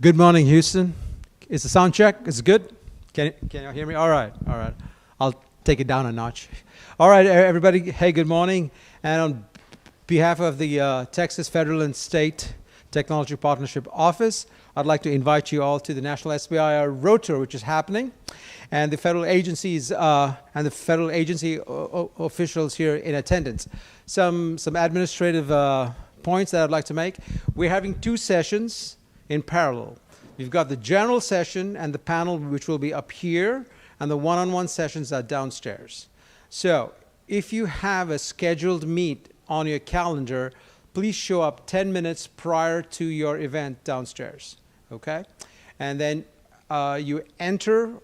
Good morning, Houston. Is the sound check? Is it good? Can you hear me? All right, all right. I'll take it down a notch. All right, everybody. Hey, good morning. And on behalf of the Texas Federal and State Technology Partnership Office, I'd like to invite you all to the National SBIR Road Tour, which is happening, and the federal agencies and the federal agency officials here in attendance. Some administrative points that I'd like to make. We're having two sessions in parallel. We've got the general session and the panel, which will be up here, and the one-on-one sessions are downstairs. So if you have a scheduled meet on your calendar, please show up 10 minutes prior to your event downstairs, okay? And then you enter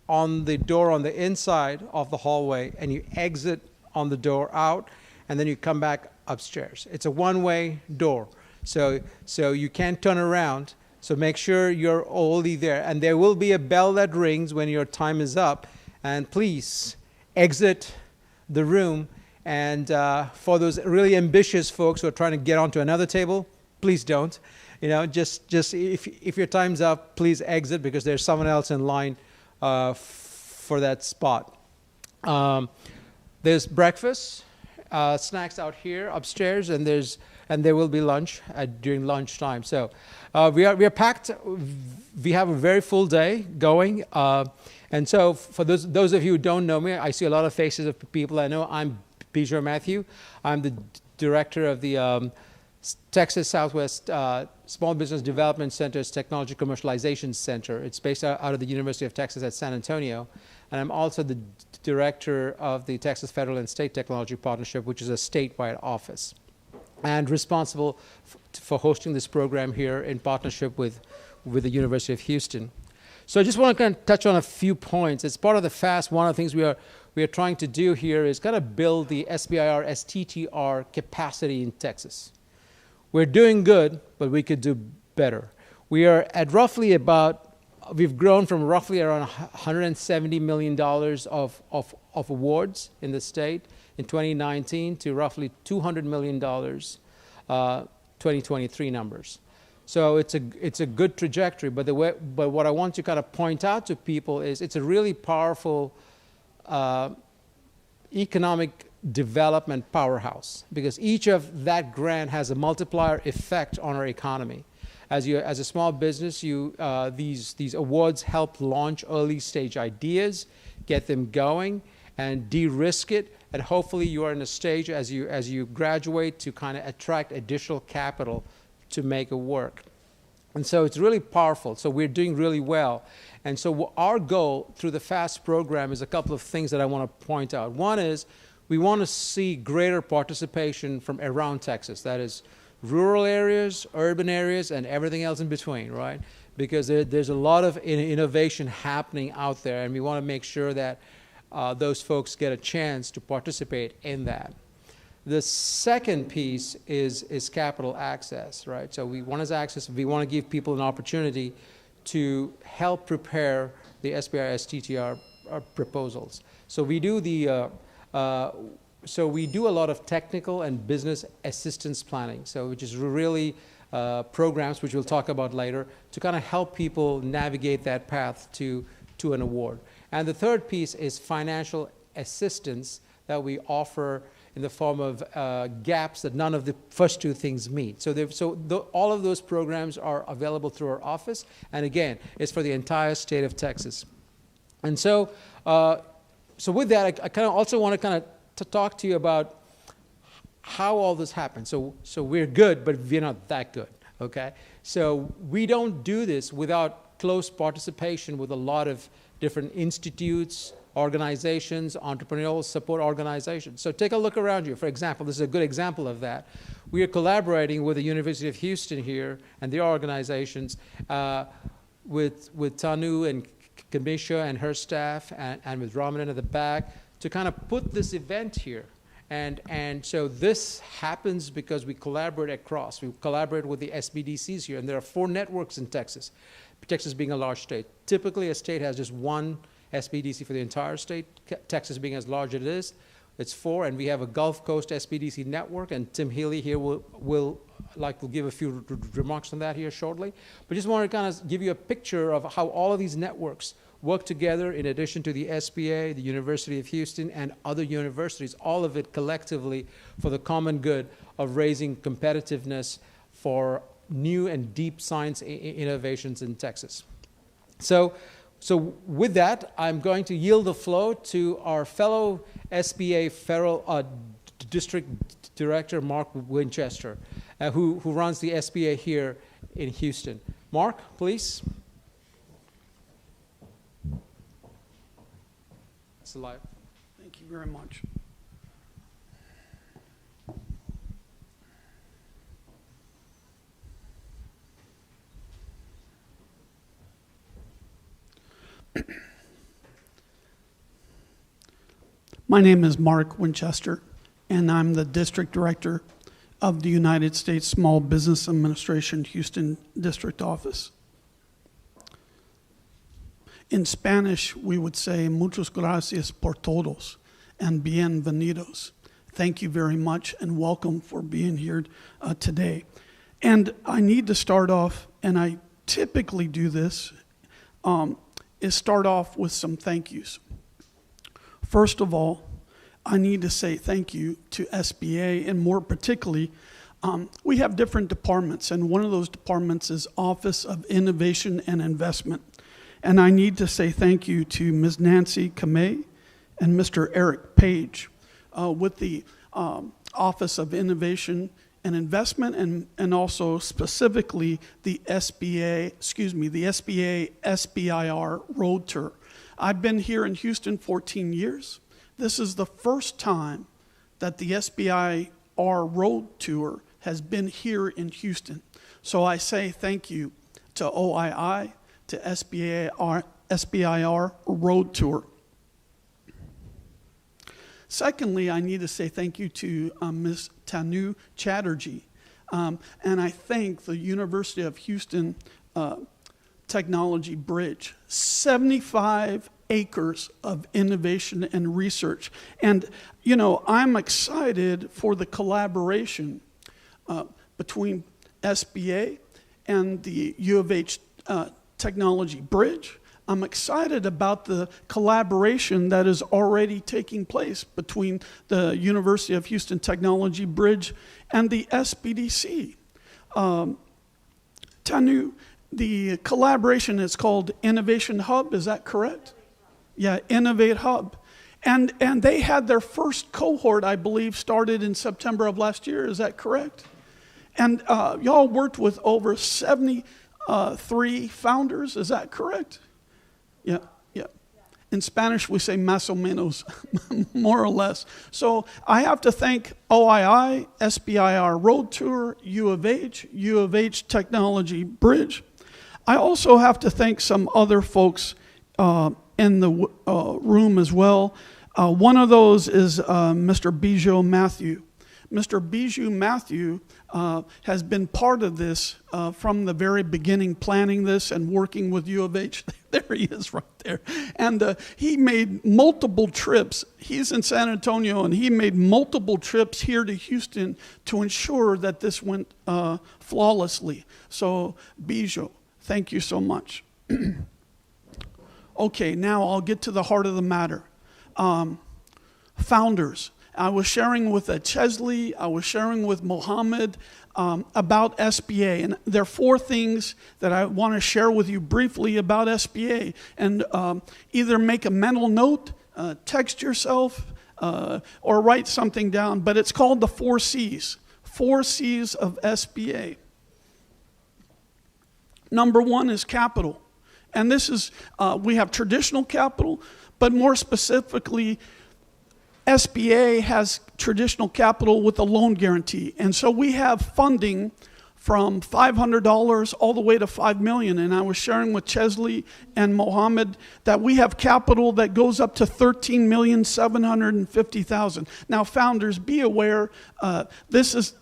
on the door on the inside of the hallway, and you exit on the door out, and then you come back upstairs. It's a one-way door. So you can't turn around, so make sure you're already there. And there will be a bell that rings when your time is up, and please exit the room. And for those really ambitious folks who are trying to get onto another table, please don't. You know, just if your time's up, please exit, because there's someone else in line for that spot. There's breakfast, snacks out here upstairs, and there will be lunch during lunchtime. So we are packed. We have a very full day going. And so for those of you who don't know me, I see a lot of faces of people I know. I'm Bijou Matthew. I'm the director of the Texas Southwest Small Business Development Center's Technology Commercialization Center. It's based out of the University of Texas at San Antonio. And I'm also the director of the Texas Federal and State Technology Partnership, which is a statewide office, and responsible for hosting this program here in partnership with the University of Houston. So I just want to kind of touch on a few points. As part of the FAST, one of the things we are trying to do here is kind of build the SBIR STTR capacity in Texas. We're doing good, but we could do better. We are at roughly we've grown from roughly around $170 million of awards in the state in 2019 to roughly $200 million 2023 numbers. So it's a good trajectory, but what I want to kind of point out to people is it's a really powerful economic development powerhouse, because each of that grant has a multiplier effect on our economy. As a small business, these awards help launch early stage ideas, get them going, and de-risk it, and hopefully you are in a stage as you graduate to kind of attract additional capital to make it work. And so it's really powerful. So we're doing really well. And so our goal through the FAST program is a couple of things that I want to point out. One is we want to see greater participation from around Texas. That is rural areas, urban areas, and everything else in between, right? Because there's a lot of innovation happening out there, and we want to make sure that those folks get a chance to participate in that. The second piece is capital access, right? So we want access. We want to give people an opportunity to help prepare the SBIR STTR proposals. So we do a lot of technical and business assistance planning, which is really programs, which we'll talk about later, to kind of help people navigate that path to an award. And the third piece is financial assistance that we offer in the form of gaps that none of the first two things meet. All of those programs are available through our office, and again, it's for the entire state of Texas. And so with that, I kind of also want to kind of to talk to you about how all this happens. So we're good, but we're not that good, okay? So we don't do this without close participation with a lot of different institutes, organizations, entrepreneurial support organizations. So take a look around you. For example, this is a good example of that. We are collaborating with the University of Houston here and their organizations with Tanu and Kamisha and her staff and with Ramanan at the back, to kind of put this event here. And so this happens because we collaborate across. We collaborate with the SBDCs here, and there are 4 networks in Texas, Texas being a large state. Typically, a state has just one SBDC for the entire state. Texas being as large as it is, It's 4, and we have a Gulf Coast SBDC network, and Tim Healy here will give a few remarks on that here shortly. But just want to kind of give you a picture of how all of these networks work together in addition to the SBA, the University of Houston, and other universities, all of it collectively for the common good of raising competitiveness for new and deep science innovations in Texas. So with that, I'm going to yield the floor to our fellow SBA Federal District Director, Mark Winchester, who runs the SBA here in Houston. Mark, please. It's live. Thank you very much. My name is Mark Winchester, and I'm the District Director of the United States Small Business Administration Houston District Office. In Spanish, we would say, muchas gracias por todos, and bienvenidos. Thank you very much, and welcome for being here today. And I need to start off, and I typically do this, is start off with some thank yous. First of all, I need to say thank you to SBA, and more particularly, we have different departments, and one of those departments is Office of Innovation and Investment. And I need to say thank you to Ms. Nancy Kamei and Mr. Eric Page with the Office of Innovation and Investment, and also specifically the SBA SBIR Road Tour. I've been here in Houston 14 years. This is the first time that the SBIR Road Tour has been here in Houston. So I say thank you to OII, to SBIR Road Tour. Secondly, I need to say thank you to Ms. Tanu Chatterjee. And I thank the University of Houston Technology Bridge. 75 acres of innovation and research. And, you know, I'm excited for the collaboration between SBA and the U of H Technology Bridge. I'm excited about the collaboration that is already taking place between the University of Houston Technology Bridge and the SBDC. Tanu, the collaboration is called Innovation Hub, is that correct? Yeah, Innovate Hub. And they had their first cohort, I believe, started in September of last year, is that correct? And y'all worked with over 73 founders, is that correct? Yeah. In Spanish, we say más o menos, more or less. So I have to thank OII, SBIR Road Tour, U of H Technology Bridge. I also have to thank some other folks in the room as well. One of those is Mr. Bijou Matthew. Mr. Bijou Matthew has been part of this from the very beginning, planning this and working with U of H. There he is right there. And he made multiple trips. He's in San Antonio, and he made multiple trips here to Houston to ensure that this went flawlessly. So, Bijou, thank you so much. Okay, now I'll get to the heart of the matter. Founders. I was sharing with Chesley, I was sharing with Mohammed about SBA. And there are 4 things that I want to share with you briefly about SBA. And either make a mental note, text yourself, or write something down. But it's called the 4 C's. 4 C's of SBA. Number 1 is capital. And this is, we have traditional capital, but more specifically, SBA has traditional capital with a loan guarantee. And so we have funding from $500 all the way to $5 million. And I was sharing with Chesley and Mohammed that we have capital that goes up to $13,750,000. Now, founders, be aware, this is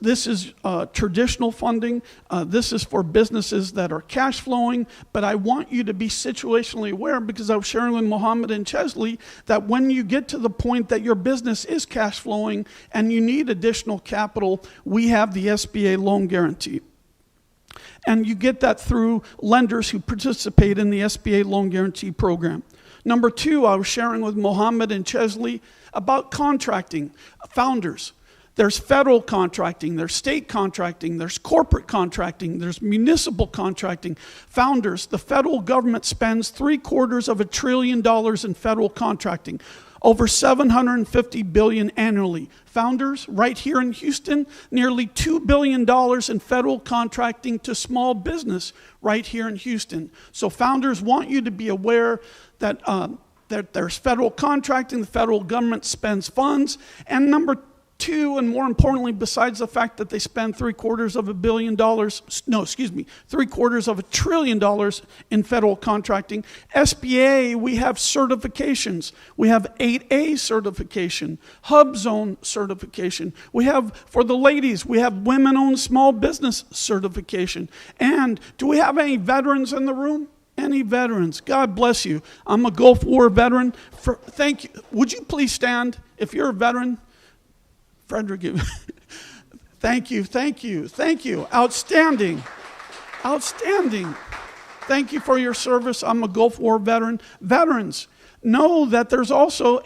traditional funding. This is for businesses that are cash flowing. But I want you to be situationally aware, because I was sharing with Mohammed and Chesley that when you get to the point that your business is cash flowing and you need additional capital, we have the SBA loan guarantee. And you get that through lenders who participate in the SBA loan guarantee program. Number two, I was sharing with Mohammed and Chesley about contracting. Founders, there's federal contracting, there's state contracting, there's corporate contracting, there's municipal contracting. Founders, the federal government spends $750 billion in federal contracting. Over $750 billion annually. Founders, right here in Houston, nearly $2 billion in federal contracting to small business right here in Houston. So founders want you to be aware that there's federal contracting, the federal government spends funds, and number two, and more importantly, besides the fact that they spend $750 billion, $750 billion in federal contracting, SBA, we have certifications. We have 8A certification, HubZone certification. We have, for the ladies, we have women-owned small business certification. And do we have any veterans in the room? Any veterans? God bless you. I'm a Gulf War veteran. Thank you. Would you please stand if you're a veteran? Frederick, thank you. Outstanding. Thank you for your service. I'm a Gulf War veteran. Veterans, know that there's also,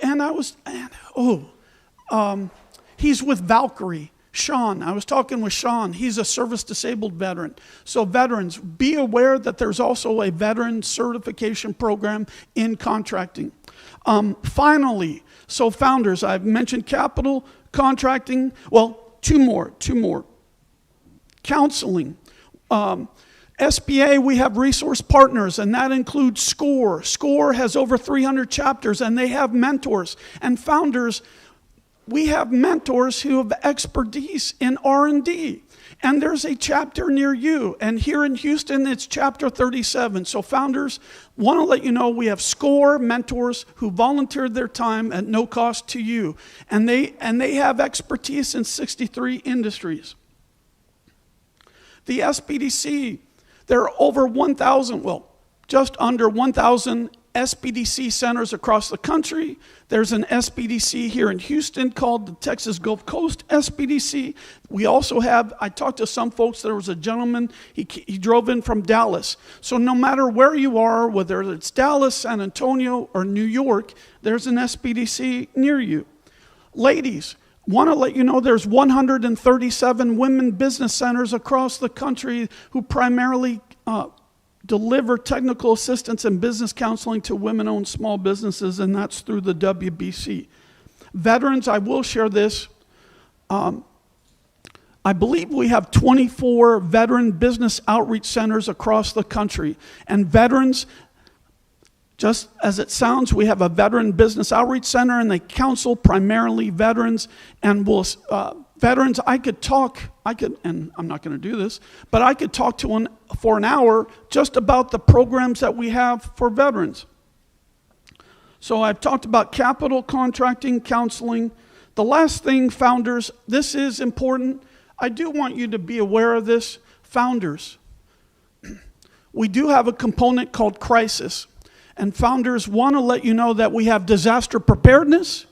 he's with Valkyrie. Sean, I was talking with Sean. He's a service-disabled veteran. So veterans, be aware that there's also a veteran certification program in contracting. Finally, so founders, I've mentioned capital, contracting, well, two more. Counseling. SBA, we have resource partners, and that includes SCORE. SCORE has over 300 chapters, and they have mentors. And founders, we have mentors who have expertise in R&D. And there's a chapter near you. And here in Houston, it's chapter 37. So founders, want to let you know we have SCORE mentors who volunteered their time at no cost to you. And they have expertise in 63 industries. The SBDC, there are over 1,000, just under 1,000 SBDC centers across the country. There's an SBDC here in Houston called the Texas Gulf Coast SBDC. We also have, I talked to some folks, there was a gentleman, he drove in from Dallas. So no matter where you are, whether it's Dallas, San Antonio, or New York, there's an SBDC near you. Ladies, want to let you know there's 137 women business centers across the country who primarily deliver technical assistance and business counseling to women-owned small businesses, and that's through the WBC. Veterans, I will share this. I believe we have 24 veteran business outreach centers across the country. And veterans, just as it sounds, we have a veteran business outreach center, and they counsel primarily veterans. And veterans, and I'm not going to do this, but I could talk to one for an hour just about the programs that we have for veterans. So I've talked about capital, contracting, counseling. The last thing, founders, this is important. I do want you to be aware of this. Founders, we do have a component called crisis. And founders, want to let you know that we have disaster preparedness,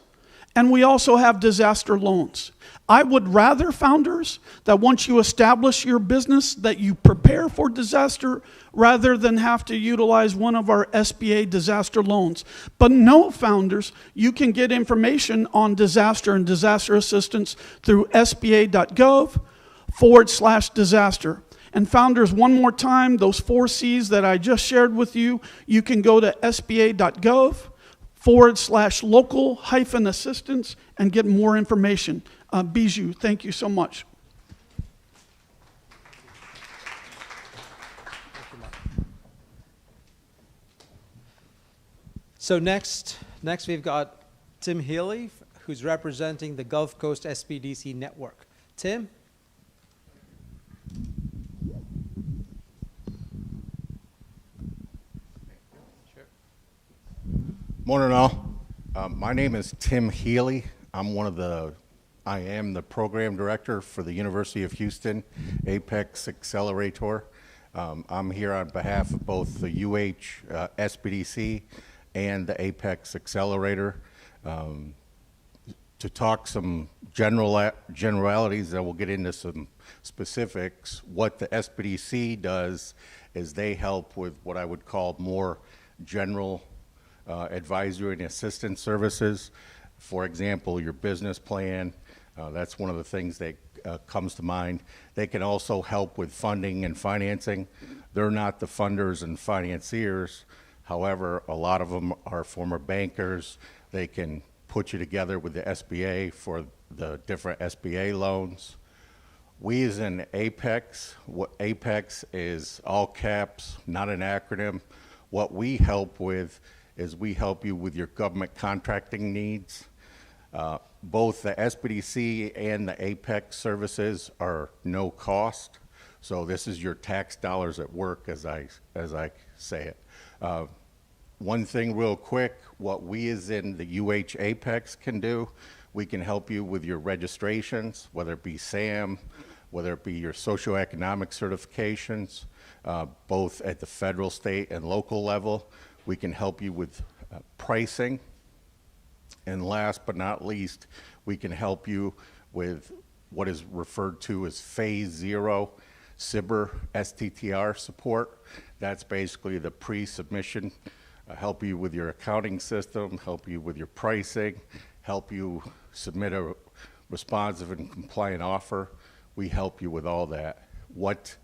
and we also have disaster loans. I would rather, founders, that once you establish your business, that you prepare for disaster rather than have to utilize one of our SBA disaster loans. But no, founders, you can get information on disaster and disaster assistance through sba.gov/disaster. And founders, one more time, those 4 C's that I just shared with you, you can go to sba.gov/local-assistance and get more information. Bijou, thank you so much. So next we've got Tim Healy, who's representing the Gulf Coast SBDC network. Tim? Morning, all. My name is Tim Healy. I am the program director for the University of Houston Apex Accelerator. I'm here on behalf of both the SBDC and the Apex Accelerator to talk some generalities, and we'll get into some specifics. What the SBDC does is they help with what I would call more general advisory and assistance services. For example, your business plan, that's one of the things that comes to mind. They can also help with funding and financing. They're not the funders and financiers. However, a lot of them are former bankers. They can put you together with the SBA for the different SBA loans. We as in Apex, what Apex is all caps, not an acronym. What we help with is we help you with your government contracting needs. Both the SBDC and the Apex services are no cost. So this is your tax dollars at work, as I say it. One thing real quick, what we as in the UH Apex can do, we can help you with your registrations, whether it be SAM, whether it be your socioeconomic certifications, both at the federal, state, and local level. We can help you with pricing. And last but not least, we can help you with what is referred to as Phase 0 SBIR STTR support. That's basically the pre-submission, help you with your accounting system, help you with your pricing, help you submit a responsive and compliant offer. We help you with all that. What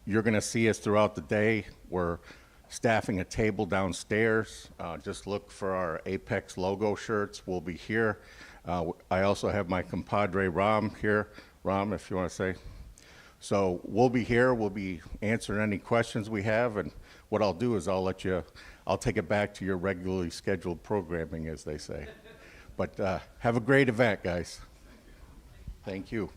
you're going to see us throughout the day, we're staffing a table downstairs. Just look for our Apex logo shirts. We'll be here. I also have my compadre Ram here. Ram, if you want to say. So we'll be here. We'll be answering any questions we have. And what I'll do is I'll take it back to your regularly scheduled programming, as they say. But have a great event, guys. Thank you.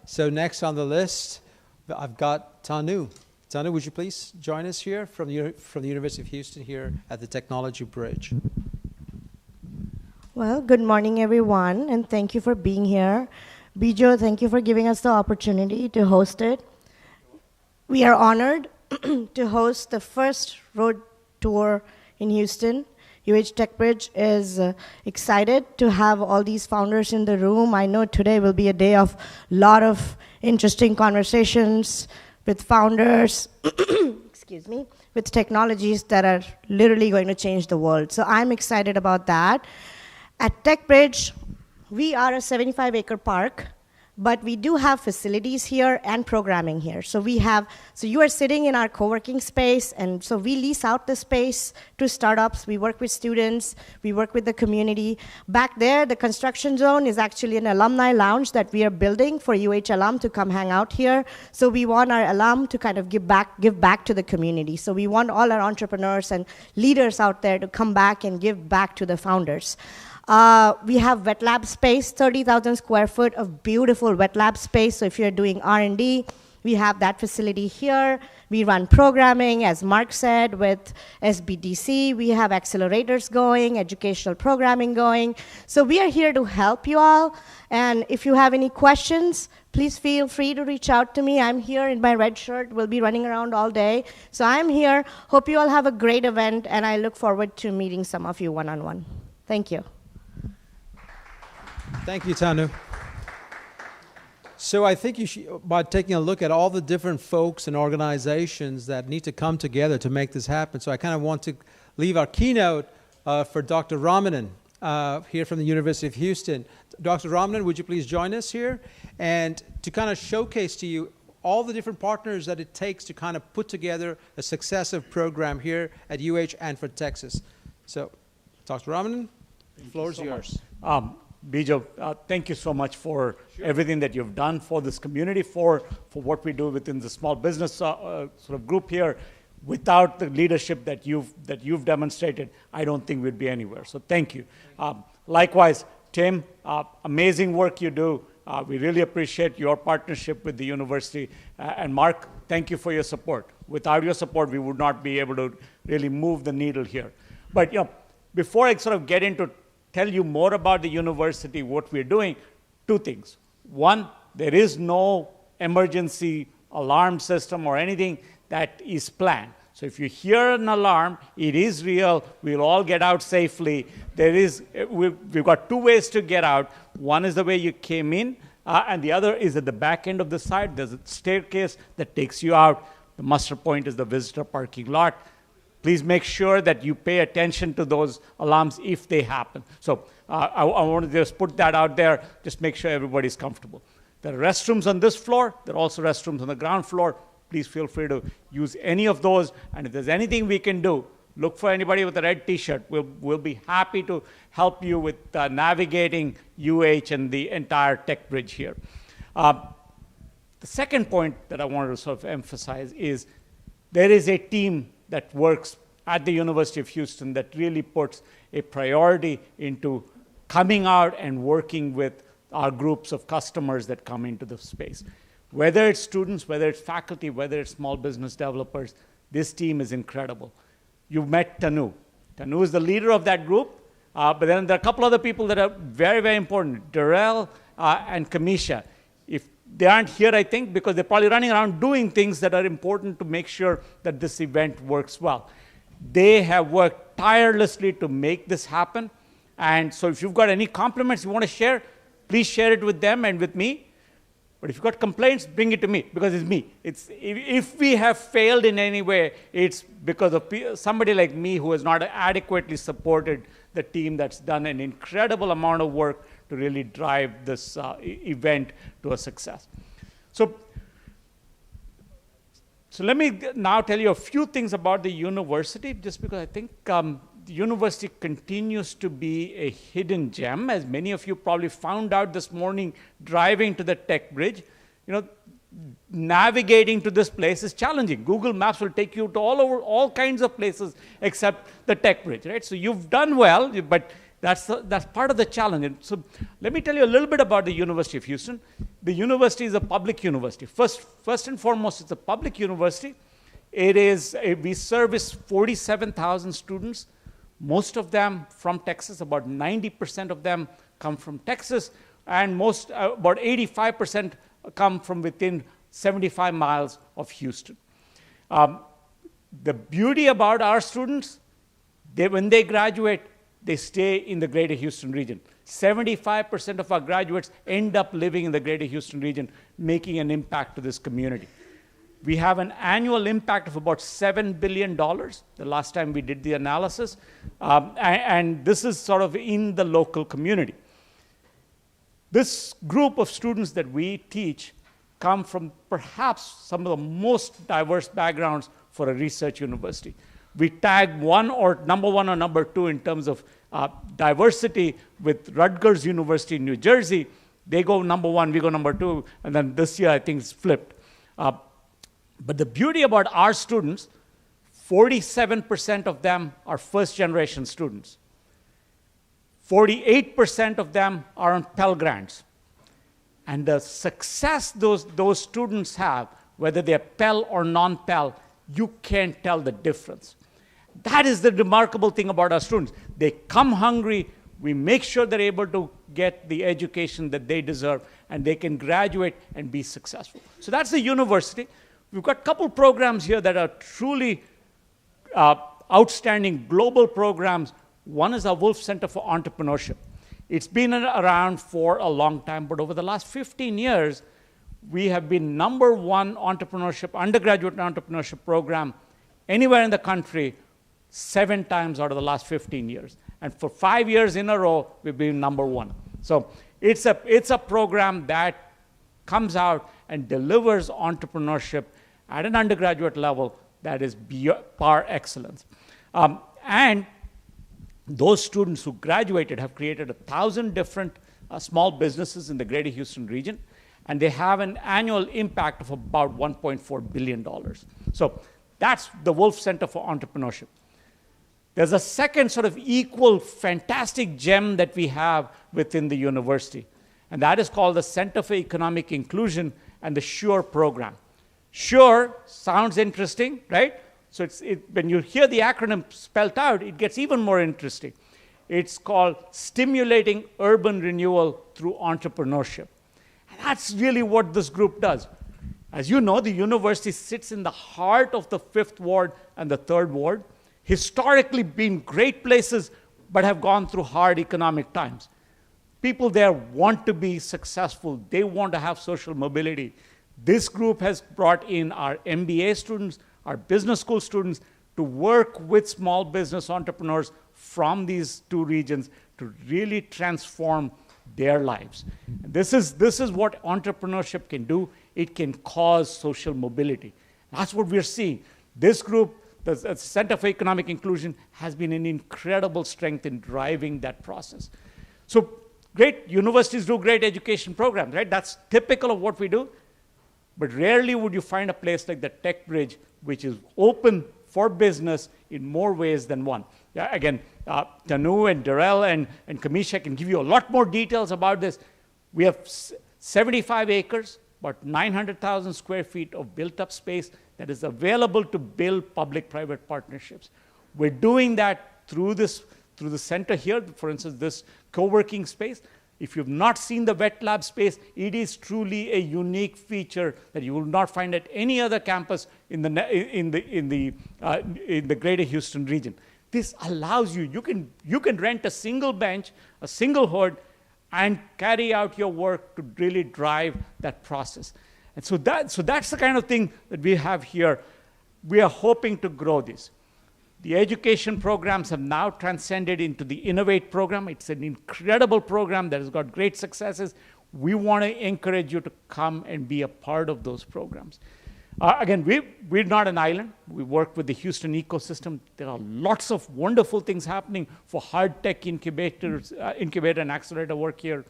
So next on the list, I've got Tanu. Tanu, would you please join us here from the University of Houston here at the Technology Bridge? Well, good morning, everyone, and thank you for being here. Bijo, thank you for giving us the opportunity to host it. We are honored to host the first road tour in Houston. UH TechBridge is excited to have all these founders in the room. I know today will be a day of a lot of interesting conversations with founders, excuse me, with technologies that are literally going to change the world. So I'm excited about that. At TechBridge, we are a 75-acre park, but we do have facilities here and programming here. So you are sitting in our co-working space, and so we lease out the space to startups. We work with students. We work with the community. Back there, the construction zone is actually an alumni lounge that we are building for UH alum to come hang out here. So we want our alum to kind of give back to the community. So we want all our entrepreneurs and leaders out there to come back and give back to the founders. We have wet lab space, 30,000 square foot of beautiful wet lab space. So if you're doing R&D, we have that facility here. We run programming, as Mark said, with SBDC. We have accelerators going, educational programming going. So we are here to help you all. And if you have any questions, please feel free to reach out to me. I'm here in my red shirt. We'll be running around all day. So I'm here. Hope you all have a great event, and I look forward to meeting some of you one-on-one. Thank you. Thank you, Tanu. So I think you should, by taking a look at all the different folks and organizations that need to come together to make this happen. So I kind of want to leave our keynote for Dr. Ramanan here from the University of Houston. Dr. Ramanan, would you please join us here? And to kind of showcase to you all the different partners that it takes to kind of put together a successive program here at UH and for Texas. So, Dr. Ramanan, the floor is yours. Bijo, thank you so much for everything that you've done for this community, for what we do within the small business sort of group here. Without the leadership that you've demonstrated, I don't think we'd be anywhere. So thank you. Likewise, Tim, amazing work you do We really appreciate your partnership with the university. And Mark, thank you for your support. Without your support, we would not be able to really move the needle here. But before I sort of get into tell you more about the university, what we're doing, two things. One, there is no emergency alarm system or anything that is planned. So if you hear an alarm, it is real. We'll all get out safely. We've got two ways to get out. One is the way you came in, and the other is at the back end of the site. There's a staircase that takes you out. The muster point is the visitor parking lot. Please make sure that you pay attention to those alarms if they happen. So I want to just put that out there, just make sure everybody's comfortable. There are restrooms on this floor. There are also restrooms on the ground floor. Please feel free to use any of those. And if there's anything we can do, look for anybody with a red T-shirt. We'll be happy to help you with navigating UH and the entire tech bridge here. The second point that I wanted to sort of emphasize is there is a team that works at the University of Houston that really puts a priority into coming out and working with our groups of customers that come into the space. Whether it's students, whether it's faculty, whether it's small business developers, this team is incredible. You've met Tanu. Tanu is the leader of that group, but then there are a couple other people that are very, very important, Darrell and Kamisha. If they aren't here, I think, because they're probably running around doing things that are important to make sure that this event works well. They have worked tirelessly to make this happen. And so if you've got any compliments you want to share, please share it with them and with me. But if you've got complaints, bring it to me, because it's me. If we have failed in any way, it's because of somebody like me who has not adequately supported the team that's done an incredible amount of work to really drive this event to a success. So let me now tell you a few things about the university, just because I think the university continues to be a hidden gem, as many of you probably found out this morning driving to the tech bridge. Navigating to this place is challenging. Google Maps will take you to all kinds of places except the tech bridge, right? So you've done well, but that's part of the challenge. And so let me tell you a little bit about the University of Houston. The university is a public university. First and foremost, it's a public university. We service 47,000 students, most of them from Texas. About 90% of them come from Texas, and about 85% come from within 75 miles of Houston. The beauty about our students, when they graduate, they stay in the greater Houston region. 75% of our graduates end up living in the greater Houston region, making an impact to this community. We have an annual impact of about $7 billion, the last time we did the analysis, and this is sort of in the local community. This group of students that we teach come from perhaps some of the most diverse backgrounds for a research university. We tag number one or number two in terms of diversity with Rutgers University in New Jersey. They go number one, we go number two, and then this year I think it's flipped. But the beauty about our students, 47% of them are first-generation students. 48% of them are on Pell Grants. And the success those students have, whether they're Pell or non-Pell, you can't tell the difference. That is the remarkable thing about our students. They come hungry. We make sure they're able to get the education that they deserve, and they can graduate and be successful. So that's the university. We've got a couple programs here that are truly outstanding global programs. One is our Wolf Center for Entrepreneurship. It's been around for a long time, but over the last 15 years, we have been number one undergraduate entrepreneurship program anywhere in the country 7 times out of the last 15 years. And for 5 years in a row, we've been number one. So it's a program that comes out and delivers entrepreneurship at an undergraduate level that is par excellence. And those students who graduated have created 1,000 different small businesses in the greater Houston region, and they have an annual impact of about $1.4 billion. So that's the Wolf Center for Entrepreneurship. There's a second sort of equal fantastic gem that we have within the university, and that is called the Center for Economic Inclusion and the SURE program. SURE sounds interesting, right? So when you hear the acronym spelled out, it gets even more interesting. It's called Stimulating Urban Renewal Through Entrepreneurship. And that's really what this group does. As you know, the university sits in the heart of the 5th Ward and the 3rd Ward, historically been great places, but have gone through hard economic times. People there want to be successful. They want to have social mobility. This group has brought in our MBA students, our business school students, to work with small business entrepreneurs from these 2 regions to really transform their lives. And this is what entrepreneurship can do. It can cause social mobility. That's what we're seeing. This group, the Center for Economic Inclusion, has been an incredible strength in driving that process. So great universities do great education programs, right? That's typical of what we do. But rarely would you find a place like the Tech Bridge, which is open for business in more ways than one. Yeah, again, Tanu and Darrell and Kamisha can give you a lot more details about this. We have 75 acres, about 900,000 square feet of built-up space that is available to build public-private partnerships. We're doing that through the center here, for instance, this co-working space. If you've not seen the wet lab space, it is truly a unique feature that you will not find at any other campus in the greater Houston region. This allows you can rent a single bench, a single hood, and carry out your work to really drive that process. And so that's the kind of thing that we have here. We are hoping to grow this. The education programs have now transcended into the Innovate program. It's an incredible program that has got great successes. We want to encourage you to come and be a part of those programs. Again, we're not an island. We work with the Houston ecosystem. There are lots of wonderful things happening for hard tech incubator and accelerator work here.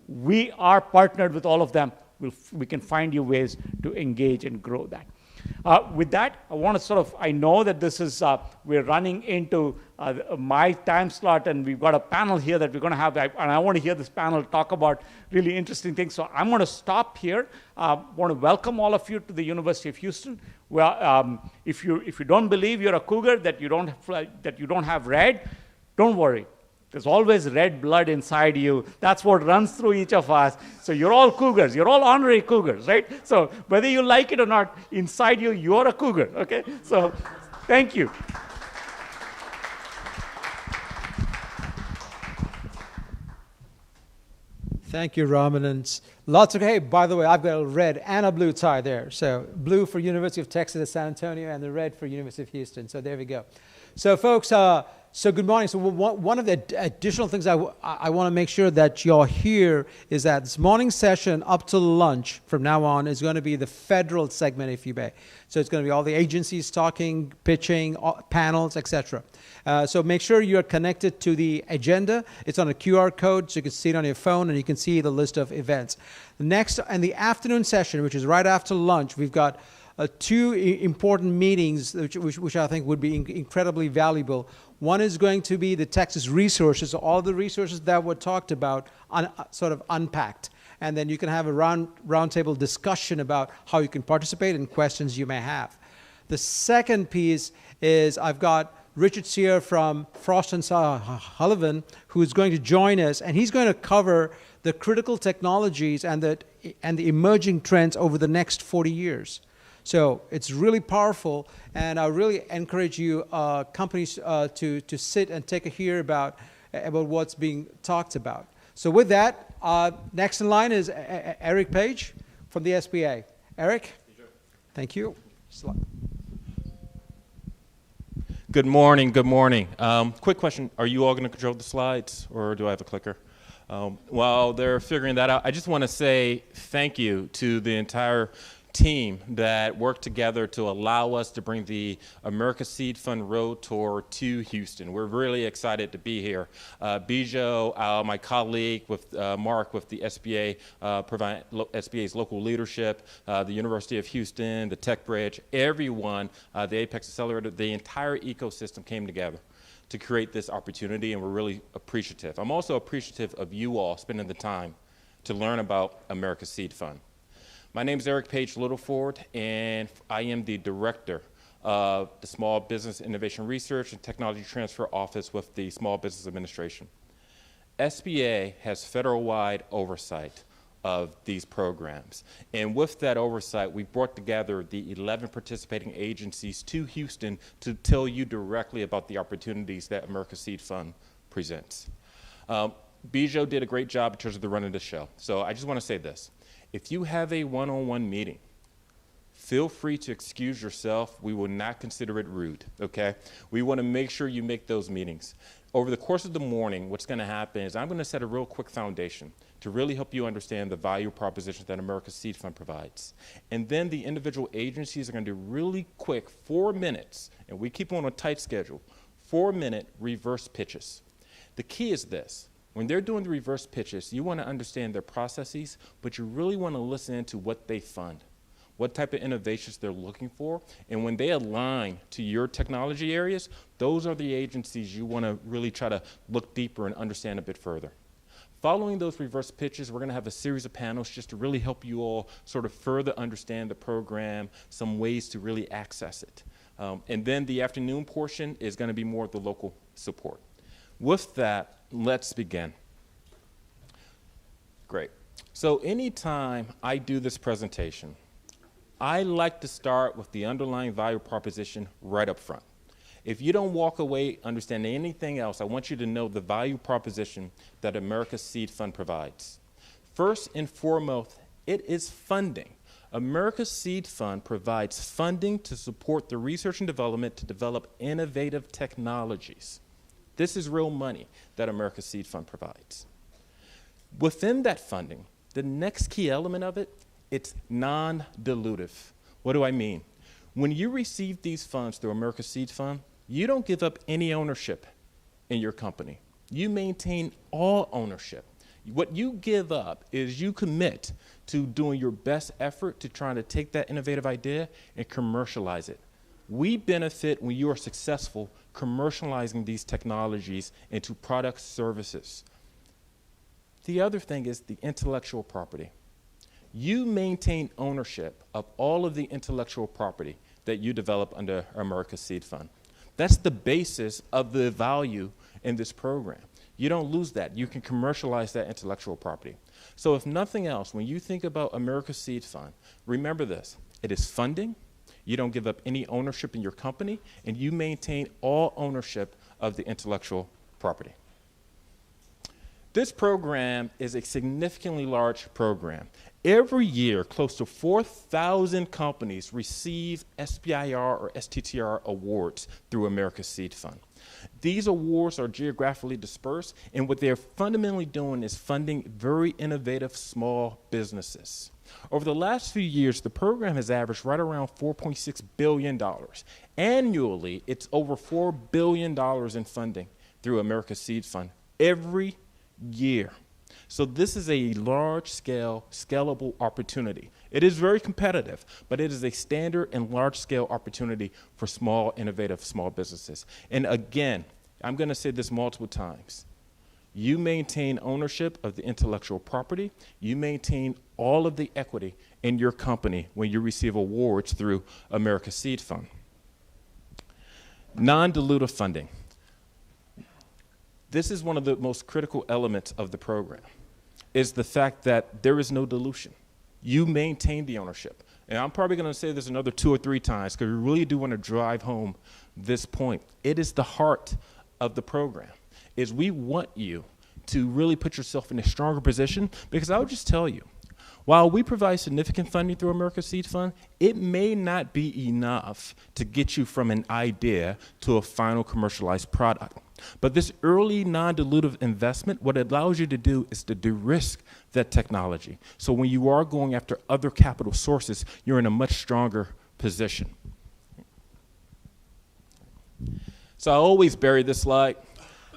We are partnered with all of them. We can find you ways to engage and grow that. With that, I want to I know that this is, we're running into my time slot, and we've got a panel here that we're going to have, and I want to hear this panel talk about really interesting things. So I'm going to stop here. I want to welcome all of you to the University of Houston. Well, if you don't believe you're a cougar, that you don't have red, don't worry. There's always red blood inside you. That's what runs through each of us. So you're all cougars. You're all honorary cougars, right? So whether you like it or not, inside you, you're a cougar, okay? So thank you. Thank you, Raman. And lots of, hey, by the way, I've got a red and a blue tie there. So blue for University of Texas at San Antonio and the red for University of Houston. So there we go. So folks, so good morning. So one of the additional things I want to make sure that y'all hear is that this morning session up to lunch from now on is going to be the federal segment, if you may. So it's going to be all the agencies talking, pitching, panels, etc. So make sure you're connected to the agenda. It's on a QR code, so you can see it on your phone, and you can see the list of events. Next, in the afternoon session, which is right after lunch, we've got 2 important meetings which I think would be incredibly valuable. One is going to be the Texas resources, all the resources that were talked about, sort of unpacked. And then you can have a roundtable discussion about how you can participate and questions you may have. The second piece is I've got Richard Sear from Frost & Sullivan, who is going to join us, and he's going to cover the critical technologies and the emerging trends over the next 40 years. So it's really powerful, and I really encourage you companies to sit and take a hear about what's being talked about. So with that, next in line is Eric Page from the SBA. Eric? Thank you. Good morning, good morning. Quick question, are you all going to control the slides, or do I have a clicker? While they're figuring that out, I just want to say thank you to the entire team that worked together to allow us to bring the America Seed Fund Road Tour to Houston. We're really excited to be here. Bijo, my colleague with Mark with the SBA, SBA's local leadership, the University of Houston, the Tech Bridge, everyone, the Apex Accelerator, the entire ecosystem came together to create this opportunity, and we're really appreciative. I'm also appreciative of you all spending the time to learn about America's Seed Fund. My name is Eric Page Littleford, and I am the director of the Small Business Innovation Research and Technology Transfer Office with the Small Business Administration. SBA has federal-wide oversight of these programs. And with that oversight, we brought together the 11 participating agencies to Houston to tell you directly about the opportunities that America's Seed Fund presents. Bijo did a great job in terms of the run of the show. So I just want to say this. If you have a one-on-one meeting, feel free to excuse yourself. We will not consider it rude, okay? We want to make sure you make those meetings. Over the course of the morning, what's going to happen is I'm going to set a real quick foundation to really help you understand the value proposition that America's Seed Fund provides. And then the individual agencies are going to do really quick 4 minutes, and we keep on a tight schedule, 4-minute reverse pitches. The key is this. When they're doing the reverse pitches, you want to understand their processes, but you really want to listen to what they fund, what type of innovations they're looking for, and when they align to your technology areas, those are the agencies you want to really try to look deeper and understand a bit further. Following those reverse pitches, we're going to have a series of panels just to really help you all sort of further understand the program, some ways to really access it. And then the afternoon portion is going to be more of the local support. With that, let's begin. Great. So anytime I do this presentation, I like to start with the underlying value proposition right up front. If you don't walk away understanding anything else, I want you to know the value proposition that America's Seed Fund provides. First and foremost, it is funding. America's Seed Fund provides funding to support the research and development to develop innovative technologies. This is real money that America's Seed Fund provides. Within that funding, the next key element of it, it's non-dilutive. What do I mean? When you receive these funds through America's Seed Fund, you don't give up any ownership in your company. You maintain all ownership. What you give up is you commit to doing your best effort to try to take that innovative idea and commercialize it. We benefit when you are successful commercializing these technologies into product services. The other thing is the intellectual property. You maintain ownership of all of the intellectual property that you develop under America's Seed Fund. That's the basis of the value in this program. You don't lose that. You can commercialize that intellectual property. So if nothing else, when you think about America's Seed Fund, remember this. It is funding. You don't give up any ownership in your company, and you maintain all ownership of the intellectual property. This program is a significantly large program. Every year, close to 4,000 companies receive SBIR or STTR awards through America's Seed Fund. These awards are geographically dispersed, and what they're fundamentally doing is funding very innovative small businesses. Over the last few years, the program has averaged right around $4.6 billion. Annually, it's over $4 billion in funding through America's Seed Fund every year. So this is a large-scale, scalable opportunity. It is very competitive, but it is a standard and large-scale opportunity for small, innovative small businesses. And again, I'm going to say this multiple times. You maintain ownership of the intellectual property. You maintain all of the equity in your company when you receive awards through America's Seed Fund. Non-dilutive funding. This is one of the most critical elements of the program, is the fact that there is no dilution. You maintain the ownership. And I'm probably going to say this another 2 or 3 times because we really do want to drive home this point. It is the heart of the program, is we want you to really put yourself in a stronger position, because I would just tell you, while we provide significant funding through America's Seed Fund, it may not be enough to get you from an idea to a final commercialized product. But this early non-dilutive investment, what it allows you to do is to de-risk that technology. So when you are going after other capital sources, you're in a much stronger position. So I always bury this slide.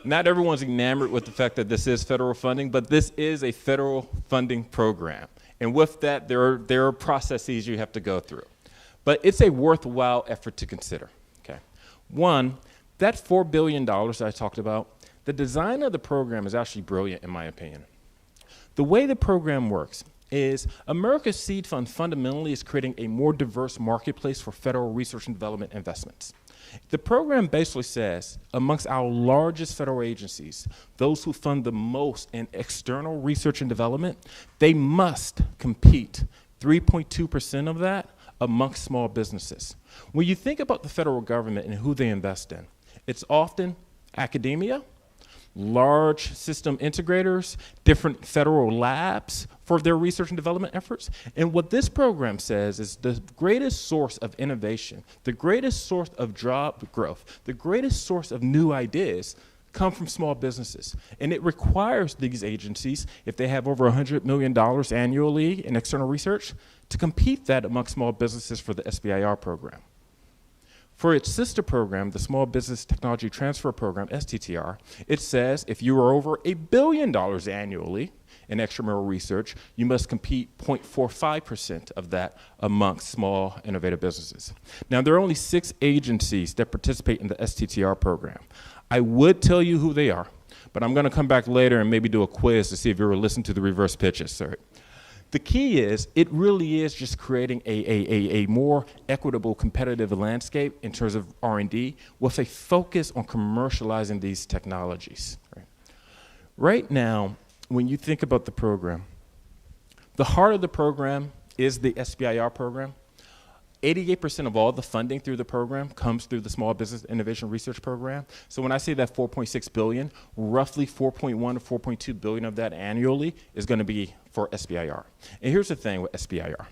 Not everyone's enamored with the fact that this is federal funding, but this is a federal funding program. And with that, there are processes you have to go through. But it's a worthwhile effort to consider. Okay. One, that $4 billion that I talked about, the design of the program is actually brilliant in my opinion. The way the program works is America's Seed Fund fundamentally is creating a more diverse marketplace for federal research and development investments. The program basically says, amongst our largest federal agencies, those who fund the most in external research and development, they must compete 3.2% of that amongst small businesses. When you think about the federal government and who they invest in, it's often academia, large system integrators, different federal labs for their research and development efforts. And what this program says is the greatest source of innovation, the greatest source of job growth, the greatest source of new ideas come from small businesses. And it requires these agencies, if they have over $100 million annually in external research, to compete that among small businesses for the SBIR program. For its sister program, the Small Business Technology Transfer Program, STTR, it says if you are over $1 billion annually in extramural research, you must compete 0.45% of that amongst small innovative businesses. Now, there are only 6 agencies that participate in the STTR program. I would tell you who they are, but I'm going to come back later and maybe do a quiz to see if you were listening to the reverse pitches, sir. The key is, it really is just creating a more equitable, competitive landscape in terms of R&D with a focus on commercializing these technologies. Right now, when you think about the program, the heart of the program is the SBIR program. 88% of all the funding through the program comes through the Small Business Innovation Research Program. So when I say that $4.6 billion, roughly $4.1 to $4.2 billion of that annually is going to be for SBIR. And here's the thing with SBIR.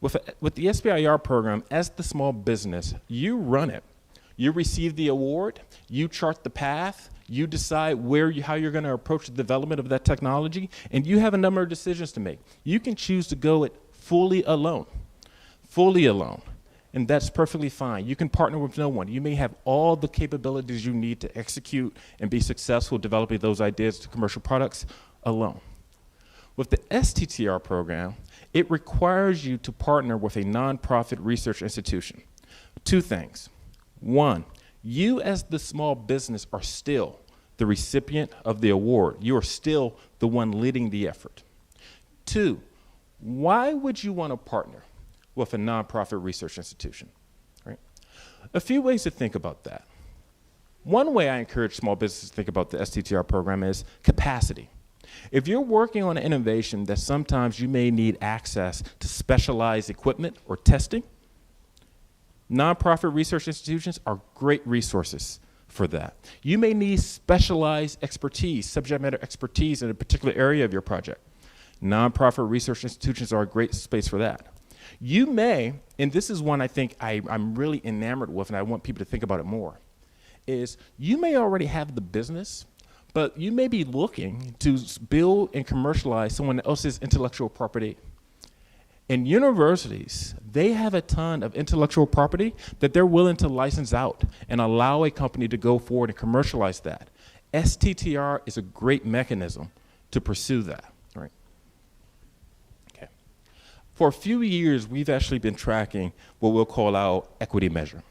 With the SBIR program, as the small business, you run it. You receive the award, you chart the path, you decide how you're going to approach the development of that technology, and you have a number of decisions to make. You can choose to go it fully alone. And that's perfectly fine. You can partner with no one. You may have all the capabilities you need to execute and be successful developing those ideas to commercial products alone. With the STTR program, it requires you to partner with a nonprofit research institution. 2 things. 1, you as the small business are still the recipient of the award. You are still the one leading the effort. 2, why would you want to partner with a nonprofit research institution, right? A few ways to think about that. One way I encourage small businesses to think about the STTR program is capacity. If you're working on an innovation that sometimes you may need access to specialized equipment or testing, nonprofit research institutions are great resources for that. You may need specialized expertise, subject matter expertise in a particular area of your project. Nonprofit research institutions are a great space for that. You may, and this is one I think I'm really enamored with and I want people to think about it more, is you may already have the business, but you may be looking to build and commercialize someone else's intellectual property. In universities, they have a ton of intellectual property that they're willing to license out and allow a company to go forward and commercialize that. STTR is a great mechanism to pursue that. For a few years, we've actually been tracking what we'll call our equity measure.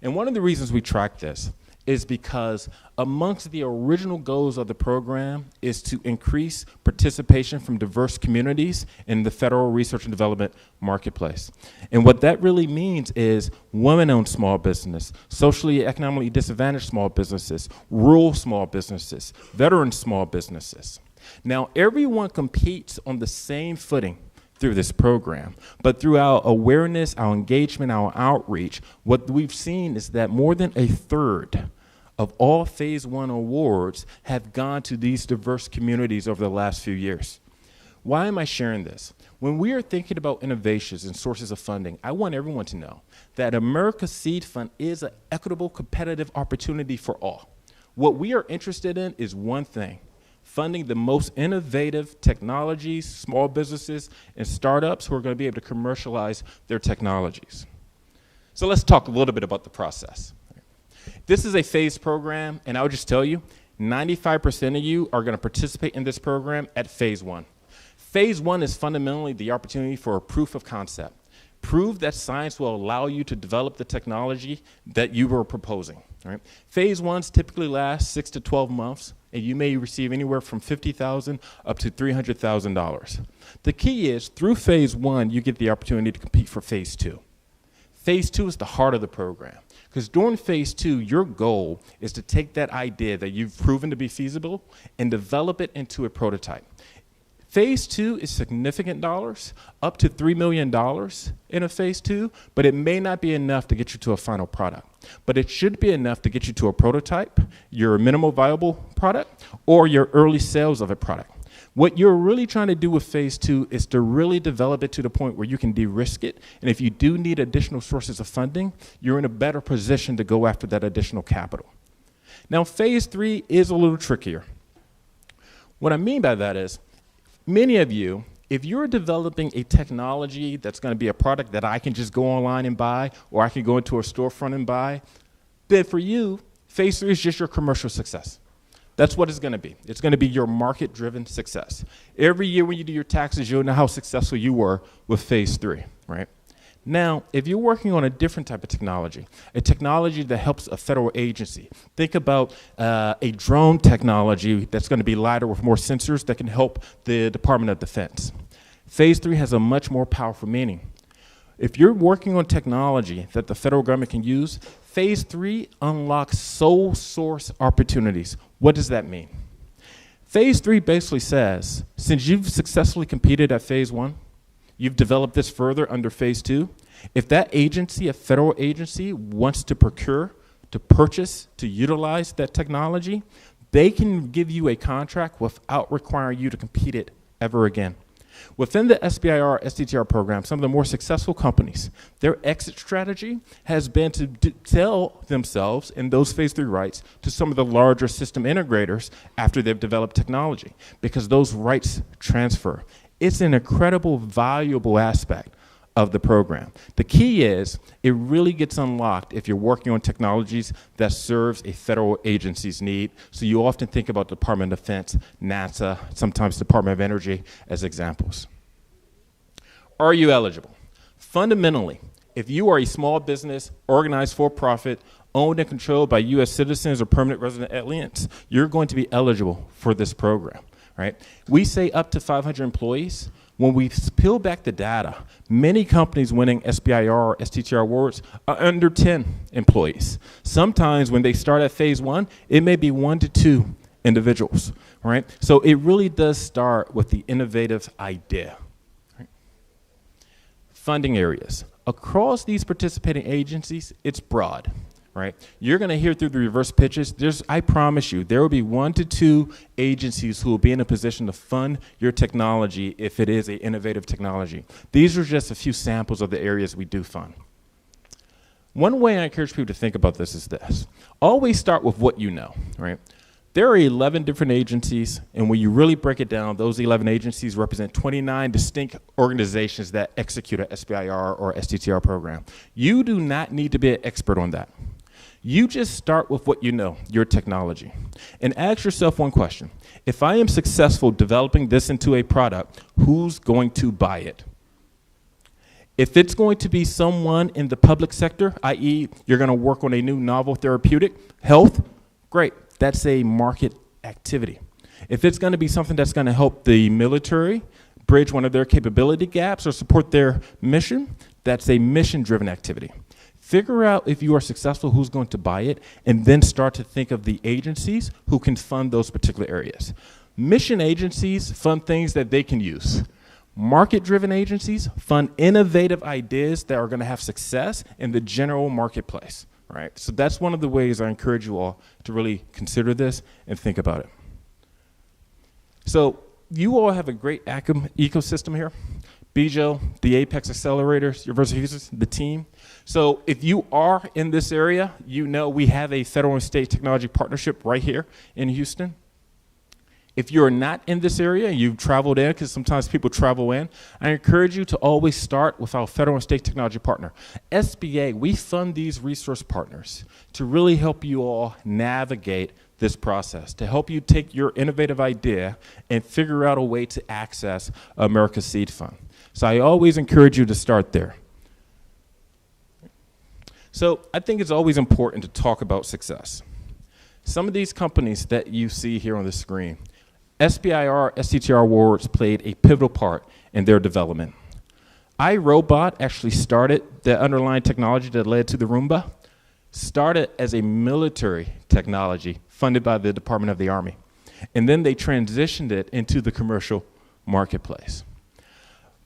And one of the reasons we track this is because amongst the original goals of the program is to increase participation from diverse communities in the federal research and development marketplace. And what that really means is women-owned small business, socially economically disadvantaged small businesses, rural small businesses, veteran small businesses. Now, everyone competes on the same footing through this program. But through our awareness, our engagement, our outreach, what we've seen is that more than a third of all Phase 1 awards have gone to these diverse communities over the last few years. Why am I sharing this? When we are thinking about innovations and sources of funding, I want everyone to know that America's Seed Fund is an equitable, competitive opportunity for all. What we are interested in is one thing: funding the most innovative technologies, small businesses, and startups who are going to be able to commercialize their technologies. So let's talk a little bit about the process. This is a phased program, and I'll just tell you, 95% of you are going to participate in this program at Phase 1. Phase 1 is fundamentally the opportunity for a proof of concept. Prove that science will allow you to develop the technology that you were proposing. Right? Phase 1s typically last 6 to 12 months. and you may receive anywhere from $50,000 up to $300,000. The key is, through phase 1, you get the opportunity to compete for phase 2. Phase 2 is the heart of the program, because during phase 2, your goal is to take that idea that you've proven to be feasible and develop it into a prototype. Phase 2 is significant dollars, up to $3 million in a phase 2, but it may not be enough to get you to a final product. But it should be enough to get you to a prototype, your minimal viable product, or your early sales of a product. What you're really trying to do with phase 2 is to really develop it to the point where you can de-risk it, and if you do need additional sources of funding, you're in a better position to go after that additional capital. Now, phase 3 is a little trickier. What I mean by that is, many of you, if you're developing a technology that's going to be a product that I can just go online and buy, or I can go into a storefront and buy, then for you, phase 3 is just your commercial success. That's what it's going to be. It's going to be your market-driven success. Every year when you do your taxes, you'll know how successful you were with phase 3, right? Now, if you're working on a different type of technology, a technology that helps a federal agency, think about a drone technology that's going to be lighter with more sensors that can help the Department of Defense. Phase 3 has a much more powerful meaning. If you're working on technology that the federal government can use, phase 3 unlocks sole source opportunities. What does that mean? Phase 3 basically says, since you've successfully competed at phase 1, you've developed this further under phase 2. If that agency, a federal agency, wants to procure, to purchase, to utilize that technology, they can give you a contract without requiring you to compete it ever again. Within the SBIR, STTR program, some of the more successful companies, their exit strategy has been to sell themselves and those phase 3 rights to some of the larger system integrators after they've developed technology, because those rights transfer. It's an incredible, valuable aspect of the program. The key is it really gets unlocked if you're working on technologies that serves a federal agency's need. So you often think about Department of Defense, NASA, sometimes Department of Energy as examples. Are you eligible? Fundamentally, if you are a small business, organized for-profit, owned and controlled by U.S. citizens or permanent resident aliens, you're going to be eligible for this program. Right? We say up to 500 employees. When we peel back the data, many companies winning SBIR or STTR awards are under 10 employees. Sometimes when they start at phase 1, it may be 1 to 2 individuals. Right? So it really does start with the innovative idea. Right? Funding areas. Across these participating agencies, it's broad. Right? You're going to hear through the reverse pitches, I promise you, there will be 1 to 2 agencies who will be in a position to fund your technology if it is an innovative technology. These are just a few samples of the areas we do fund. One way I encourage people to think about this is this. Always start with what you know, right? There are 11 different agencies, and when you really break it down, those 11 agencies represent 29 distinct organizations that execute a SBIR or STTR program. You do not need to be an expert on that. You just start with what you know, your technology, and ask yourself one question. If I am successful developing this into a product, who's going to buy it? If it's going to be someone in the public sector, i.e. you're going to work on a new novel therapeutic, health, great. That's a market activity. If it's going to be something that's going to help the military bridge one of their capability gaps or support their mission, that's a mission-driven activity. Figure out if you are successful, who's going to buy it, and then start to think of the agencies who can fund those particular areas. Mission agencies fund things that they can use. Market-driven agencies fund innovative ideas that are going to have success in the general marketplace. Right? So that's one of the ways I encourage you all to really consider this and think about it. So you all have a great ecosystem here. Bijo, the Apex Accelerators, University of Houston, the team. So if you are in this area, you know we have a federal and state technology partnership right here in Houston. If you're not in this area and you've traveled in, because sometimes people travel in, I encourage you to always start with our federal and state technology partner. SBA, we fund these resource partners to really help you all navigate this process, to help you take your innovative idea and figure out a way to access America's Seed Fund. So I always encourage you to start there. So I think it's always important to talk about success. Some of these companies that you see here on the screen, SBIR, STTR awards played a pivotal part in their development. iRobot actually started the underlying technology that led to the Roomba, started as a military technology funded by the Department of the Army. And then they transitioned it into the commercial marketplace.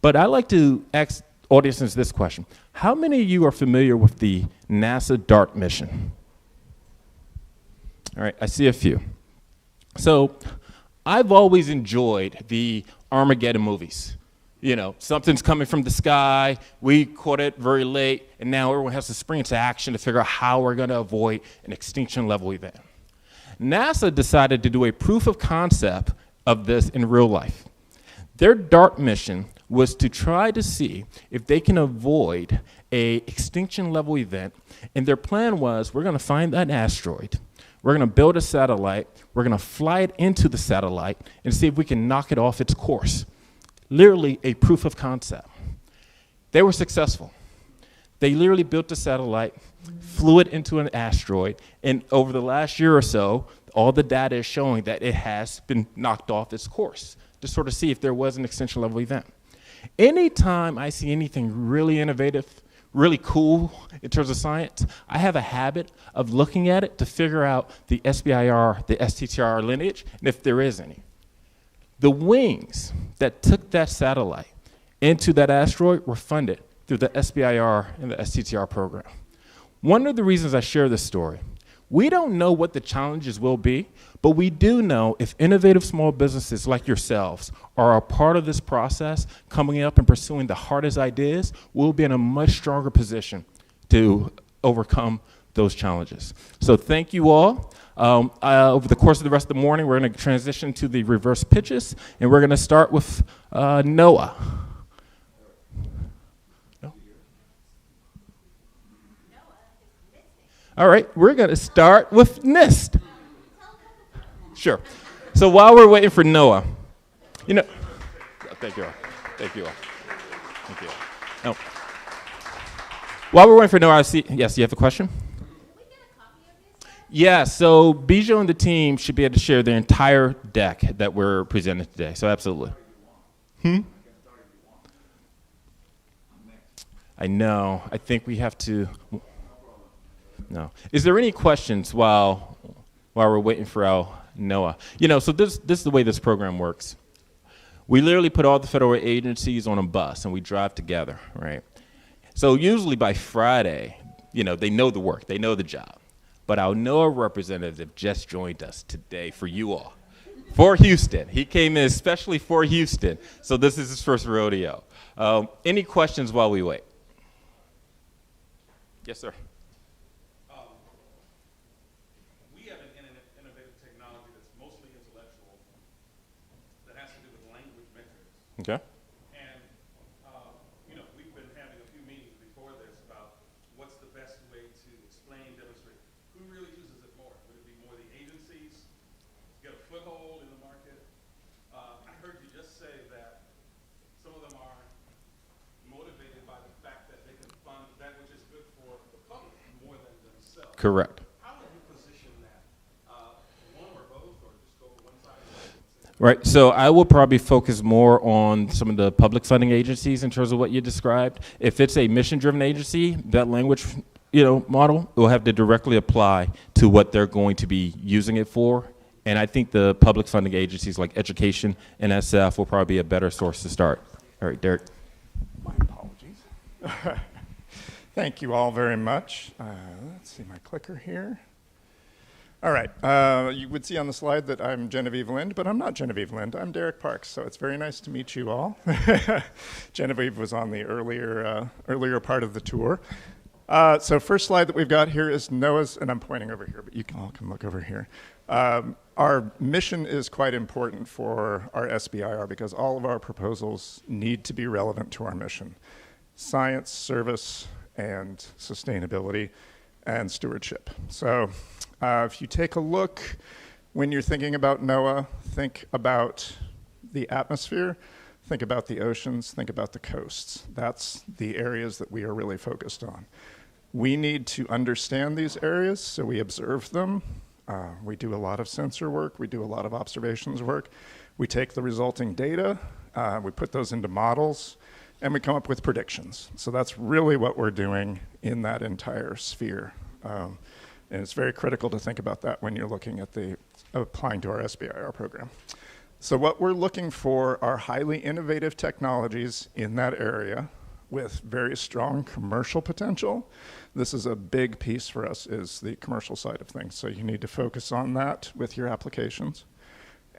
But I like to ask audiences this question. How many of you are familiar with the NASA DART mission? All right, I see a few. So I've always enjoyed the Armageddon movies. You know, something's coming from the sky, we caught it very late, and now everyone has to spring into action to figure out how we're going to avoid an extinction level event. NASA decided to do a proof of concept of this in real life. Their DART mission was to try to see if they can avoid an extinction level event, and their plan was, we're going to find that asteroid, we're going to build a satellite, we're going to fly it into the satellite, and see if we can knock it off its course. Literally a proof of concept. They were successful. They literally built a satellite, flew it into an asteroid, and over the last year or so, all the data is showing that it has been knocked off its course to sort of see if there was an extinction level event. Anytime I see anything really innovative, really cool in terms of science, I have a habit of looking at it to figure out the SBIR, the STTR lineage, and if there is any. The wings that took that satellite into that asteroid were funded through the SBIR and the STTR program. One of the reasons I share this story, we don't know what the challenges will be, but we do know if innovative small businesses like yourselves are a part of this process, coming up and pursuing the hardest ideas, we'll be in a much stronger position to overcome those challenges. So thank you all. Over the course of the rest of the morning, we're going to transition to the reverse pitches, and we're going to start with Noah. No? All right, we're going to start with NIST. Sure. So while we're waiting for Noah, you know, thank you all. Thank you all. Thank you all. No. While we're waiting for Noah, I see, yes, you have a question? Yeah, so Bijou and the team should be able to share their entire deck that we're presenting today. So absolutely. I know. I think we have to. No. Is there any questions while we're waiting for Noah? You know, so this is the way this program works. We literally put all the federal agencies on a bus and we drive together, right? So usually by Friday, you know, they know the work, they know the job. But our NOAA representative just joined us today for you all, for Houston. He came in especially for Houston, so this is his first rodeo. Any questions while we wait? Yes, sir. We have an innovative technology that's mostly intellectual that has to do with language metrics. Okay. And, you know, we've been having a few meetings before this about what's the best way to explain, demonstrate. Who really uses it more? Would it be more the agencies get a foothold in the market? I heard you just say that some of them are motivated by the fact that they can fund that which is good for the public more than themselves. Correct. How would you position that? One or both, or just go one side? Right, so I will probably focus more on some of the public funding agencies in terms of what you described. If it's a mission-driven agency, that language, you know, model will have to directly apply to what they're going to be using it for. And I think the public funding agencies like education and SF will probably be a better source to start. All right, Derek. My apologies. Thank you all very much. Let's see my clicker here. All right, you would see on the slide that I'm Genevieve Lind, but I'm not Genevieve Lind. I'm Derek Parks, so it's very nice to meet you all. Genevieve was on the earlier part of the tour. So first slide that we've got here is NOAA's, and I'm pointing over here, but you all can look over here. Our mission is quite important for our SBIR because all of our proposals need to be relevant to our mission. Science, service, and sustainability, and stewardship. So if you take a look, when you're thinking about NOAA, think about the atmosphere, think about the oceans, think about the coasts. That's the areas that we are really focused on. We need to understand these areas, so we observe them, We do a lot of sensor work. We do a lot of observations work. We take the resulting data, we put those into models, and we come up with predictions. So that's really what we're doing in that entire sphere. And it's very critical to think about that when you're looking at applying to our SBIR program. So what we're looking for are highly innovative technologies in that area with very strong commercial potential. This is a big piece for us, is the commercial side of things. So you need to focus on that with your applications.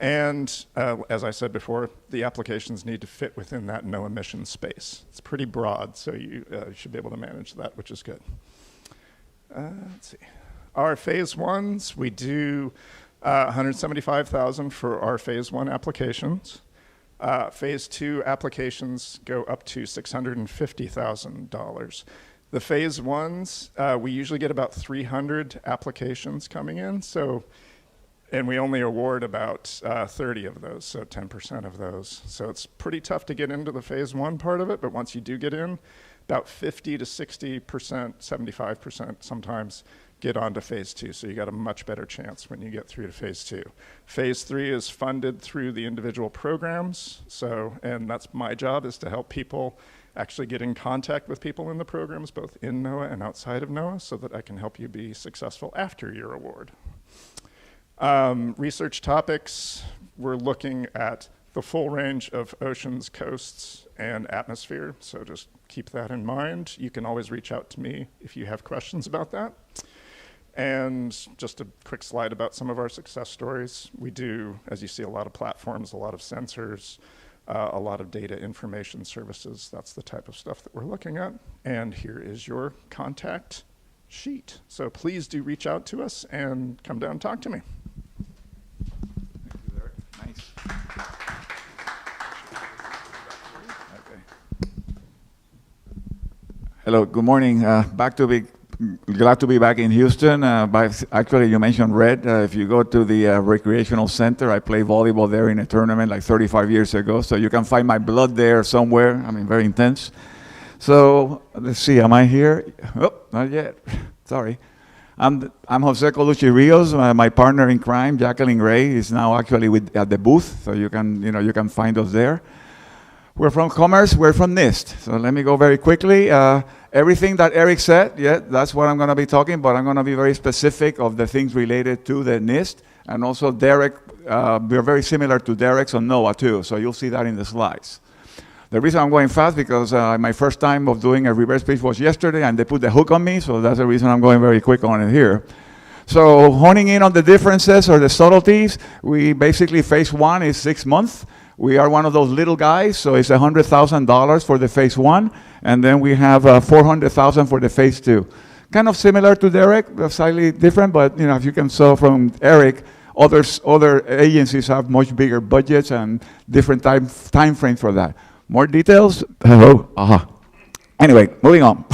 And as I said before, the applications need to fit within that no emission space. It's pretty broad, so you should be able to manage that, which is good. Let's see. Our phase ones, we do $175,000 for our phase one applications. Phase two applications go up to $650,000. The phase ones, we usually get about 300 applications coming in, and we only award about 30 of those, so 10% of those. So it's pretty tough to get into the phase one part of it, but once you do get in, about 50 to 60%, 75% sometimes get onto phase two. So you got a much better chance when you get through to phase two. Phase three is funded through the individual programs. And that's my job, is to help people actually get in contact with people in the programs, both in NOAA and outside of NOAA, so that I can help you be successful after your award. Research topics, we're looking at the full range of oceans, coasts, and atmosphere, so just keep that in mind. You can always reach out to me if you have questions about that. And just a quick slide about some of our success stories. We do, as you see, a lot of platforms, a lot of sensors, a lot of data information services. That's the type of stuff that we're looking at. And here is your contact sheet. So please do reach out to us and come down and talk to me. Thank you, Derek. Nice. Okay. Hello, good morning. Glad to be back in Houston. Actually, you mentioned Red. If you go to the recreational center, I played volleyball there in a tournament like 35 years ago. So you can find my blood there somewhere. I mean, very intense. So let's see, am I here? Oh, not yet. Sorry. I'm Jose Colucci Rios. My partner in crime, Jacqueline Ray, is now actually at the booth. So you can find us there. We're from Commerce. We're from NIST. So let me go very quickly. Everything that Eric said, yeah, that's what I'm going to be talking, but I'm going to be very specific of the things related to the NIST. And also Derek, we're very similar to Derek's on NOAA too, so you'll see that in the slides. The reason I'm going fast because my first time of doing a reverse pitch was yesterday, and they put the hook on me, so that's the reason I'm going very quick on it here. So honing in on the differences or the subtleties, we basically phase one is 6 months. We are one of those little guys, so it's $100,000 for the phase one, and then we have $400,000 for the phase two. Kind of similar to Derek, slightly different, but as you can saw from Eric, other agencies have much bigger budgets and different time frames for that. More details? Hello? Anyway, moving on.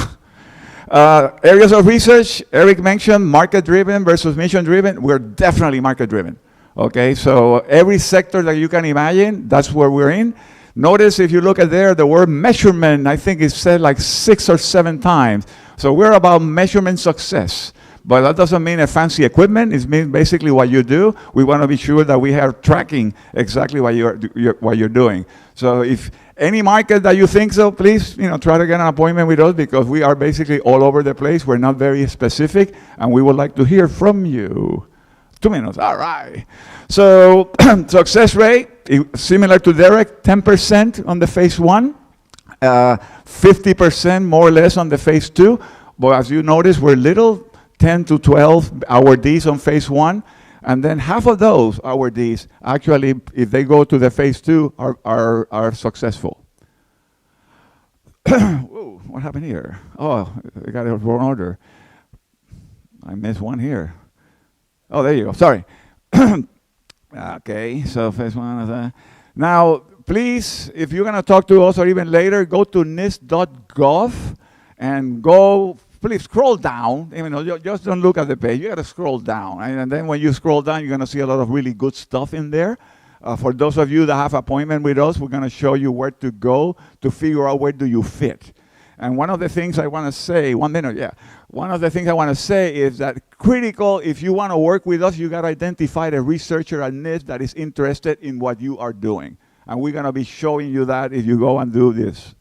Areas of research, Eric mentioned market-driven versus mission-driven. We're definitely market-driven. Okay, so every sector that you can imagine, that's where we're in. Notice if you look at there, the word measurement, I think it's said like 6 or 7 times. So we're about measurement success. But that doesn't mean a fancy equipment. It means basically what you do. We want to be sure that we are tracking exactly what you're doing. So if any market that you think so, please try to get an appointment with us, because we are basically all over the place. We're not very specific, and we would like to hear from you. 2 minutes, all right. So success rate, similar to Derek, 10% on the phase one, 50% more or less on the phase two. But as you notice, we're little, 10 to 12 awardees on phase one. And then half of those awardees, actually, if they go to the phase two, are successful. Whoa, what happened here? Oh, I got a wrong order. I missed one here. Oh, there you go. Sorry. Okay, so phase one. Now, please, if you're going to talk to us or even later, go to nist.gov and please scroll down. Just don't look at the page. You got to scroll down. And then when you scroll down, you're going to see a lot of really good stuff in there. For those of you that have appointment with us, we're going to show you where to go to figure out where do you fit. And one of the things I want to say, 1 minute, yeah. One of the things I want to say is that critical, if you want to work with us, you got to identify the researcher at NIST that is interested in what you are doing. And we're going to be showing you that if you go and do this.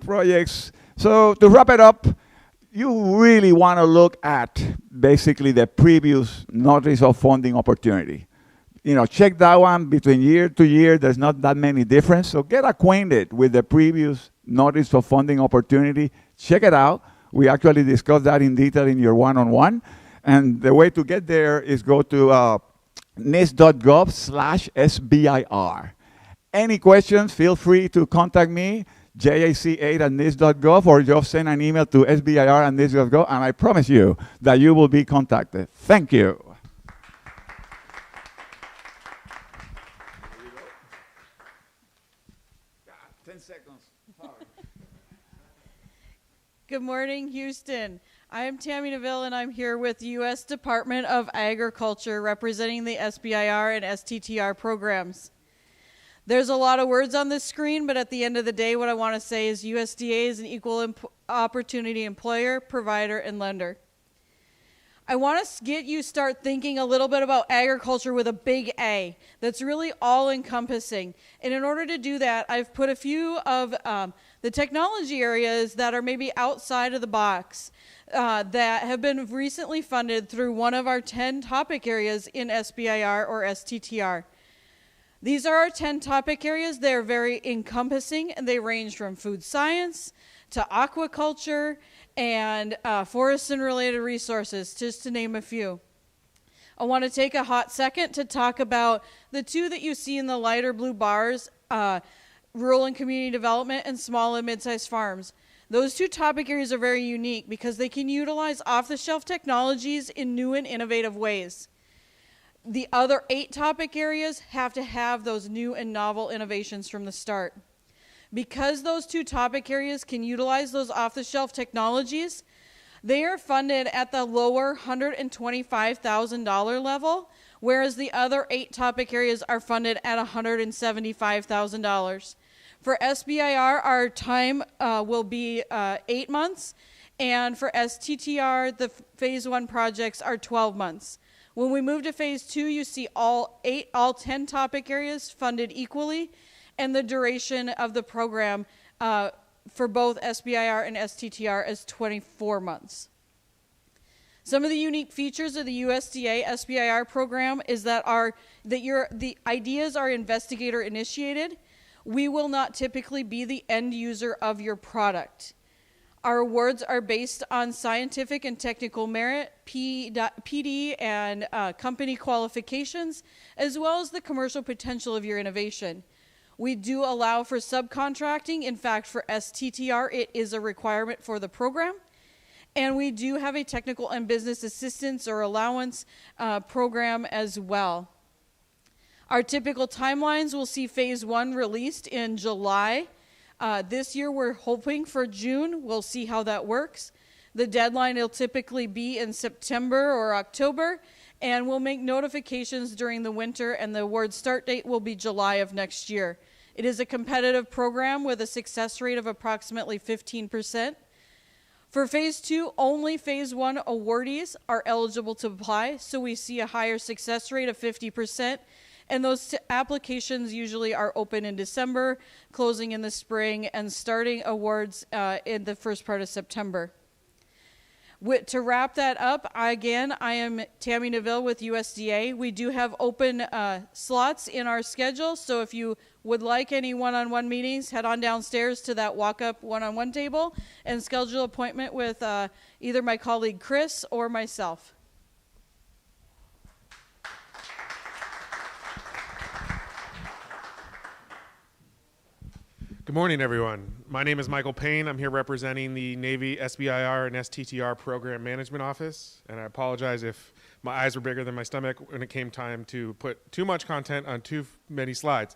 Projects. So to wrap it up, you really want to look at basically the previous notice of funding opportunity. You know, check that one between year to year. There's not that many difference. So get acquainted with the previous notice of funding opportunity. Check it out. We actually discussed that in detail in your one-on-one. And the way to get there is go to nist.gov/SBIR. Any questions, feel free to contact me, jac8@nist.gov, or just send an email to sbir@nist.gov, and I promise you that you will be contacted. Thank you. 10 seconds. Good morning, Houston. I am Tammy Neville, and I'm here with the U.S. Department of Agriculture representing the SBIR and STTR programs. There's a lot of words on this screen, but at the end of the day, what I want to say is USDA is an equal opportunity employer, provider, and lender. I want to get you start thinking a little bit about agriculture with a big A that's really all-encompassing. And in order to do that, I've put a few of the technology areas that are maybe outside of the box that have been recently funded through one of our 10 topic areas in SBIR or STTR. These are our 10 topic areas. They're very encompassing, and they range from food science to aquaculture and forest and related resources, just to name a few. I want to take a hot second to talk about the two that you see in the lighter blue bars, rural and community development and small and mid-sized farms. Those two topic areas are very unique because they can utilize off-the-shelf technologies in new and innovative ways. The other 8 topic areas have to have those new and novel innovations from the start. Because those 2 topic areas can utilize those off-the-shelf technologies, they are funded at the lower $125,000 level, whereas the other 8 topic areas are funded at $175,000. For SBIR, our time will be 8 months, and for STTR, the phase 1 projects are 12 months. When we move to phase 2, you see all 10 topic areas funded equally, and the duration of the program for both SBIR and STTR is 24 months. Some of the unique features of the USDA SBIR program is that the ideas are investigator initiated. We will not typically be the end user of your product. Our awards are based on scientific and technical merit, PD and company qualifications, as well as the commercial potential of your innovation. We do allow for subcontracting. In fact, for STTR, it is a requirement for the program. And we do have a technical and business assistance or allowance program as well. Our typical timelines will see phase 1 released in July. This year, we're hoping for June. We'll see how that works. The deadline will typically be in September or October, and we'll make notifications during the winter, and the award start date will be July of next year. It is a competitive program with a success rate of approximately 15%. For phase 2, only phase 1 awardees are eligible to apply, so we see a higher success rate of 50%. And those applications usually are open in December, closing in the spring, and starting awards in the first part of September. To wrap that up, I am Tammy Neville with USDA. We do have open slots in our schedule, so if you would like any one-on-one meetings, head on downstairs to that walk-up one-on-one table and schedule an appointment with either my colleague Chris or myself. Good morning, everyone. My name is Michael Payne. I'm here representing the Navy SBIR and STTR Program Management Office, and I apologize if my eyes were bigger than my stomach when it came time to put too much content on too many slides.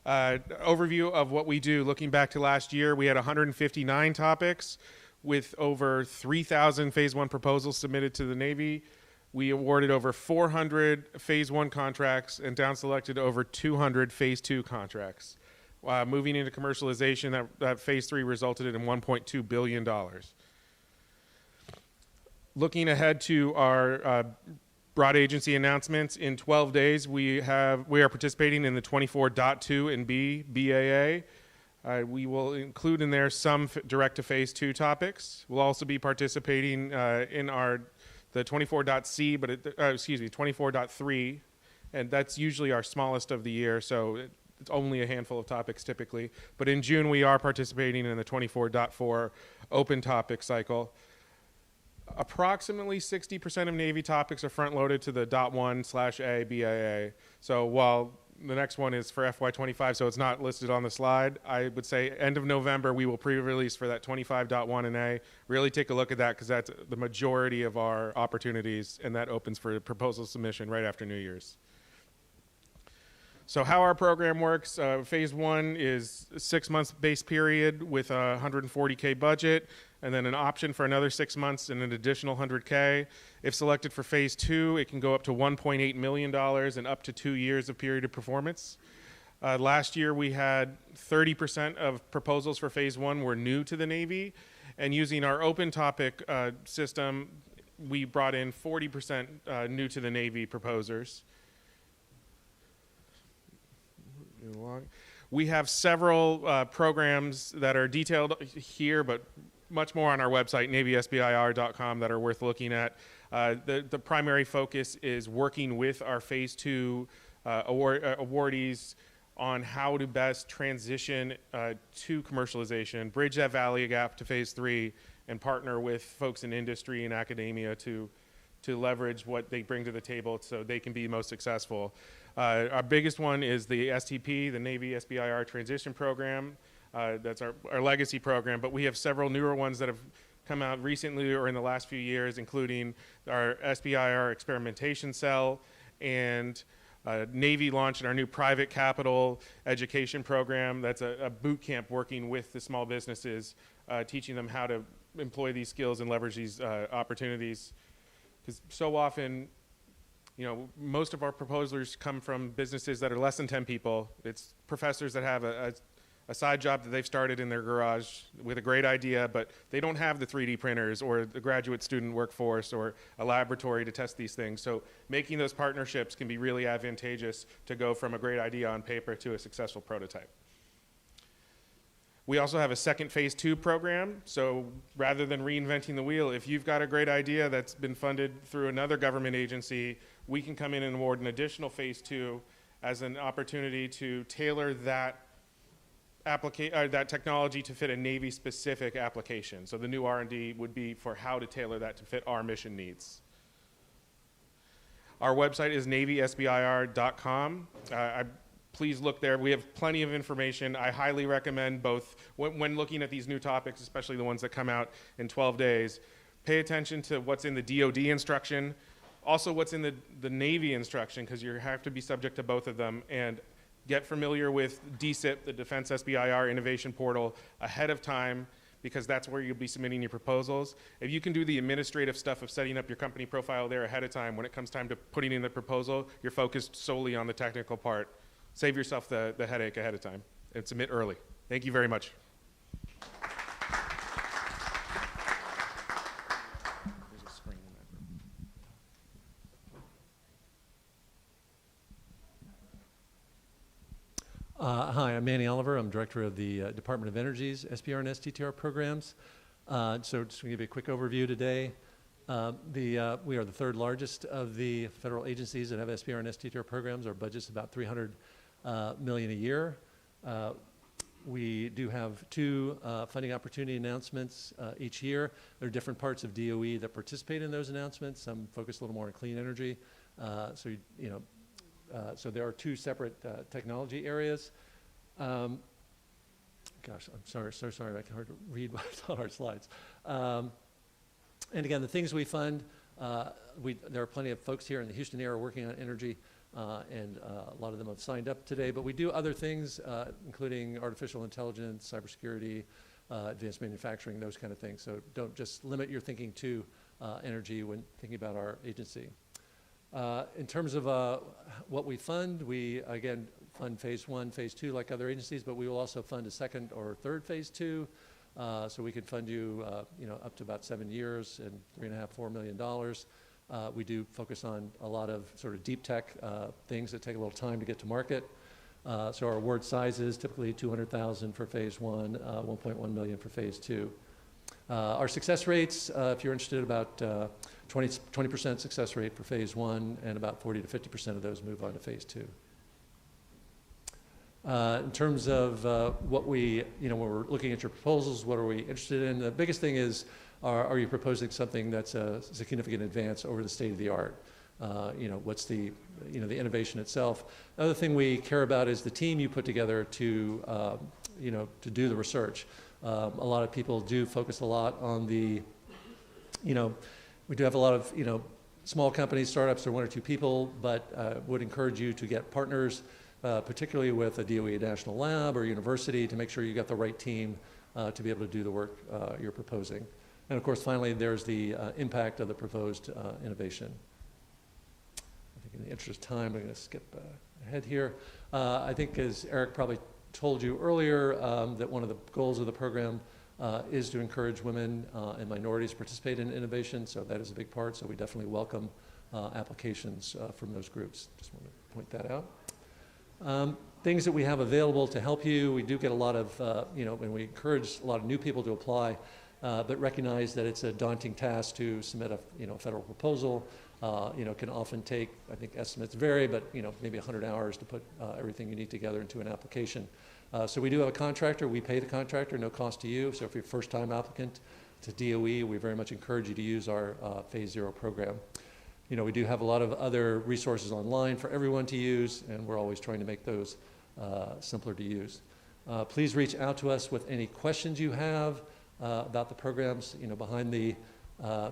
Overview of what we do. Looking back to last year, we had 159 topics with over 3,000 Phase 1 proposals submitted to the Navy. We awarded over 400 Phase 1 contracts and down-selected over 200 Phase 2 contracts. Moving into commercialization, that phase 3 resulted in $1.2 billion. Looking ahead to our broad agency announcements, in 12 days we are participating in the 24.2 and B BAA. We will include in there some direct to phase 2 topics. We'll also be participating in the 24.C, but 24.3, and that's usually our smallest of the year, so it's only a handful of topics typically. But in June, we are participating in the 24.4 open topic cycle. Approximately 60% of Navy topics are front-loaded to the .1/A BAA. So while the next one is for FY25, so it's not listed on the slide, I would say end of November we will pre-release for that 25.1 and A. Really take a look at that because that's the majority of our opportunities, and that opens for proposal submission right after New Year's. So how our program works, phase 1 is a 6 months base period with a $140K budget, and then an option for another 6 months and an additional $100K. If selected for phase 2, it can go up to $1.8 million and up to 2 years of period of performance. Last year we had 30% of proposals for phase 1 were new to the Navy, and using our open topic system, we brought in 40% new to the Navy proposers. We have several programs that are detailed here, but much more on our website, navysbir.com, that are worth looking at. The primary focus is working with our phase 2 awardees on how to best transition to commercialization, bridge that value gap to phase 3, and partner with folks in industry and academia to leverage what they bring to the table so they can be most successful. Our biggest one is the STP, the Navy SBIR Transition Program. That's our legacy program, but we have several newer ones that have come out recently or in the last few years, including our SBIR Experimentation Cell, and Navy launched our new private capital education program. That's a boot camp working with the small businesses, teaching them how to employ these skills and leverage these opportunities. Because so often, most of our proposals come from businesses that are less than 10 people. It's professors that have a side job that they've started in their garage with a great idea, but they don't have the 3D printers or the graduate student workforce or a laboratory to test these things. So making those partnerships can be really advantageous to go from a great idea on paper to a successful prototype. We also have a second phase 2 program. So rather than reinventing the wheel, if you've got a great idea that's been funded through another government agency, we can come in and award an additional phase 2 as an opportunity to tailor that technology to fit a Navy-specific application. So the new R&D would be for how to tailor that to fit our mission needs. Our website is navysbir.com. Please look there. We have plenty of information. I highly recommend both when looking at these new topics, especially the ones that come out in 12 days, pay attention to what's in the DoD instruction, also what's in the Navy instruction, because you have to be subject to both of them, and get familiar with DSIP, the Defense SBIR Innovation Portal, ahead of time, because that's where you'll be submitting your proposals. If you can do the administrative stuff of setting up your company profile there ahead of time, when it comes time to putting in the proposal, you're focused solely on the technical part. Save yourself the headache ahead of time and submit early. Thank you very much. Hi, I'm Manny Oliver. I'm director of the Department of Energy's SBIR and STTR programs. So just going to give you a quick overview today. We are the third largest of the federal agencies that have SBIR and STTR programs. Our budget's about $300 million a year. We do have 2 funding opportunity announcements each year. There are different parts of DOE that participate in those announcements. Some focus a little more on clean energy. So there are 2 separate technology areas. Gosh, I'm sorry, so sorry, I can hardly read what's on our slides. And again, the things we fund, there are plenty of folks here in the Houston area working on energy, and a lot of them have signed up today. But we do other things, including artificial intelligence, cybersecurity, advanced manufacturing, those kind of things. So don't just limit your thinking to energy when thinking about our agency. In terms of what we fund, we, again, fund phase 1, phase 2 like other agencies, but we will also fund a second or third phase 2. So we can fund you, up to about 7 years and $3.5–4 million. We do focus on a lot of sort of deep tech things that take a little time to get to market. So our award size is typically $200,000 for phase 1, $1.1 million for phase 2. Our success rates, if you're interested, about 20% success rate for phase 1, and about 40 to 50% of those move on to phase 2. In terms of what we, when we're looking at your proposals, what are we interested in? The biggest thing is, are you proposing something that's a significant advance over the state of the art? What's the, the innovation itself? Another thing we care about is the team you put together to, to do the research. A lot of people do focus a lot on the, we do have a lot of, small companies, startups, or 1 or 2 people, but would encourage you to get partners, particularly with a DOE national lab or university, to make sure you got the right team to be able to do the work you're proposing. And of course, finally, there's the impact of the proposed innovation. I think in the interest of time, I'm going to skip ahead here. I think, as Eric probably told you earlier, that one of the goals of the program is to encourage women and minorities to participate in innovation, so that is a big part, so we definitely welcome applications from those groups. Just want to point that out. Things that we have available to help you, we do get a lot of, and we encourage a lot of new people to apply, but recognize that it's a daunting task to submit a, federal proposal. Can often take, I think estimates vary, but maybe 100 hours to put everything you need together into an application. So we do have a contractor. We pay the contractor, no cost to you. So if you're a first-time applicant to DOE, we very much encourage you to use our Phase 0 program. We do have a lot of other resources online for everyone to use, and we're always trying to make those simpler to use. Please reach out to us with any questions you have about the programs. Behind the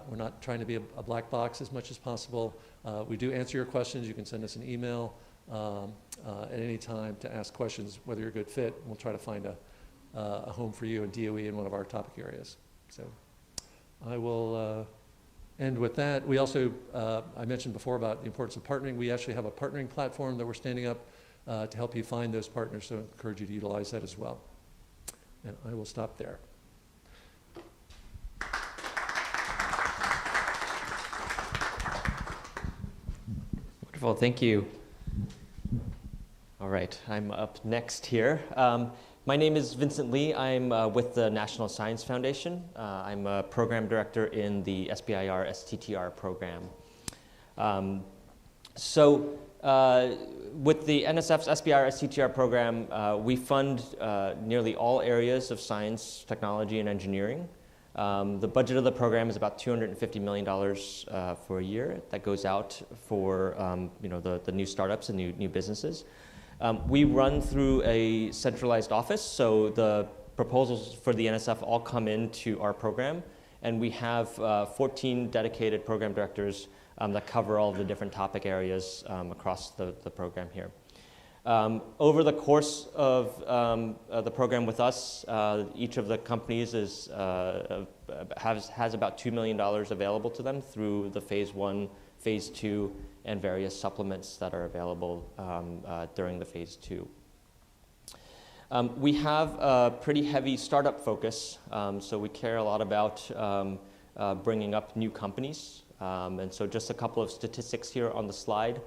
we're not trying to be a black box as much as possible. We do answer your questions. You can send us an email at any time to ask questions, whether you're a good fit. We'll try to find a home for you in DOE in one of our topic areas. So I will end with that. We also, I mentioned before about the importance of partnering. We actually have a partnering platform that we're standing up to help you find those partners, so I encourage you to utilize that as well. And I will stop there. Wonderful, thank you. All right, I'm up next here. My name is Vincent Lee. I'm with the National Science Foundation. I'm a program director in the SBIR STTR program. With the NSF's SBIR STTR program, we fund nearly all areas of science, technology, and engineering. The budget of the program is about $250 million for a year. That goes out for the new startups and new businesses. We run through a centralized office, so the proposals for the NSF all come into our program, and we have 14 dedicated program directors that cover all of the different topic areas across the program here. Over the course of the program with us, each of the companies has about $2 million available to them through the Phase 1, Phase 2, and various supplements that are available during the Phase 2. We have a pretty heavy startup focus, so we care a lot about bringing up new companies. And so just a couple of statistics here on the slide.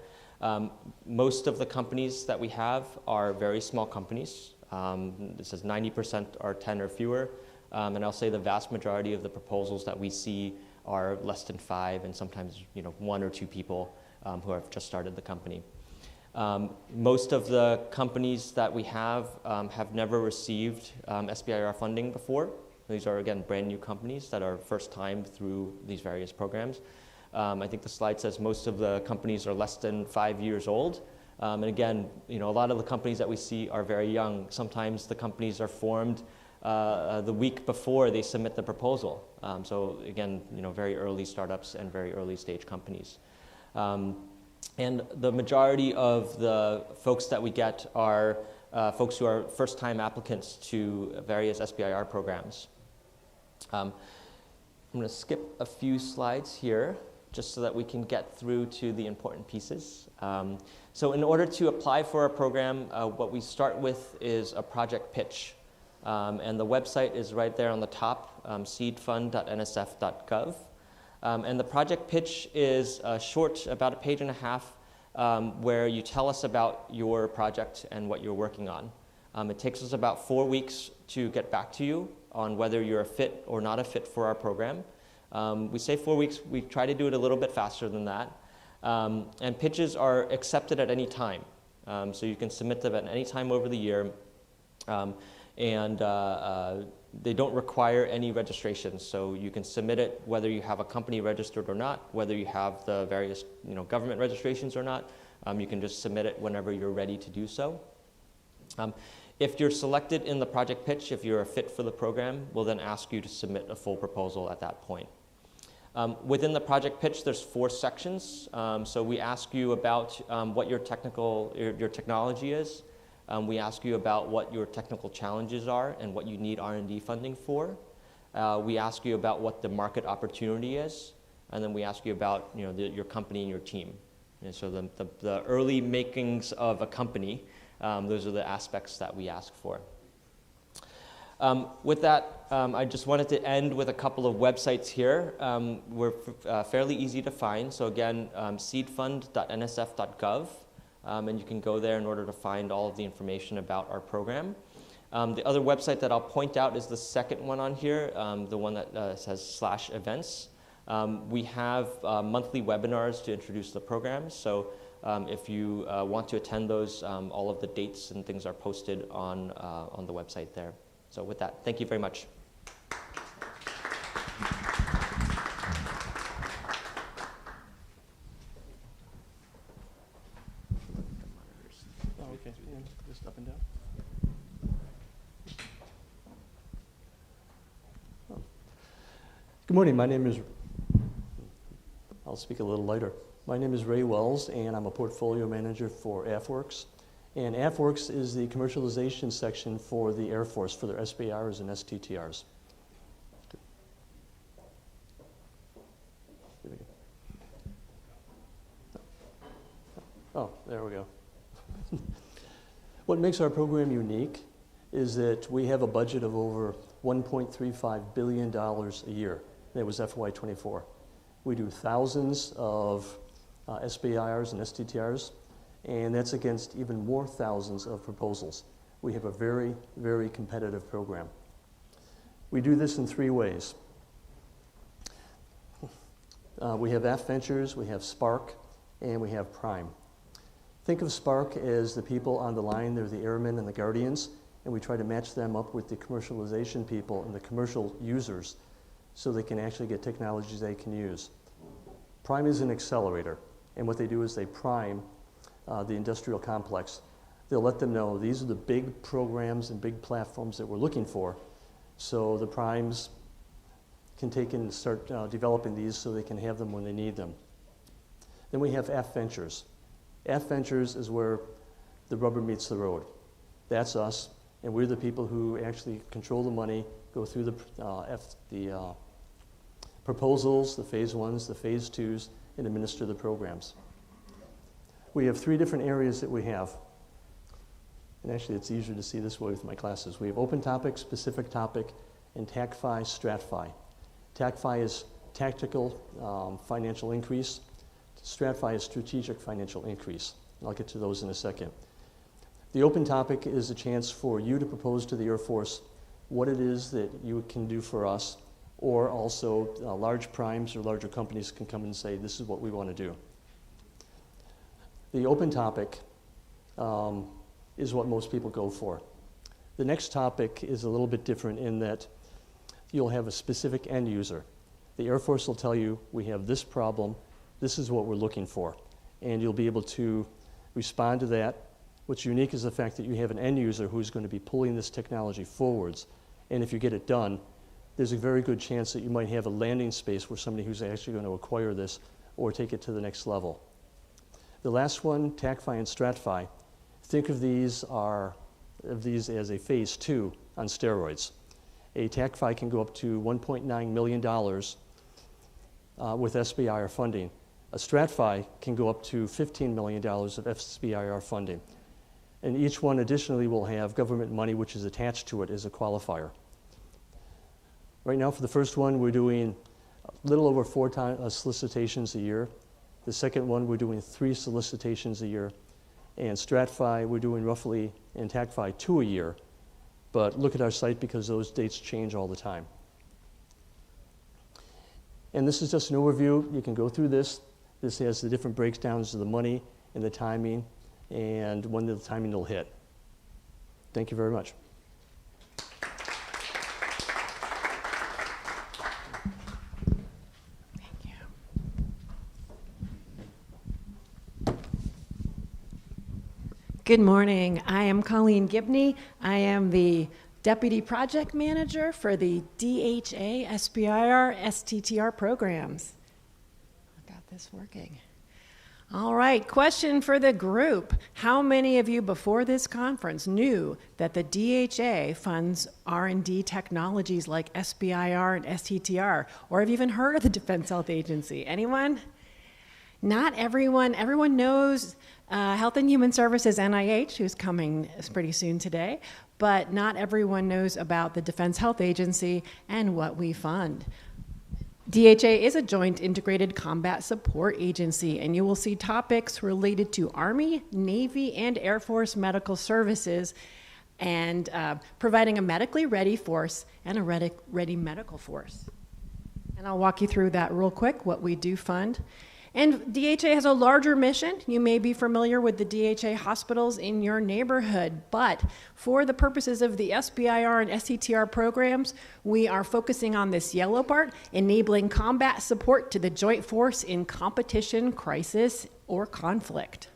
Most of the companies that we have are very small companies. It says 90% are 10 or fewer. And I'll say the vast majority of the proposals that we see are less than 5, and sometimes 1 or 2 people who have just started the company. Most of the companies that we have never received SBIR funding before. These are, again, brand new companies that are first time through these various programs. I think the slide says most of the companies are less than 5 years old. And again, a lot of the companies that we see are very young. Sometimes the companies are formed the week before they submit the proposal. So again, very early startups and very early stage companies. And the majority of the folks that we get are folks who are first-time applicants to various SBIR programs. I'm going to skip a few slides here just so that we can get through to the important pieces. So in order to apply for our program, what we start with is a project pitch. And the website is right there on the top, seedfund.nsf.gov. And the project pitch is short, about a page and a half, where you tell us about your project and what you're working on. It takes us about 4 weeks to get back to you on whether you're a fit or not a fit for our program. We say 4 weeks, we try to do it a little bit faster than that. And pitches are accepted at any time. So you can submit them at any time over the year. They don't require any registration. So you can submit it whether you have a company registered or not, whether you have the various government registrations or not. You can just submit it whenever you're ready to do so. If you're selected in the project pitch, if you're a fit for the program, we'll then ask you to submit a full proposal at that point. Within the project pitch, there's 4 sections. So we ask you about what your technology is. We ask you about what your technical challenges are and what you need R&D funding for. We ask you about what the market opportunity is, and then we ask you about your company and your team. And so the early makings of a company, those are the aspects that we ask for. With that, I just wanted to end with a couple of websites here. We're fairly easy to find. So again, seedfund.nsf.gov. And you can go there in order to find all of the information about our program. The other website that I'll point out is the second one on here, the one that says /events. We have monthly webinars to introduce the program. So if you want to attend those, all of the dates and things are posted on the website there. So with that, thank you very much. Okay, yeah, just up and down. Oh. Good morning, my name is, I'll speak a little lighter. My name is Ray Wells, and I'm a portfolio manager for AFWorks. And AFWorks is the commercialization section for the Air Force for their SBIRs and STTRs. Oh, there we go. What makes our program unique is that we have a budget of over $1.35 billion a year. That was FY24. We do thousands of SBIRs and STTRs, and that's against even more thousands of proposals. We have a very, very competitive program. We do this in 3 ways. We have AF Ventures, we have Spark, and we have Prime. Think of Spark as the people on the line. They're the airmen and the guardians, and we try to match them up with the commercialization people and the commercial users so they can actually get technologies they can use. Prime is an accelerator, and what they do is they prime the industrial complex. They'll let them know these are the big programs and big platforms that we're looking for, so the primes can take in and start developing these so they can have them when they need them. Then we have AF Ventures. AF Ventures is where the rubber meets the road. That's us, and we're the people who actually control the money, go through the proposals, the phase 1s, the phase 2s, and administer the programs. We have 3 different areas that we have. And actually, it's easier to see this way with my classes. We have open topic, specific topic, and TACFI, StratFi. TACFI is tactical financial increase. StratFi is strategic financial increase. I'll get to those in a second. The open topic is a chance for you to propose to the Air Force what it is that you can do for us, or also large primes or larger companies can come and say, this is what we want to do. The open topic is what most people go for. The next topic is a little bit different in that you'll have a specific end user. The Air Force will tell you, we have this problem, this is what we're looking for. And you'll be able to respond to that. What's unique is the fact that you have an end user who's going to be pulling this technology forwards. And if you get it done, there's a very good chance that you might have a landing space where somebody who's actually going to acquire this or take it to the next level. The last one, TACFI and StratFi, think of these as a phase 2 on steroids. A TACFI can go up to $1.9 million, with SBIR funding. A StratFi can go up to $15 million of SBIR funding. And each one additionally will have government money which is attached to it as a qualifier. Right now for the first one, we're doing a little over 4 solicitations a year. The second one, we're doing 3 solicitations a year. And StratFi, we're doing roughly, and TACFi, 2 a year. But look at our site because those dates change all the time. And this is just an overview. You can go through this. This has the different breakdowns of the money and the timing and when the timing will hit. Thank you very much. Good morning. I am Colleen Gibney. I am the Deputy Project Manager for the DHA, SBIR, STTR programs. I got this working. All right, question for the group. How many of you before this conference knew that the DHA funds R&D technologies like SBIR and STTR? Or have you even heard of the Defense Health Agency? Anyone? Not everyone. Everyone knows Health and Human Services, NIH, who's coming pretty soon today, but not everyone knows about the Defense Health Agency and what we fund. DHA is a joint integrated combat support agency, and you will see topics related to Army, Navy, and Air Force medical services, and providing a medically ready force and a ready medical force. And I'll walk you through that real quick, what we do fund. And DHA has a larger mission. You may be familiar with the DHA hospitals in your neighborhood, but for the purposes of the SBIR and STTR programs, we are focusing on this yellow part, enabling combat support to the joint force in competition, crisis, or conflict.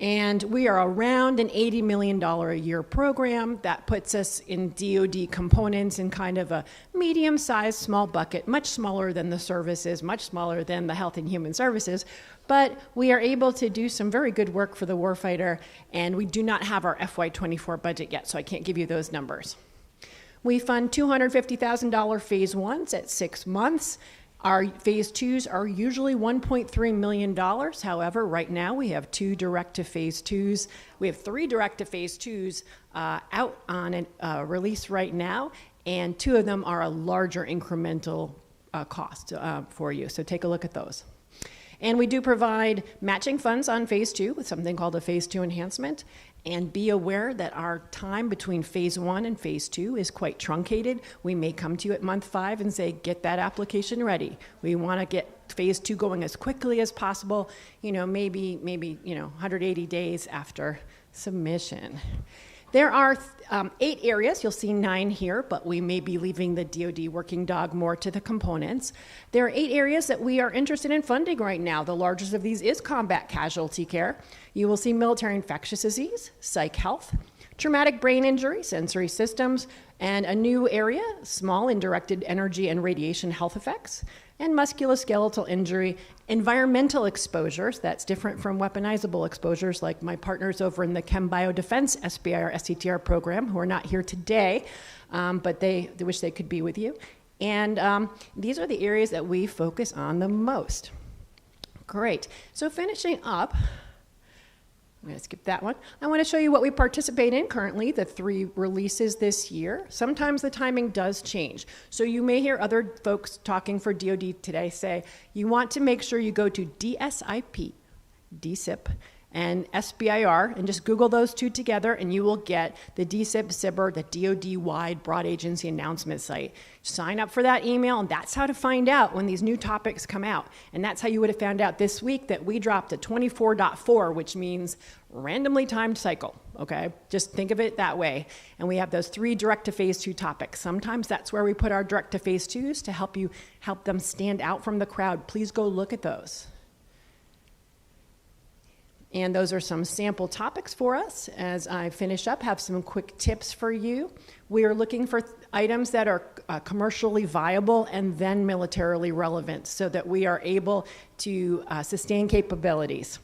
And we are around an $80 million a year program that puts us in DoD components in kind of a medium-sized small bucket, much smaller than the services, much smaller than the Health and Human Services, but we are able to do some very good work for the warfighter, and we do not have our FY24 budget yet, so I can't give you those numbers. We fund $250,000 phase 1s at 6 months. Our phase 2s are usually $1.3 million. However, right now we have 2 direct to phase 2s. We have 3 direct to phase 2s out on a release right now, and 2 of them are a larger incremental cost for you. So take a look at those. And we do provide matching funds on phase 2 with something called a phase 2 enhancement. And be aware that our time between phase 1 and phase 2 is quite truncated. We may come to you at month 5 and say, get that application ready. We want to get phase 2 going as quickly as possible, maybe 180 days after submission. There are 8 areas. You'll see 9 here, but we may be leaving the DoD working dog more to the components. There are 8 areas that we are interested in funding right now. The largest of these is combat casualty care. You will see military infectious disease, psych health, traumatic brain injury, sensory systems, and a new area, small and directed energy and radiation health effects, and musculoskeletal injury, environmental exposures, that's different from weaponizable exposures like my partners over in the Chem Biodefense SBIR STTR program, who are not here today, but they wish they could be with you. And these are the areas that we focus on the most. Great, so finishing up, I'm going to skip that one. I want to show you what we participate in currently, the 3 releases this year. Sometimes the timing does change. So you may hear other folks talking for DoD today say, you want to make sure you go to DSIP, DSIP, and SBIR, and just Google those 2 together, and you will get the DSIP SBIR, the DoD-wide broad agency announcement site. Sign up for that email, and that's how to find out when these new topics come out. And that's how you would have found out this week that we dropped a 24.4, which means randomly timed cycle, okay? Just think of it that way. And we have those 3 direct to phase 2 topics. Sometimes that's where we put our direct to phase 2s to help them stand out from the crowd. Please go look at those. And those are some sample topics for us. As I finish up, have some quick tips for you. We are looking for items that are commercially viable and then militarily relevant so that we are able to sustain capabilities.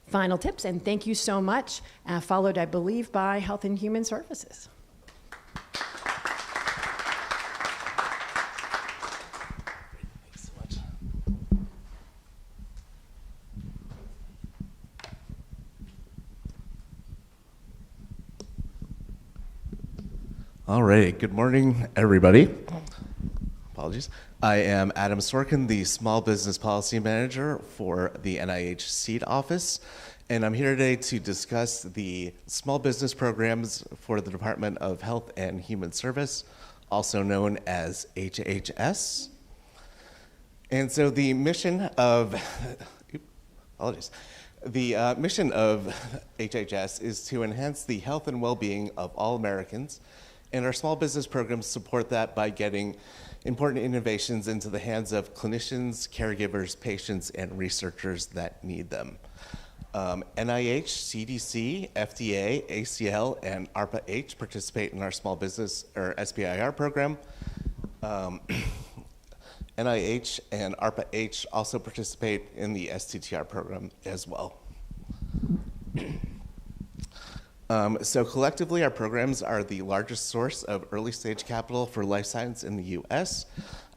Final tips, and thank you so much, followed, I believe, by Health and Human Services. All right, good morning, everybody. Apologies. I am Adam Sorkin, the Small Business Policy Manager for the NIH Seed Office, and I'm here today to discuss the small business programs for the Department of Health and Human Service, also known as HHS. And so the mission of, apologies. The mission of HHS is to enhance the health and well-being of all Americans, and our small business programs support that by getting important innovations into the hands of clinicians, caregivers, patients, and researchers that need them. NIH, CDC, FDA, ACL, and ARPA-H participate in our small business, or SBIR program. NIH and ARPA-H also participate in the STTR program as well. So collectively, our programs are the largest source of early stage capital for life science in the US.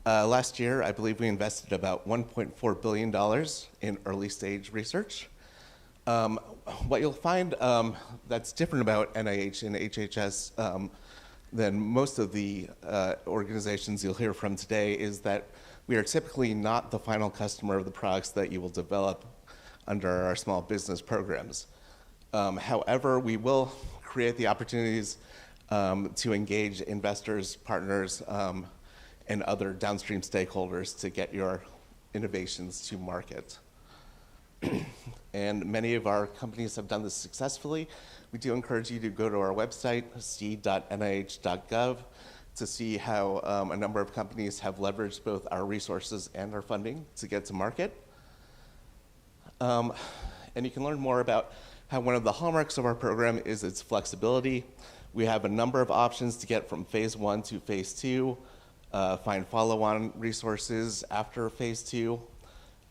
Last year, I believe we invested about $1.4 billion in early stage research. What you'll find that's different about NIH and HHS than most of the organizations you'll hear from today is that we are typically not the final customer of the products that you will develop under our small business programs. However, we will create the opportunities to engage investors, partners, and other downstream stakeholders to get your innovations to market. And many of our companies have done this successfully. We do encourage you to go to our website, seed.nih.gov, to see how a number of companies have leveraged both our resources and our funding to get to market. And you can learn more about how one of the hallmarks of our program is its flexibility. We have a number of options to get from phase 1 to phase 2, find follow-on resources after phase 2.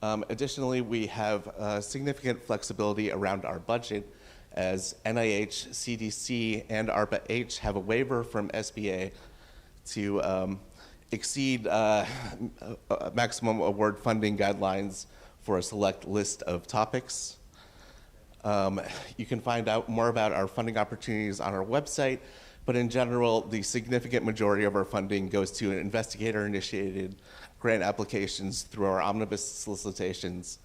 Additionally, we have significant flexibility around our budget, as NIH, CDC, and ARPA-H have a waiver from SBA to exceed maximum award funding guidelines for a select list of topics. You can find out more about our funding opportunities on our website, but in general, the significant majority of our funding goes to investigator-initiated grant applications through our omnibus solicitations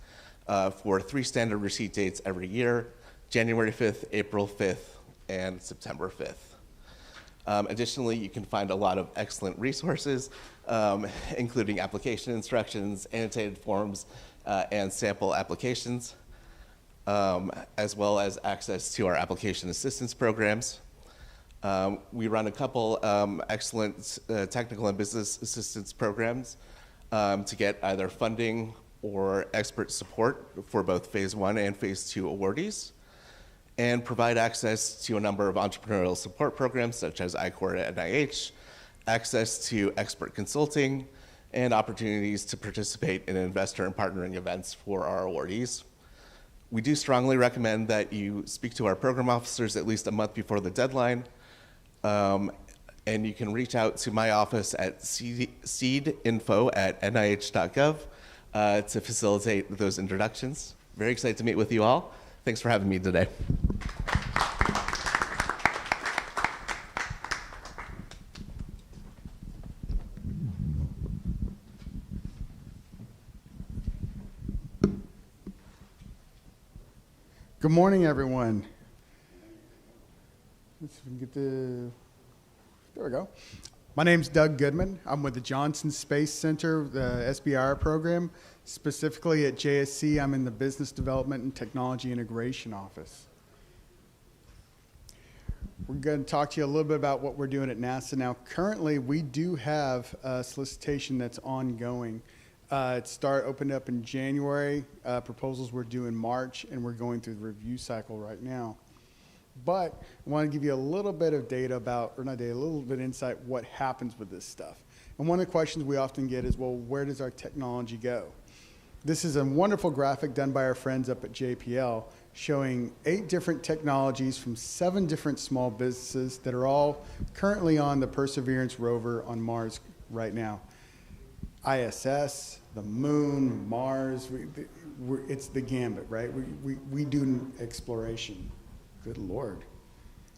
for 3 standard receipt dates every year: January 5th, April 5th, and September 5th. Additionally, you can find a lot of excellent resources, including application instructions, annotated forms, and sample applications, as well as access to our application assistance programs. We run a couple excellent technical and business assistance programs to get either funding or expert support for both phase 1 and phase 2 awardees, and provide access to a number of entrepreneurial support programs such as I-Corps at NIH, access to expert consulting, and opportunities to participate in investor and partnering events for our awardees. We do strongly recommend that you speak to our program officers at least a month before the deadline, and you can reach out to my office at seedinfo@nih.gov to facilitate those introductions. Very excited to meet with you all. Thanks for having me today. Good morning, everyone. Let's see if we can get there we go. My name's Doug Goodman. I'm with the Johnson Space Center, the SBIR program. Specifically at JSC, I'm in the Business Development and Technology Integration Office. We're going to talk to you a little bit about what we're doing at NASA. Now, currently, we do have a solicitation that's ongoing. It opened up in January. Proposals were due in March, and we're going through the review cycle right now. But I want to give you a little bit of data about, or not data, a little bit of insight what happens with this stuff. And one of the questions we often get is, well, where does our technology go? This is a wonderful graphic done by our friends up at JPL showing 8 different technologies from 7 different small businesses that are all currently on the Perseverance rover on Mars right now. ISS, the moon, Mars, it's the gambit, right? We do exploration. Good Lord.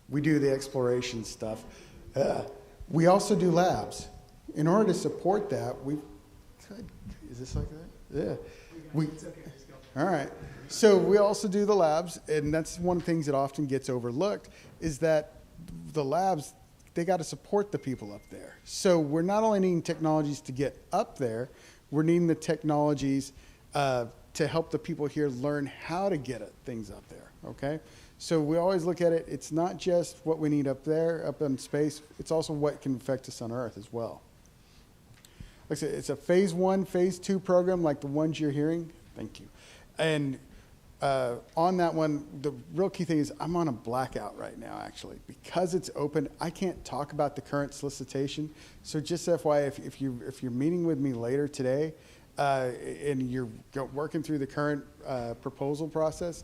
We do the exploration stuff. We also do labs. In order to support that, is this like that? Yeah. All right. So we also do the labs, and that's one of the things that often gets overlooked, is that the labs, they got to support the people up there. So we're not only needing technologies to get up there, we're needing the technologies to help the people here learn how to get things up there, okay? So we always look at it, it's not just what we need up there, up in space, it's also what can affect us on Earth as well. Like I said, it's a phase 1, phase 2 program like the ones you're hearing. Thank you. And on that one, the real key thing is I'm on a blackout right now, actually. Because it's open, I can't talk about the current solicitation. So just FYI, if you're meeting with me later today and you're working through the current proposal process,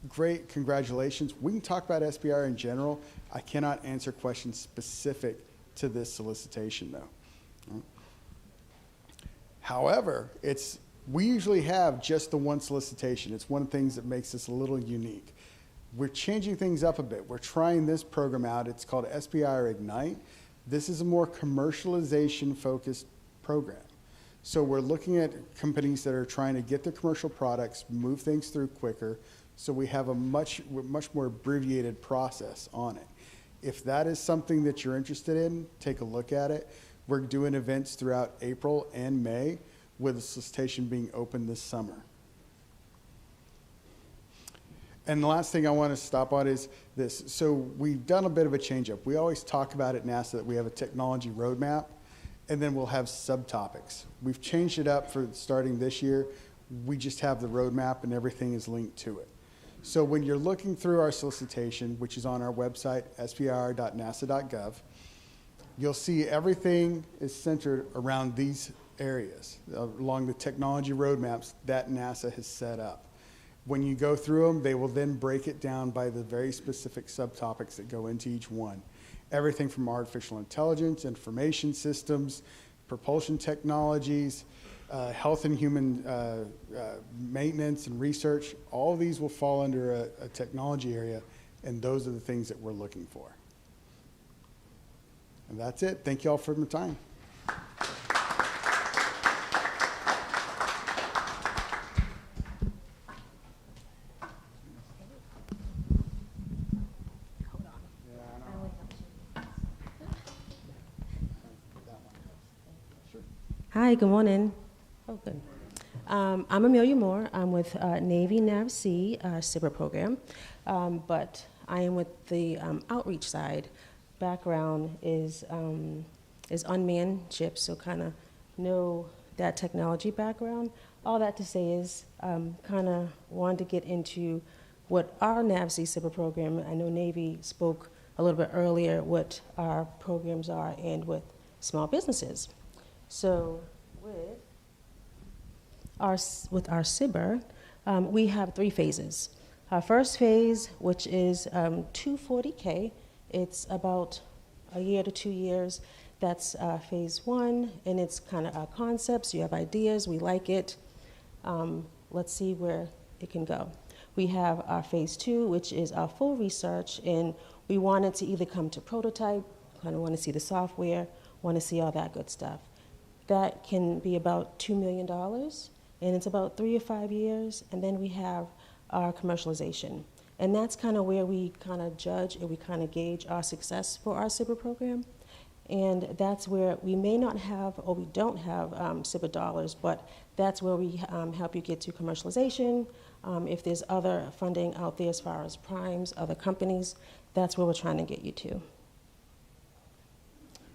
great, congratulations. We can talk about SBIR in general. I cannot answer questions specific to this solicitation, though. However, we usually have just the one solicitation. It's one of the things that makes this a little unique. We're changing things up a bit. We're trying this program out. It's called SBIR Ignite. This is a more commercialization-focused program. So we're looking at companies that are trying to get their commercial products, move things through quicker, so we have a much more abbreviated process on it. If that is something that you're interested in, take a look at it. We're doing events throughout April and May, with the solicitation being open this summer. And the last thing I want to stop on is this. So we've done a bit of a change up. We always talk about at NASA that we have a technology roadmap, and then we'll have subtopics. We've changed it up for starting this year. We just have the roadmap and everything is linked to it. So when you're looking through our solicitation, which is on our website, sbir.nasa.gov, you'll see everything is centered around these areas along the technology roadmaps that NASA has set up. When you go through them, they will then break it down by the very specific subtopics that go into each one. Everything from artificial intelligence, information systems, propulsion technologies, health and human maintenance and research, all of these will fall under a technology area, and those are the things that we're looking for. And that's it. Thank you all for your time. Hi, good morning. Oh, good. I'm Amelia Moore. I'm with Navy NAVSEA SBIR program, but I am with the outreach side. Background is unmanned ships, so kind of know that technology background. All that to say is kind of wanted to get into what our NAVSEA SBIR program, I know Navy spoke a little bit earlier what our programs are and with small businesses. So with our SBIR, we have 3 phases. Our first phase, which is 240K, it's about a year to 2 years. That's phase 1, and it's kind of our concepts. You have ideas, we like it. Let's see where it can go. We have our phase 2, which is our full research, and we want it to either come to prototype, kind of want to see the software, want to see all that good stuff. That can be about $2 million, and it's about 3 or 5 years, and then we have our commercialization. And that's kind of where we kind of judge and we kind of gauge our success for our SBIR program. And that's where we may not have, or we don't have SBIR dollars, but that's where we help you get to commercialization. If there's other funding out there as far as primes, other companies, that's where we're trying to get you to.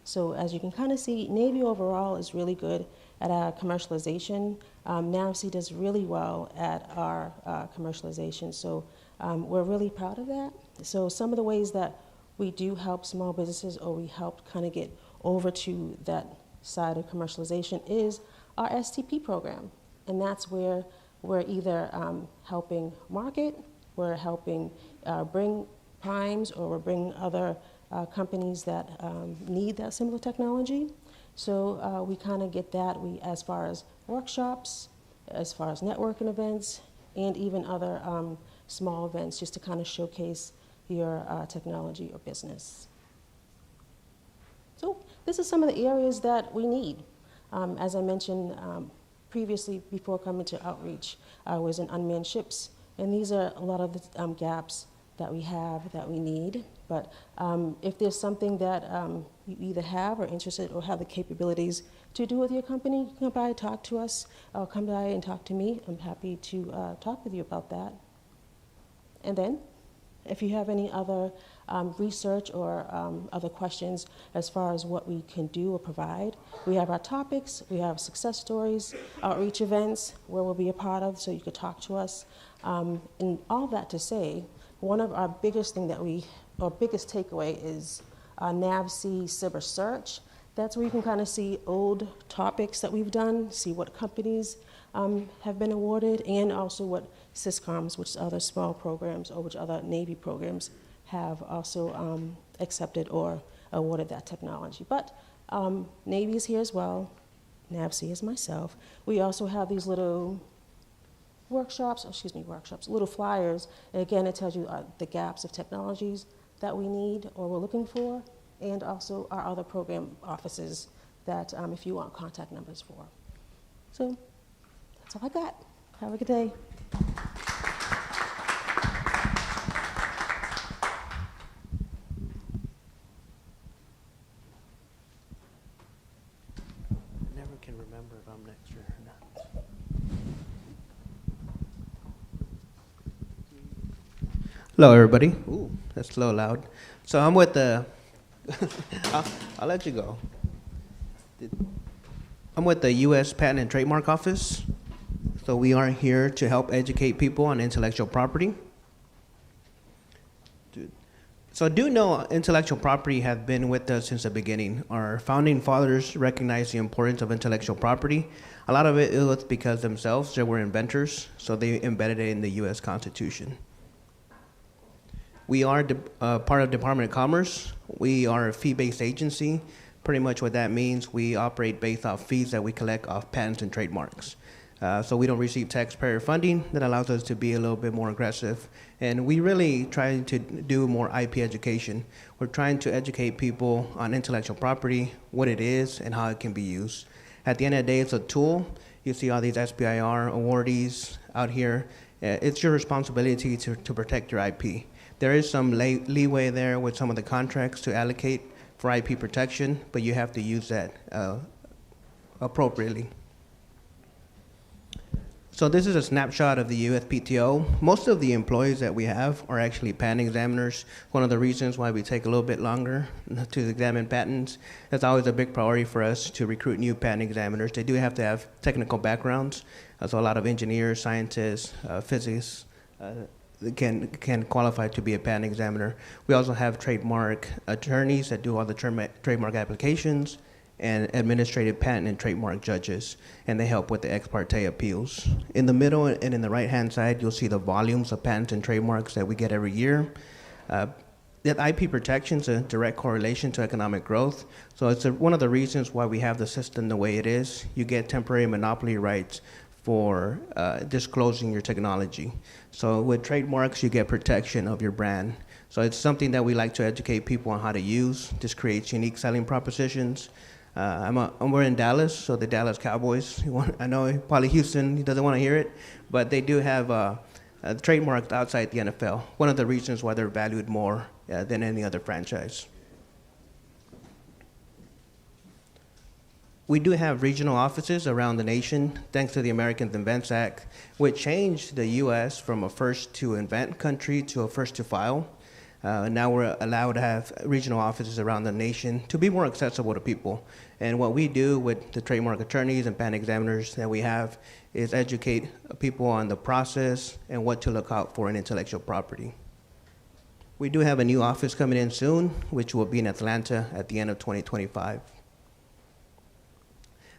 So as you can kind of see, Navy overall is really good at our commercialization. NAVSEA does really well at our commercialization, so we're really proud of that. So some of the ways that we do help small businesses, or we help kind of get over to that side of commercialization, is our STP program. And that's where we're either helping market, we're helping bring primes, or we're bringing other companies that need that similar technology. So we kind of get that as far as workshops, as far as networking events, and even other small events just to kind of showcase your technology or business. So this is some of the areas that we need. As I mentioned previously, before coming to outreach, I was in unmanned ships, and these are a lot of the gaps that we have that we need. But if there's something that you either have or interested or have the capabilities to do with your company, you can come by and talk to us, or come by and talk to me. I'm happy to talk with you about that. And then, if you have any other research or other questions as far as what we can do or provide, we have our topics, we have success stories, outreach events where we'll be a part of, so you could talk to us. And all that to say, one of our biggest biggest takeaway is NAVSEA Cyber Search. That's where you can kind of see old topics that we've done, see what companies have been awarded, and also what SysComs, which other small programs or which other Navy programs have also accepted or awarded that technology. But Navy is here as well, NAVSEA is myself. We also have these little little flyers. And again, it tells you the gaps of technologies that we need or we're looking for, and also our other program offices that if you want contact numbers for. So that's all I got. Have a good day. Never can remember if I'm next year or not. Hello, everybody. Ooh, that's a little loud. So I'm with the, I'll let you go. I'm with the U.S. Patent and Trademark Office. So we are here to help educate people on intellectual property. So do know intellectual property has been with us since the beginning. Our founding fathers recognized the importance of intellectual property. A lot of it was because themselves, they were inventors, so they embedded it in the U.S. Constitution. We are part of Department of Commerce. We are a fee-based agency. Pretty much what that means, we operate based off fees that we collect off patents and trademarks. So we don't receive taxpayer funding. That allows us to be a little bit more aggressive. And we really try to do more IP education. We're trying to educate people on intellectual property, what it is, and how it can be used. At the end of the day, it's a tool. You see all these SBIR awardees out here. It's your responsibility to protect your IP. There is some leeway there with some of the contracts to allocate for IP protection, but you have to use that appropriately. So this is a snapshot of the USPTO. Most of the employees that we have are actually patent examiners. One of the reasons why we take a little bit longer to examine patents, it's always a big priority for us to recruit new patent examiners. They do have to have technical backgrounds. So a lot of engineers, scientists, physicists can qualify to be a patent examiner. We also have trademark attorneys that do all the trademark applications, and administrative patent and trademark judges, and they help with the ex parte appeals. In the middle and in the right-hand side, you'll see the volumes of patents and trademarks that we get every year. That IP protection is a direct correlation to economic growth, so it's one of the reasons why we have the system the way it is. You get temporary monopoly rights for disclosing your technology. So with trademarks, you get protection of your brand. So it's something that we like to educate people on how to use. This creates unique selling propositions. We're in Dallas, so the Dallas Cowboys. I know probably Houston, he doesn't want to hear it, but they do have trademarks outside the NFL. One of the reasons why they're valued more than any other franchise. We do have regional offices around the nation, thanks to the Americans Invents Act, which changed the U.S. from a first to invent country to a first to file. Now we're allowed to have regional offices around the nation to be more accessible to people. And what we do with the trademark attorneys and patent examiners that we have is educate people on the process and what to look out for in intellectual property. We do have a new office coming in soon, which will be in Atlanta at the end of 2025.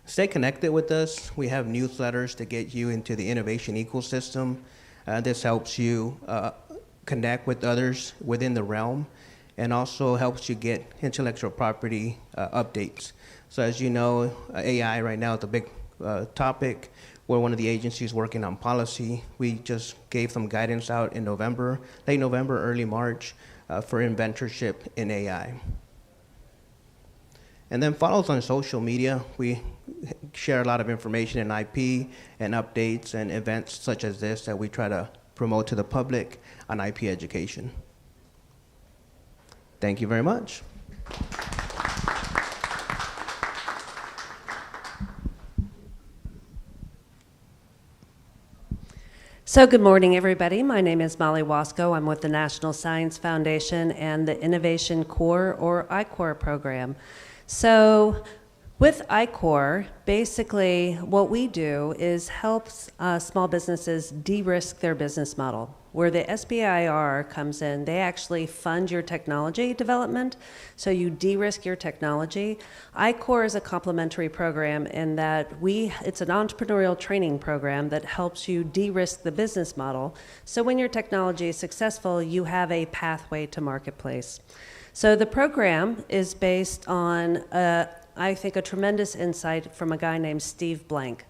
Stay connected with us. We have newsletters to get you into the innovation ecosystem. This helps you connect with others within the realm, and also helps you get intellectual property updates. So as you know, AI right now is a big topic. We're one of the agencies working on policy. We just gave some guidance out in November, late November, early March, for inventorship in AI. And then follow us on social media. We share a lot of information in IP and updates and events such as this that we try to promote to the public on IP education. Thank you very much. So good morning, everybody. My name is Molly Wasco. I'm with the National Science Foundation and the Innovation Corps, or I-Corps program. So with I-Corps, basically what we do is help small businesses de-risk their business model. Where the SBIR comes in, they actually fund your technology development, so you de-risk your technology. I-Corps is a complementary program in that it's an entrepreneurial training program that helps you de-risk the business model, so when your technology is successful, you have a pathway to marketplace. So the program is based on, I think, a tremendous insight from a guy named Steve Blank.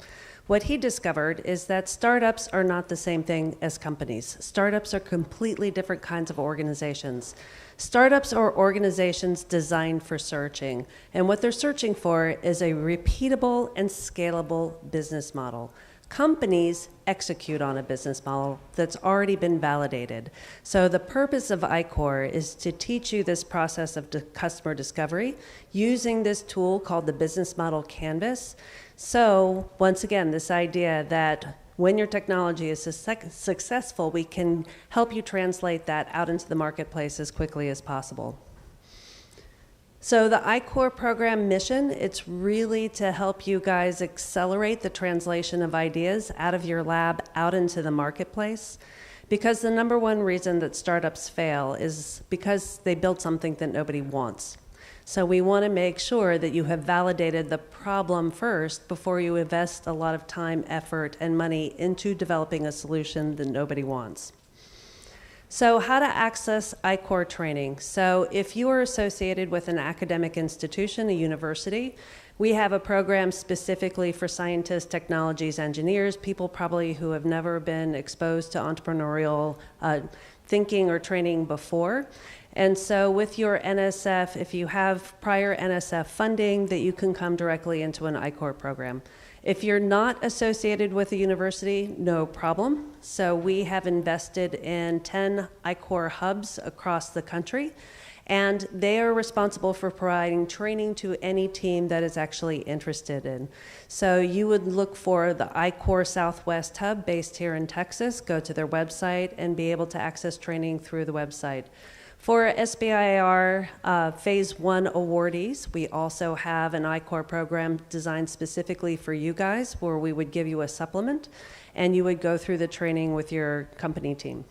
What he discovered is that startups are not the same thing as companies. Startups are completely different kinds of organizations. Startups are organizations designed for searching, and what they're searching for is a repeatable and scalable business model. Companies execute on a business model that's already been validated. So the purpose of I-Corps is to teach you this process of customer discovery using this tool called the Business Model Canvas. So once again, this idea that when your technology is successful, we can help you translate that out into the marketplace as quickly as possible. So the I-Corps program mission, it's really to help you guys accelerate the translation of ideas out of your lab out into the marketplace. Because the number one reason that startups fail is because they build something that nobody wants. So we want to make sure that you have validated the problem first before you invest a lot of time, effort, and money into developing a solution that nobody wants. So how to access I-Corps training. So if you are associated with an academic institution, a university, we have a program specifically for scientists, technologies, engineers, people probably who have never been exposed to entrepreneurial thinking or training before. And so with your NSF, if you have prior NSF funding, that you can come directly into an I-Corps program. If you're not associated with a university, no problem. So we have invested in 10 I-Corps hubs across the country, and they are responsible for providing training to any team that is actually interested in. So you would look for the I-Corps Southwest hub based here in Texas, go to their website, and be able to access training through the website. For SBIR Phase 1 awardees, we also have an I-Corps program designed specifically for you guys where we would give you a supplement and you would go through the training with your company team.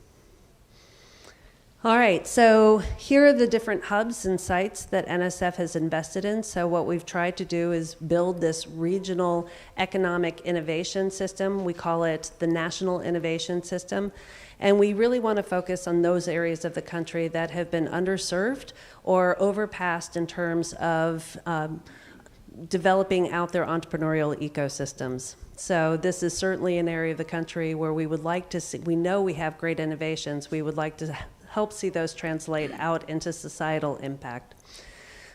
All right, so here are the different hubs and sites that NSF has invested in. So what we've tried to do is build this regional economic innovation system. We call it the National Innovation System. And we really want to focus on those areas of the country that have been underserved or overpassed in terms of developing out their entrepreneurial ecosystems. So this is certainly an area of the country where we would like to see, we know we have great innovations, we would like to help see those translate out into societal impact.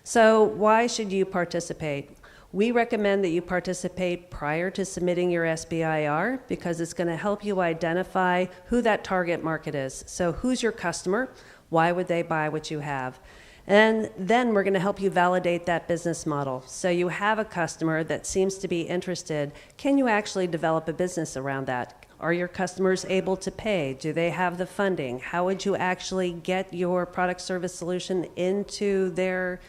So why should you participate? We recommend that you participate prior to submitting your SBIR because it's going to help you identify who that target market is. So who's your customer? Why would they buy what you have? And then we're going to help you validate that business model. So you have a customer that seems to be interested. Can you actually develop a business around that? Are your customers able to pay? Do they have the funding? How would you actually get your product service solution into their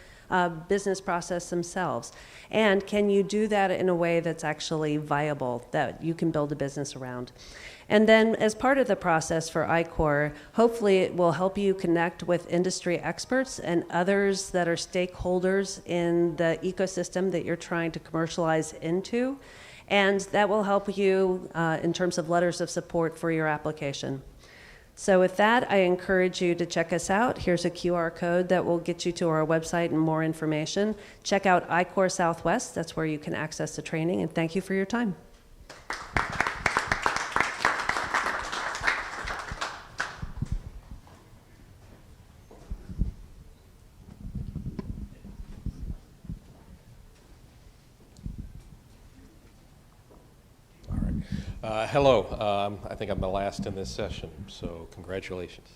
business process themselves? And can you do that in a way that's actually viable, that you can build a business around? And then as part of the process for I-Corps, hopefully it will help you connect with industry experts and others that are stakeholders in the ecosystem that you're trying to commercialize into. And that will help you in terms of letters of support for your application. So with that, I encourage you to check us out. Here's a QR code that will get you to our website and more information. Check out I-Corps Southwest. That's where you can access the training. And thank you for your time. Hello. I think I'm the last in this session, so congratulations.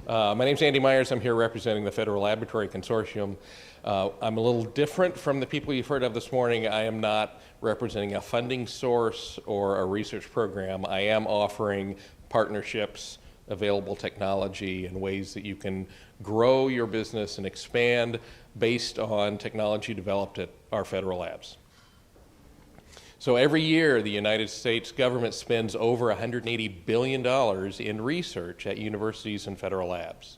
My name's Andy Myers. I'm here representing the Federal Laboratory Consortium. I'm a little different from the people you've heard of this morning. I am not representing a funding source or a research program. I am offering partnerships, available technology, and ways that you can grow your business and expand based on technology developed at our federal labs. So every year, the United States government spends over $180 billion in research at universities and federal labs.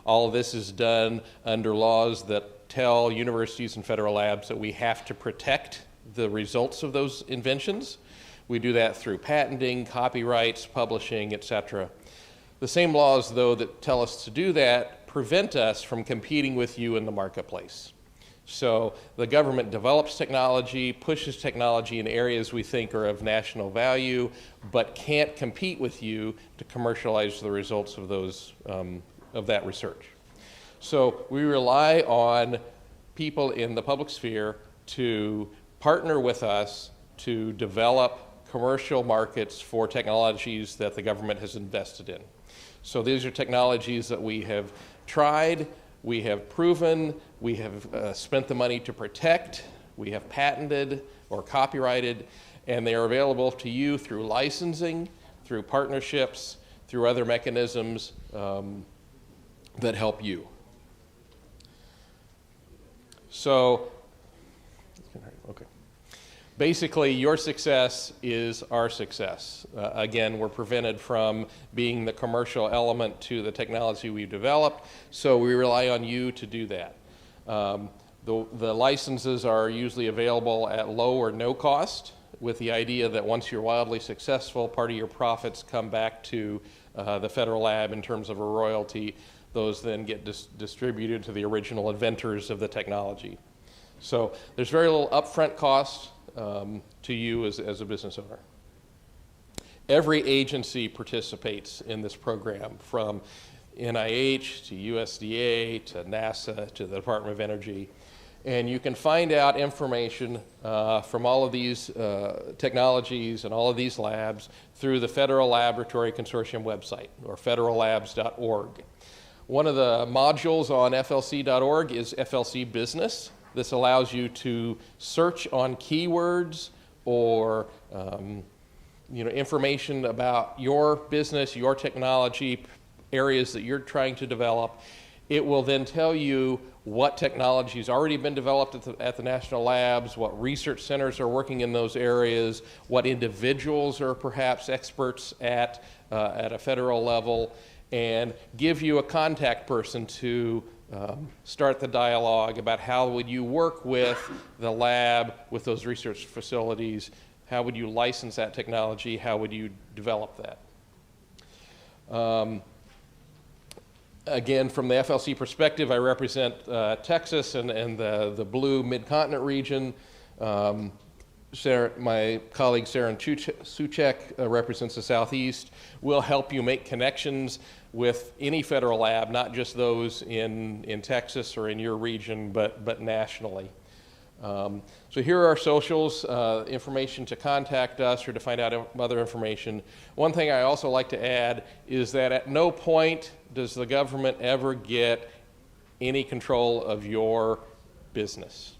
All of this is done under laws that tell universities and federal labs that we have to protect the results of those inventions. We do that through patenting, copyrights, publishing, etc. The same laws, though, that tell us to do that prevent us from competing with you in the marketplace. So the government develops technology, pushes technology in areas we think are of national value, but can't compete with you to commercialize the results of those of that research. So we rely on people in the public sphere to partner with us to develop commercial markets for technologies that the government has invested in. So these are technologies that we have tried, we have proven, we have spent the money to protect, we have patented or copyrighted, and they are available to you through licensing, through partnerships, through other mechanisms that help you. So, okay. Basically, your success is our success. Again, we're prevented from being the commercial element to the technology we've developed, so we rely on you to do that. The licenses are usually available at low or no cost, with the idea that once you're wildly successful, part of your profits come back to the federal lab in terms of a royalty. Those then get distributed to the original inventors of the technology. So there's very little upfront cost to you as a business owner. Every agency participates in this program, from NIH to USDA to NASA to the Department of Energy. And you can find out information from all of these technologies and all of these labs through the Federal Laboratory Consortium website, or federallabs.org. One of the modules on FLC.org is FLC Business. This allows you to search on keywords or information about your business, your technology, areas that you're trying to develop. It will then tell you what technology has already been developed at the national labs, what research centers are working in those areas, what individuals are perhaps experts at a federal level, and give you a contact person to start the dialogue about how would you work with the lab, with those research facilities, how would you license that technology, how would you develop that. Again, from the FLC perspective, I represent Texas and the blue mid-continent region. My colleague Saren Suchek represents the Southeast. We'll help you make connections with any federal lab, not just those in Texas or in your region, but nationally. So here are our socials, information to contact us or to find out other information. One thing I also like to add is that at no point does the government ever get any control of your business.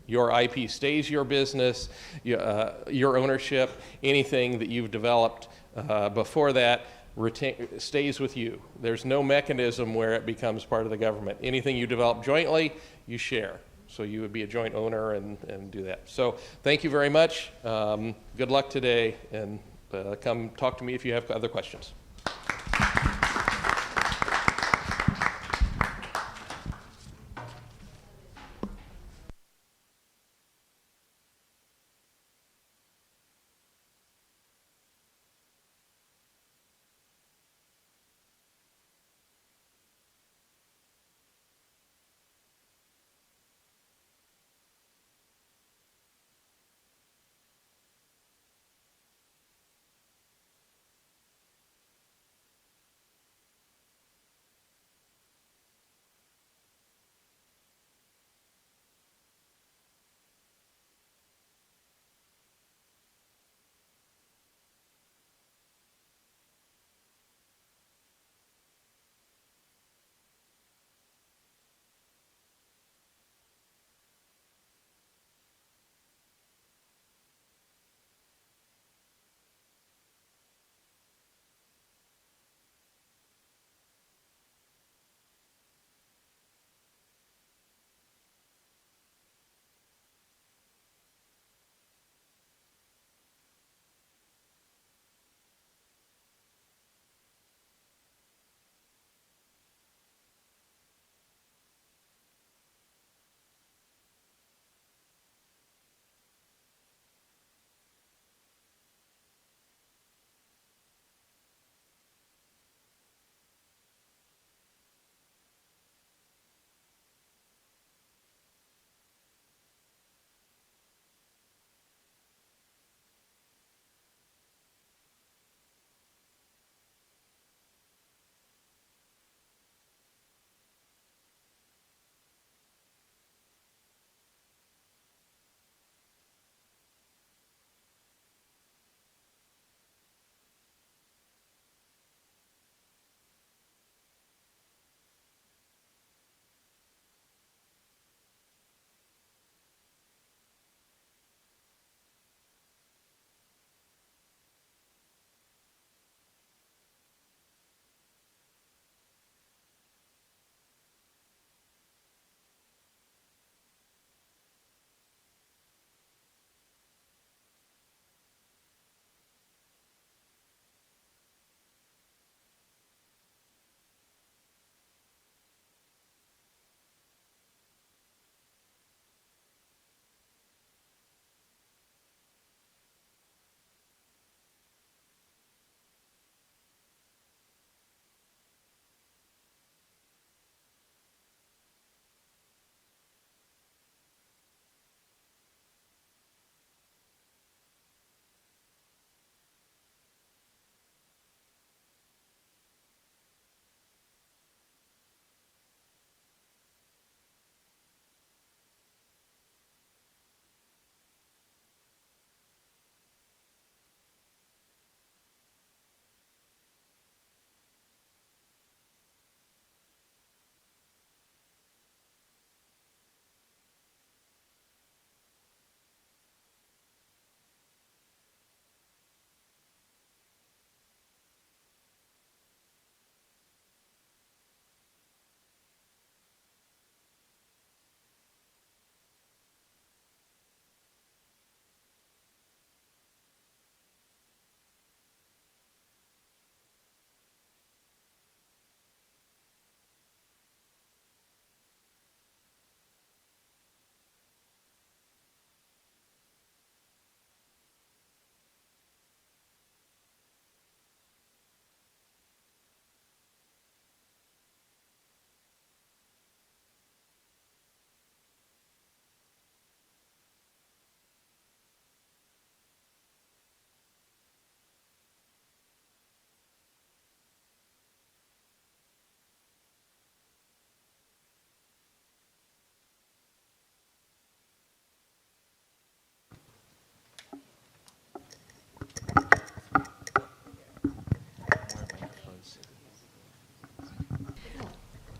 Your IP stays your business, your ownership, anything that you've developed before that stays with you. There's no mechanism where it becomes part of the government. Anything you develop jointly, you share. So you would be a joint owner and do that. So thank you very much. Good luck today, and come talk to me if you have other questions.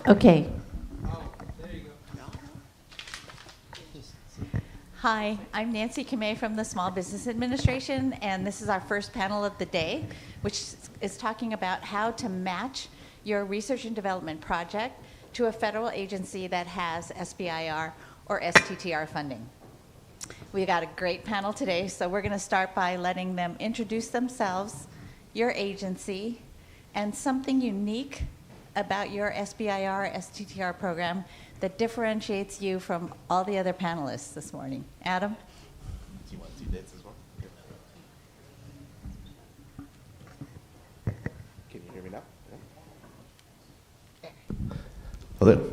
Okay. Hi, I'm Nancy Kamei from the Small Business Administration, and this is our first panel of the day, which is talking about how to match your research and development project to a federal agency that has SBIR or STTR funding. We got a great panel today, so we're going to start by letting them introduce themselves, your agency, and something unique about your SBIR, STTR program that differentiates you from all the other panelists this morning. Adam? Do you want to do dates as well? Can you hear me now? Yeah. Hello.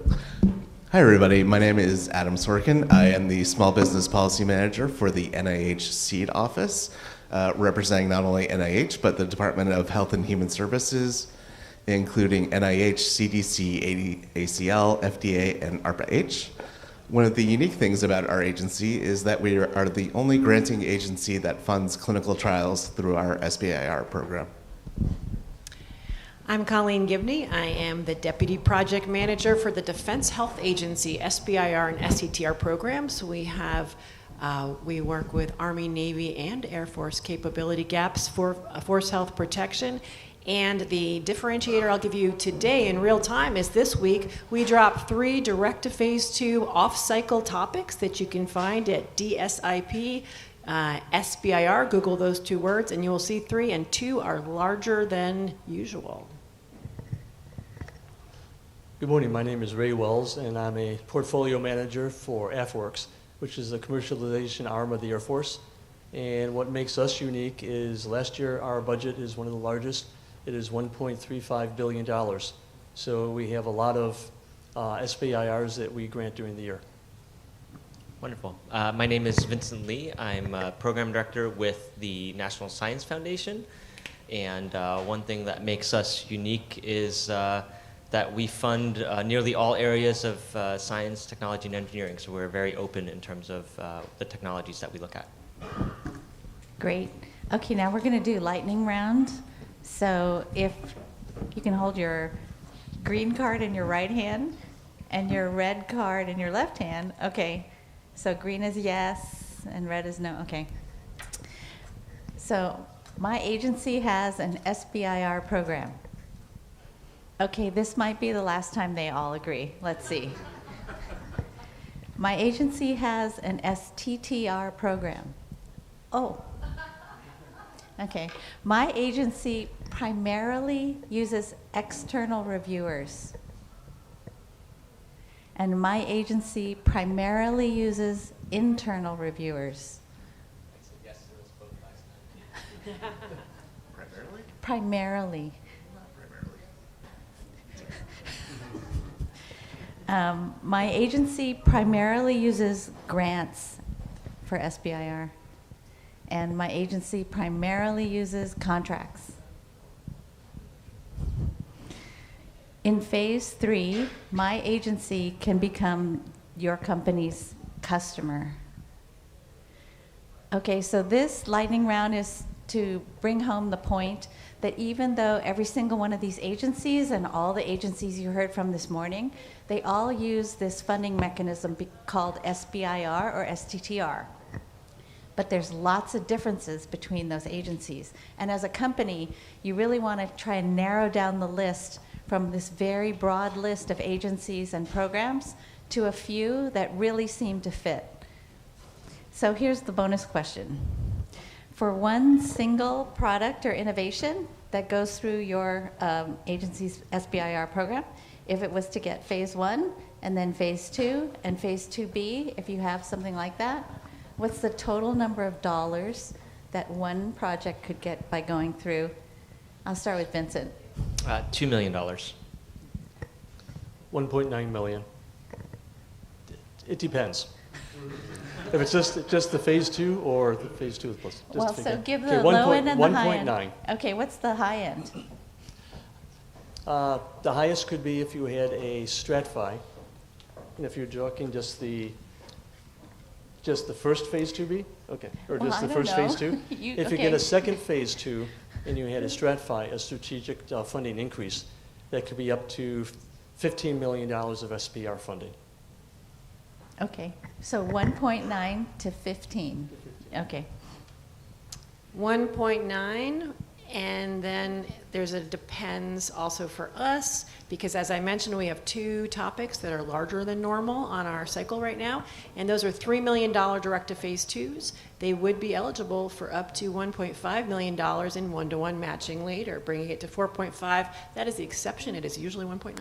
Hi, everybody. My name is Adam Sorkin. I am the Small Business Policy Manager for the NIH SEED Office, representing not only NIH, but the Department of Health and Human Services, including NIH, CDC, ACL, FDA, and ARPA-H. One of the unique things about our agency is that we are the only granting agency that funds clinical trials through our SBIR program. I'm Colleen Gibney. I am the Deputy Project Manager for the Defense Health Agency SBIR and STTR programs. We work with Army, Navy, and Air Force capability gaps for force health protection. And the differentiator I'll give you today in real time is this week we dropped 3 direct to phase 2 off-cycle topics that you can find at DSIP, SBIR, Google those 2 words, and you will see 3 and 2 are larger than usual. Good morning, my name is Ray Wells, and I'm a portfolio manager for AFWorks, which is the commercialization arm of the Air Force. And what makes us unique is last year our budget is one of the largest. It is $1.35 billion. So we have a lot of SBIRs that we grant during the year. Wonderful. My name is Vincent Lee. I'm a program director with the National Science Foundation. And one thing that makes us unique is that we fund nearly all areas of science, technology, and engineering. So we're very open in terms of the technologies that we look at. Great. Okay, now we're going to do lightning round. So if you can hold your green card in your right hand and your red card in your left hand. Okay, so green is yes and red is no. Okay. So my agency has an SBIR program. Okay, this might be the last time they all agree. Let's see. My agency has an STTR program. Oh. Okay. My agency primarily uses external reviewers. And my agency primarily uses internal reviewers. I said yes to this both last time. Primarily? Primarily. My agency primarily uses grants for SBIR. And my agency primarily uses contracts. In phase 3, my agency can become your company's customer. Okay, so this lightning round is to bring home the point that even though every single one of these agencies and all the agencies you heard from this morning, they all use this funding mechanism called SBIR or STTR. But there's lots of differences between those agencies. And as a company, you really want to try and narrow down the list from this very broad list of agencies and programs to a few that really seem to fit. So here's the bonus question. For one single product or innovation that goes through your agency's SBIR program, if it was to get phase 1 and then phase 2 and phase 2B, if you have something like that, what's the total number of dollars that one project could get by going through? I'll start with Vincent. $2 million. 1.9 million. It depends. If it's just the phase 2 or the phase 2 with plus. Well, so give the low end and the high end. 1.9. Okay, what's the high end? The highest could be if you had a StratFi, and if you're talking just the first phase 2B, okay, or Well, just the I first don't phase 2. know. If you get a second phase 2, and you had a StratFi, a strategic funding increase, that could be up to $15 million of SBIR funding. Okay, so 1.9 to 15. Okay. 1.9, and then there's a depends also for us, because as I mentioned, we have 2 topics that are larger than normal on our cycle right now, and those are $3 million direct to phase 2s. They would be eligible for up to $1.5 million in one-to-one matching later, bringing it to 4.5. That is the exception. It is usually 1.9.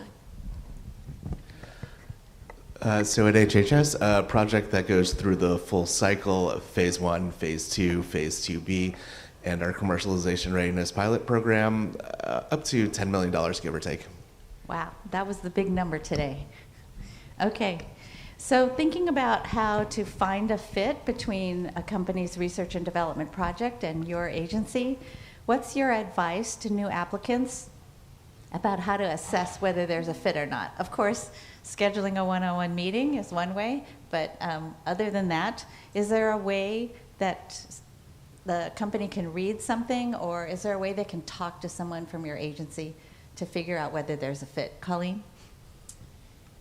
So at HHS, a project that goes through the full cycle of phase 1, phase 2, phase 2B, and our commercialization readiness pilot program, up to $10 million, give or take. Wow, that was the big number today. Okay, so thinking about how to find a fit between a company's research and development project and your agency, what's your advice to new applicants about how to assess whether there's a fit or not? Of course, scheduling a one-on-one meeting is one way, but other than that, is there a way that the company can read something, or is there a way they can talk to someone from your agency to figure out whether there's a fit? Colleen?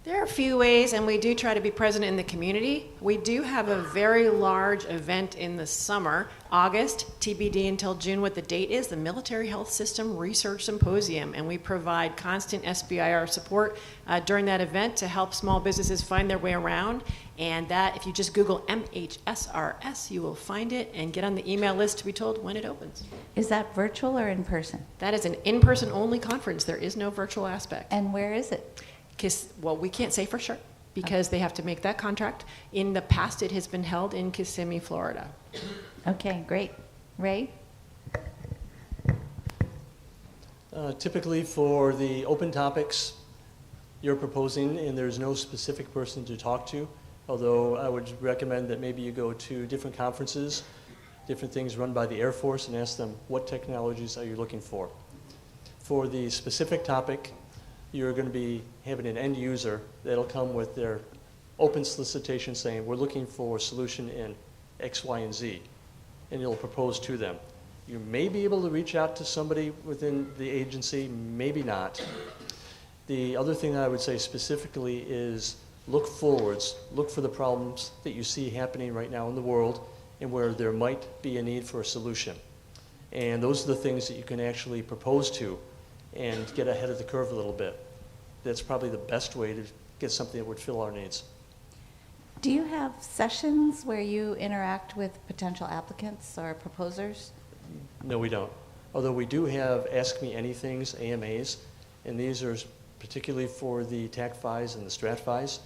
There are a few ways, and we do try to be present in the community. We do have a very large event in the summer, August, TBD until June what the date is, the Military Health System Research Symposium, and we provide constant SBIR support during that event to help small businesses find their way around. And that, if you just Google MHSRS, you will find it and get on the email list to be told when it opens. Is that virtual or in person? That is an in-person only conference. There is no virtual aspect. And where is it? Well, we can't say for sure because they have to make that contract. In the past, it has been held in Kissimmee, Florida. Okay, great. Ray? Typically for the open topics you're proposing, and there's no specific person to talk to, although I would recommend that maybe you go to different conferences, different things run by the Air Force, and ask them what technologies are you looking for. For the specific topic, you're going to be having an end user that'll come with their open solicitation saying, we're looking for a solution in X, Y, and Z, and you'll propose to them. You may be able to reach out to somebody within the agency, maybe not. The other thing I would say specifically is look forwards, look for the problems that you see happening right now in the world and where there might be a need for a solution. And those are the things that you can actually propose to and get ahead of the curve a little bit. That's probably the best way to get something that would fill our needs. Do you have sessions where you interact with potential applicants or proposers? No, we don't. Although we do have Ask Me Anythings, AMAs, and these are particularly for the TAC-FIs and the STRAT-FIs.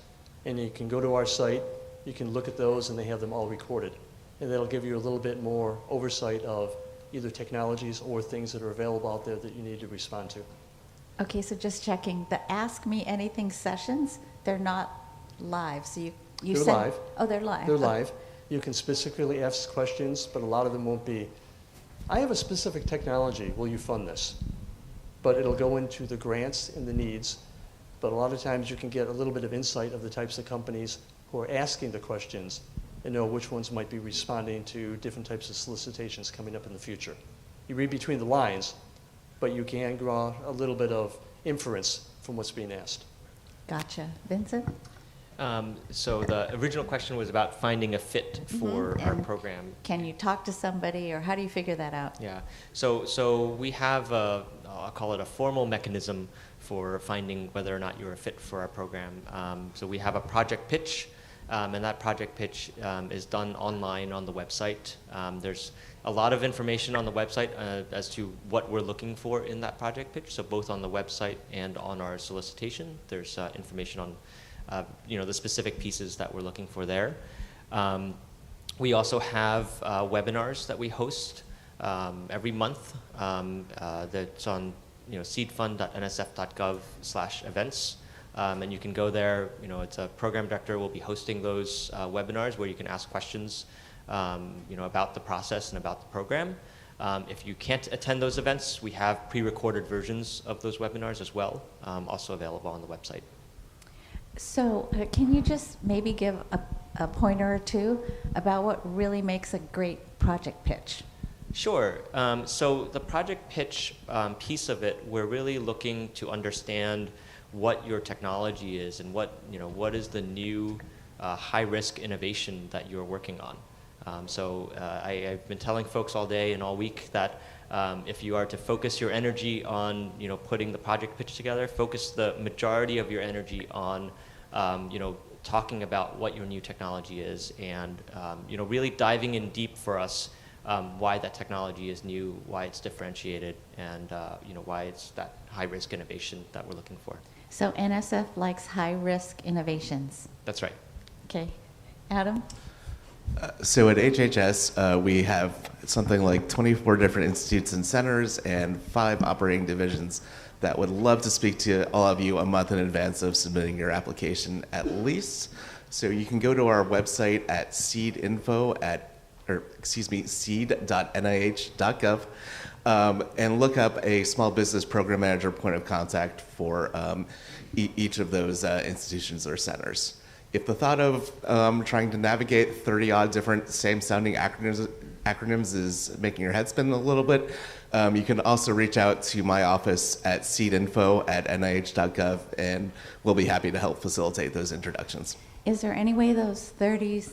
And you can go to our site, you can look at those, and they have them all recorded. And that'll give you a little bit more oversight of either technologies or things that are available out there that you need to respond to. Okay, so just checking, the Ask Me Anything sessions, they're not live, so you They're send... live. Oh, they're live. They're Okay. live. You can specifically ask questions, but a lot of them won't be, I have a specific technology, will you fund this? But it'll go into the grants and the needs, but a lot of times you can get a little bit of insight of the types of companies who are asking the questions and know which ones might be responding to different types of solicitations coming up in the future. You read between the lines, but you can draw a little bit of inference from what's being asked. Gotcha. Vincent? So the original question was about finding a fit for our And program. Can you talk to somebody, or how do you figure that out? Yeah. So we have I'll call it a formal mechanism for finding whether or not you're a fit for our program. So we have a project pitch, and that project pitch is done online on the website. There's a lot of information on the website as to what we're looking for in that project pitch. So both on the website and on our solicitation, there's information on the specific pieces that we're looking for there. We also have webinars that we host every month. That's on seedfund.nsf.gov/events. And you can go there. It's a program director will be hosting those webinars where you can ask questions about the process and about the program. If you can't attend those events, we have pre-recorded versions of those webinars as well, also available on the website. So can you just maybe give a pointer or two about what really makes a great project pitch? Sure. So the project pitch piece of it, we're really looking to understand what your technology is and what is the new high-risk innovation that you're working on. I've been telling folks all day and all week that if you are to focus your energy on putting the project pitch together, focus the majority of your energy on talking about what your new technology is, and really diving in deep for us why that technology is new, why it's differentiated, and why it's that high-risk innovation that we're looking for. So NSF likes high-risk innovations. That's right. Okay. Adam? So at HHS, we have something like 24 different institutes and centers and 5 operating divisions that would love to speak to all of you a month in advance of submitting your application at least. So you can go to our website at seed.nih.gov and look up a small business program manager point of contact for each of those institutions or centers. If the thought of trying to navigate 30-odd different same-sounding acronyms is making your head spin a little bit, you can also reach out to my office at seedinfo@nih.gov, and we'll be happy to help facilitate those introductions. Is there any way those 30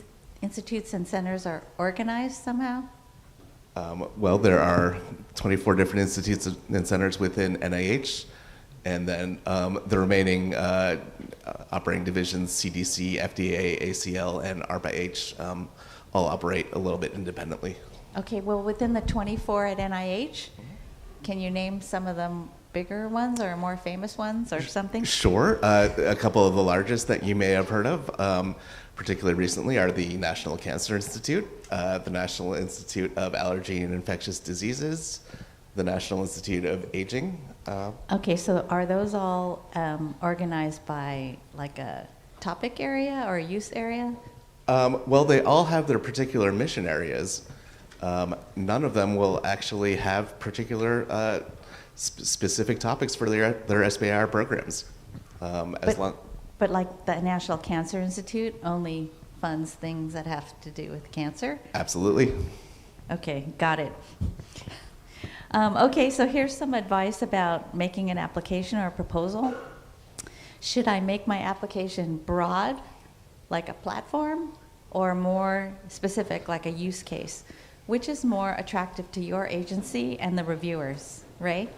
institutes and centers are organized somehow? Well, there are 24 different institutes and centers within NIH, and then the remaining operating divisions, CDC, FDA, ACL, and ARPA-H, all operate a little bit independently. Okay, well, within the 24 at NIH, can you name some of them bigger ones or more famous ones or something? Sure. A couple of the largest that you may have heard of, particularly recently, are the National Cancer Institute, the National Institute of Allergy and Infectious Diseases, the National Institute of Aging. Okay, so are those all organized by like a topic area or a use area? Well, they all have their particular mission areas. None of them will actually have particular specific topics for their SBIR programs. But like the National Cancer Institute only funds things that have to do with cancer? Absolutely. Okay, got it. Okay, so here's some advice about making an application or a proposal. Should I make my application broad, like a platform, or more specific, like a use case? Which is more attractive to your agency and the reviewers, Ray?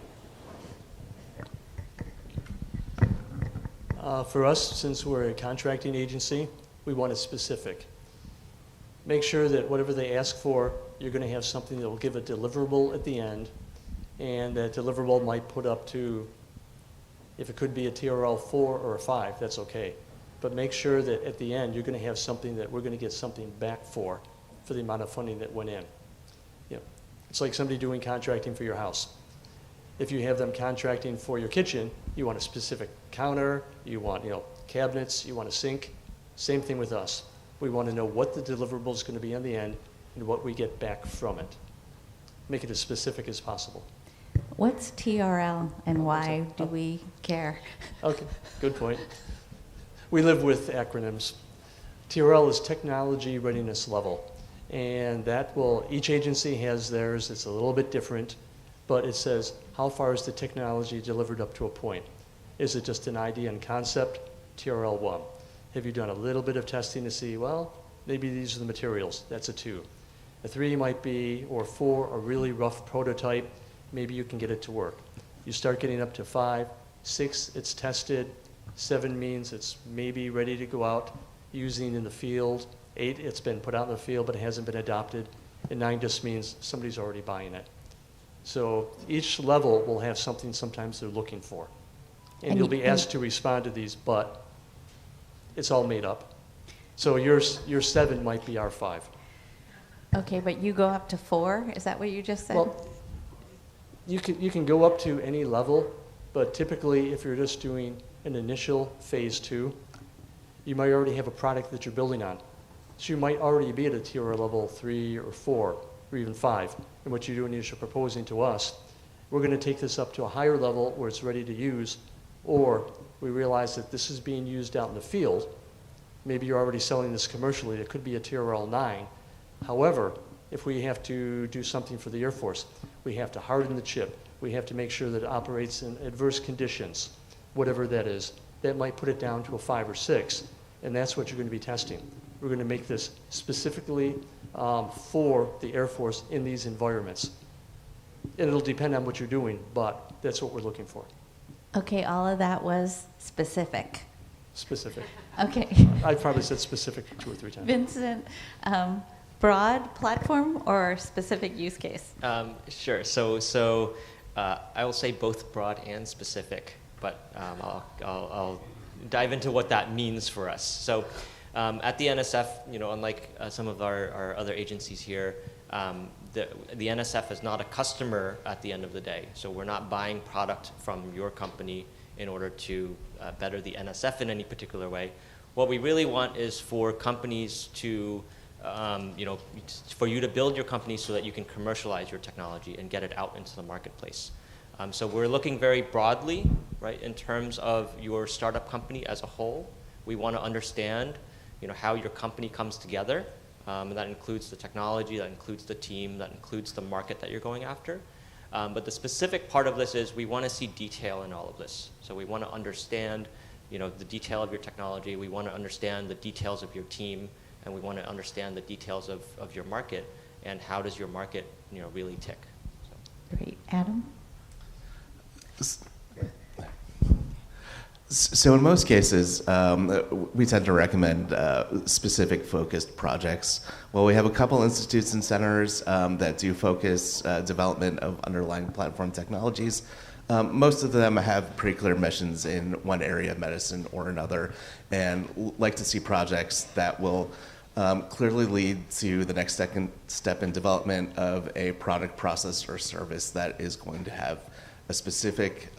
For us, since we're a contracting agency, we want it specific. Make sure that whatever they ask for, you're going to have something that will give a deliverable at the end, and that deliverable might put up to, if it could be a TRL 4 or a 5, that's okay. But make sure that at the end, you're going to have something that we're going to get something back for the amount of funding that went in. It's like somebody doing contracting for your house. If you have them contracting for your kitchen, you want a specific counter, you want cabinets, you want a sink. Same thing with us. We want to know what the deliverable is going to be on the end and what we get back from it. Make it as specific as possible. What's TRL and why do we care? Okay, good point. We live with acronyms. TRL is Technology Readiness Level. And that each agency has theirs. It's a little bit different, but it says, how far is the technology delivered up to a point? Is it just an idea and concept? TRL 1. Have you done a little bit of testing to see, well, maybe these are the materials? That's a 2. A 3 might be, or 4, a really rough prototype. Maybe you can get it to work. You start getting up to 5, 6, it's tested. 7 means it's maybe ready to go out using in the field. 8, it's been put out in the field, but it hasn't been adopted. And 9 just means somebody's already buying it. So each level will have something sometimes they're looking for. And you'll be asked to respond to these, but it's all made up. So your 7 might be our 5. Okay, but you go up to 4? Is that what you just said? Well, you can go up to any level, but typically if you're just doing an initial phase 2, you might already have a product that you're building on. So you might already be at a tier level 3 or 4 or even 5. And what you're doing is you're proposing to us, we're going to take this up to a higher level where it's ready to use, or we realize that this is being used out in the field. Maybe you're already selling this commercially. It could be a TRL 9. However, if we have to do something for the Air Force, we have to harden the chip. We have to make sure that it operates in adverse conditions. whatever that is, that might put it down to a 5 or 6, and that's what you're going to be testing. We're going to make this specifically for the Air Force in these environments. And it'll depend on what you're doing, but that's what we're looking for. Okay, all of that was specific. Specific. Okay. I probably said specific 2 or 3 times. Vincent, broad platform or specific use case? Sure. So I will say both broad and specific, but I'll dive into what that means for us. So at the NSF, unlike some of our other agencies here, the NSF is not a customer at the end of the day. So we're not buying product from your company in order to better the NSF in any particular way. What we really want is for companies to, for you to build your company so that you can commercialize your technology and get it out into the marketplace. So we're looking very broadly, right, in terms of your startup company as a whole. We want to understand, how your company comes together. And that includes the technology, that includes the team, that includes the market that you're going after. But the specific part of this is we want to see detail in all of this. So we want to understand, the detail of your technology. We want to understand the details of your team, and we want to understand the details of your market and how does your market, really tick. Great. Adam? So in most cases, we tend to recommend specific focused projects. Well, we have a couple institutes and centers that do focus development of underlying platform technologies. Most of them have pretty clear missions in one area of medicine or another, and like to see projects that will clearly lead to the next step in development of a product, process, or service that is going to have a specific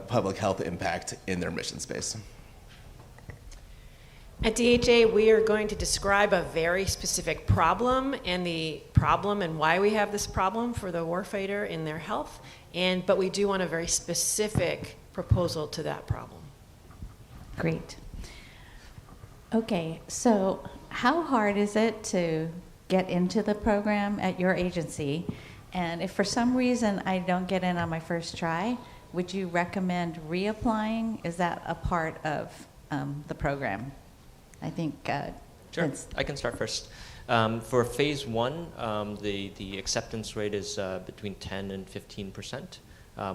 public health impact in their mission space. At DHA, we are going to describe a very specific problem and why we have this problem for the warfighter in their health, but we do want a very specific proposal to that problem. Great. Okay, so how hard is it to get into the program at your agency? And if for some reason I don't get in on my first try, would you recommend reapplying? Is that a part of the program? I think. Sure, I can start first. For phase 1, the acceptance rate is between 10 and 15%,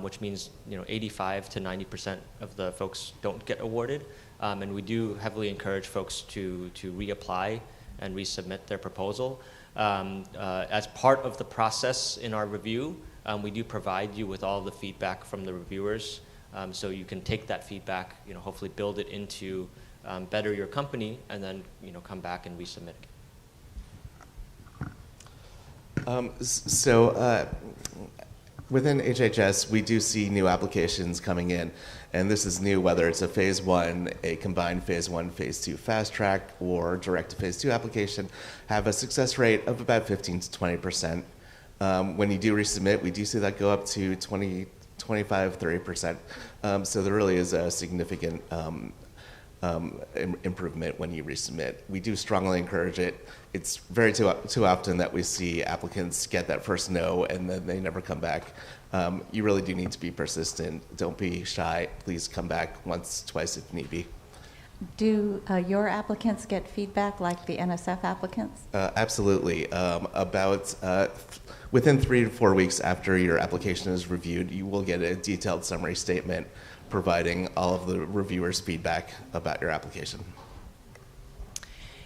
which means 85 to 90% of the folks don't get awarded. And we do heavily encourage folks to reapply and resubmit their proposal. As part of the process in our review, we do provide you with all the feedback from the reviewers, so you can take that feedback, hopefully build it into better your company, and then come back and resubmit. Within HHS, we do see new applications coming in, and this is new whether it's a phase 1, a combined phase 1, phase 2 fast track, or direct to phase 2 application, have a success rate of about 15 to 20%. When you do resubmit, we do see that go up to 20, 25, 30%. So there really is a significant improvement when you resubmit. We do strongly encourage it. It's very too often that we see applicants get that first no and then they never come back. You really do need to be persistent. Don't be shy. Please come back once, twice if need be. Do your applicants get feedback like the NSF applicants? Absolutely. Within 3 to 4 weeks after your application is reviewed, you will get a detailed summary statement providing all of the reviewers' feedback about your application.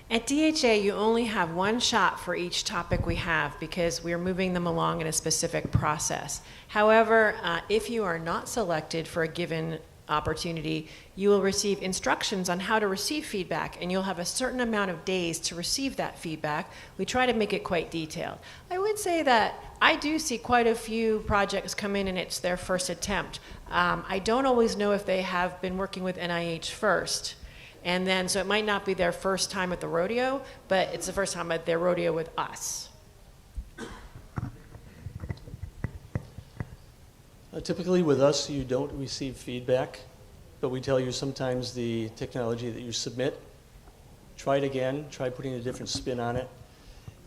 At DHA, you only have one shot for each topic we have because we're moving them along in a specific process. However, if you are not selected for a given opportunity, you will receive instructions on how to receive feedback, and you'll have a certain amount of days to receive that feedback. We try to make it quite detailed. I would say that I do see quite a few projects come in and it's their first attempt. I don't always know if they have been working with NIH first. And then, so it might not be their first time at the rodeo, but it's the first time at their rodeo with us. Typically with us, you don't receive feedback, but we tell you sometimes the technology that you submit, try it again, try putting a different spin on it.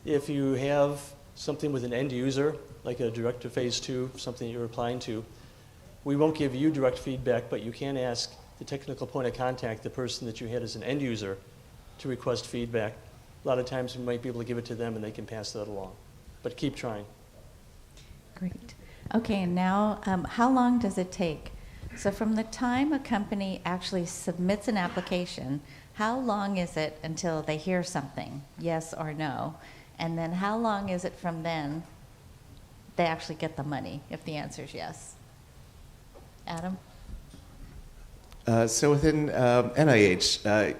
If you have something with an end user, like a direct to phase 2, something you're applying to, We won't give you direct feedback, but you can ask the technical point of contact, the person that you had as an end user, to request feedback. A lot of times we might be able to give it to them and they can pass that along. But keep trying. Great. Okay, and now how long does it take? So from the time a company actually submits an application, how long is it until they hear something, yes or no? And then how long is it from then they actually get the money, if the answer is yes? Adam? So within NIH,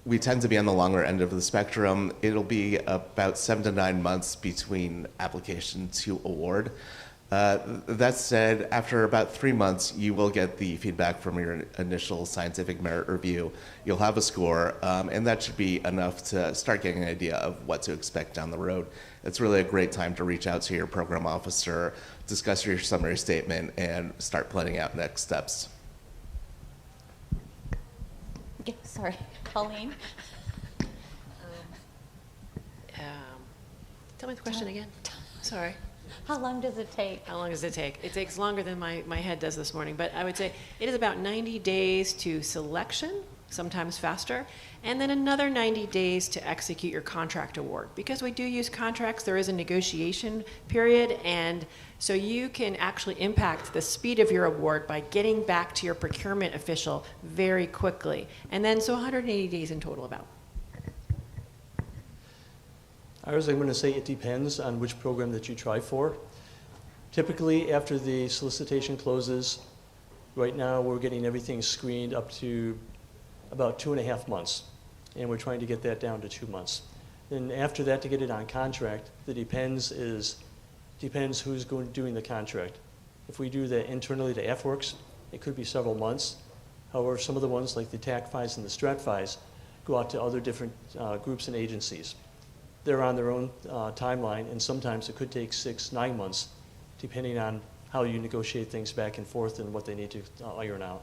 we tend to be on the longer end of the spectrum. It'll be about 7 to 9 months between application to award. That said, after about 3 months, you will get the feedback from your initial scientific merit review. You'll have a score, and that should be enough to start getting an idea of what to expect down the road. It's really a great time to reach out to your program officer, discuss your summary statement, and start planning out next steps. Yeah, sorry, Colleen? Tell me the question again. Sorry. How long does it take? How long does it take? It takes longer than my head does this morning, but I would say it is about 90 days to selection, sometimes faster, and then another 90 days to execute your contract award. Because we do use contracts, there is a negotiation period, and so you can actually impact the speed of your award by getting back to your procurement official very quickly. And then, so 180 days in total about. Ours, I'm going to say it depends on which program that you try for. Typically, after the solicitation closes, right now we're getting everything screened up to about 2.5 months, and we're trying to get that down to 2 months. Then after that, to get it on contract, the depends who's doing the contract. If we do that internally to AFWorks, it could be several months. However, some of the ones like the TACFIs and the StratFIs go out to other different groups and agencies. They're on their own timeline, and sometimes it could take 6-9 months, depending on how you negotiate things back and forth and what they need to iron out.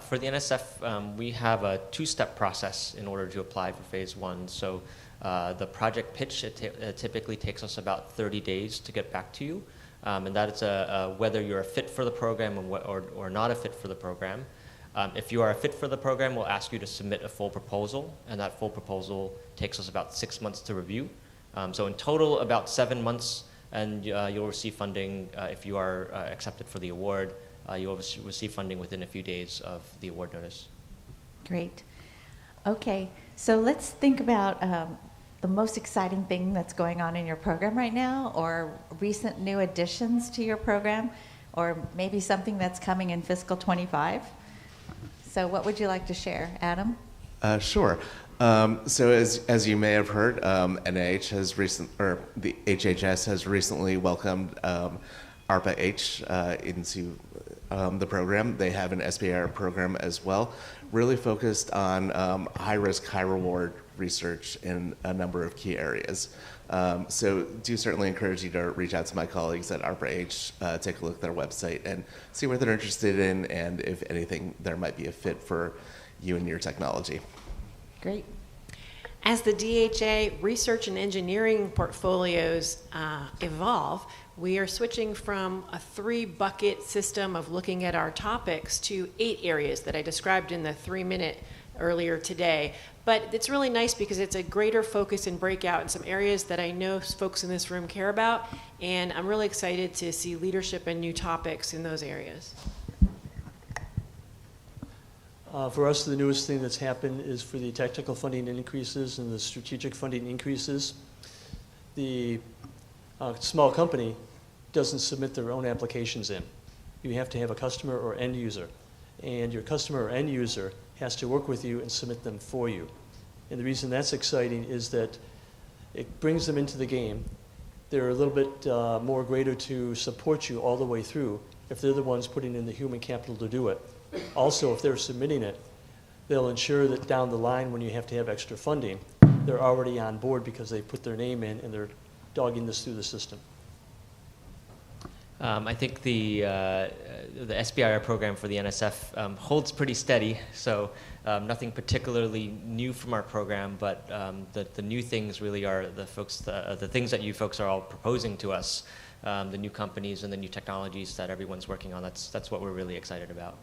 For the NSF, we have a 2-step process in order to apply for phase 1. So the project pitch, it typically takes us about 30 days to get back to you. And that is whether you're a fit for the program or not a fit for the program. If you are a fit for the program, we'll ask you to submit a full proposal, and that full proposal takes us about 6 months to review. So in total, about 7 months, and you'll receive funding if you are accepted for the award. You'll receive funding within a few days of the award notice. Great. Okay, so let's think about the most exciting thing that's going on in your program right now, or recent new additions to your program, or maybe something that's coming in fiscal 25. So what would you like to share, Adam? Sure. So as you may have heard, NIH has the HHS has recently welcomed ARPA-H into the program. They have an SBIR program as well, really focused on high-risk, high-reward research in a number of key areas. So do certainly encourage you to reach out to my colleagues at ARPA-H, take a look at their website and see what they're interested in, and if anything, there might be a fit for you and your technology. Great. As the DHA research and engineering portfolios evolve, we are switching from a 3-bucket system of looking at our topics to 8 areas that I described in the 3-minute earlier today. But it's really nice because it's a greater focus and breakout in some areas that I know folks in this room care about, and I'm really excited to see leadership and new topics in those areas. For us, the newest thing that's happened is for the technical funding increases and the strategic funding increases. The small company doesn't submit their own applications in. You have to have a customer or end user, and your customer or end user has to work with you and submit them for you. And the reason that's exciting is that it brings them into the game. They're a little bit more greater to support you all the way through if they're the ones putting in the human capital to do it. Also, if they're submitting it, they'll ensure that down the line when you have to have extra funding, they're already on board because they put their name in and they're dogging this through the system. I think the SBIR program for the NSF holds pretty steady, so nothing particularly new from our program, but the new things really are the things that you folks are all proposing to us. the new companies and the new technologies that everyone's working on. That's what we're really excited about.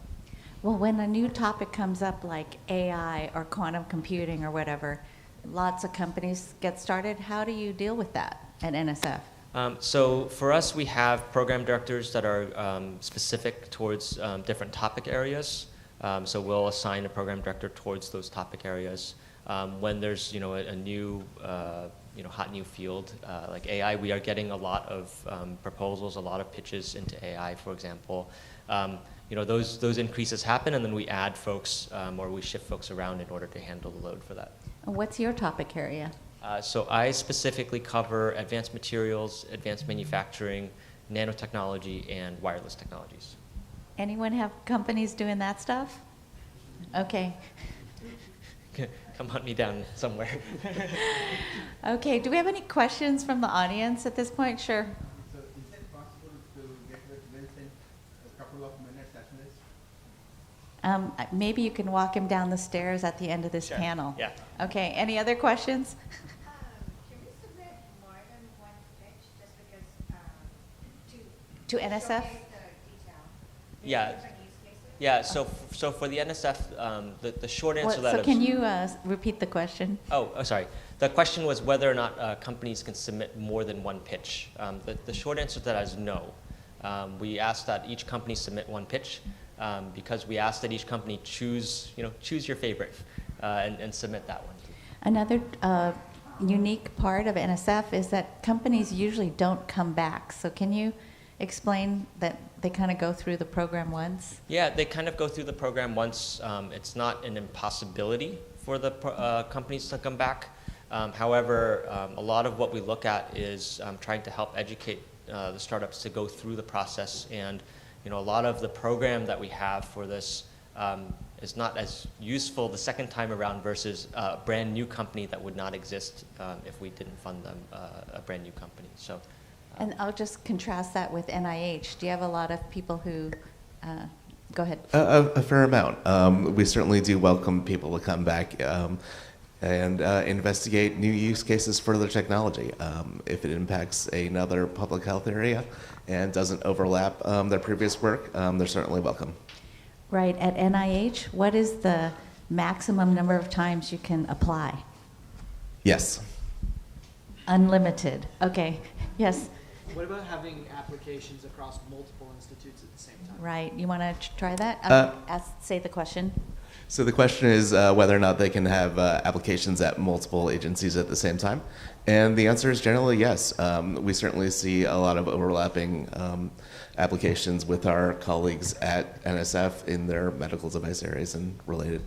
Well, when a new topic comes up like AI or quantum computing or whatever, lots of companies get started. How do you deal with that at NSF? So for us, we have program directors that are specific towards different topic areas. So we'll assign a program director towards those topic areas. When there's a new hot new field like AI, we are getting a lot of proposals, a lot of pitches into AI, for example. Those increases happen, and then we add folks or we shift folks around in order to handle the load for that. And what's your topic area? So I specifically cover advanced materials, advanced manufacturing, nanotechnology, and wireless technologies. Anyone have companies doing that stuff? Okay. Come hunt me down somewhere. Okay, do we have any questions from the audience at this point? Sure. So is it possible to get with Vincent a couple of minutes after this? Maybe you can walk him down the stairs at the end of this Sure. panel. Yeah. Okay, any other questions? Can we submit more than one pitch just because To NSF? showcase the detail? Yeah. Different use cases? Yeah, so for the NSF, the short answer to that So is... can you repeat the question? Oh, sorry. The question was whether or not companies can submit more than one pitch. The short answer to that is no. We ask that each company submit one pitch because we ask that each company choose your favorite and submit that one. Another unique part of NSF is that companies usually don't come back. So can you explain that they kind of go through the program once? Yeah, they kind of go through the program once. It's not an impossibility for the companies to come back. However, a lot of what we look at is trying to help educate the startups to go through the process. And a lot of the program that we have for this is not as useful the second time around versus a brand new company that would not exist if we didn't fund them, a brand new company. So. And I'll just contrast that with NIH. Do you have a lot of people who, go ahead. A fair amount. We certainly do welcome people to come back and investigate new use cases for their technology. If it impacts another public health area and doesn't overlap their previous work, they're certainly welcome. Right, at NIH, what is the maximum number of times you can apply? Yes. Unlimited, okay, yes. What about having applications across multiple institutes at the same time? Right, you want to try that? Say the question. So the question is whether or not they can have applications at multiple agencies at the same time. And the answer is generally yes. We certainly see a lot of overlapping applications with our colleagues at NSF in their medical device areas and related.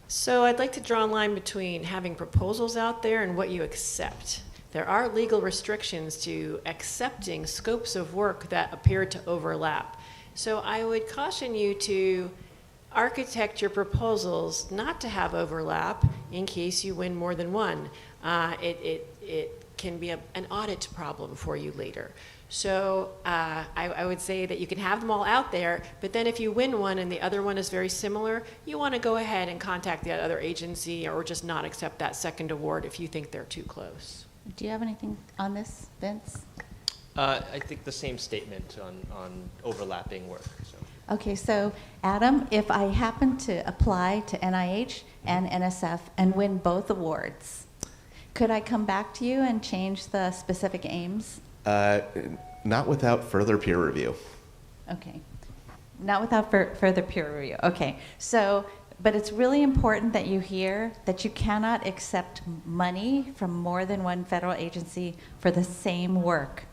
So I'd like to draw a line between having proposals out there and what you accept. There are legal restrictions to accepting scopes of work that appear to overlap. So I would caution you to architect your proposals not to have overlap in case you win more than one. It can be an audit problem for you later. So I would say that you can have them all out there, but then if you win one and the other one is very similar, you want to go ahead and contact the other agency or just not accept that second award if you think they're too close. Do you have anything on this, Vince? I think the same statement on overlapping work. So. Okay, so Adam, if I happen to apply to NIH and NSF and win both awards, could I come back to you and change the specific aims? Not without further peer review. Okay, not without further peer review. Okay, so, but it's really important that you hear that you cannot accept money from more than one federal agency for the same work.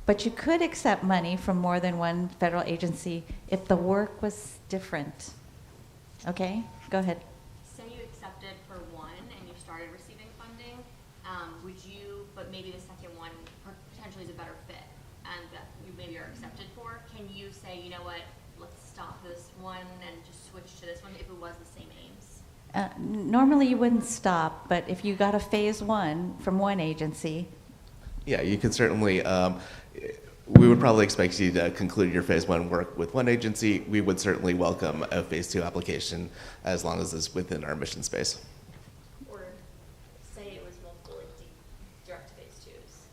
But you could accept money from more than one federal agency if the work was different. Okay, go ahead. Say you accepted for one and you started receiving funding, would you, but maybe the second one potentially is a better fit and that you maybe are accepted for, can you say, you know what, let's stop this one and just switch to this one if it was the same aims? Normally you wouldn't stop, but if you got a phase one from one agency. Yeah, you can certainly, we would probably expect you to conclude your phase one work with one agency. We would certainly welcome a phase two application as long as it's within our mission space. Or say it was multiple like direct to phase twos.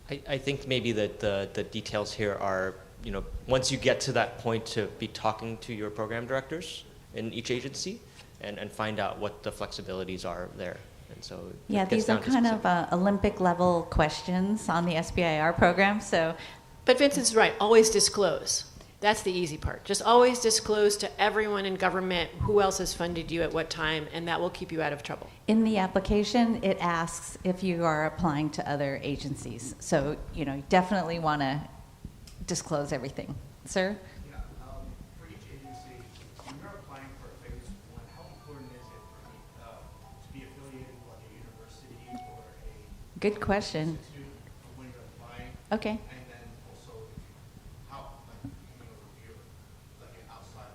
I think maybe that the details here are, once you get to that point, to be talking to your program directors in each agency and find out what the flexibilities are there. And so yeah, these are kind of Olympic level questions on the SBIR program. But Vincent's right, always disclose. That's the easy part. Just always disclose to everyone in government who else has funded you at what time, and that will keep you out of trouble. In the application, it asks if you are applying to other agencies. So, you definitely want to disclose everything. Sir? Yeah, for each agency, when you're applying for a phase one, how important is it to be affiliated with a university or a Good question. institute when you're applying? Okay. And then also, how, reviewer, like an outside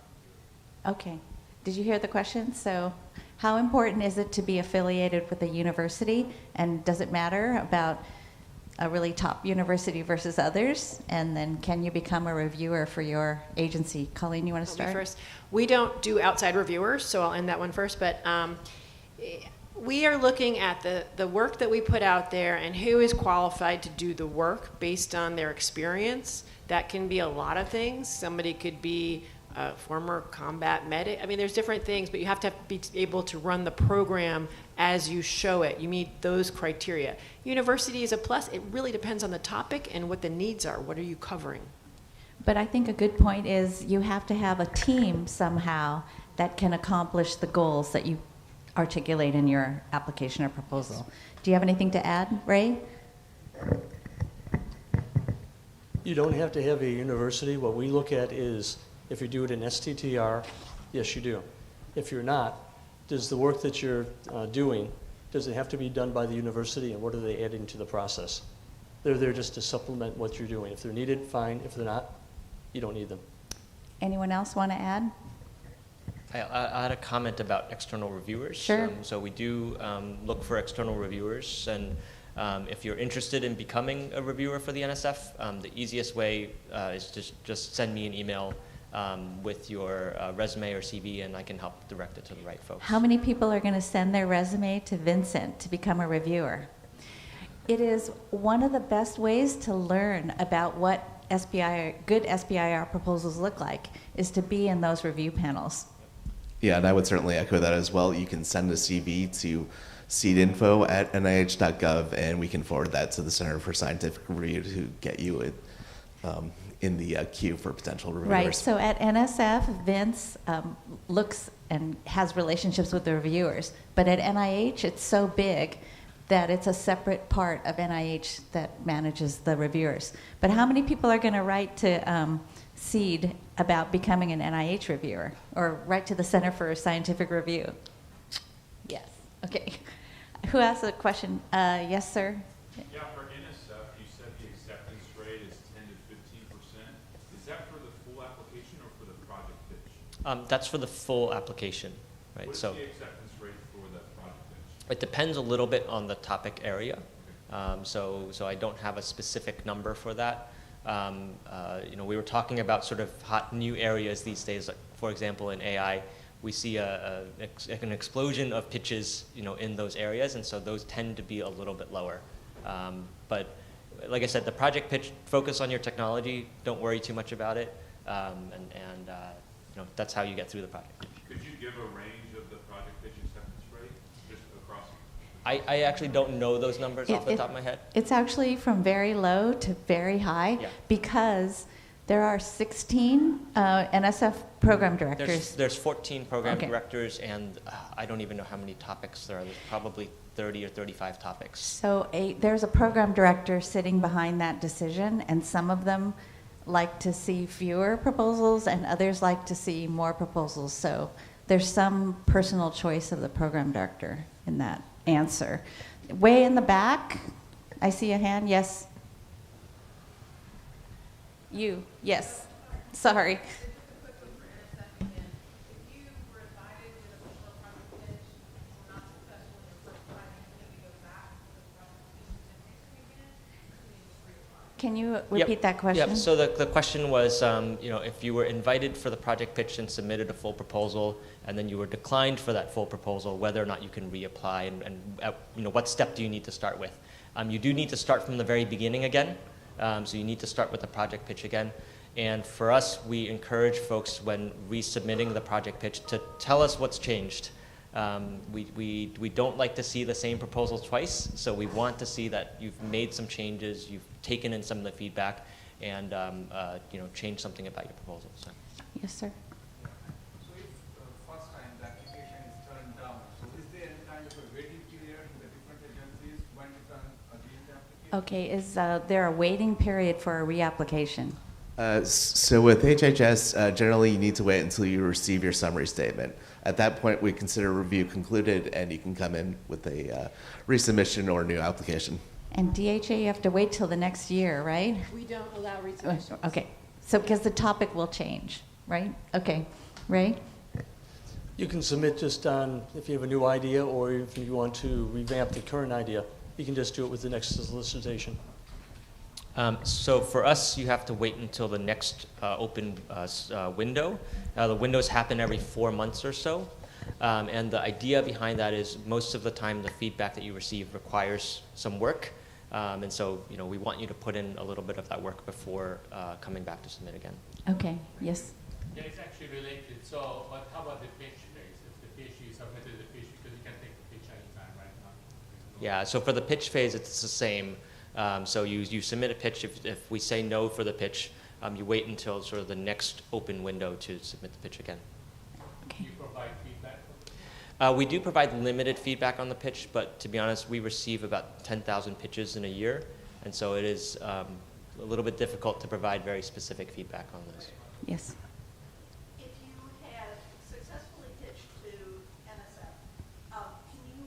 reviewer? Okay. Did you hear the question? So, how important is it to be affiliated with a university? And does it matter about a really top university versus others? And then can you become a reviewer for your agency? Colleen, you want to start? First, we don't do outside reviewers, so I'll end that one first. But we are looking at the work that we put out there and who is qualified to do the work based on their experience. That can be a lot of things. Somebody could be a former combat medic. I mean, there's different things, but you have to be able to run the program as you show it. You meet those criteria. University is a plus. It really depends on the topic and what the needs are. What are you covering? But I think a good point is you have to have a team somehow that can accomplish the goals that you articulate in your application or proposal. Do you have anything to add, Ray? You don't have to have a university. What we look at is if you do it in STTR, yes, you do. If you're not, does the work that you're doing, does it have to be done by the university, and what are they adding to the process? They're there just to supplement what you're doing. If they're needed, fine. If they're not, you don't need them. Anyone else want to add? I had a comment about external reviewers. Sure. So we do look for external reviewers, and if you're interested in becoming a reviewer for the NSF, the easiest way is to just send me an email with your resume or CV, and I can help direct it to the right folks. How many people are going to send their resume to Vincent to become a reviewer? It is one of the best ways to learn about what good SBIR proposals look like, is to be in those review panels. Yeah, and I would certainly echo that as well. You can send a CV to seedinfo@nih.gov, and we can forward that to the Center for Scientific Review to get you in the queue for potential reviewers. Right, so at NSF, Vince looks and has relationships with the reviewers, but at NIH, it's so big that it's a separate part of NIH that manages the reviewers. But how many people are going to write to SEED about becoming an NIH reviewer, or write to the Center for Scientific Review? Yes, okay. Who asked the question? Yes, sir? Yeah, for NSF, you said the acceptance rate is 10 to 15%. Is that for the full application or for the project pitch? That's for the full application, right? What is the acceptance rate for the project pitch? It depends a little bit on the topic area. So I don't have a specific number for that. We were talking about sort of hot new areas these days. Like, for example, in AI, we see an explosion of pitches, in those areas, and so those tend to be a little bit lower. But like I said, the project pitch, focus on your technology. Don't worry too much about it, and that's how you get through the project. Could you give a range of the project pitch acceptance rate, just across? I actually don't know those numbers off the top of my head. It's actually from very low to very high, because there are 16 NSF program directors. There's 14 program directors, and I don't even know how many topics there are. There's probably 30 or 35 topics. So there's a program director sitting behind that decision, and some of them like to see fewer proposals, and others like to see more proposals. So there's some personal choice of the program director in that answer. Way in the back, I see a hand. Yes. You. Yes. Sorry. Can you repeat that question? Yep. So the question was, if you were invited for the project pitch and submitted a full proposal, and then you were declined for that full proposal, whether or not you can reapply, and what step do you need to start with? You do need to start from the very beginning again. So you need to start with the project pitch again. And for us, we encourage folks when resubmitting the project pitch to tell us what's changed. We don't like to see the same proposal twice, so we want to see that you've made some changes, you've taken in some of the feedback, and changed something about your proposal. So. Yes, sir. So if first time the application is turned down, so is there any kind of a waiting period in the different agencies when to turn again the application? Okay, is there a waiting period for a reapplication? So with HHS, generally you need to wait until you receive your summary statement. At that point, we consider review concluded, and you can come in with a resubmission or new application. And DHA, you have to wait till the next year, right? We don't allow resubmissions. Okay, so because the topic will change, right? Okay, Ray? You can submit just on, if you have a new idea or if you want to revamp the current idea, you can just do it with the next solicitation. So for us, you have to wait until the next open window. The windows happen every 4 months or so. And the idea behind that is most of the time the feedback that you receive requires some work. And so, we want you to put in a little bit of that work before coming back to submit again. Okay, yes. Yeah, it's actually related. So, but how about the pitch phase? If the pitch, you submitted the pitch, because you can take the pitch anytime, right now. Yeah, so for the pitch phase, it's the same. So you submit a pitch. If we say no for the pitch, you wait until sort of the next open window to submit the pitch again. Do you provide feedback? We do provide limited feedback on the pitch, but to be honest, we receive about 10,000 pitches in a year, and so it is a little bit difficult to provide very specific feedback on those. Yes. If you have successfully pitched to NSF, can you,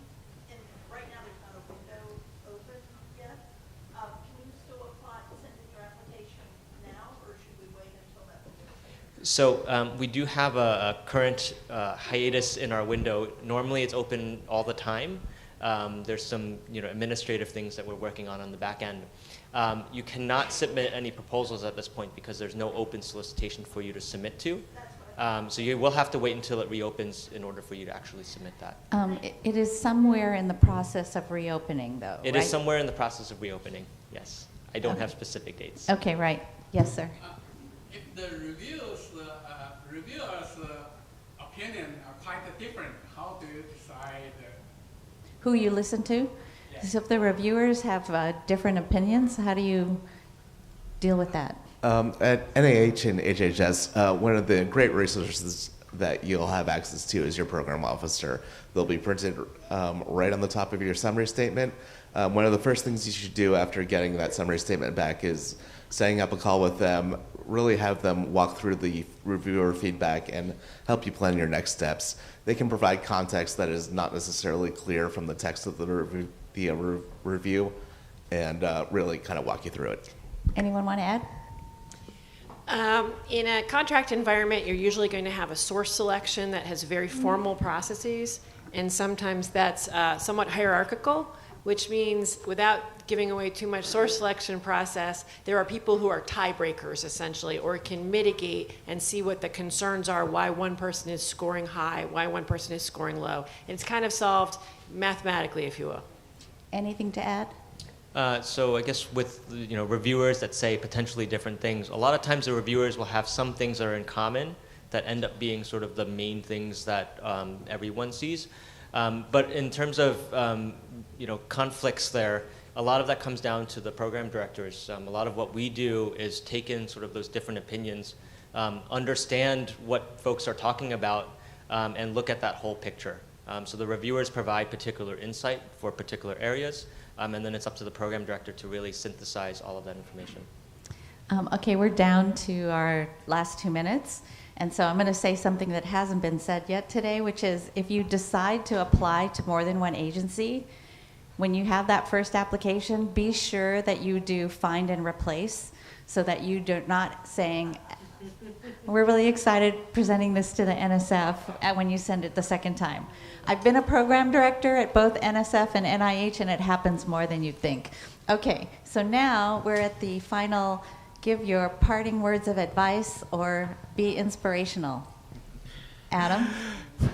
and right now there's not a window open yet, can you still apply, send in your application now, or should we wait until that window is open? So we do have a current hiatus in our window. Normally it's open all the time. There's some administrative things that we're working on the back end. You cannot submit any proposals at this point because there's no open solicitation for you to submit to. So you will have to wait until it reopens in order for you to actually submit that. It is somewhere in the process of reopening, though, It right? is somewhere in the process of reopening, yes. I don't have specific dates. Okay, right. Yes, sir. If the reviewers' opinion are quite different, how do you decide? Who you listen to? So if the reviewers have different opinions, how do you deal with that? At NIH and HHS, one of the great resources that you'll have access to is your program officer. They'll be printed right on the top of your summary statement. One of the first things you should do after getting that summary statement back is setting up a call with them, really have them walk through the reviewer feedback and help you plan your next steps. They can provide context that is not necessarily clear from the text of the review and really kind of walk you through it. Anyone want to add? In a contract environment, you're usually going to have a source selection that has very formal processes, and sometimes that's somewhat hierarchical, which means without giving away too much source selection process, there are people who are tiebreakers essentially, or can mitigate and see what the concerns are, why one person is scoring high, why one person is scoring low. And it's kind of solved mathematically, if you will. Anything to add? So I guess with reviewers that say potentially different things, a lot of times the reviewers will have some things that are in common that end up being sort of the main things that everyone sees. But in terms of conflicts there, a lot of that comes down to the program directors. A lot of what we do is take in sort of those different opinions, understand what folks are talking about, and look at that whole picture. So the reviewers provide particular insight for particular areas, and then it's up to the program director to really synthesize all of that information. Okay, we're down to our last 2 minutes. And so I'm going to say something that hasn't been said yet today, which is if you decide to apply to more than one agency, when you have that first application, be sure that you do find and replace so that you do not saying, we're really excited presenting this to the NSF when you send it the second time. I've been a program director at both NSF and NIH, and it happens more than you'd think. Okay, so now we're at the final, give your parting words of advice or be inspirational. Adam?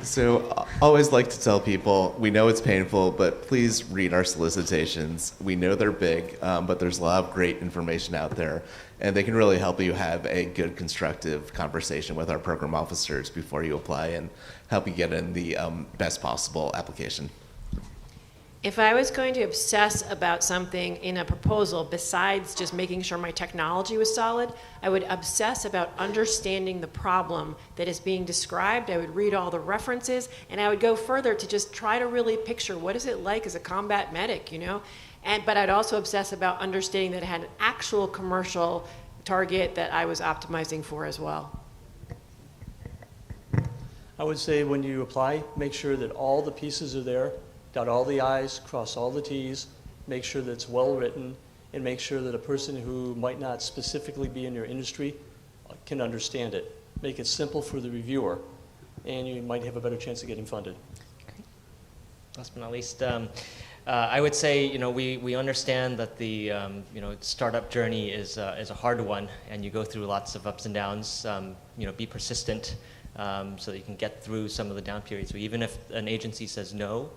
So I always like to tell people, we know it's painful, but please read our solicitations. We know they're big, but there's a lot of great information out there, and they can really help you have a good, constructive conversation with our program officers before you apply and help you get in the best possible application. If I was going to obsess about something in a proposal besides just making sure my technology was solid, I would obsess about understanding the problem that is being described. I would read all the references, and I would go further to just try to really picture what is it like as a combat medic, you know? But I'd also obsess about understanding that it had an actual commercial target that I was optimizing for as well. I would say when you apply, make sure that all the pieces are there. Dot all the I's, cross all the T's, make sure that it's well written, and make sure that a person who might not specifically be in your industry can understand it. Make it simple for the reviewer, and you might have a better chance of getting funded. Last but not least, I would say, we understand that the startup journey is a hard one, and you go through lots of ups and downs. Be persistent so that you can get through some of the down periods. So even if an agency says no,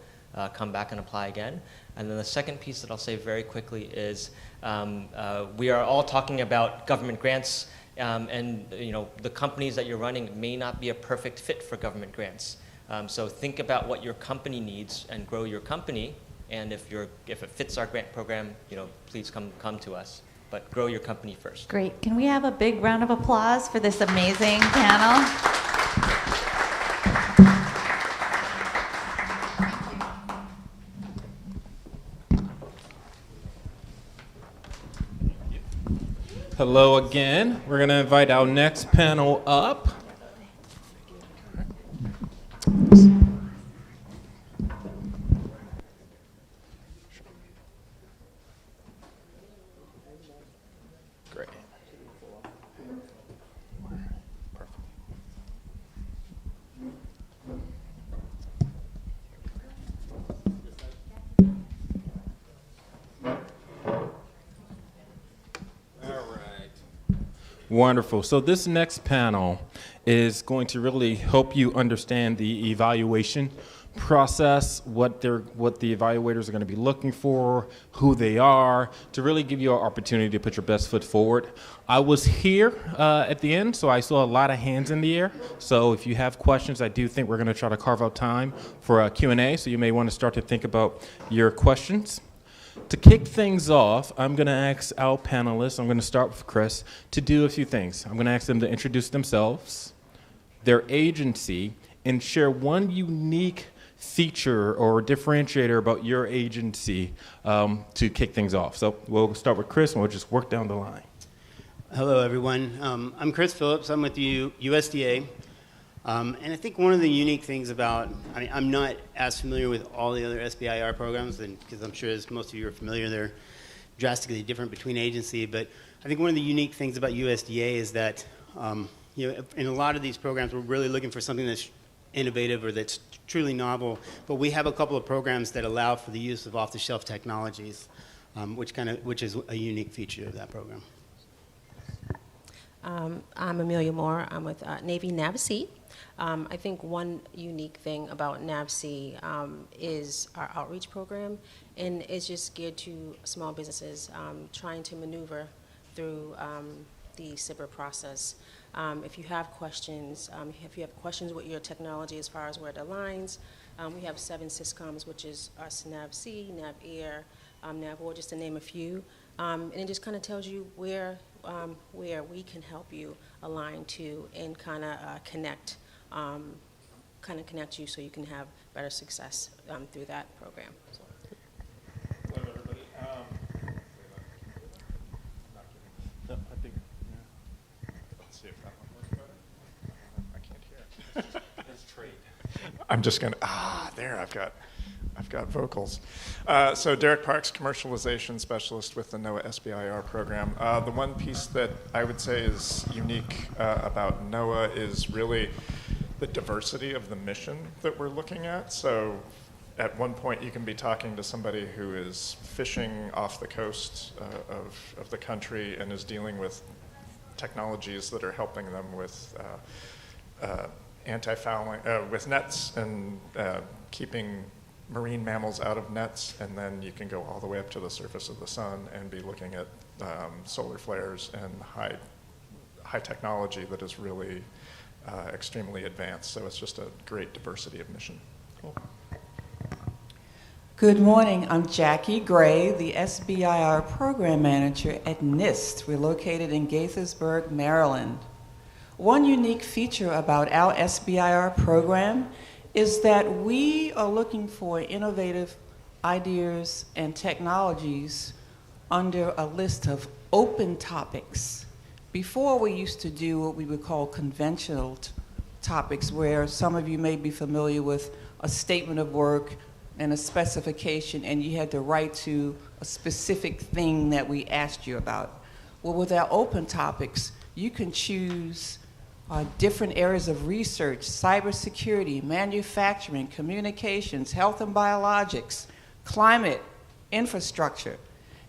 come back and apply again. And then the second piece that I'll say very quickly is we are all talking about government grants, and the companies that you're running may not be a perfect fit for government grants. So think about what your company needs and grow your company. And if it fits our grant program, please come to us. But grow your company first. Great. Can we have a big round of applause for this amazing panel? Hello again. We're going to invite our next panel up. Great. Wonderful. So this next panel is going to really help you understand the evaluation process, what the evaluators are going to be looking for, who they are, to really give you an opportunity to put your best foot forward. I was here at the end, so I saw a lot of hands in the air. So if you have questions, I do think we're going to try to carve out time for a Q&A, so you may want to start to think about your questions. To kick things off, I'm going to ask our panelists, I'm going to start with Chris, to do a few things. I'm going to ask them to introduce themselves, their agency, and share one unique feature or differentiator about your agency to kick things off. So we'll start with Chris, and we'll just work down the line. Hello, everyone. I'm Chris Phillips. I'm with the USDA. And I think one of the unique things about, I'm not as familiar with all the other SBIR programs, because I'm sure as most of you are familiar, they're drastically different between agency, but I think one of the unique things about USDA is that, in a lot of these programs, we're really looking for something that's innovative or that's truly novel, but we have a couple of programs that allow for the use of off-the-shelf technologies, which is a unique feature of that program. I'm Amelia Moore. I'm with Navy NAVSEA. I think one unique thing about NAVSEA is our outreach program, and it's just geared to small businesses trying to maneuver through the SBIR process. If you have questions, with your technology as far as where it aligns, we have 7 SysComs, which is us, NAVSEA, NAVAIR, NAVOR, just to name a few. And it just kind of tells you where we can help you align to and kind of connect you so you can have better success through that program. So. Hello, everybody. No, I think, let's see if that one works better. I can't hear. Let's trade. I'm just going to, there, I've got vocals. So Derek Parks, commercialization specialist with the NOAA SBIR program. The one piece that I would say is unique about NOAA is really the diversity of the mission that we're looking at. So at one point you can be talking to somebody who is fishing off the coast of the country and is dealing with technologies that are helping them with anti-fouling, with nets and keeping marine mammals out of nets, and then you can go all the way up to the surface of the sun and be looking at solar flares and high technology that is really extremely advanced. So it's just a great diversity of mission. Cool. Good morning. I'm Jackie Gray, the SBIR Program Manager at NIST. We're located in Gaithersburg, Maryland. One unique feature about our SBIR program is that we are looking for innovative ideas and technologies under a list of open topics. Before, we used to do what we would call conventional topics, where some of you may be familiar with a statement of work and a specification, and you had to write to a specific thing that we asked you about. Well, with our open topics, you can choose different areas of research: cybersecurity, manufacturing, communications, health and biologics, climate, infrastructure.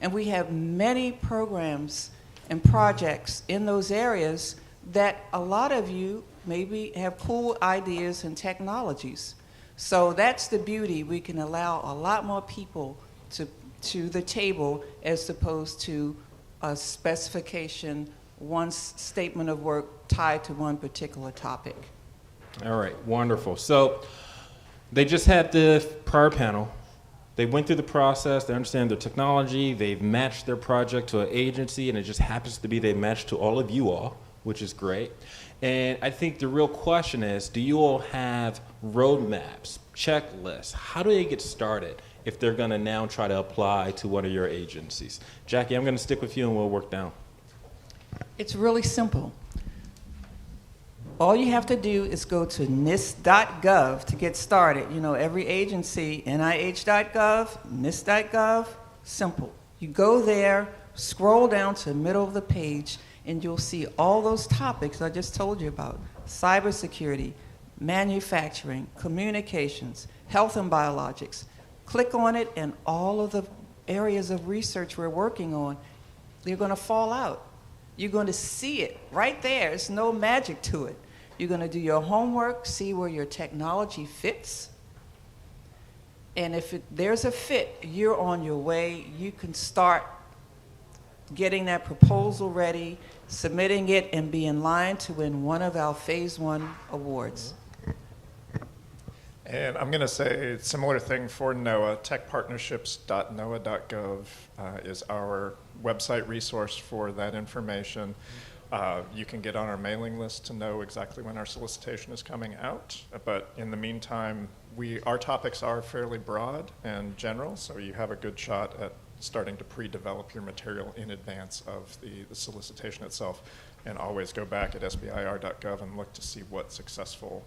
And we have many programs and projects in those areas that a lot of you maybe have cool ideas and technologies. So that's the beauty. We can allow a lot more people to the table as opposed to a specification, one statement of work tied to one particular topic. All right, wonderful. So they just had the prior panel. They went through the process, they understand their technology, they've matched their project to an agency, and it just happens to be they matched to all of you all, which is great. And I think the real question is, do you all have roadmaps, checklists? How do they get started if they're gonna now try to apply to one of your agencies? Jackie, I'm gonna stick with you and we'll work down. It's really simple. All you have to do is go to NIST.gov to get started. You know, every agency, NIH.gov, NIST.gov, simple. You go there, scroll down to the middle of the page, and you'll see all those topics I just told you about: cybersecurity, manufacturing, communications, health and biologics. Click on it, and all of the areas of research we're working on, they're going to fall out. You're going to see it right there. There's no magic to it. You're going to do your homework, see where your technology fits. And if there's a fit, you're on your way. You can start getting that proposal ready, submitting it, and be in line to win one of our Phase 1 awards. And I'm going to say a similar thing for NOAA. Techpartnerships.noaa.gov is our website resource for that information. You can get on our mailing list to know exactly when our solicitation is coming out. But in the meantime, our topics are fairly broad and general, so you have a good shot at starting to pre-develop your material in advance of the solicitation itself. And always go back at sbir.gov and look to see what successful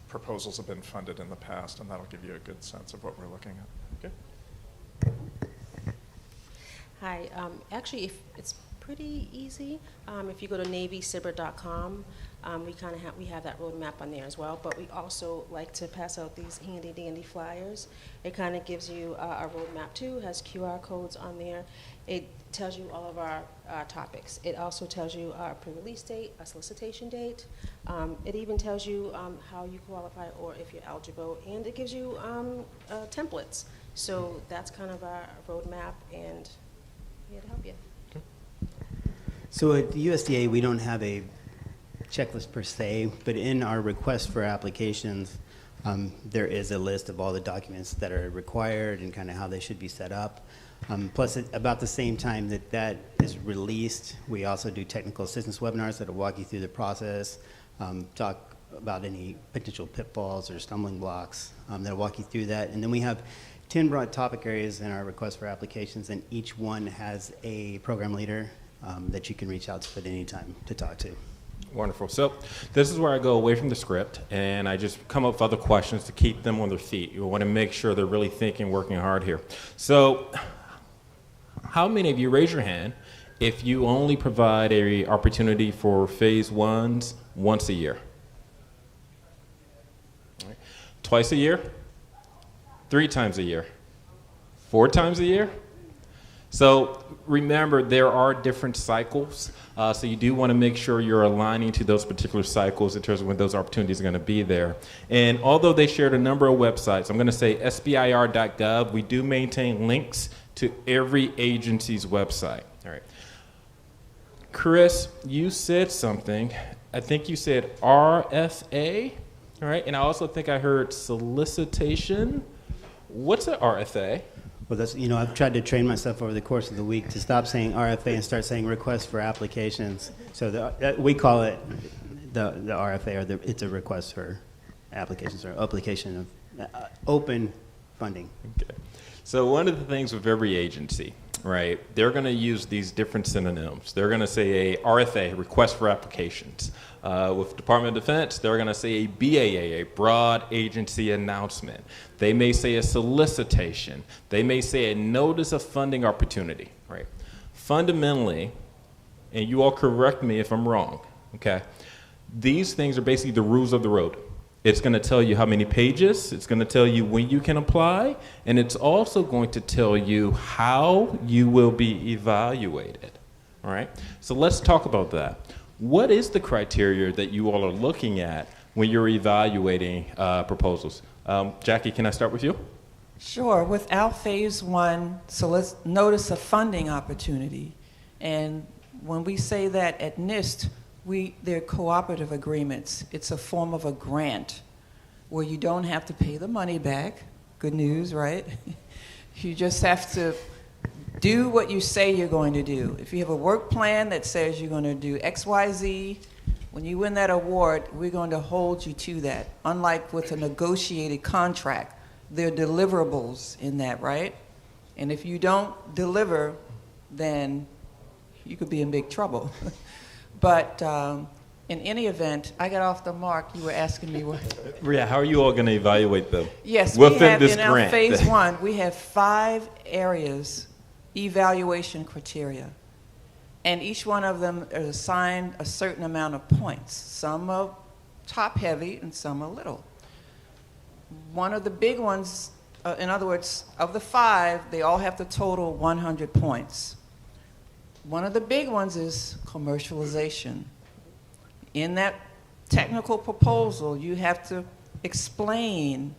proposals have been funded in the past, and that'll give you a good sense of what we're looking at. Okay. Hi. Actually, if it's pretty easy. If you go to NavyCyber.com, we have that roadmap on there as well. But we also like to pass out these handy dandy flyers. It kind of gives you a roadmap too. It has QR codes on there. It tells you all of our topics. It also tells you our pre-release date, a solicitation date. It even tells you how you qualify or if you're eligible, and it gives you templates. So that's kind of our roadmap, and here to help you. So at the USDA, we don't have a checklist per se, but in our request for applications, there is a list of all the documents that are required and kind of how they should be set up. Plus, at about the same time that is released, we also do technical assistance webinars that will walk you through the process, talk about any potential pitfalls or stumbling blocks that will walk you through that. And then we have 10 broad topic areas in our request for applications, and each one has a program leader that you can reach out to at any time to talk to. Wonderful. So this is where I go away from the script, and I just come up with other questions to keep them on their feet. You want to make sure they're really thinking, working hard here. So how many of you, raise your hand, if you only provide an opportunity for Phase 1s once a year? Right. Twice a year? 3 times a year? 4 times a year? So remember, there are different cycles. So you do want to make sure you're aligning to those particular cycles in terms of when those opportunities are going to be there. And although they shared a number of websites, I'm going to say sbir.gov, we do maintain links to every agency's website. All right. Chris, you said something. I think you said RFA, all right? And I also think I heard solicitation. What's an RFA? Well, that's, I've tried to train myself over the course of the week to stop saying RFA and start saying request for applications. So we call it the RFA, or it's a request for applications, or application of open funding. Okay. So one of the things with every agency, right, they're going to use these different synonyms. They're going to say a RFA, request for applications. With Department of Defense, they're going to say a BAA, a broad agency announcement. They may say a solicitation. They may say a notice of funding opportunity, right? Fundamentally, and you all correct me if I'm wrong, okay, these things are basically the rules of the road. It's going to tell you how many pages, it's going to tell you when you can apply, and it's also going to tell you how you will be evaluated, all right? So let's talk about that. What is the criteria that you all are looking at when you're evaluating proposals? Jackie, can I start with you? Sure. With our phase one notice of funding opportunity, and when we say that at NIST, they're cooperative agreements. It's a form of a grant where you don't have to pay the money back. Good news, right? You just have to do what you say you're going to do. If you have a work plan that says you're going to do X, Y, Z, when you win that award, we're going to hold you to that. Unlike with a negotiated contract, there are deliverables in that, right? And if you don't deliver, then you could be in big trouble. But in any event, I got off the mark. You were asking me what. Yeah, how are you all going to evaluate them? Yes, within we have this in grant? our phase one, we have 5 areas, evaluation criteria. And each one of them is assigned a certain amount of points. Some are top heavy and some are little. One of the big ones, in other words, of the 5, they all have to total 100 points. One of the big ones is commercialization. In that technical proposal, you have to explain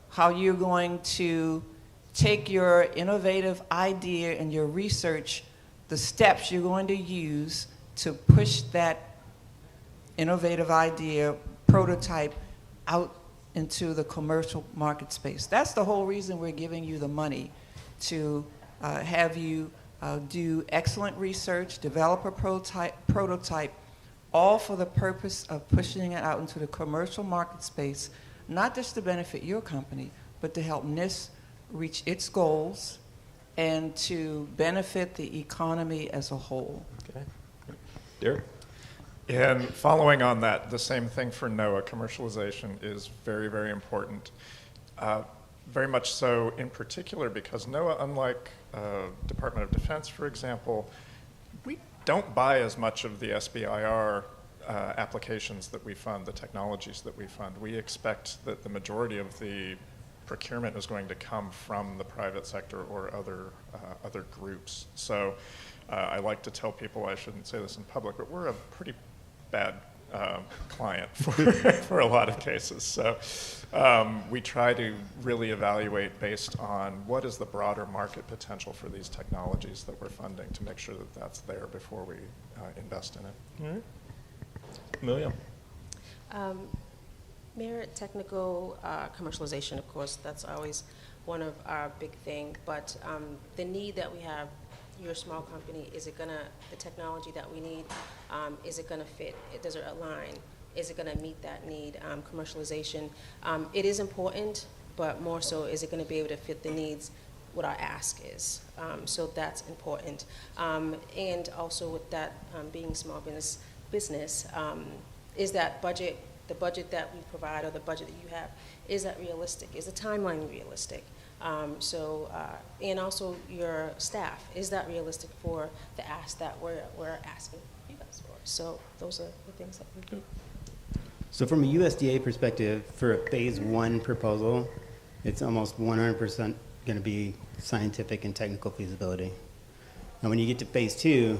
how you're going to take your innovative idea and your research, the steps you're going to use to push that innovative idea, prototype, out into the commercial market space. That's the whole reason we're giving you the money, to have you do excellent research, develop a prototype, all for the purpose of pushing it out into the commercial market space, not just to benefit your company, but to help NIST reach its goals and to benefit the economy as a whole. Okay. Derek? And following on that, the same thing for NOAA. Commercialization is very, very important. Very much so in particular because NOAA, unlike Department of Defense, for example, we don't buy as much of the SBIR applications that we fund, the technologies that we fund. We expect that the majority of the procurement is going to come from the private sector or other groups. So I like to tell people, I shouldn't say this in public, but we're a pretty bad client for a lot of cases. So we try to really evaluate based on what is the broader market potential for these technologies that we're funding to make sure that that's there before we invest in it. All right. Amelia? Merit technical commercialization, of course, that's always one of our big things, but the need that we have, you're a small company, is it gonna, the technology that we need, is it gonna fit? Does it align? Is it gonna meet that need? Commercialization, it is important, but more so, is it gonna be able to fit the needs, what our ask is? So that's important. And also with that being small business, is that budget, the budget that we provide or the budget that you have, is that realistic? Is the timeline realistic? And also your staff, is that realistic for the ask that we're asking you guys for? So those are the things that we do. So from a USDA perspective, for a phase 1 proposal, it's almost 100% going to be scientific and technical feasibility. And when you get to phase 2,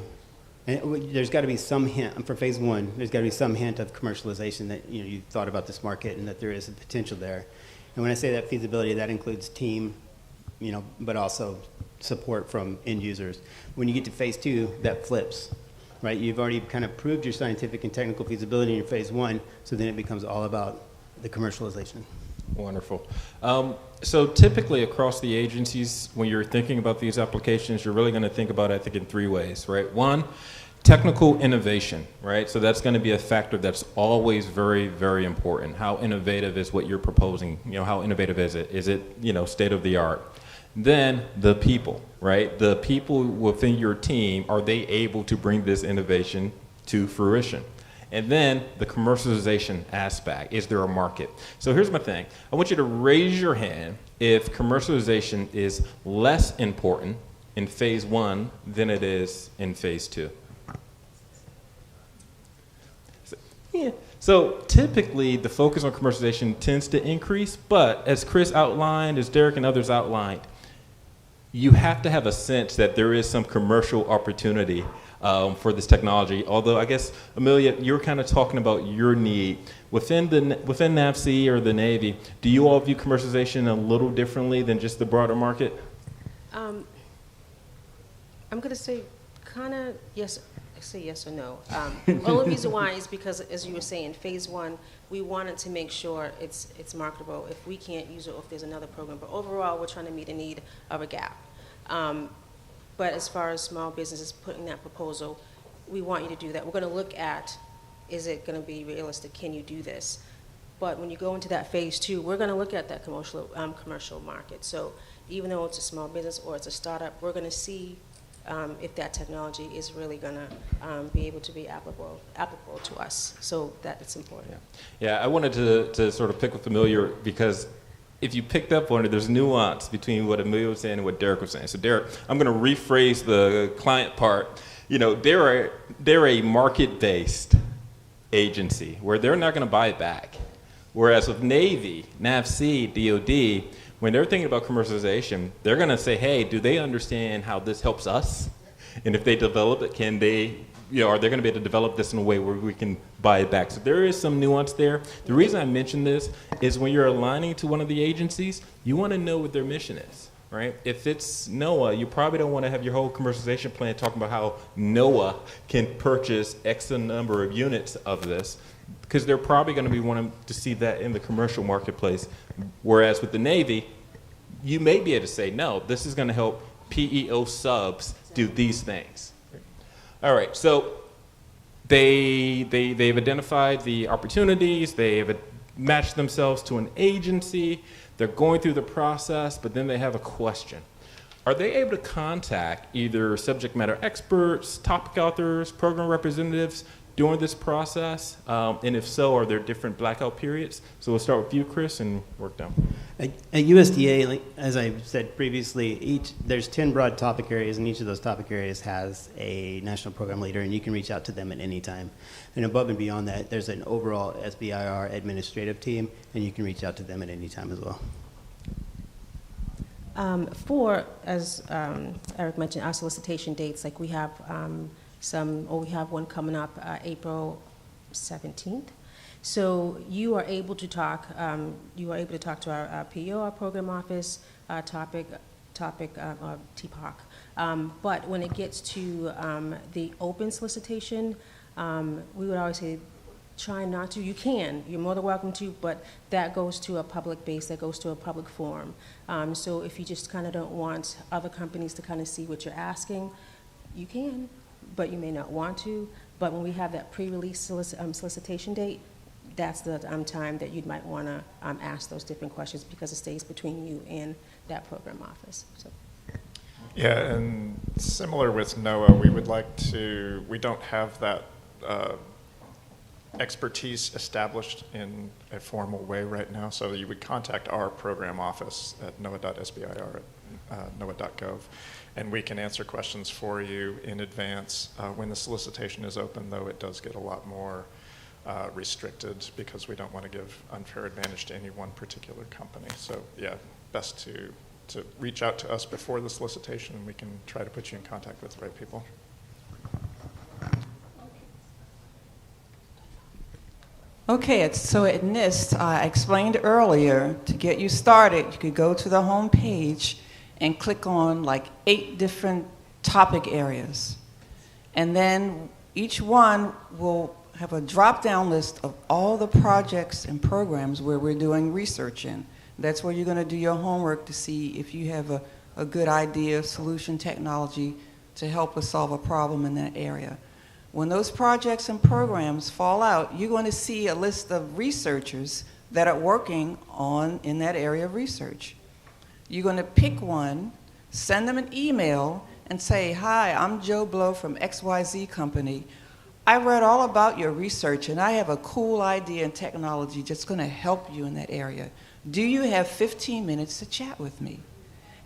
there's got to be some hint, for phase 1, there's got to be some hint of commercialization that you thought about this market and that there is a potential there. And when I say that feasibility, that includes team, but also support from end users. When you get to phase 2, that flips, right? You've already kind of proved your scientific and technical feasibility in your phase 1, so then it becomes all about the commercialization. Wonderful. So typically across the agencies, when you're thinking about these applications, you're really going to think about it, I think, in 3 ways, right? 1, technical innovation, right? So that's going to be a factor that's always very, very important. How innovative is what you're proposing? How innovative is it? Is it, state of the art? Then the people, right? The people within your team, are they able to bring this innovation to fruition? And then the commercialization aspect. Is there a market? So here's my thing. I want you to raise your hand if commercialization is less important in phase 1 than it is in phase 2. So typically the focus on commercialization tends to increase, but as Chris outlined, as Derek and others outlined, you have to have a sense that there is some commercial opportunity for this technology. Although I guess, Amelia, you're kind of talking about your need. Within NAVSEA or the Navy, do you all view commercialization a little differently than just the broader market? I'm going to say kind of yes. Say yes or no. Only reason why is because, as you were saying, phase 1, we wanted to make sure it's marketable. If we can't use it, or if there's another program, but overall, we're trying to meet a need of a gap. But as far as small businesses putting that proposal, we want you to do that. We're going to look at, is it going to be realistic? Can you do this? But when you go into that phase 2, we're going to look at that commercial market. So even though it's a small business or it's a startup, we're going to see if that technology is really going to be able to be applicable to us. So that it's important. Yeah, I wanted to sort of pick with Amelia because if you picked up on it, there's nuance between what Amelia was saying and what Derek was saying. So Derek, I'm going to rephrase the client part. They're a market-based agency where they're not going to buy it back. Whereas with Navy, NAVSEA, DOD, when they're thinking about commercialization, they're going to say, hey, do they understand how this helps us? And if they develop it, can they, are they going to be able to develop this in a way where we can buy it back? So there is some nuance there. The reason I mention this is when you're aligning to one of the agencies, you want to know what their mission is, right? If it's NOAA, you probably don't want to have your whole commercialization plan talking about how NOAA can purchase X number of units of this, because they're probably going to be wanting to see that in the commercial marketplace. Whereas with the Navy, you may be able to say, no, this is going to help PEO subs do these things. All right, so they've identified the opportunities, they've matched themselves to an agency, they're going through the process, but then they have a question. Are they able to contact either subject matter experts, topic authors, program representatives during this process? And if so, are there different blackout periods? So we'll start with you, Chris, and work down. At USDA, as I said previously, there's 10 broad topic areas, and each of those topic areas has a national program leader, and you can reach out to them at any time. And above and beyond that, there's an overall SBIR administrative team, and you can reach out to them at any time as well. As Eric mentioned, our solicitation dates, like we have we have one coming up April 17th. So you are able to talk. You are able to talk to our PEO, our program office, topic or TPOC. But when it gets to the open solicitation, we would always say, try not to. You can. You're more than welcome to, but that goes to a public base. That goes to a public forum. So if you just kind of don't want other companies to kind of see what you're asking, you can, but you may not want to. But when we have that pre-release solicitation date, that's the time that you might want to ask those different questions, because it stays between you and that program office. So. Yeah, and similar with NOAA, we don't have that expertise established in a formal way right now, so you would contact our program office at noaa.sbir@noaa.gov, and we can answer questions for you in advance. When the solicitation is open, though, it does get a lot more restricted, because we don't want to give unfair advantage to any one particular company. So yeah, best to to reach out to us before the solicitation, and we can try to put you in contact with the right people. Okay, so at NIST, I explained earlier, to get you started, you could go to the home page and click on like 8 different topic areas. And then each one will have a drop-down list of all the projects and programs where we're doing research in. That's where you're going to do your homework to see if you have a good idea, solution, technology to help us solve a problem in that area. When those projects and programs fall out, you're going to see a list of researchers that are working in that area of research. You're going to pick one, send them an email, and say, "Hi, I'm Joe Blow from XYZ Company. I read all about your research, and I have a cool idea and technology that's going to help you in that area. Do you have 15 minutes to chat with me?"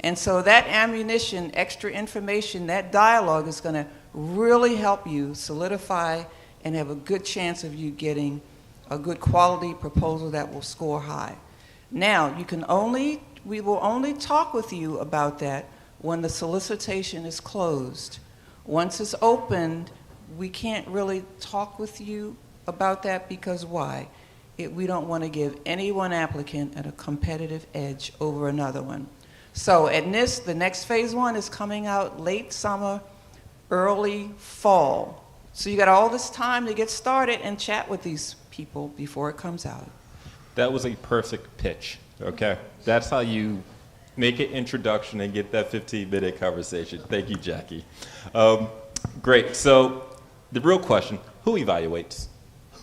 And so that ammunition, extra information, that dialogue is going to really help you solidify and have a good chance of you getting a good quality proposal that will score high. Now, we will only talk with you about that when the solicitation is closed. Once it's opened, we can't really talk with you about that because why? We don't want to give any one applicant a competitive edge over another one. So at NIST, the next phase 1 is coming out late summer, early fall. So you got all this time to get started and chat with these people before it comes out. That was a perfect pitch, okay? That's how you make an introduction and get that 15-minute conversation. Thank you, Jackie. Great, so the real question, who evaluates?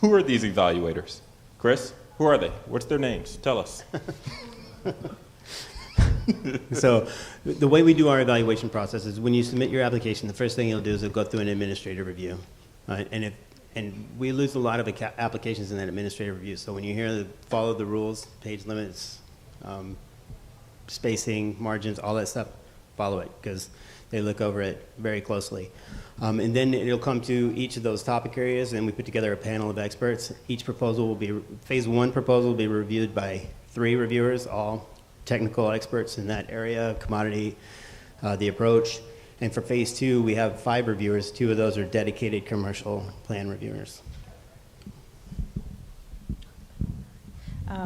Who are these evaluators? Chris, who are they? What's their names? Tell us. So the way we do our evaluation process is when you submit your application, the first thing you'll do is you'll go through an administrative review. And we lose a lot of applications in that administrative review. So when you hear follow the rules, page limits, spacing, margins, all that stuff, follow it because they look over it very closely. And then it'll come to each of those topic areas, and we put together a panel of experts. Each proposal will be, phase 1 proposal will be reviewed by 3 reviewers, all technical experts in that area, commodity, the approach. And for phase 2, we have 5 reviewers. 2 of those are dedicated commercial plan reviewers.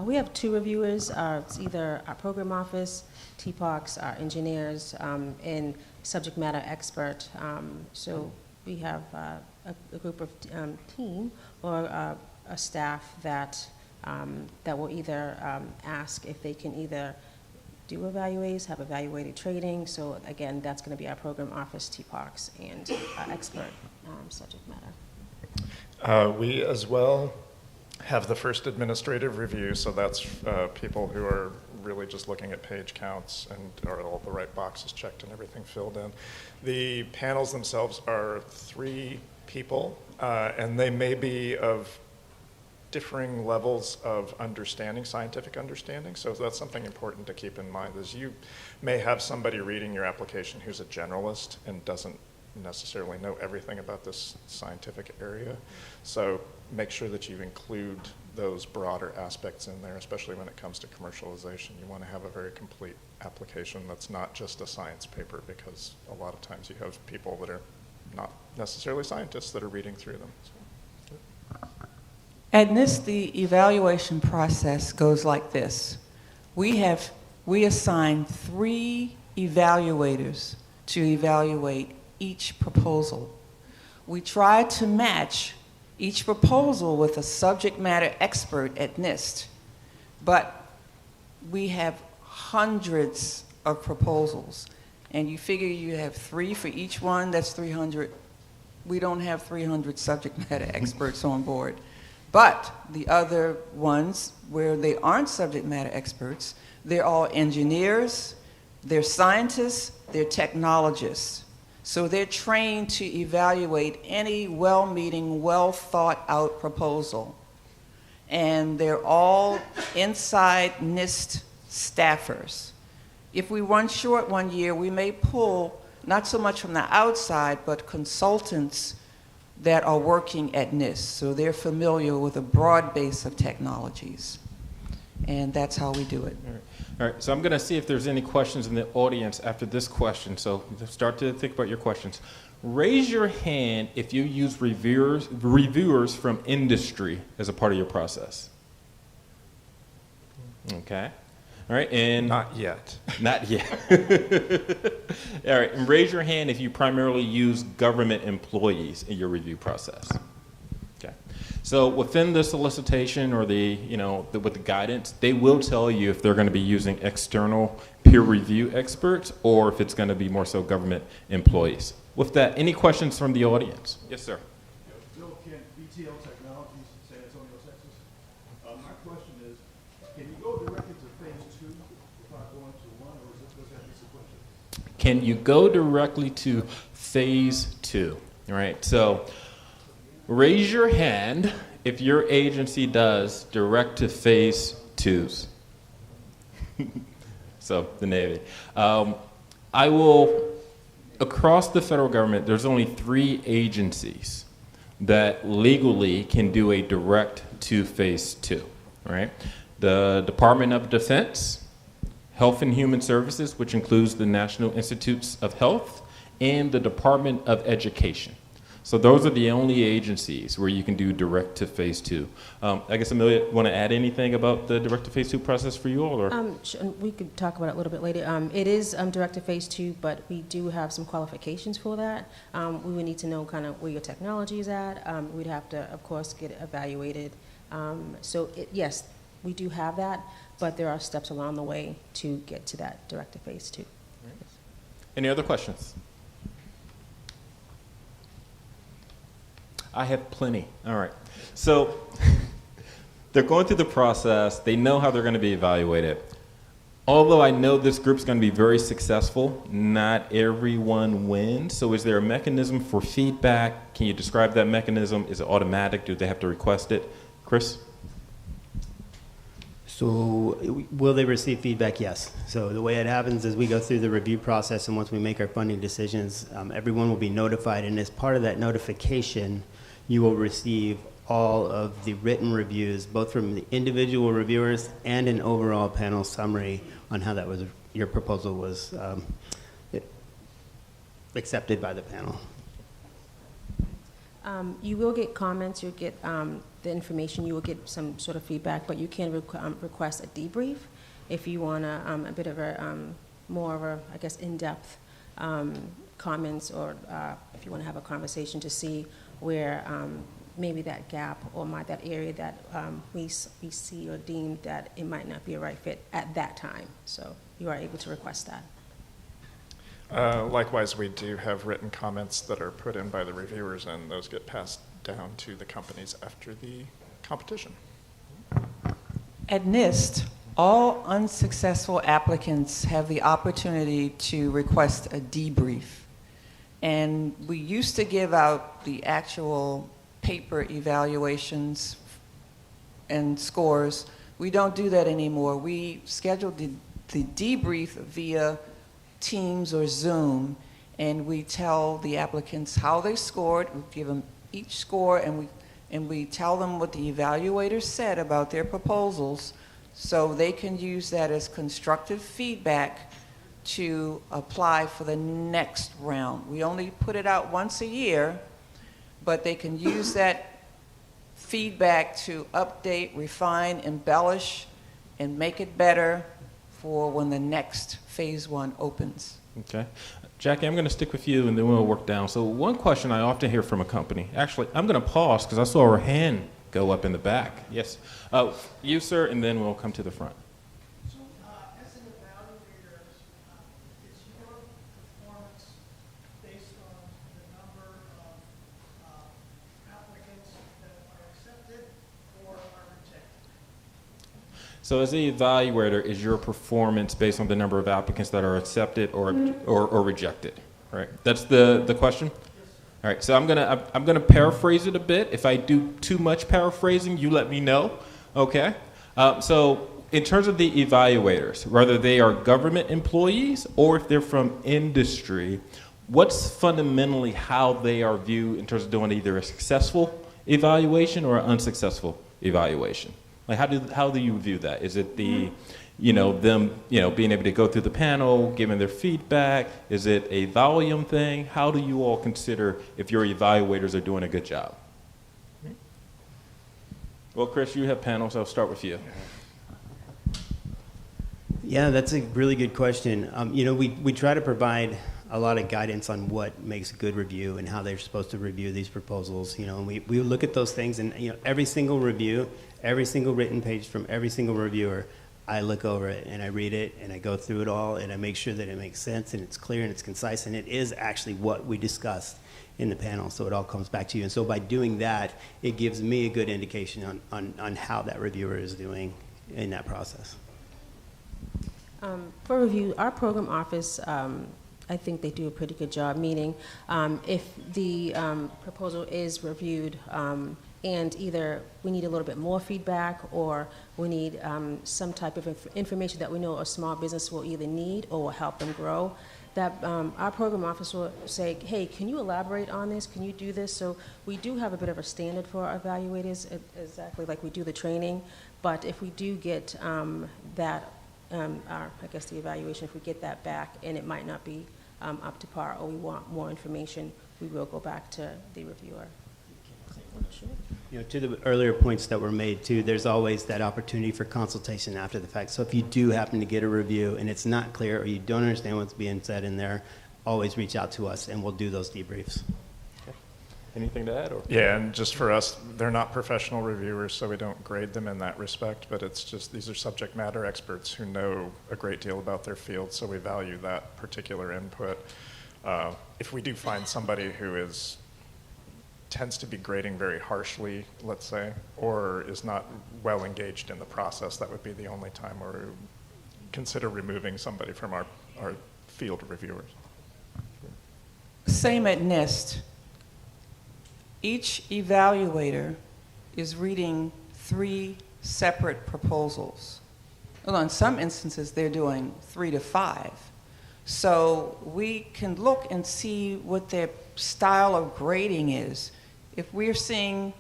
We have 2 reviewers. It's either our program office, TPOCs, our engineers, and subject matter expert. So we have a group of team or a staff that will either ask if they can either do evaluates, have evaluated trading. So again, that's going to be our program office, TPOCs, and expert subject matter. We as well have the first administrative review, so that's people who are really just looking at page counts and are all the right boxes checked and everything filled in. The panels themselves are 3 people, and they may be of differing levels of understanding, scientific understanding. So that's something important to keep in mind is you may have somebody reading your application who's a generalist and doesn't necessarily know everything about this scientific area. So make sure that you include those broader aspects in there, especially when it comes to commercialization. You want to have a very complete application that's not just a science paper, because a lot of times you have people that are not necessarily scientists that are reading through them. So. At NIST, the evaluation process goes like this. We assign 3 evaluators to evaluate each proposal. We try to match each proposal with a subject matter expert at NIST, but we have hundreds of proposals, and you figure you have 3 for each one, that's 300. We don't have 300 subject matter experts on board. But the other ones where they aren't subject matter experts, they're all engineers, they're scientists, they're technologists. So they're trained to evaluate any well-meaning, well-thought-out proposal. And they're all inside NIST staffers. If we run short one year, we may pull, not so much from the outside, but consultants that are working at NIST, so they're familiar with a broad base of technologies. and that's how we do it. All right, so I'm going to see if there's any questions in the audience after this question. So start to think about your questions. Raise your hand if you use reviewers from industry as a part of your process. Okay. All right, and Not yet. Not yet. All right, and raise your hand if you primarily use government employees in your review process. Okay. So within the solicitation or with the guidance, they will tell you if they're going to be using external peer review experts or if it's going to be more so government employees. With that, any questions from the audience? Yes, sir. Bill Kent, BTL Technologies, San Antonio, Texas. My question is, can you go directly to phase 2 without going to 1, or does that be sequential? Can you go directly to phase 2? All right, so raise your hand if your agency does direct to phase 2s. So, the Navy. Across the federal government, there's only 3 agencies that legally can do a direct to phase 2, right? The Department of Defense, Health and Human Services, which includes the National Institutes of Health, and the Department of Education. So those are the only agencies where you can do direct to phase 2. I guess Amelia, want to add anything about the direct to phase 2 process for you all? Or? We could talk about it a little bit later. It is direct to phase 2, but we do have some qualifications for that. We would need to know kind of where your technology is at. We'd have to, of course, get it evaluated. Yes, we do have that, but there are steps along the way to get to that direct to phase 2. Any other questions? I have plenty. All right. So they're going through the process. They know how they're going to be evaluated. Although I know this group's going to be very successful, not everyone wins. So is there a mechanism for feedback? Can you describe that mechanism? Is it automatic? Do they have to request it? Chris? So will they receive feedback? Yes. So the way it happens is we go through the review process, and once we make our funding decisions, everyone will be notified. And as part of that notification, you will receive all of the written reviews, both from the individual reviewers and an overall panel summary on how your proposal was accepted by the panel. You will get comments, you'll get the information, you will get some sort of feedback, but you can request a debrief if you want a bit of more of a, I guess, in-depth comments, or if you want to have a conversation to see where maybe that gap or that area that we see or deem that it might not be a right fit at that time. So you are able to request that. Likewise, we do have written comments that are put in by the reviewers, and those get passed down to the companies after the competition. At NIST, all unsuccessful applicants have the opportunity to request a debrief. And we used to give out the actual paper evaluations and scores. We don't do that anymore. We schedule the debrief via Teams or Zoom, and we tell the applicants how they scored. We give them each score, and we tell them what the evaluators said about their proposals, so they can use that as constructive feedback to apply for the next round. We only put it out once a year, but they can use that feedback to update, refine, embellish, and make it better for when the next phase 1 opens. Okay. Jackie, I'm going to stick with you, and then we'll work down. So one question I often hear from a company, actually, I'm going to pause because I saw her hand go up in the back. Yes. You, sir, and then we'll come to the front. So as an evaluator, is your performance based on the number of applicants that are accepted or are rejected? So as the evaluator, is your performance based on the number of applicants that are accepted or rejected? Right. That's the question? All right, so I'm gonna paraphrase it a bit. If I do too much paraphrasing, you let me know, okay? So in terms of the evaluators, whether they are government employees or if they're from industry, what's fundamentally how they are viewed in terms of doing either a successful evaluation or an unsuccessful evaluation? Like, how do you view that? Is it the, them, being able to go through the panel, giving their feedback? Is it a volume thing? How do you all consider if your evaluators are doing a good job? Well, Chris, you have panels, so I'll start with you. Yeah, that's a really good question. We try to provide a lot of guidance on what makes a good review and how they're supposed to review these proposals. And we look at those things, and every single review, every single written page from every single reviewer, I look over it and I read it and I go through it all and I make sure that it makes sense and it's clear and it's concise and it is actually what we discussed in the panel. So it all comes back to you. And so by doing that, it gives me a good indication on how that reviewer is doing in that process. For review, our program office, I think they do a pretty good job, meaning if the proposal is reviewed and either we need a little bit more feedback or we need some type of information that we know a small business will either need or will help them grow, that our program office will say, hey, can you elaborate on this? Can you do this? So we do have a bit of a standard for our evaluators, exactly like we do the training. But if we do get the evaluation, if we get that back and it might not be up to par or we want more information, we will go back to the reviewer. To the earlier points that were made too, there's always that opportunity for consultation after the fact. So if you do happen to get a review and it's not clear or you don't understand what's being said in there, always reach out to us and we'll do those debriefs. Okay. Anything to add? Or? Yeah, and just for us, they're not professional reviewers, so we don't grade them in that respect, but it's just these are subject matter experts who know a great deal about their field, so we value that particular input. If we do find somebody who tends to be grading very harshly, let's say, or is not well engaged in the process, that would be the only time where we would consider removing somebody from our field reviewers. Same at NIST. Each evaluator is reading 3 separate proposals. Well, in some instances, they're doing 3 to 5. So we can look and see what their style of grading is. If there's 3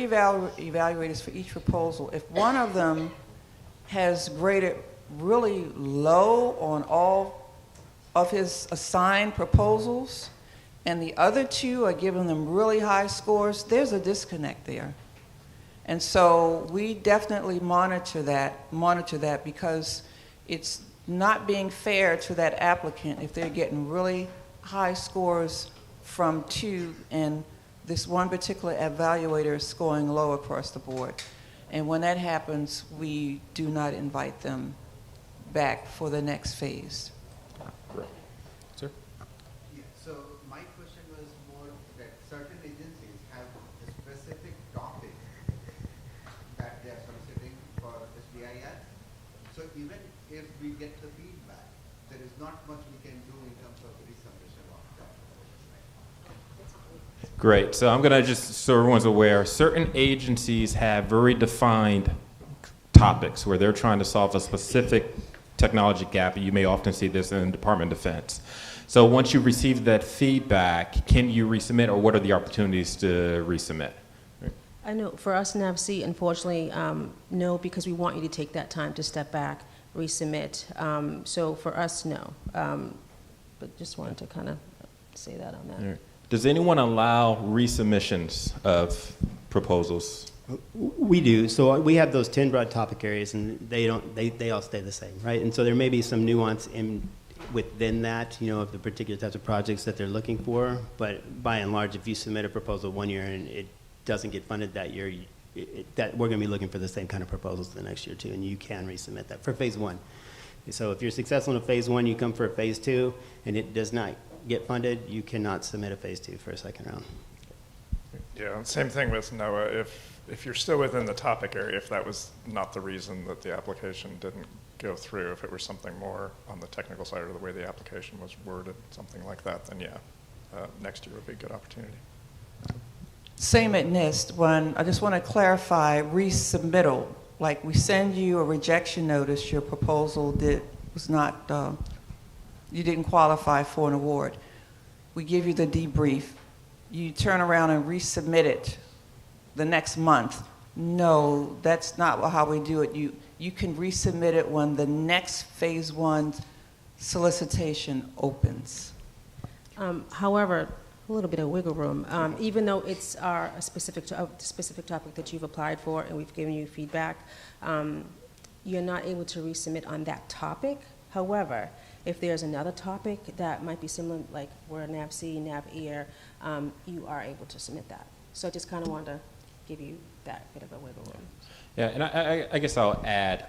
evaluators for each proposal, if one of them has graded really low on all of his assigned proposals, and the other 2 are giving them really high scores, there's a disconnect there. And so we definitely monitor that because it's not being fair to that applicant if they're getting really high scores from 2 and this one particular evaluator is scoring low across the board. And when that happens, we do not invite them back for the next phase. Correct. Sir? Yeah, so my question was more that certain agencies have a specific topic that they are soliciting for SBIR. So even if we get the feedback, there is not much we can do in terms of resubmission of that. Great. So I'm going to just, so everyone's aware, certain agencies have very defined topics where they're trying to solve a specific technology gap. You may often see this in the Department of Defense. So once you receive that feedback, can you resubmit, or what are the opportunities to resubmit? I know for us, NAVC, unfortunately, no, because we want you to take that time to step back, resubmit. So for us, no. But just wanted to kind of say that on that. Right. Does anyone allow resubmissions of proposals? We do. So we have those 10 broad topic areas, and they all stay the same, right? And so there may be some nuance within that, of the particular types of projects that they're looking for. But by and large, if you submit a proposal one year and it doesn't get funded that year, that we're going to be looking for the same kind of proposals the next year too, and you can resubmit that for phase 1. So if you're successful in a phase 1, you come for a phase 2, and it does not get funded, you cannot submit a phase 2 for a second round. Yeah, same thing with NOAA. If you're still within the topic area, if that was not the reason that the application didn't go through, if it was something more on the technical side or the way the application was worded, something like that, then yeah, next year would be a good opportunity. Same at NIST. When I just want to clarify resubmittal, like we send you a rejection notice, your proposal was not, you didn't qualify for an award. We give you the debrief. You turn around and resubmit it the next month. No, that's not how we do it. You can resubmit it when the next phase 1 solicitation opens. However, a little bit of wiggle room. Even though it's a specific topic that you've applied for and we've given you feedback, you're not able to resubmit on that topic. However, if there's another topic that might be similar, like where NAVC, NAVAIR, you are able to submit that. So I just kind of wanted to give you that bit of a wiggle room. Yeah, and I guess I'll add,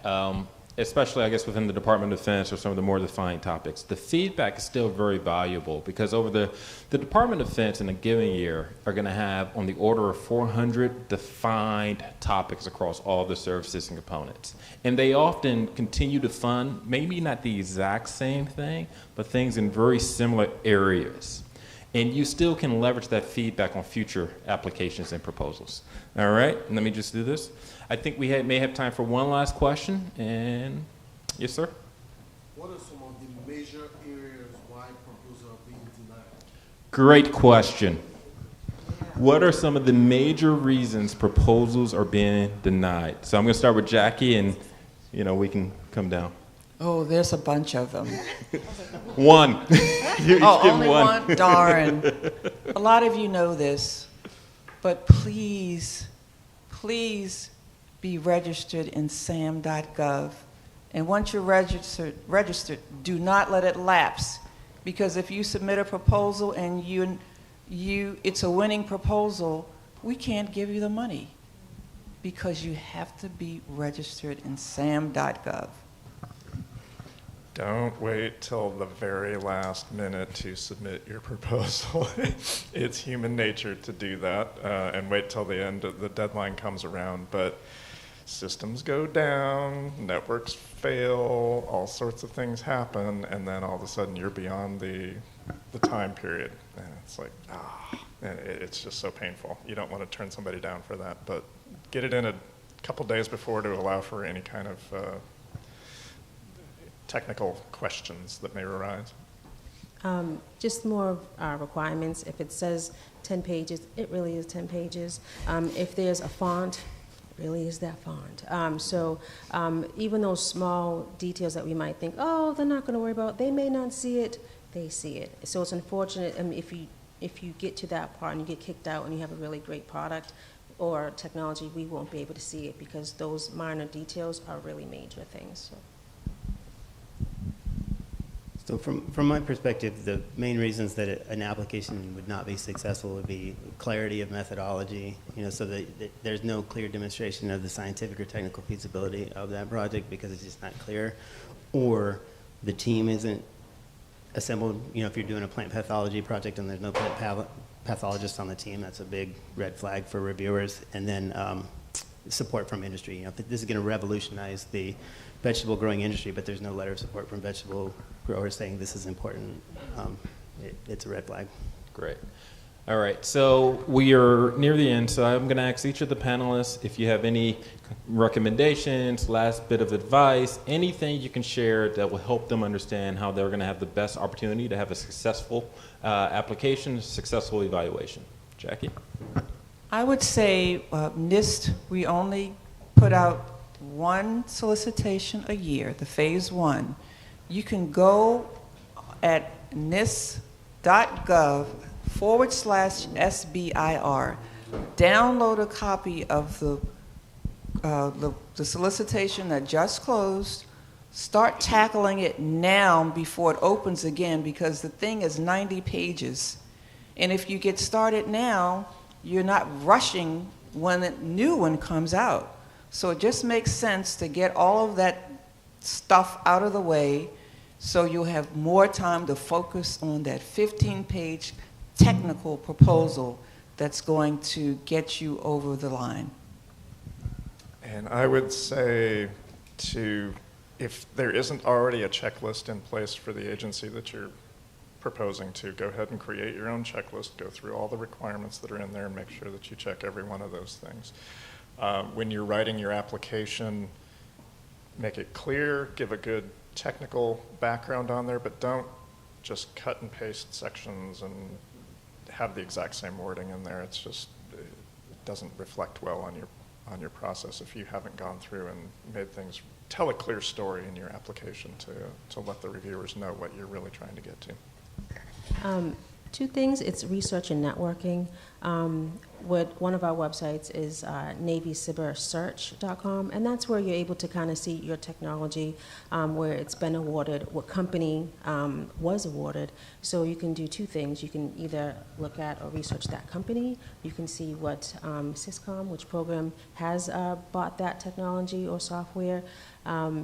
especially I guess within the Department of Defense or some of the more defined topics, the feedback is still very valuable because over the Department of Defense in a given year are going to have on the order of 400 defined topics across all the services and components. And they often continue to fund, maybe not the exact same thing, but things in very similar areas. And you still can leverage that feedback on future applications and proposals. All right, let me just do this. I think we may have time for one last question. And yes, sir? What are some of the major areas why proposals are being denied? Great question. What are some of the major reasons proposals are being denied? So I'm going to start with Jackie, and we can come down. Oh, there's a bunch of them. One. Only one? Darn. A lot of you know this, but please be registered in sam.gov. And once you're registered, do not let it lapse. Because if you submit a proposal and it's a winning proposal, we can't give you the money because you have to be registered in sam.gov. Don't wait till the very last minute to submit your proposal. It's human nature to do that and wait till the end of the deadline comes around. But systems go down, networks fail, all sorts of things happen, and then all of a sudden you're beyond the time period. And it's like, and it's just so painful. You don't want to turn somebody down for that, but get it in a couple days before to allow for any kind of technical questions that may arise. Just more requirements. If it says 10 pages, it really is 10 pages. If there's a font, it really is that font. So even those small details that we might think, oh, they're not going to worry about, they may not see it, they see it. So it's unfortunate if you get to that part and you get kicked out and you have a really great product or technology, we won't be able to see it because those minor details are really major things. So from my perspective, the main reasons that an application would not be successful would be clarity of methodology, so that there's no clear demonstration of the scientific or technical feasibility of that project because it's just not clear, or the team isn't assembled. If you're doing a plant pathology project and there's no plant pathologist on the team, that's a big red flag for reviewers. And then support from industry. This is going to revolutionize the vegetable growing industry, but there's no letter of support from vegetable growers saying this is important. It's a red flag. Great. All right, so we are near the end, so I'm going to ask each of the panelists if you have any recommendations, last bit of advice, anything you can share that will help them understand how they're going to have the best opportunity to have a successful application, successful evaluation. Jackie? I would say NIST, we only put out one solicitation a year, the phase 1. You can go at nist.gov/SBIR, download a copy of the solicitation that just closed, start tackling it now before it opens again because the thing is 90 pages. And if you get started now, you're not rushing when a new one comes out. So it just makes sense to get all of that stuff out of the way so you'll have more time to focus on that 15-page technical proposal that's going to get you over the line. And I would say if there isn't already a checklist in place for the agency that you're proposing to, go ahead and create your own checklist, go through all the requirements that are in there and make sure that you check every one of those things. When you're writing your application, make it clear, give a good technical background on there, but don't just cut and paste sections and have the exact same wording in there. It doesn't reflect well on your process if you haven't gone through and made things, tell a clear story in your application to let the reviewers know what you're really trying to get to. Two things, it's research and networking. One of our websites is NavyCyberSearch.com, and that's where you're able to kind of see your technology, where it's been awarded, what company was awarded. So you can do two things. You can either look at or research that company. You can see what Syscom, which program has bought that technology or software.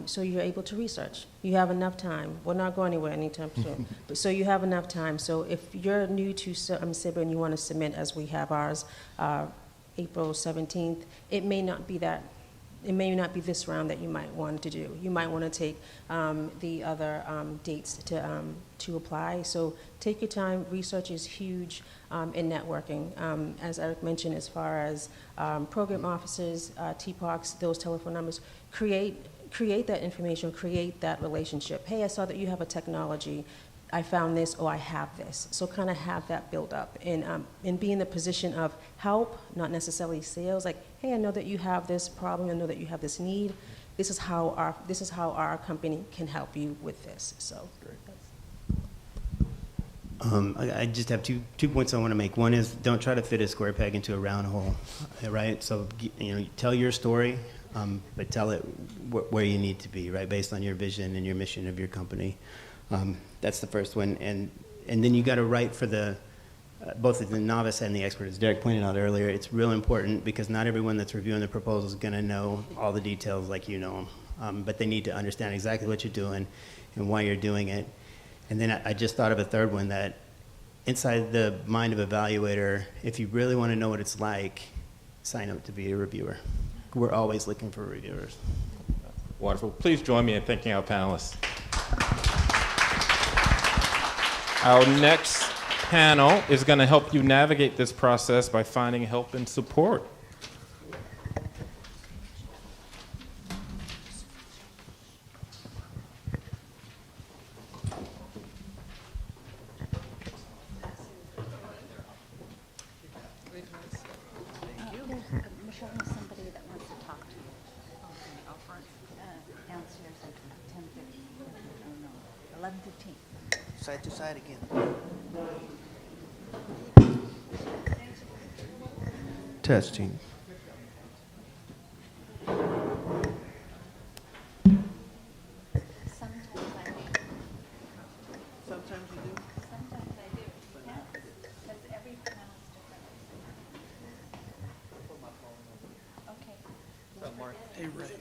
So you're able to research. You have enough time. We're not going anywhere anytime soon. But so you have enough time. So if you're new to SBIR and you want to submit, as we have ours, April 17th, it may not be this round that you might want to do. You might want to take the other dates to apply. So take your time. Research is huge in networking. As Eric mentioned, as far as program officers, TPOCs, those telephone numbers, create that information, create that relationship. Hey, I saw that you have a technology. I found this, or I have this. So kind of have that build up and be in the position of help, not necessarily sales. Like, hey, I know that you have this problem. I know that you have this need. This is how our company can help you with this. So. I just have two points I want to make. One is, don't try to fit a square peg into a round hole, right? So, tell your story, but tell it where you need to be, right, based on your vision and your mission of your company. That's the first one, and then you got to write for both the novice and the expert. As Derek pointed out earlier, it's real important because not everyone that's reviewing the proposal is going to know all the details like you know them, but they need to understand exactly what you're doing and why you're doing it. And then I just thought of a third one, that inside the mind of evaluator, if you really want to know what it's like, sign up to be a reviewer. We're always looking for reviewers. Wonderful. Please join me in thanking our panelists. Our next panel is going to help you navigate this process by finding help and support. Michelle has somebody that wants to talk to you. Out front. Downstairs at 10:50. Oh, no, 11:15. Side to side again. Testing. Sometimes you do. Sometimes I do. Yeah, because every panel's different. Okay. Hey, Ray.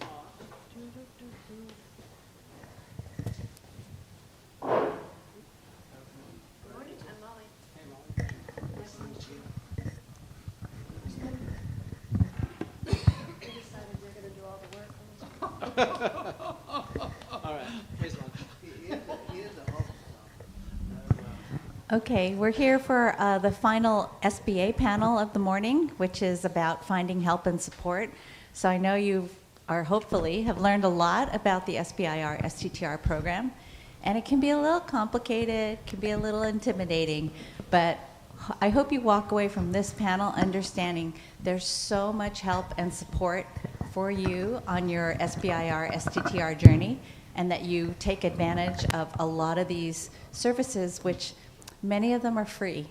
Okay, we're here for the final SBA panel of the morning, which is about finding help and support. So I know you hopefully have learned a lot about the SBIR STTR program, and it can be a little complicated, can be a little intimidating, but I hope you walk away from this panel understanding there's so much help and support for you on your SBIR STTR journey, and that you take advantage of a lot of these services, which many of them are free.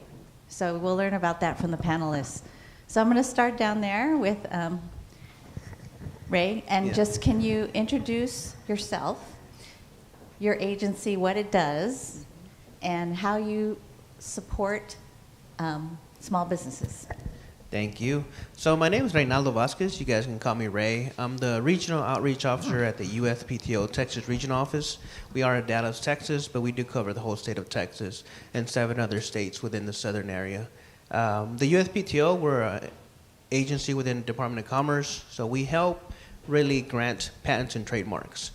So we'll learn about that from the panelists. So I'm going to start down there with Ray, and just can you introduce yourself, your agency, what it does, and how you support small businesses. Thank you. So my name is Reynaldo Vasquez. You guys can call me Ray. I'm the Regional Outreach Officer at the USPTO Texas Regional Office. We are in Dallas, Texas, but we do cover the whole state of Texas and 7 other states within the southern area. The USPTO, we're an agency within the Department of Commerce, so we help really grant patents and trademarks.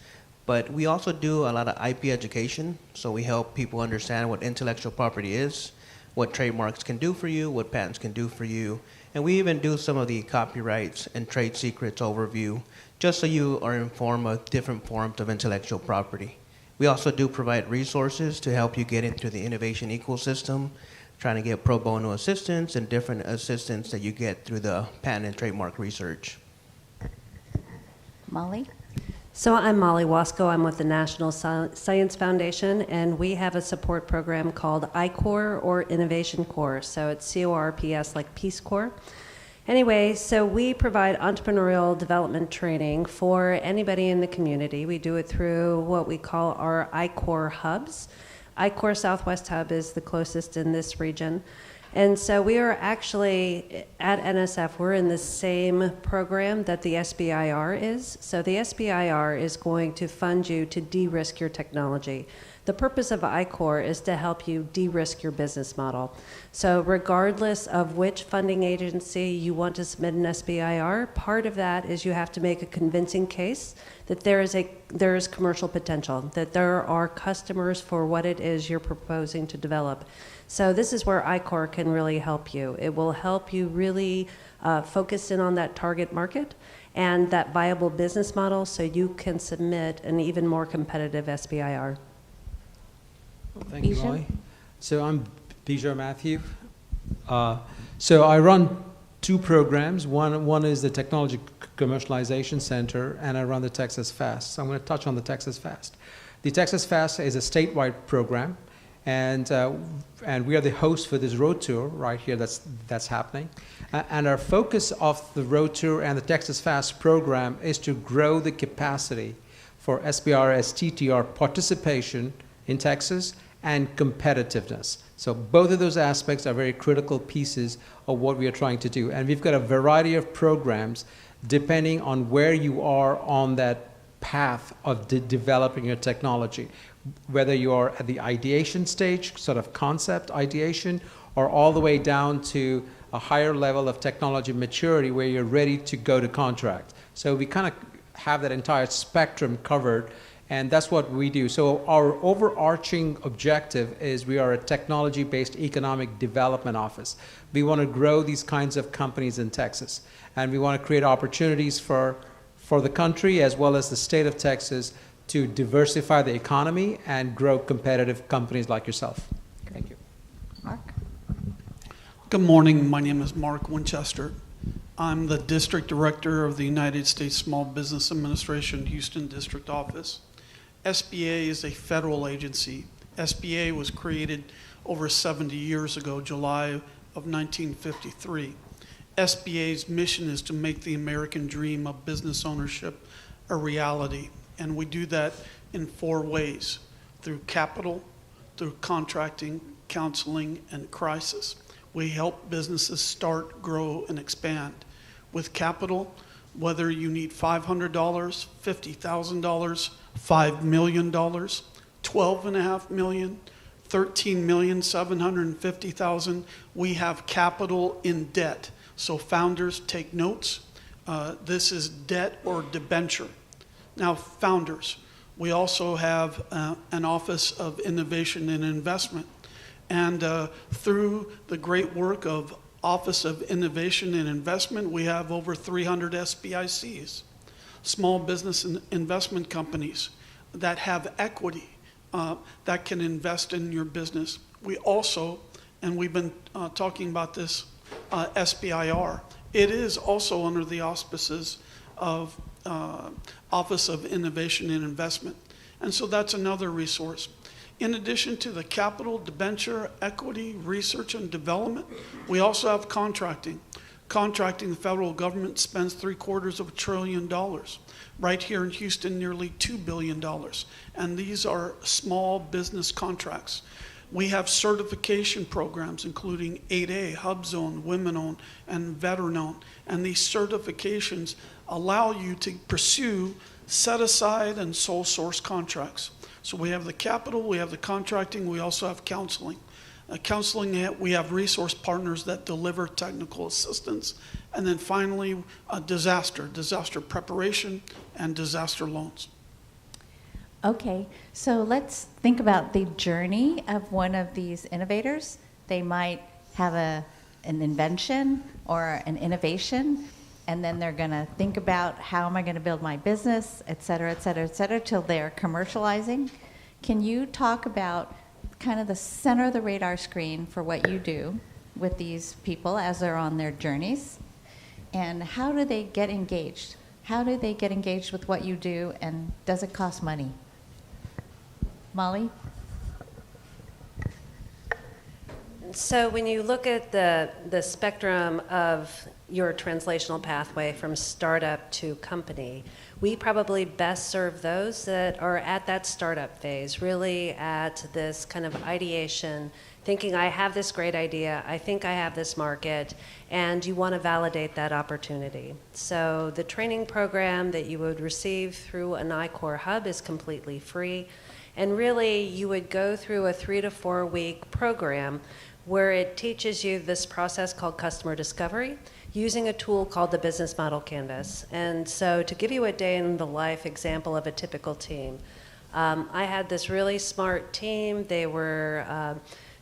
But we also do a lot of IP education, so we help people understand what intellectual property is, what trademarks can do for you, what patents can do for you. And we even do some of the copyrights and trade secrets overview, just so you are informed of different forms of intellectual property. We also do provide resources to help you get into the innovation ecosystem, trying to get pro bono assistance and different assistance that you get through the patent and trademark research. Molly? So I'm Molly Wasco. I'm with the National Science Foundation, and we have a support program called I-Corps or Innovation Corps. So it's CORPS, like Peace Corps. Anyway, so we provide entrepreneurial development training for anybody in the community. We do it through what we call our I-Corps hubs. I-Corps Southwest Hub is the closest in this region. And so we are actually, at NSF, we're in the same program that the SBIR is. So the SBIR is going to fund you to de-risk your technology. The purpose of I-Corps is to help you de-risk your business model. So regardless of which funding agency you want to submit an SBIR, part of that is you have to make a convincing case that there is commercial potential, that there are customers for what it is you're proposing to develop. So this is where I-Corps can really help you. It will help you really focus in on that target market and that viable business model so you can submit an even more competitive SBIR. Thank you, Molly. So I'm Bijan Matthew. So I run two programs. One is the Technology Commercialization Center, and I run the Texas Fast. So I'm going to touch on the Texas Fast. The Texas Fast is a statewide program, and we are the host for this road tour right here that's happening. And our focus of the road tour and the Texas Fast program is to grow the capacity for SBIR's TTR participation in Texas and competitiveness. So both of those aspects are very critical pieces of what we are trying to do. And we've got a variety of programs depending on where you are on that path of developing your technology, whether you are at the ideation stage, sort of concept ideation, or all the way down to a higher level of technology maturity where you're ready to go to contract. So we kind of have that entire spectrum covered, and that's what we do. So our overarching objective is we are a technology-based economic development office. We want to grow these kinds of companies in Texas, and we want to create opportunities for the country as well as the state of Texas to diversify the economy and grow competitive companies like yourself. Thank you. Mark? Good morning. My name is Mark Winchester. I'm the District Director of the United States Small Business Administration Houston District Office. SBA is a federal agency. SBA was created over 70 years ago, July of 1953. SBA's mission is to make the American dream of business ownership a reality, and we do that in 4 ways: through capital, through contracting, counseling, and crisis. We help businesses start, grow, and expand. With capital, whether you need $500, $50,000, $5 million, $12.5 million, $13,750,000, we have capital in debt. So founders, take notes. This is debt or debenture. Now, founders, we also have an Office of Innovation and Investment. And through the great work of Office of Innovation and Investment, we have over 300 SBICs, small business and investment companies that have equity that can invest in your business. We also, and we've been talking about this, SBIR, it is also under the auspices of Office of Innovation and Investment. And so that's another resource. In addition to the capital, debenture, equity, research, and development, we also have contracting. Contracting, the federal government spends $750 billion. Right here in Houston, nearly $2 billion. And these are small business contracts. We have certification programs, including 8A, HubZone, Women-Owned, and Veteran-Owned. And these certifications allow you to pursue set-aside and sole source contracts. So we have the capital, we have the contracting, we also have counseling. Counseling, we have resource partners that deliver technical assistance. And then finally, disaster preparation, and disaster loans. Okay, so let's think about the journey of one of these innovators. They might have an invention or an innovation, and then they're going to think about how am I going to build my business, et cetera, till they're commercializing. Can you talk about kind of the center of the radar screen for what you do with these people as they're on their journeys? And how do they get engaged? How do they get engaged with what you do, and does it cost money? Molly? So when you look at the spectrum of your translational pathway from startup to company, we probably best serve those that are at that startup phase, really at this kind of ideation, thinking I have this great idea, I think I have this market, and you want to validate that opportunity. So the training program that you would receive through an I-Corps hub is completely free. And really, you would go through a 3 to 4 week program where it teaches you this process called customer discovery using a tool called the Business Model Canvas. And so to give you a day in the life example of a typical team, I had this really smart team. They were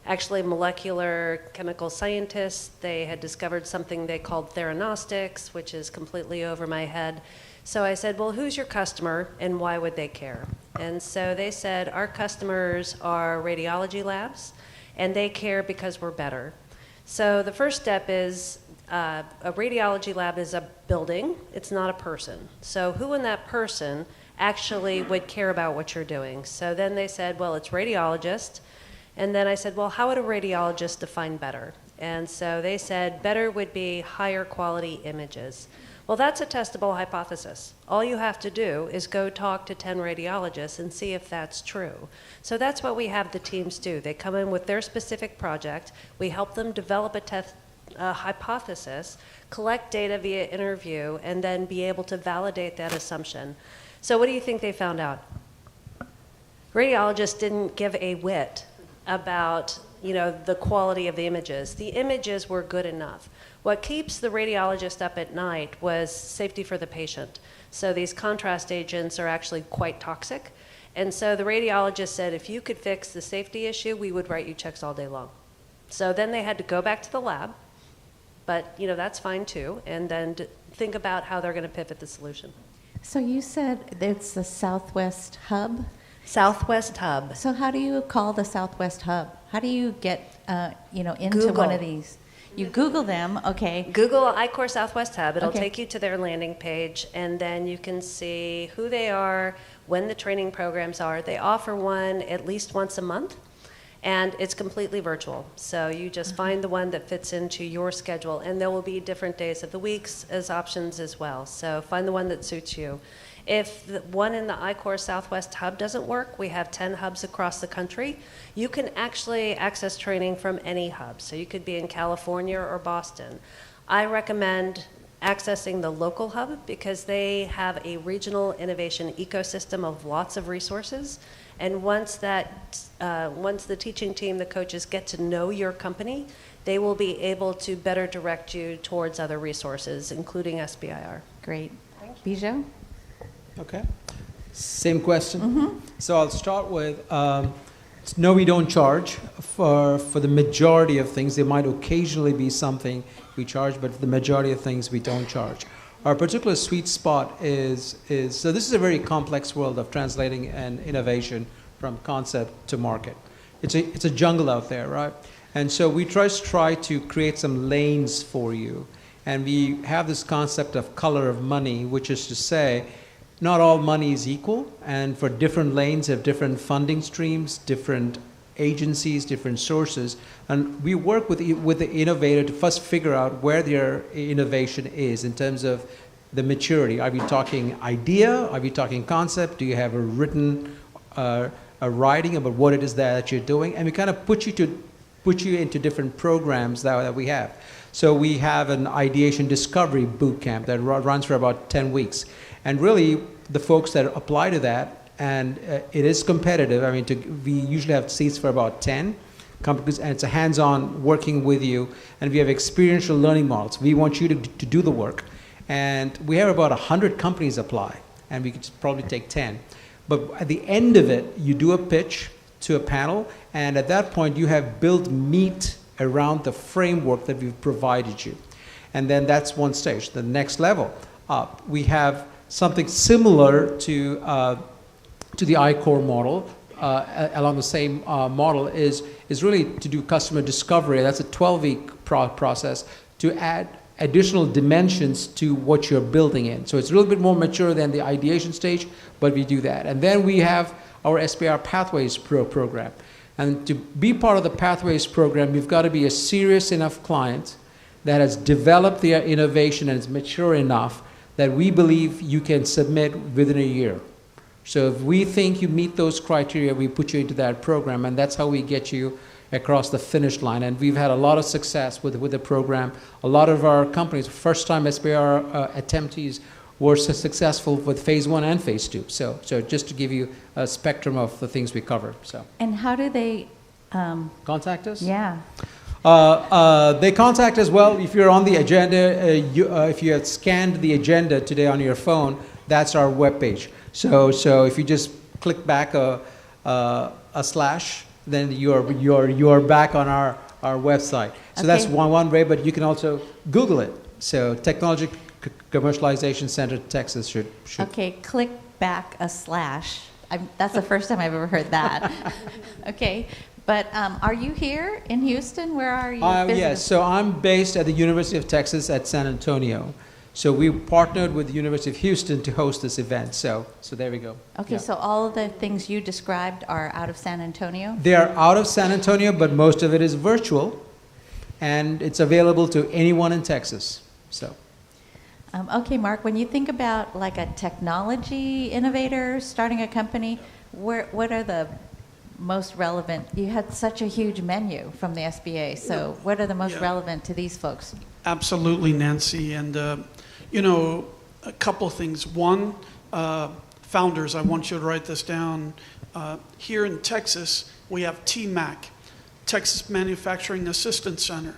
actually molecular chemical scientists. They had discovered something they called theranostics, which is completely over my head. So I said, well, who's your customer and why would they care? And so they said, our customers are radiology labs, and they care because we're better. So the first step is a radiology lab is a building, it's not a person. So who in that person actually would care about what you're doing? So then they said, well, it's radiologist. And then I said, well, how would a radiologist define better? And so they said better would be higher quality images. Well, that's a testable hypothesis. All you have to do is go talk to 10 radiologists and see if that's true. So that's what we have the teams do. They come in with their specific project. We help them develop a hypothesis, collect data via interview, and then be able to validate that assumption. So what do you think they found out? Radiologists didn't give a whit about the quality of the images. The images were good enough. What keeps the radiologist up at night was safety for the patient. So these contrast agents are actually quite toxic. And so the radiologist said, if you could fix the safety issue, we would write you checks all day long. So then they had to go back to the lab, but that's fine too, and then think about how they're going to pivot the solution. So you said it's the Southwest Hub? Southwest Hub. So how do you call the Southwest Hub? How do you get into Google. one of these? You Google them, okay. Google I-Corps Southwest Hub. It'll Okay. take you to their landing page, and then you can see who they are, when the training programs are. They offer one at least once a month, and it's completely virtual. So you just find the one that fits into your schedule, and there will be different days of the weeks as options as well. So find the one that suits you. If the one in the I-Corps Southwest Hub doesn't work, we have 10 hubs across the country. You can actually access training from any hub. So you could be in California or Boston. I recommend accessing the local hub because they have a regional innovation ecosystem of lots of resources. And once the teaching team, the coaches get to know your company, they will be able to better direct you towards other resources, including SBIR. Great. Bijou? Okay. Same question. So I'll start with, no, we don't charge for the majority of things. There might occasionally be something we charge, but for the majority of things we don't charge. Our particular sweet spot is so this is a very complex world of translating an innovation from concept to market. It's a jungle out there, right? And so we try to create some lanes for you. And we have this concept of color of money, which is to say, not all money is equal, and for different lanes have different funding streams, different agencies, different sources, and we work with the innovator to first figure out where their innovation is in terms of the maturity. Are we talking idea? Are we talking concept? Do you have a written a writing about what it is that you're doing? And we kind of put you into different programs that we have. So we have an ideation discovery boot camp that runs for about 10 weeks. And really, the folks that apply to that, and it is competitive. I mean, we usually have seats for about 10 companies, and it's a hands-on working with you. And we have experiential learning models. We want you to do the work. And we have about 100 companies apply, and we could probably take 10. But at the end of it, you do a pitch to a panel, and at that point, you have built meat around the framework that we've provided you. And then that's one stage. The next level up, we have something similar to the I-Corps model, along the same model, is really to do customer discovery. That's a 12-week process to add additional dimensions to what you're building in. So it's a little bit more mature than the ideation stage, but we do that. And then we have our SBIR Pathways program. And to be part of the Pathways program, you've got to be a serious enough client that has developed their innovation and is mature enough that we believe you can submit within a year. So if we think you meet those criteria, we put you into that program, and that's how we get you across the finish line. And we've had a lot of success with the program. A lot of our companies, first-time SBIR attemptees, were so successful with phase 1 and phase 2. So just to give you a spectrum of the things we cover. So. And how do they contact us? Yeah. They contact us, well, if you're on the agenda, if you have scanned the agenda today on your phone, that's our webpage. So if you just click back a slash, then you're back on our website. So Okay. that's one way, but you can also Google it. So Technology Commercialization Center, Texas should. Okay, click back a slash. That's the first time I've ever heard that. Okay, but are you here in Houston? Where are you? Yes, so I'm based at the University of Texas at San Antonio. So we partnered with the University of Houston to host this event. So there we go. Okay, Yeah. so all of the things you described are out of San Antonio? They are out of San Antonio, but most of it is virtual, and it's available to anyone in Texas. So. Okay, Mark, when you think about like a technology innovator starting a company, what are the most relevant? You had such a huge menu from the SBA, so what are the most relevant to these folks? Absolutely, Nancy. And, you know, a couple of things. One, founders, I want you to write this down. Here in Texas, we have TMAC, Texas Manufacturing Assistance Center.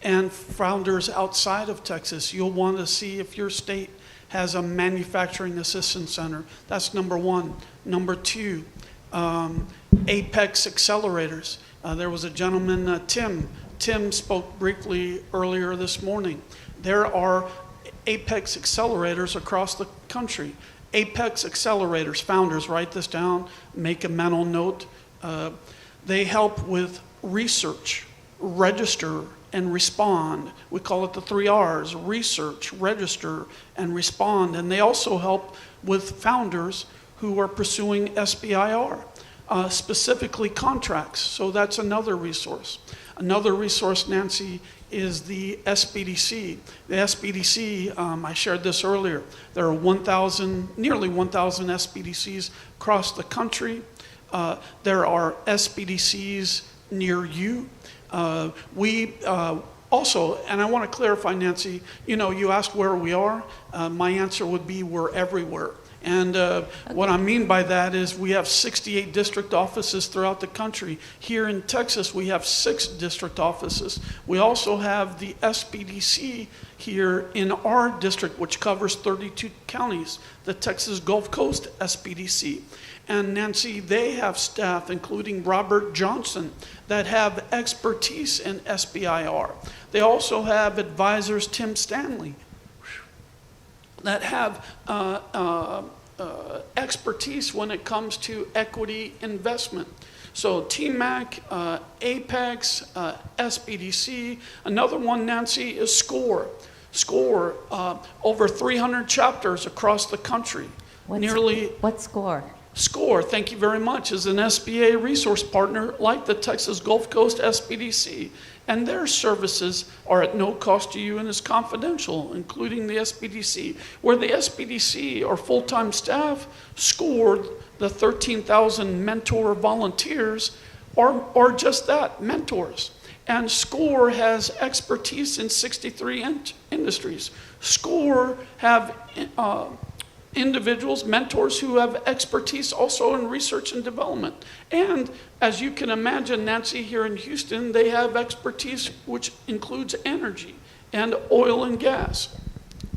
And founders outside of Texas, you'll want to see if your state has a manufacturing assistance center. That's number one. Number two, Apex Accelerators. There was a gentleman, Tim. Tim spoke briefly earlier this morning. There are Apex Accelerators across the country. Apex Accelerators, founders, write this down, make a mental note. They help with research, register, and respond. We call it the 3 R's: research, register, and respond. And they also help with founders who are pursuing SBIR, specifically contracts. So that's another resource. Another resource, Nancy, is the SBDC. The SBDC, I shared this earlier, there are nearly 1,000 SBDCs across the country. There are SBDCs near you. We also, and I want to clarify, Nancy, you know, you asked where we are. My answer would be we're everywhere. And what I mean by that is we have 68 district offices throughout the country. Here in Texas, we have 6 district offices. We also have the SBDC here in our district, which covers 32 counties, the Texas Gulf Coast SBDC. And Nancy, they have staff, including Robert Johnson, that have expertise in SBIR. They also have advisors, Tim Stanley, that have expertise when it comes to equity investment. So TMAC, Apex, SBDC. Another one, Nancy, is SCORE. SCORE, over 300 chapters across the country. What's SCORE? SCORE, thank you very much, is an SBA resource partner like the Texas Gulf Coast SBDC. And their services are at no cost to you and is confidential, including the SBDC. Where the SBDC are full-time staff, SCORE, the 13,000 mentor volunteers, are just that, mentors. And SCORE has expertise in 63 industries. SCORE have individuals, mentors who have expertise also in research and development. And as you can imagine, Nancy, here in Houston, they have expertise which includes energy and oil and gas.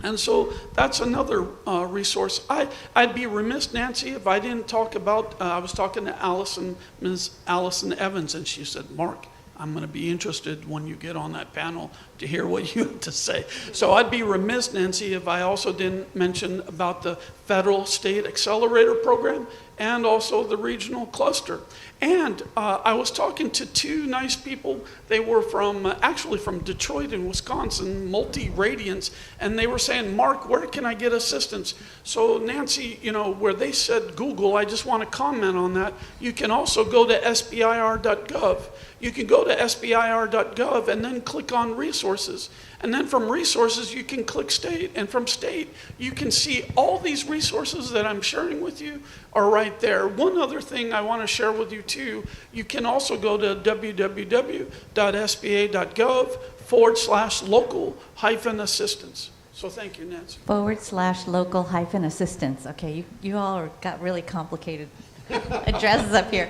And so that's another resource. I'd be remiss, Nancy, if I didn't talk about, I was talking to Ms. Allison Evans, and she said, Mark, I'm going to be interested when you get on that panel to hear what you have to say. So I'd be remiss, Nancy, if I also didn't mention about the Federal State Accelerator Program and also the regional cluster. And I was talking to two nice people. They were from, actually from Detroit and Wisconsin, Multi-Radiance, and they were saying, Mark, where can I get assistance? So Nancy, you know, where they said Google, I just want to comment on that. You can also go to sbir.gov. You can go to sbir.gov and then click on resources. And then from resources, you can click state. And from state, you can see all these resources that I'm sharing with you are right there. One other thing I want to share with you too, you can also go to www.sba.gov/local-assistance. So thank you, Nancy. /local-assistance. Okay, you all got really complicated addresses up here.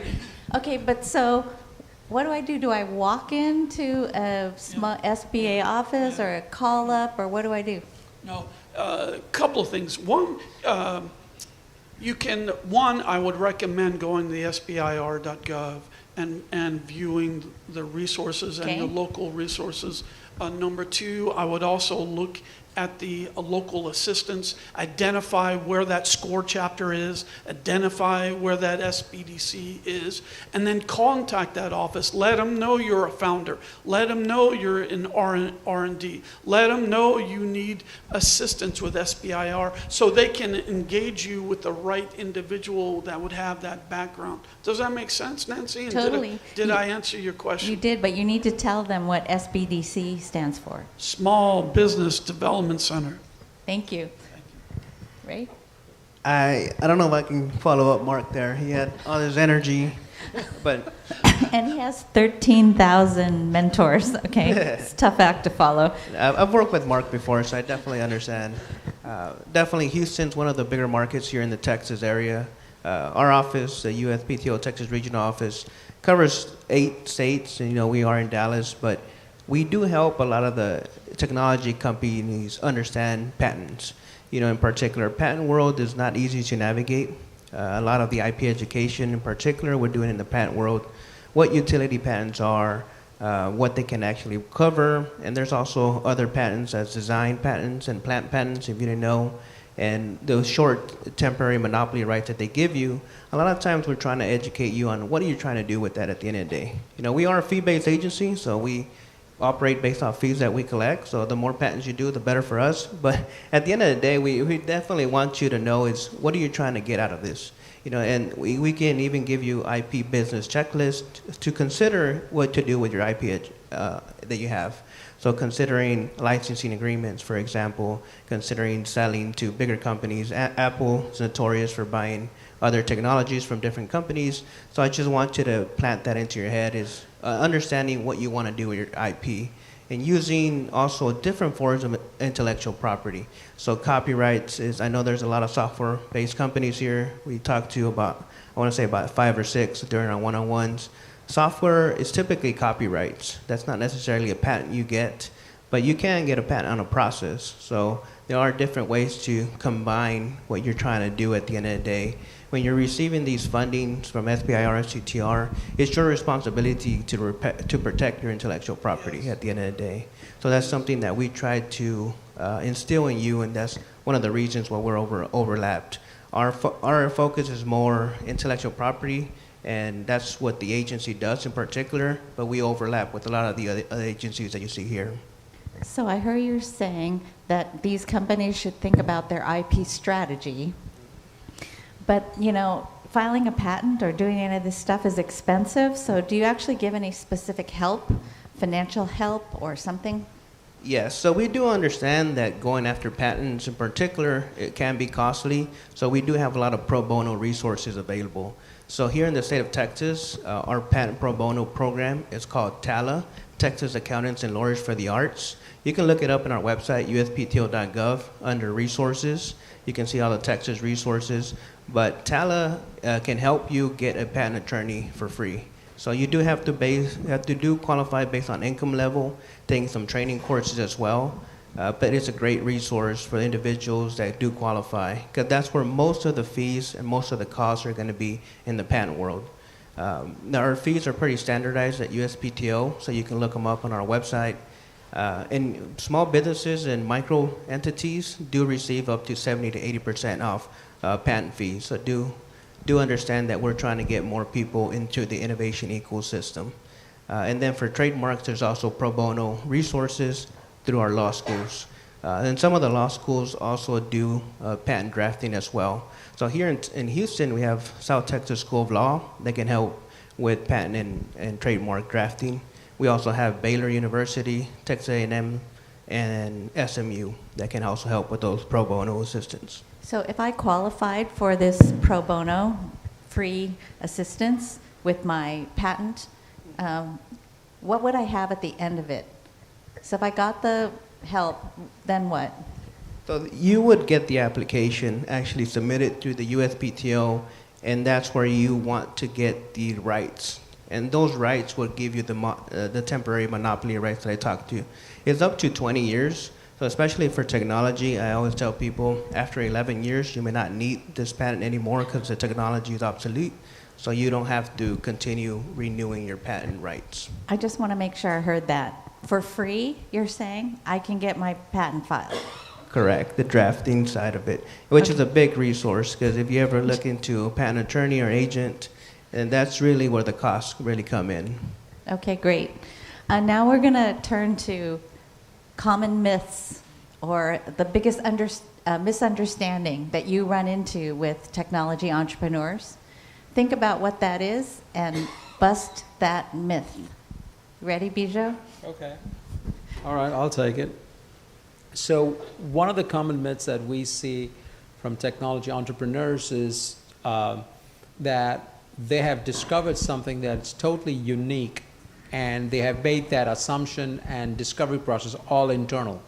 Okay, but so what do I do? Do I walk into a small SBA office or a call up, or what do I do? No, a couple of things. One, I would recommend going to the sbir.gov and viewing the resources and the local resources. Number two, I would also look at the local assistance, identify where that SCORE chapter is, identify where that SBDC is, and then contact that office. Let them know you're a founder. Let them know you're in R&D. Let them know you need assistance with SBIR so they can engage you with the right individual that would have that background. Does that make sense, Nancy? And Totally. Did I answer your question? You did, but you need to tell them what SBDC stands for. Small Business Development Center. Thank you. Ray? I don't know if I can follow up Mark there. He had all his energy, but... And he has 13,000 mentors, okay? It's a tough act to follow. I've worked with Mark before, so I definitely understand. Definitely Houston's one of the bigger markets here in the Texas area. Our office, the USPTO Texas Regional Office, covers 8 states, and we are in Dallas, but we do help a lot of the technology companies understand patents. In particular, patent world is not easy to navigate. A lot of the IP education in particular, we're doing in the patent world, what utility patents are, what they can actually cover, and there's also other patents as design patents and plant patents, if you didn't know, and those short temporary monopoly rights that they give you. A lot of times we're trying to educate you on what are you trying to do with that at the end of the day. We are a fee-based agency, so we operate based on fees that we collect, so the more patents you do, the better for us. But at the end of the day, we definitely want you to know is what are you trying to get out of this? And we can even give you IP business checklist to consider what to do with your IP that you have. So considering licensing agreements, for example, considering selling to bigger companies. Apple is notorious for buying other technologies from different companies. So I just want you to plant that into your head is understanding what you want to do with your IP and using also different forms of intellectual property. So copyrights is, I know there's a lot of software-based companies here. We talked to about 5 or 6 during our one-on-ones. Software is typically copyrights. That's not necessarily a patent you get, but you can get a patent on a process. So there are different ways to combine what you're trying to do at the end of the day. When you're receiving these fundings from SBIR, STTR, it's your responsibility to protect your intellectual property at the end of the day. So that's something that we try to instill in you, and that's one of the reasons why we're overlapped. Our focus is more intellectual property, and that's what the agency does in particular, but we overlap with a lot of the other agencies that you see here. So I heard you saying that these companies should think about their IP strategy. But, filing a patent or doing any of this stuff is expensive. So do you actually give any specific help, financial help or something? Yes, so we do understand that going after patents in particular, it can be costly. So we do have a lot of pro bono resources available. So here in the state of Texas, our patent pro bono program is called TALA, Texas Accountants and Lawyers for the Arts. You can look it up on our website, uspto.gov, under resources. You can see all the Texas resources. But TALA can help you get a patent attorney for free. So you do have to qualify based on income level, taking some training courses as well. But it's a great resource for individuals that do qualify, because that's where most of the fees and most of the costs are going to be in the patent world. Now our fees are pretty standardized at USPTO, so you can look them up on our website. And small businesses and micro entities do receive up to 70 to 80% off patent fees. So do do understand that we're trying to get more people into the innovation ecosystem. And then for trademarks, there's also pro bono resources through our law schools. And some of the law schools also do patent drafting as well. So here in Houston, we have South Texas School of Law that can help with patent and trademark drafting. We also have Baylor University, Texas A&M, and SMU that can also help with those pro bono assistance. So if I qualified for this pro bono free assistance with my patent, what would I have at the end of it? So if I got the help, then what? So you would get the application actually submitted through the USPTO, and that's where you want to get the rights. And those rights will give you the temporary monopoly rights that I talked to. It's up to 20 years. So especially for technology, I always tell people after 11 years, you may not need this patent anymore because the technology is obsolete. So you don't have to continue renewing your patent rights. I just want to make sure I heard that. For free, you're saying I can get my patent filed? Correct, the drafting side of it, which is a big resource because if you ever look into a patent attorney or agent, and that's really where the costs really come in. Okay, great. Now we're going to turn to common myths or the biggest misunderstanding that you run into with technology entrepreneurs. Think about what that is and bust that myth. Ready, Bijou? Okay. All right, I'll take it. So one of the common myths that we see from technology entrepreneurs is that they have discovered something that's totally unique, and they have made that assumption and discovery process all internal.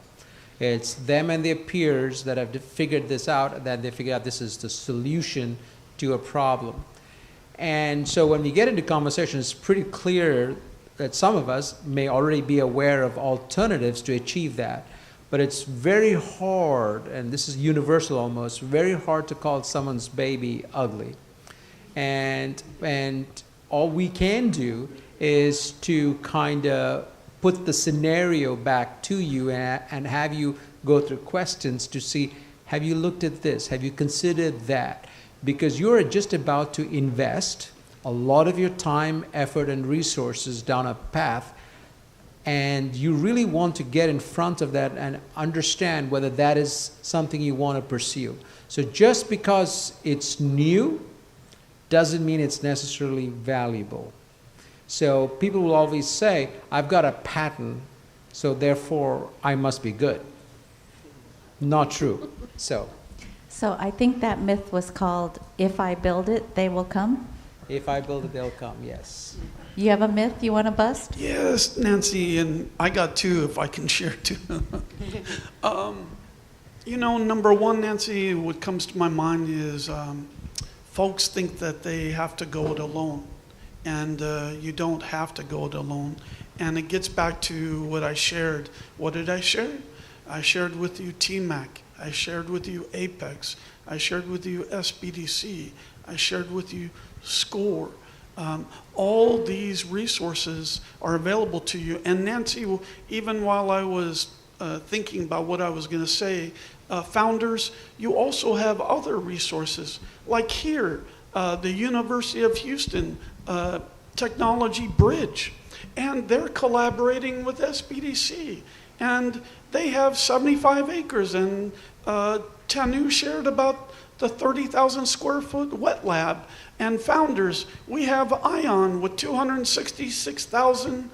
It's them and their peers that have figured this out, that they figure out this is the solution to a problem. And so when we get into conversation, it's pretty clear that some of us may already be aware of alternatives to achieve that. But it's very hard, and this is universal almost, very hard to call someone's baby ugly. And all we can do is to kind of put the scenario back to you and have you go through questions to see, have you looked at this? Have you considered that? Because you're just about to invest a lot of your time, effort, and resources down a path, and you really want to get in front of that and understand whether that is something you want to pursue. So just because it's new doesn't mean it's necessarily valuable. So people will always say, I've got a patent, so therefore I must be good. Not true. So I think that myth was called, if I build it, they will come. If I build it, they'll come, yes. You have a myth you want to bust? Yes, Nancy, and I got two if I can share two. Number one, Nancy, what comes to my mind is folks think that they have to go it alone, and you don't have to go it alone. And it gets back to what I shared. What did I share? I shared with you TMAC. I shared with you Apex. I shared with you SBDC. I shared with you SCORE. All these resources are available to you. And Nancy, even while I was thinking about what I was going to say, founders, you also have other resources. Like here, the University of Houston Technology Bridge. And they're collaborating with SBDC. And they have 75 acres. And Tanu shared about the 30,000 square foot wet lab. And founders, we have ION with 266,000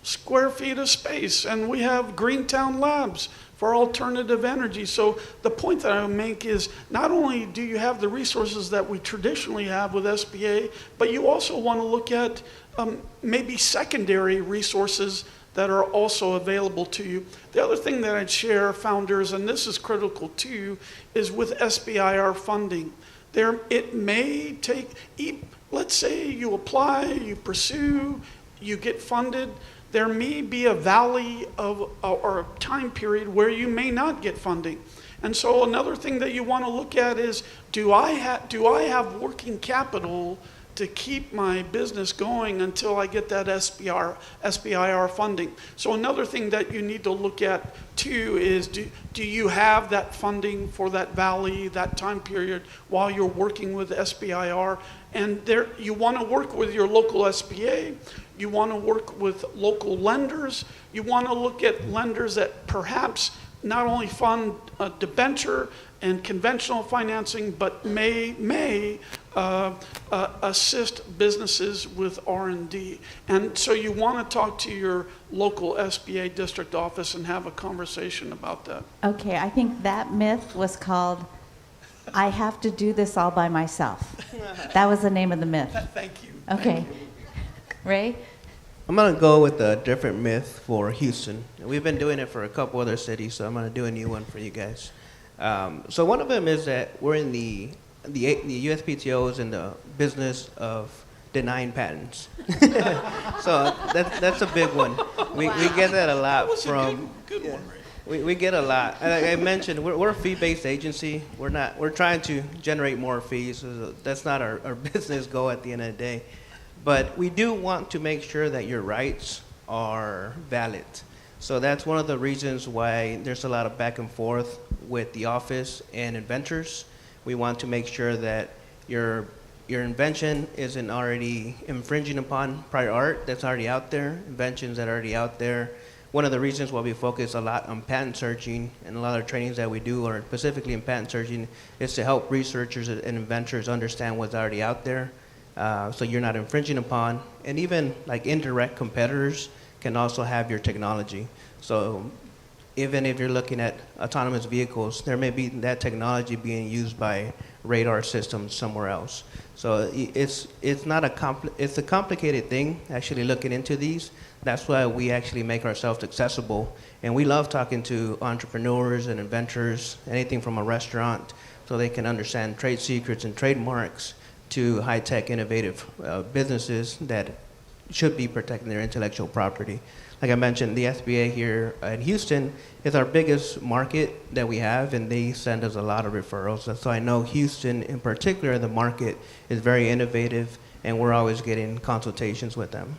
square feet of space. And we have Greentown Labs for alternative energy. So the point that I would make is not only do you have the resources that we traditionally have with SBA, but you also want to look at maybe secondary resources that are also available to you. The other thing that I'd share, founders, and this is critical too, is with SBIR funding. It may take, let's say you apply, you pursue, you get funded, there may be a valley or a time period where you may not get funding. And so another thing that you want to look at is, do I have working capital to keep my business going until I get that SBIR funding. So another thing that you need to look at too is do you have that funding for that valley, that time period while you're working with SBIR? And there, you want to work with your local SBA, you want to work with local lenders, you want to look at lenders that perhaps not only fund debenture and conventional financing, but may assist businesses with R&D. And so you want to talk to your local SBA district office and have a conversation about that. Okay, I think that myth was called, I have to do this all by myself. That was the name of the myth. Thank you. Okay. Ray? I'm going to go with a different myth for Houston. We've been doing it for a couple other cities, so I'm going to do a new one for you guys. So one of them is that we're in the USPTO is in the business of denying patents. So that's a big one. We get that a lot from. Good one, Ray. We get a lot. Like I mentioned, we're a fee-based agency. We're trying to generate more fees. So that's not our business goal at the end of the day. But we do want to make sure that your rights are valid. So that's one of the reasons why there's a lot of back and forth with the office and inventors. We want to make sure that your invention isn't already infringing upon prior art that's already out there, inventions that are already out there. One of the reasons why we focus a lot on patent searching and a lot of trainings that we do, or specifically in patent searching, is to help researchers and inventors understand what's already out there. So you're not infringing upon, and even like indirect competitors can also have your technology. So even if you're looking at autonomous vehicles, there may be that technology being used by radar systems somewhere else. So it's a complicated thing actually looking into these. That's why we actually make ourselves accessible, and we love talking to entrepreneurs and inventors, anything from a restaurant, so they can understand trade secrets and trademarks, to high-tech, innovative businesses that should be protecting their intellectual property. Like I mentioned, the SBA here in Houston is our biggest market that we have, and they send us a lot of referrals. So I know Houston, in particular, the market is very innovative, and we're always getting consultations with them.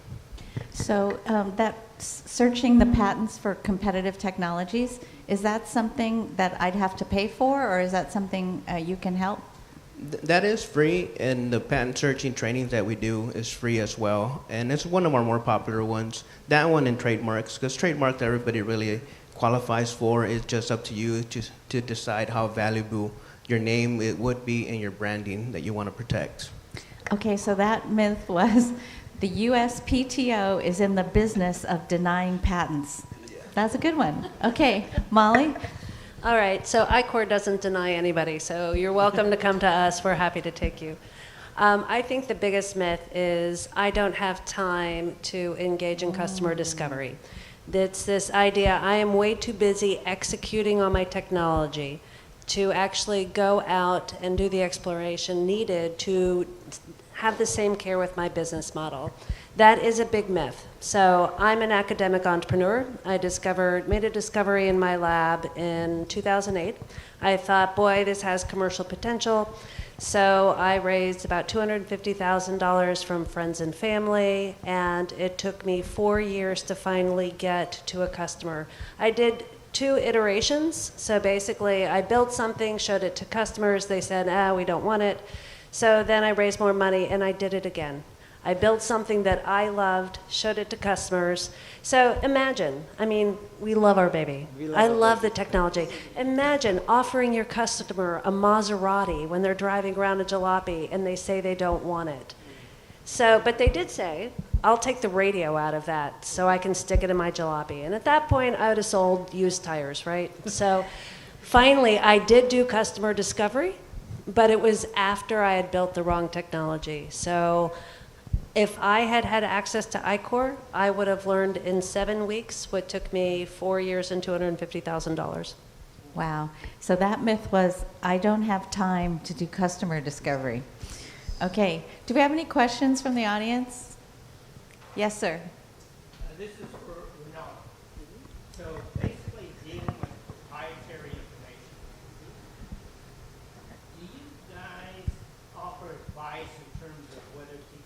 So that searching the patents for competitive technologies, is that something that I'd have to pay for, or is that something you can help? That is free, and the patent searching trainings that we do is free as well. And it's one of our more popular ones. That one and trademarks, because trademarks everybody really qualifies for. It's just up to you to decide how valuable your name it would be and your branding that you want to protect. Okay, so that myth was the USPTO is in the business of denying patents. That's a good one. Okay, Molly? All right, so I-Corps doesn't deny anybody, so you're welcome to come to us. We're happy to take you. I think the biggest myth is I don't have time to engage in customer discovery. It's this idea I am way too busy executing on my technology to actually go out and do the exploration needed to have the same care with my business model. That is a big myth. So I'm an academic entrepreneur. I made a discovery in my lab in 2008. I thought, boy, this has commercial potential. So I raised about $250,000 from friends and family, and it took me 4 years to finally get to a customer. I did 2 iterations. So basically, I built something, showed it to customers. They said, we don't want it. So then I raised more money, and I did it again. I built something that I loved, showed it to customers. So imagine, we love our baby. I love the technology. Imagine offering your customer a Maserati when they're driving around a jalopy and they say they don't want it. So, but they did say, I'll take the radio out of that so I can stick it in my jalopy. And at that point, I would have sold used tires, right? So finally, I did do customer discovery, but it was after I had built the wrong technology. So if I had had access to I-Corps, I would have learned in 7 weeks what took me 4 years and $250,000. Wow. So that myth was, I don't have time to do customer discovery. Okay. Do we have any questions from the audience? Yes, sir. This is for Renal. So basically dealing with proprietary information. Do you guys offer advice in terms of whether to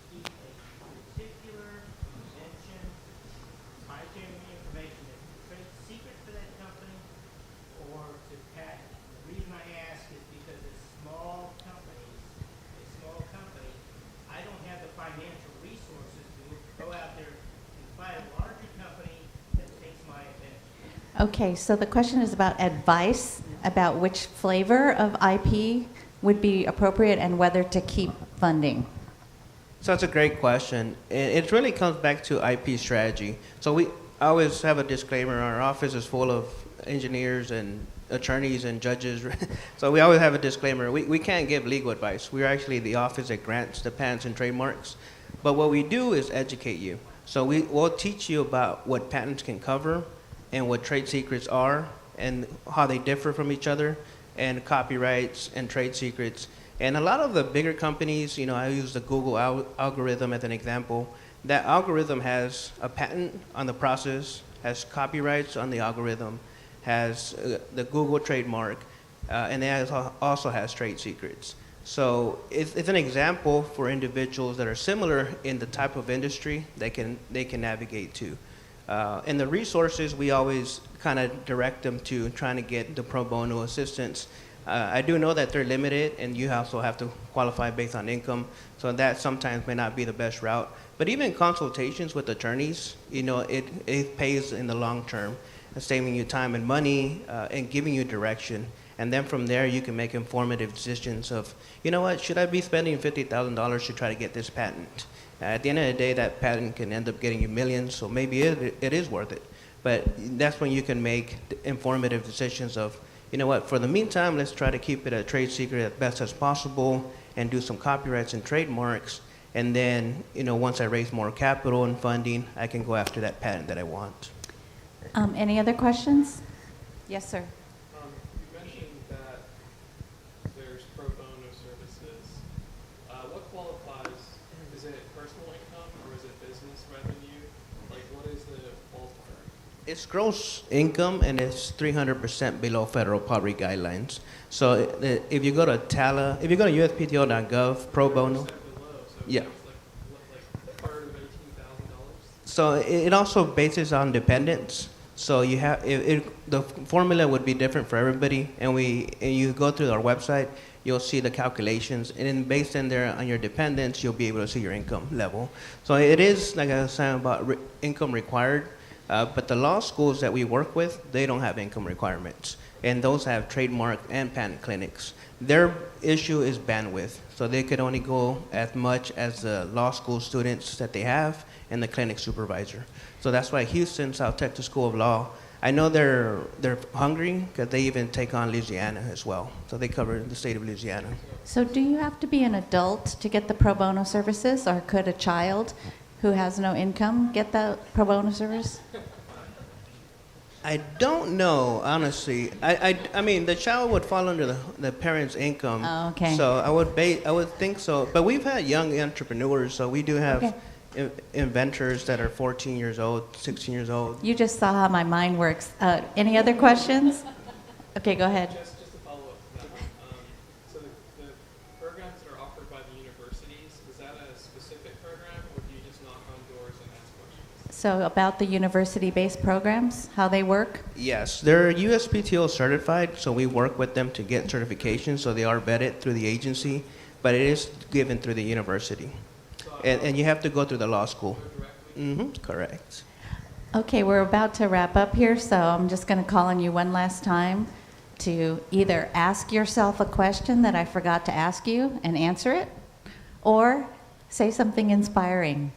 Okay, so the question is about advice about which flavor of IP would be appropriate and whether to keep funding. So that's a great question. It really comes back to IP strategy. So we always have a disclaimer. Our office is full of engineers and attorneys and judges. So we always have a disclaimer. We can't give legal advice. We're actually the office that grants the patents and trademarks. But what we do is educate you. So we'll teach you about what patents can cover and what trade secrets are and how they differ from each other, and copyrights and trade secrets. And a lot of the bigger companies, you know, I use the Google algorithm as an example. That algorithm has a patent on the process, has copyrights on the algorithm, has the Google trademark, and it also has trade secrets. So it's an example for individuals that are similar in the type of industry they can navigate to. And the resources, we always kind of direct them to trying to get the pro bono assistance. I do know that they're limited, and you also have to qualify based on income, so that sometimes may not be the best route. But even consultations with attorneys, you know, it pays in the long term, saving you time and money and giving you direction. And then from there, you can make informative decisions of, you know what, should I be spending $50,000 to try to get this patent? At the end of the day, that patent can end up getting you millions, so maybe it is worth it. But that's when you can make informative decisions of, you know what, for the meantime, let's try to keep it a trade secret as best as possible and do some copyrights and trademarks. And then, you know, once I raise more capital and funding, I can go after that patent that I want. Any other questions? Yes, sir. You mentioned that there's pro bono services. What qualifies? Is it personal income or is it business revenue? Like, what is the ballpark? It's gross income, and it's 300% below federal poverty guidelines. So if you go to TALA, if you go to USPTO.gov, pro bono, yeah. So it also bases on dependents. So you have the formula would be different for everybody, and you go through our website, you'll see the calculations, and then based in there on your dependents, you'll be able to see your income level. So it is, like I was saying, about income required, but the law schools that we work with, they don't have income requirements, and those have trademark and patent clinics. Their issue is bandwidth, so they could only go as much as the law school students that they have and the clinic supervisor. So that's why Houston, South Texas School of Law, I know they're hungry because they even take on Louisiana as well. So they cover the state of Louisiana. So do you have to be an adult to get the pro bono services, or could a child who has no income get the pro bono service? I don't know, honestly. I mean, the child would fall under the parents' income. Oh, okay. So I would think so. But we've had young entrepreneurs, so we do have inventors that are 14 years old, 16 years old. You just saw how my mind works. Any other questions? Okay, go ahead. Just to follow up to that one. So the programs that are offered by the universities, is that a specific program, or do you just knock on doors and ask questions? So about the university-based programs, how they work? Yes, they're USPTO certified, so we work with them to get certification, so they are vetted through the agency, but it is given through the university. And you have to go through the law school. Mm-hmm, correct. Okay, we're about to wrap up here, so I'm just going to call on you one last time to either ask yourself a question that I forgot to ask you and answer it, or say something inspiring.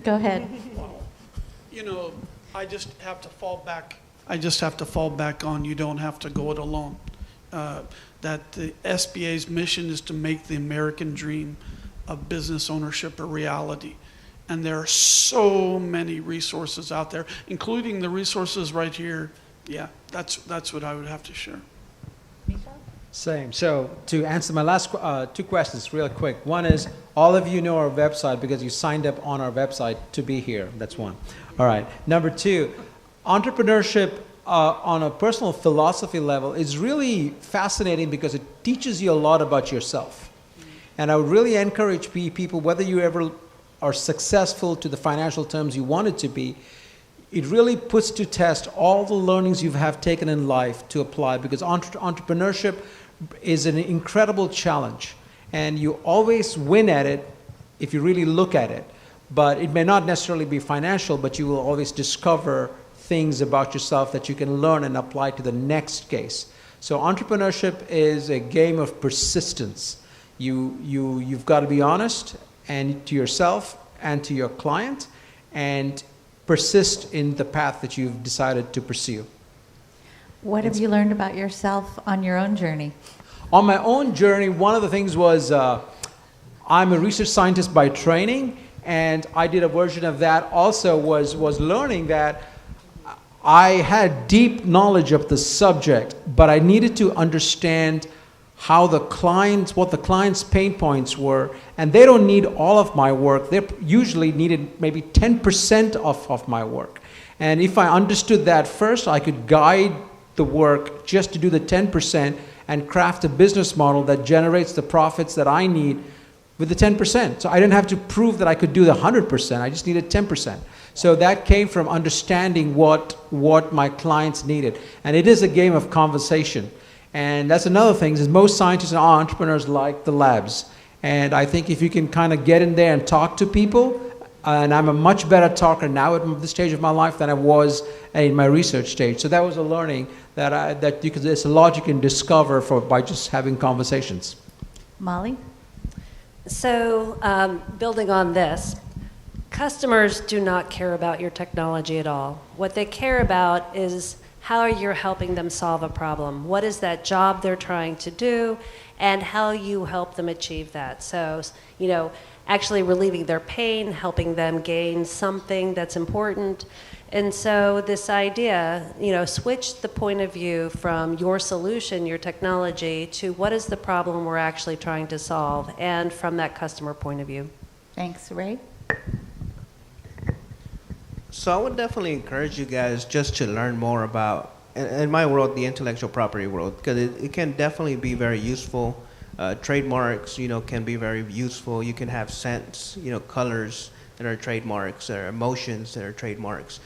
Go ahead. You know, I just have to fall back on you don't have to go it alone. That the SBA's mission is to make the American dream of business ownership a reality. And there are so many resources out there, including the resources right here. Yeah, that's what I would have to share. Same. So to answer my last two questions real quick. One is, all of you know our website because you signed up on our website to be here. That's one. All right. Number two, entrepreneurship on a personal philosophy level is really fascinating because it teaches you a lot about yourself. And I would really encourage people, whether you ever are successful to the financial terms you want it to be, it really puts to test all the learnings you have taken in life to apply, because entrepreneurship is an incredible challenge. And you always win at it if you really look at it. But it may not necessarily be financial, but you will always discover things about yourself that you can learn and apply to the next case. So entrepreneurship is a game of persistence. You've got to be honest and to yourself and to your client, and persist in the path that you've decided to pursue. What have you learned about yourself on your own journey? On my own journey, one of the things was I'm a research scientist by training, and I did a version of that also was learning that I had deep knowledge of the subject, but I needed to understand what the client's pain points were, and they don't need all of my work. They usually needed maybe 10% of my work. And if I understood that first, I could guide the work just to do the 10% and craft a business model that generates the profits that I need with the 10%. So I didn't have to prove that I could do the 100%, I just needed 10%. So that came from understanding what my clients needed. And it is a game of conversation. And that's another thing, is most scientists and entrepreneurs like the labs. And I think if you can kind of get in there and talk to people, and I'm a much better talker now at this stage of my life than I was in my research stage. So that was a learning that there's a lot you can discover by just having conversations. Molly? So, building on this, customers do not care about your technology at all. What they care about is how you're helping them solve a problem. What is that job they're trying to do, and how you help them achieve that. So, actually relieving their pain, helping them gain something that's important. And so this idea, switch the point of view from your solution, your technology, to what is the problem we're actually trying to solve, and from that customer point of view. Thanks. Ray? So I would definitely encourage you guys just to learn more about, in my world, the intellectual property world, because it can definitely be very useful. Trademarks, can be very useful. You can have scents, colors that are trademarks, or emotions that are trademarks.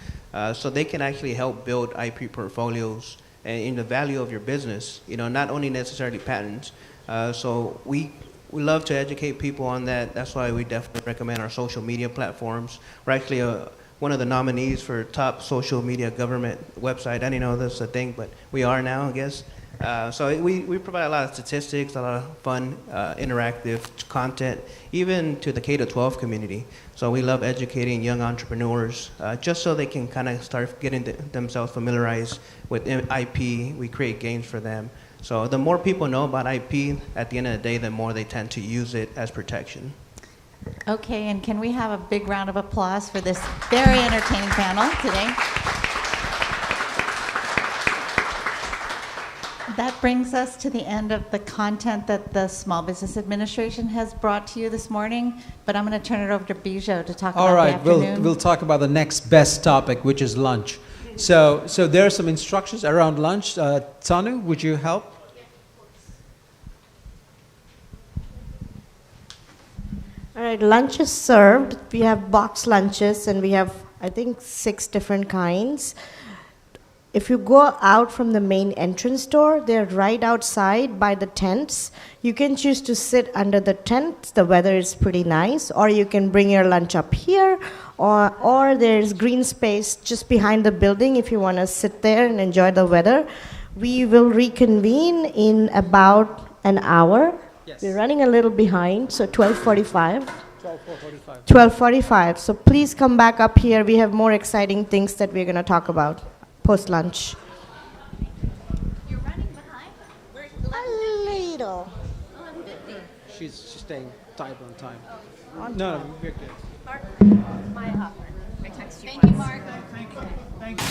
So they can actually help build IP portfolios and in the value of your business, not only necessarily patents. So we love to educate people on that. That's why we definitely recommend our social media platforms. We're actually one of the nominees for top social media government website. I didn't know that's a thing, but we are now, I guess. So we provide a lot of statistics, a lot of fun, interactive content, even to the K-12 community. So we love educating young entrepreneurs, just so they can kind of start getting themselves familiarized with IP. We create games for them. So the more people know about IP, at the end of the day, the more they tend to use it as protection. Okay, and can we have a big round of applause for this very entertaining panel today? That brings us to the end of the content that the Small Business Administration has brought to you this morning, but I'm going to turn it over to Bijou to talk about the afternoon. We'll talk about the next best topic, which is lunch. So there are some instructions around lunch. Tanu, would you help? All right, lunch is served. We have box lunches, and we have, I think, 6 different kinds. If you go out from the main entrance door, they're right outside by the tents. You can choose to sit under the tents. The weather is pretty nice. Or you can bring your lunch up here. Or there's green space just behind the building if you want to sit there and enjoy the weather. We will reconvene in about an hour. Yes. We're running a little behind, so 12:45. 12:45. So please come back up here. We have more exciting things that we're going to talk about post-lunch. You're running behind? A little. She's staying tight on time. On No, time. we're good. Mark, Maya Hopper. I text you. Thank you, Mark. Thank you.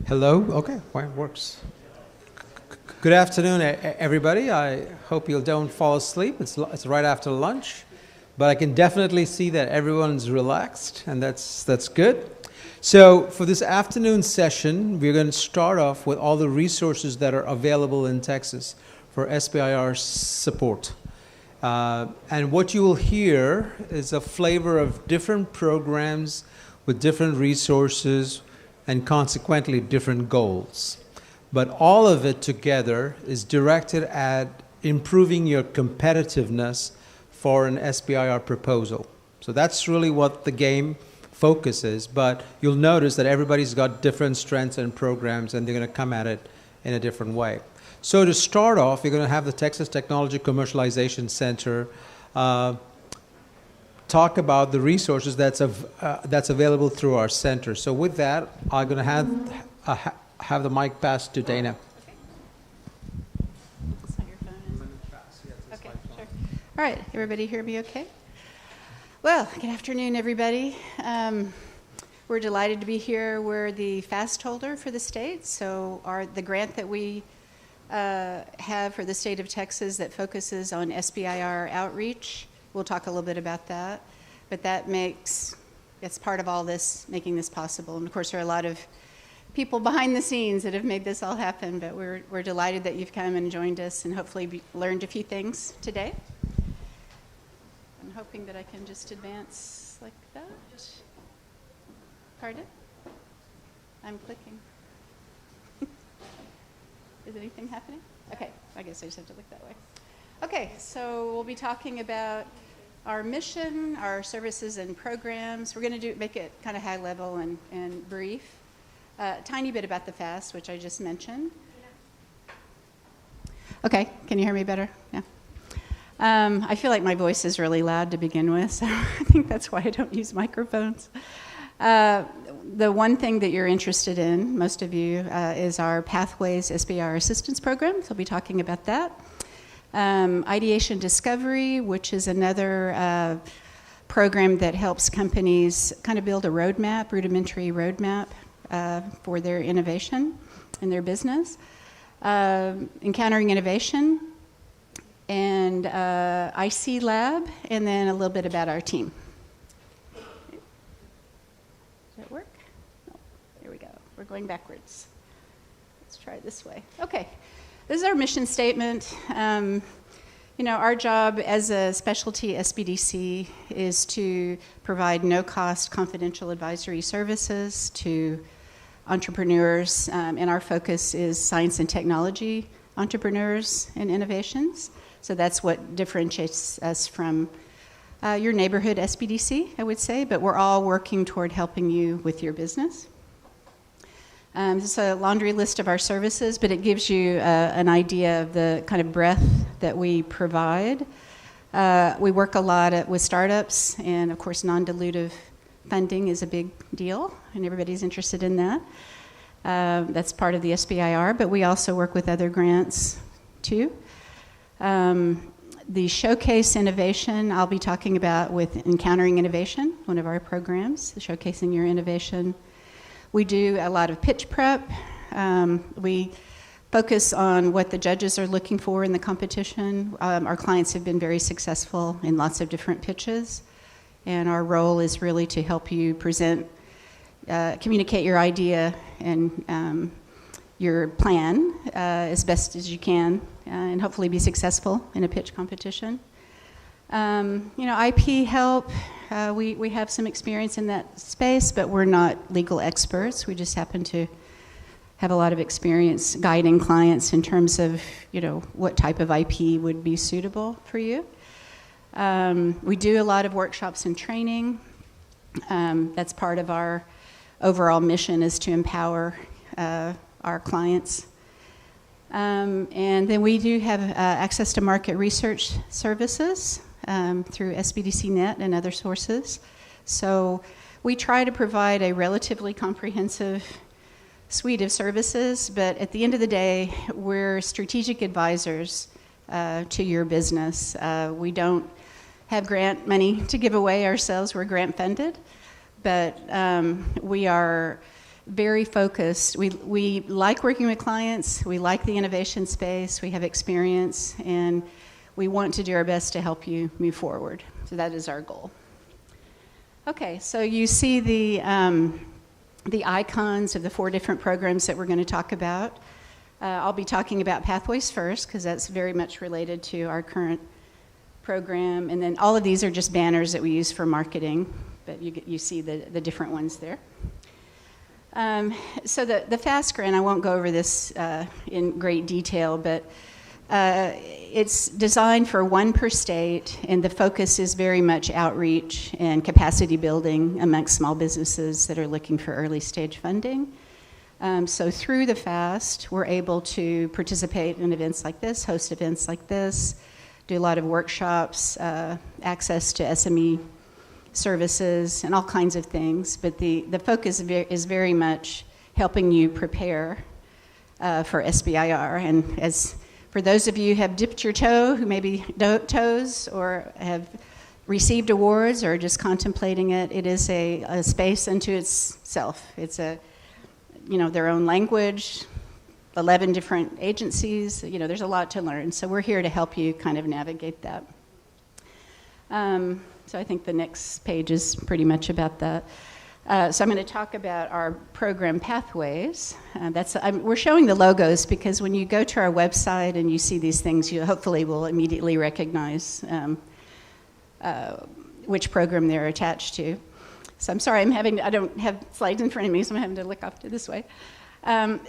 Hello? Okay, well, it works. Good afternoon, everybody. I hope you don't fall asleep. It's right after lunch, but I can definitely see that everyone's relaxed, and that's good. So for this afternoon session, we're going to start off with all the resources that are available in Texas for SBIR support. And what you will hear is a flavor of different programs with different resources and consequently different goals. But all of it together is directed at improving your competitiveness for an SBIR proposal. So that's really what the game focuses, but you'll notice that everybody's got different strengths and programs, and they're going to come at it in a different way. So to start off, you're going to have the Texas Technology Commercialization Center talk about the resources that's available through our center. So with that, I'm going to have the mic passed to Dana. Okay, sure. All right, everybody hear me okay? Well, good afternoon, everybody. We're delighted to be here. We're the FAST holder for the state, so the grant that we have for the state of Texas that focuses on SBIR outreach. We'll talk a little bit about that, but it's part of all this, making this possible. And of course, there are a lot of people behind the scenes that have made this all happen, but we're delighted that you've come and joined us and hopefully learned a few things today. I'm hoping that I can just advance like that. Pardon? I'm clicking. Is anything happening? Okay, I guess I just have to look that way. Okay, so we'll be talking about our mission, our services and programs. We're going to make it kind of high level and brief. A tiny bit about the FAST, which I just mentioned. Okay, can you hear me better? Yeah. I feel like my voice is really loud to begin with, so I think that's why I don't use microphones. The one thing that you're interested in, most of you, is our Pathways SBIR Assistance Program. So I'll be talking about that. Ideation Discovery, which is another program that helps companies kind of build a roadmap, rudimentary roadmap for their innovation in their business. Encountering Innovation, and IC Lab, and then a little bit about our team. Does that work? No. Here we go. We're going backwards. Let's try it this way. Okay. This is our mission statement. Our job as a specialty SBDC is to provide no-cost confidential advisory services to entrepreneurs, and our focus is science and technology entrepreneurs and innovations. So that's what differentiates us from your neighborhood SBDC, I would say, but we're all working toward helping you with your business. This is a laundry list of our services, but it gives you an idea of the kind of breadth that we provide. We work a lot with startups, and of course non-dilutive funding is a big deal, and everybody's interested in that. That's part of the SBIR, but we also work with other grants too. The Showcase Innovation, I'll be talking about with Encountering Innovation, one of our programs, Showcasing Your Innovation. We do a lot of pitch prep. We focus on what the judges are looking for in the competition. Our clients have been very successful in lots of different pitches, and our role is really to help you present, communicate your idea and your plan as best as you can, and hopefully be successful in a pitch competition. IP help, we have some experience in that space, but we're not legal experts. We just happen to have a lot of experience guiding clients in terms of, what type of IP would be suitable for you. We do a lot of workshops and training. That's part of our overall mission, is to empower our clients. And then we do have access to market research services through SBDC.net and other sources. So we try to provide a relatively comprehensive suite of services, but at the end of the day, we're strategic advisors to your business. We don't have grant money to give away ourselves. We're grant funded, but we are very focused. We like working with clients. We like the innovation space. We have experience, and we want to do our best to help you move forward. So that is our goal. Okay, so you see the icons of the 4 different programs that we're going to talk about. I'll be talking about Pathways first, because that's very much related to our current program. And then all of these are just banners that we use for marketing, but you see the different ones there. So the FAST grant, I won't go over this in great detail, but it's designed for 1 per state, and the focus is very much outreach and capacity building amongst small businesses that are looking for early stage funding. So through the FAST, we're able to participate in events like this, host events like this, do a lot of workshops, access to SME services, and all kinds of things. But the focus is very much helping you prepare for SBIR. And as for those of you who have dipped your toe, who maybe toes, or have received awards or just contemplating it, it is a space unto itself. It's their own language, 11 different agencies. There's a lot to learn. So we're here to help you kind of navigate that. So I think the next page is pretty much about that. So I'm going to talk about our program Pathways. We're showing the logos because when you go to our website and you see these things, you hopefully will immediately recognize which program they're attached to. So I'm sorry, I don't have slides in front of me, so I'm having to look off to this way.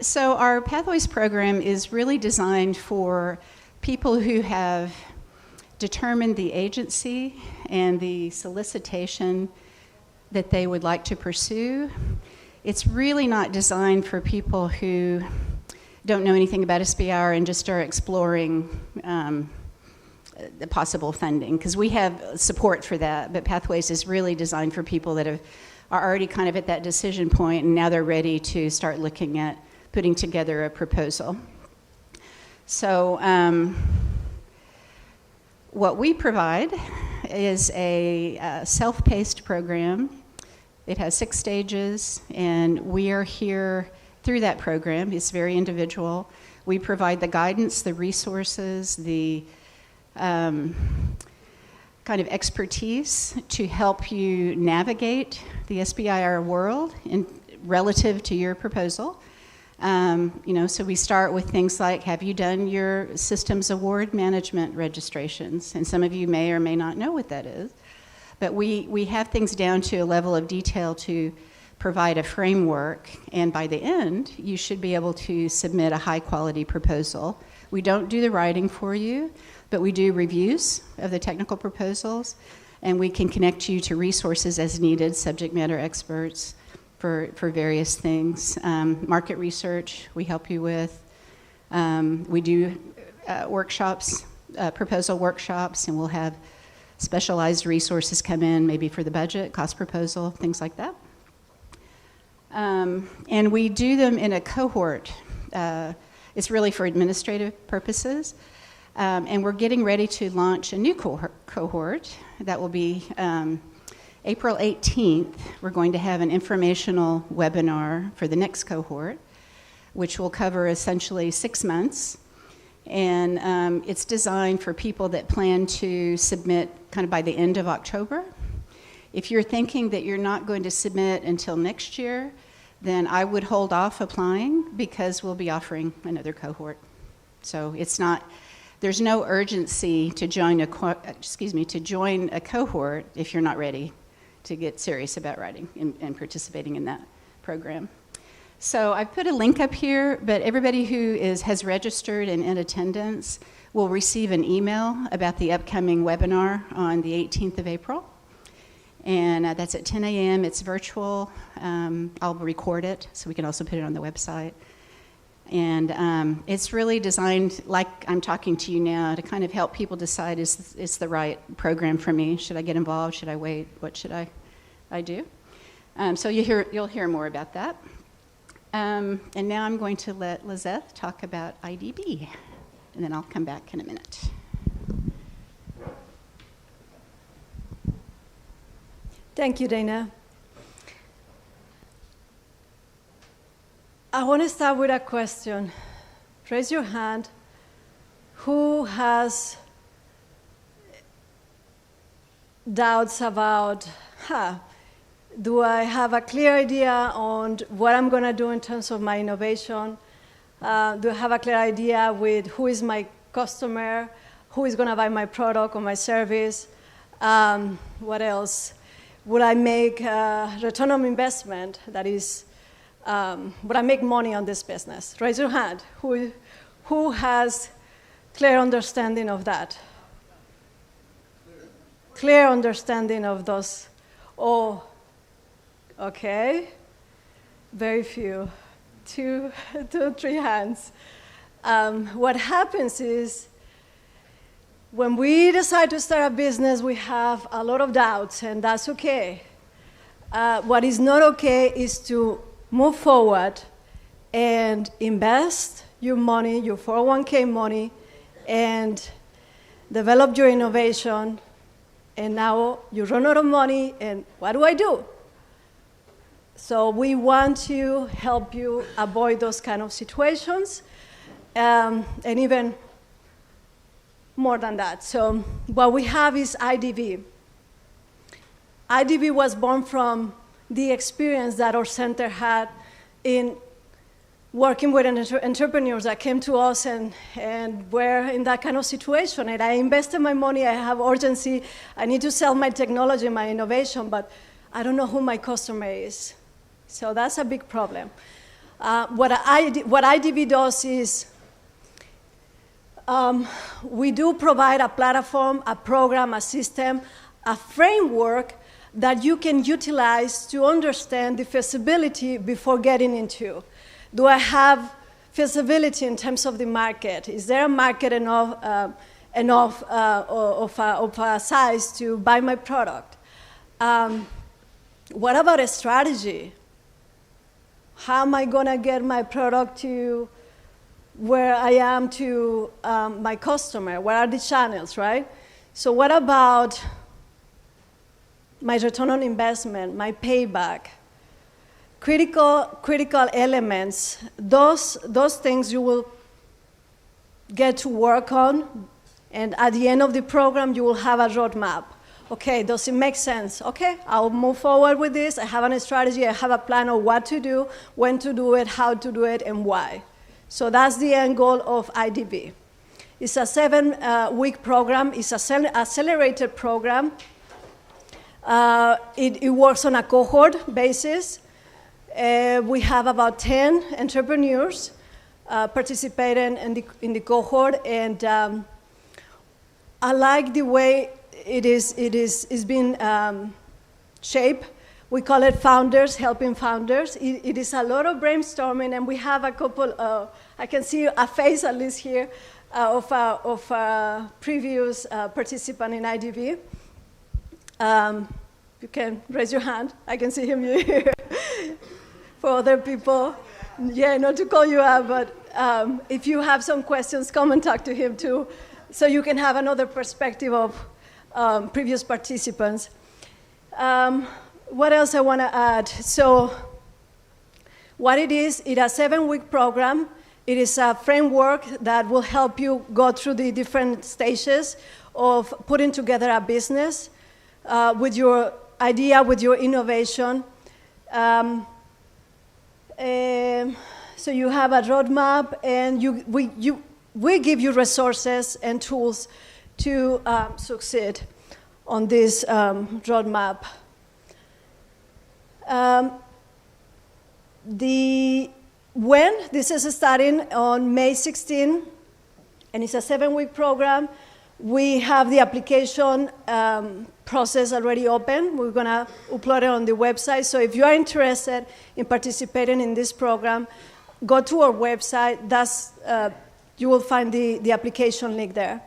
So our Pathways program is really designed for people who have determined the agency and the solicitation that they would like to pursue. It's really not designed for people who don't know anything about SBIR and just are exploring the possible funding, because we have support for that, but Pathways is really designed for people that are already kind of at that decision point, and now they're ready to start looking at putting together a proposal. So what we provide is a self-paced program. It has 6 stages, and we are here through that program. It's very individual. We provide the guidance, the resources, the kind of expertise to help you navigate the SBIR world relative to your proposal. So we start with things like, have you done your systems award management registrations? And some of you may or may not know what that is. But we have things down to a level of detail to provide a framework, and by the end, you should be able to submit a high-quality proposal. We don't do the writing for you, but we do reviews of the technical proposals, and we can connect you to resources as needed, subject matter experts for various things. Market research we help you with. We do workshops, proposal workshops, and we'll have specialized resources come in, maybe for the budget, cost proposal, things like that. And we do them in a cohort. It's really for administrative purposes. And we're getting ready to launch a new cohort that will be April 18th. We're going to have an informational webinar for the next cohort, which will cover essentially 6 months. And it's designed for people that plan to submit kind of by the end of October. If you're thinking that you're not going to submit until next year, then I would hold off applying, because we'll be offering another cohort. So there's no urgency to join a cohort if you're not ready to get serious about writing and participating in that program. So I've put a link up here, but everybody who has registered and in attendance will receive an email about the upcoming webinar on the 18th of April. And that's at 10 a.m. It's virtual. I'll record it, so we can also put it on the website. And it's really designed, like I'm talking to you now, to kind of help people decide, is the right program for me? Should I get involved? Should I wait? What should I do? So you'll hear more about that. And now I'm going to let Lizeth talk about IDB, and then I'll come back in a minute. Thank you, Dana. I want to start with a question. Raise your hand. Who has doubts about, do I have a clear idea on what I'm going to do in terms of my innovation? Do I have a clear idea with who is my customer, who is going to buy my product or my service? What else? Would I make a return on investment? That is, would I make money on this business? Raise your hand. Who has clear understanding of that? Clear understanding of those. Oh, okay. Very few. Two, 3 hands. What happens is when we decide to start a business, we have a lot of doubts, and that's okay. What is not okay is to move forward and invest your money, your 401k money, and develop your innovation, and now you run out of money, and what do I do? So we want to help you avoid those kind of situations, and even more than that. So what we have is IDV. IDV was born from the experience that our center had in working with entrepreneurs that came to us and were in that kind of situation. And I invested my money, I have urgency, I need to sell my technology, my innovation, but I don't know who my customer is. So that's a big problem. What IDV does is we do provide a platform, a program, a system, a framework that you can utilize to understand the feasibility before getting into. Do I have feasibility in terms of the market? Is there a market enough of a size to buy my product? What about a strategy? How am I going to get my product to where I am to my customer? Where are the channels, right? So what about my return on investment, my payback? Critical elements, those things you will get to work on, and at the end of the program, you will have a roadmap. Okay, does it make sense? Okay, I'll move forward with this. I have a strategy, I have a plan of what to do, when to do it, how to do it, and why. So that's the end goal of IDV. It's a 7-week program. It's an accelerated program. It works on a cohort basis. We have about 10 entrepreneurs participating in the cohort, and I like the way it's been shaped. We call it Founders, Helping Founders. It is a lot of brainstorming, and we have a couple, I can see a face at least here, of a previous participant in IDV. You can raise your hand. I can see him here. For other people, not to call you out, but if you have some questions, come and talk to him too, so you can have another perspective of previous participants. What else I want to add? So what it is, it's a 7-week program. It is a framework that will help you go through the different stages of putting together a business with your idea, with your innovation. So you have a roadmap, and we give you resources and tools to succeed on this roadmap. This is starting on May 16, and it's a 7-week program. We have the application process already open. We're going to upload it on the website. So if you are interested in participating in this program, go to our website. You will find the application link there.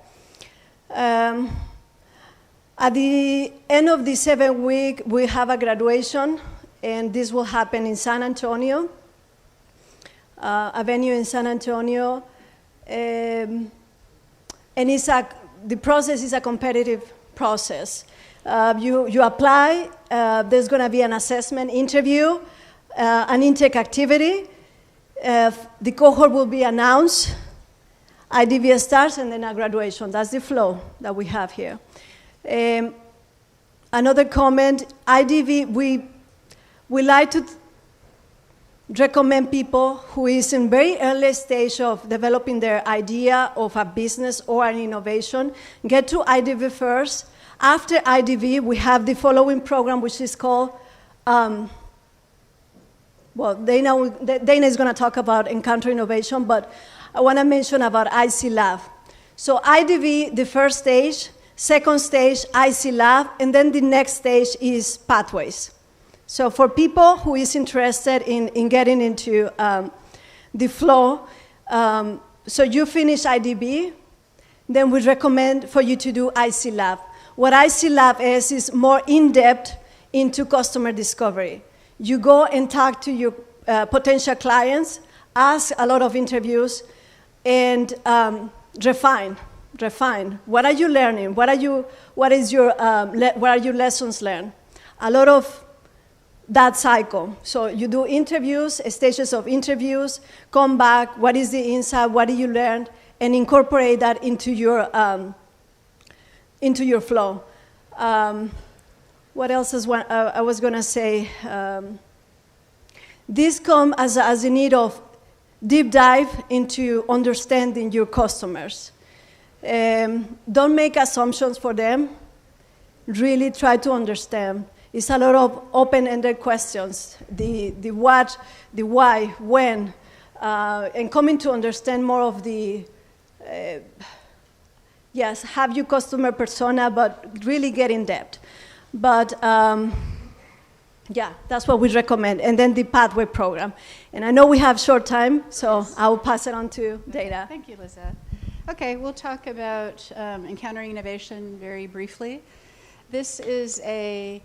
At the end of the 7th week, we have a graduation, and this will happen in San Antonio, a venue in San Antonio. And the process is a competitive process. You apply, there's going to be an assessment interview, an intake activity. The cohort will be announced, IDV starts, and then a graduation. That's the flow that we have here. Another comment, IDV, we like to recommend people who is in very early stage of developing their idea of a business or an innovation, get to IDV first. After IDV, we have the following program, which is called, well, Dana is going to talk about Encounter Innovation, but I want to mention about IC Lab. So IDV, the first stage, second stage, IC Lab, and then the next stage is Pathways. So for people who is interested in getting into the flow, so you finish IDB, then we recommend for you to do IC Lab. What IC Lab is more in-depth into customer discovery. You go and talk to your potential clients, ask a lot of interviews, and refine. What are you learning? What are your lessons learned? A lot of that cycle. So you do interviews, stages of interviews, come back, what is the insight, what did you learn, and incorporate that into your flow. What else is I was going to say? This comes as a need of deep dive into understanding your customers. Don't make assumptions for them. Really try to understand. It's a lot of open-ended questions. The what, the why, when, and coming to understand more of the, yes, have your customer persona, but really get in depth. But yeah, that's what we recommend. And then the Pathway program. And I know we have short time, so I will pass it on to Dana. Thank you, Lizette. Okay, we'll talk about Encountering Innovation very briefly. This is a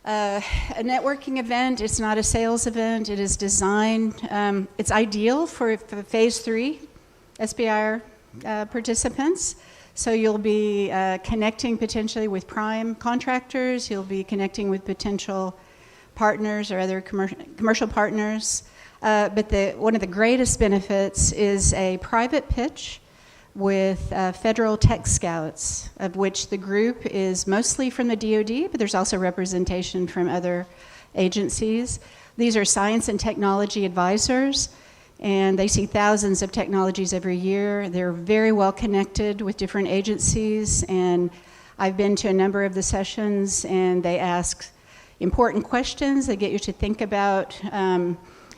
networking event. It's not a sales event. It is designed, it's ideal for phase 3 SBIR participants. So you'll be connecting potentially with prime contractors. You'll be connecting with potential partners or other commercial partners. But one of the greatest benefits is a private pitch with federal tech scouts, of which the group is mostly from the DoD, but there's also representation from other agencies. These are science and technology advisors, and they see thousands of technologies every year. They're very well connected with different agencies, and I've been to a number of the sessions, and they ask important questions. They get you to think about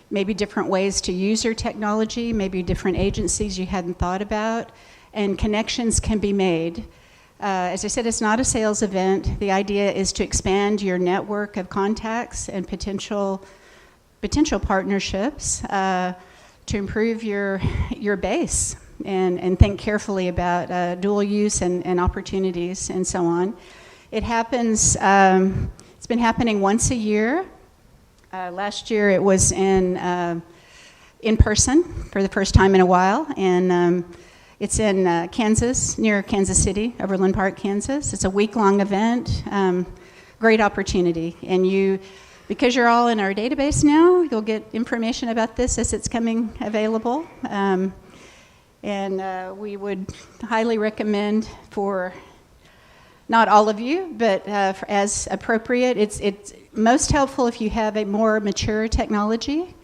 maybe different ways to use your technology, maybe different agencies you hadn't thought about, and connections can be made. As I said, it's not a sales event. The idea is to expand your network of contacts and potential partnerships to improve your base and think carefully about dual use and opportunities and so on. It happens, it's been happening once a year. Last year it was in person for the first time in a while, and it's in Kansas, near Kansas City, Overland Park, Kansas. It's a week-long event, great opportunity. And because you're all in our database now, you'll get information about this as it's coming available. And we would highly recommend for not all of you, but as appropriate. It's most helpful if you have a more mature technology,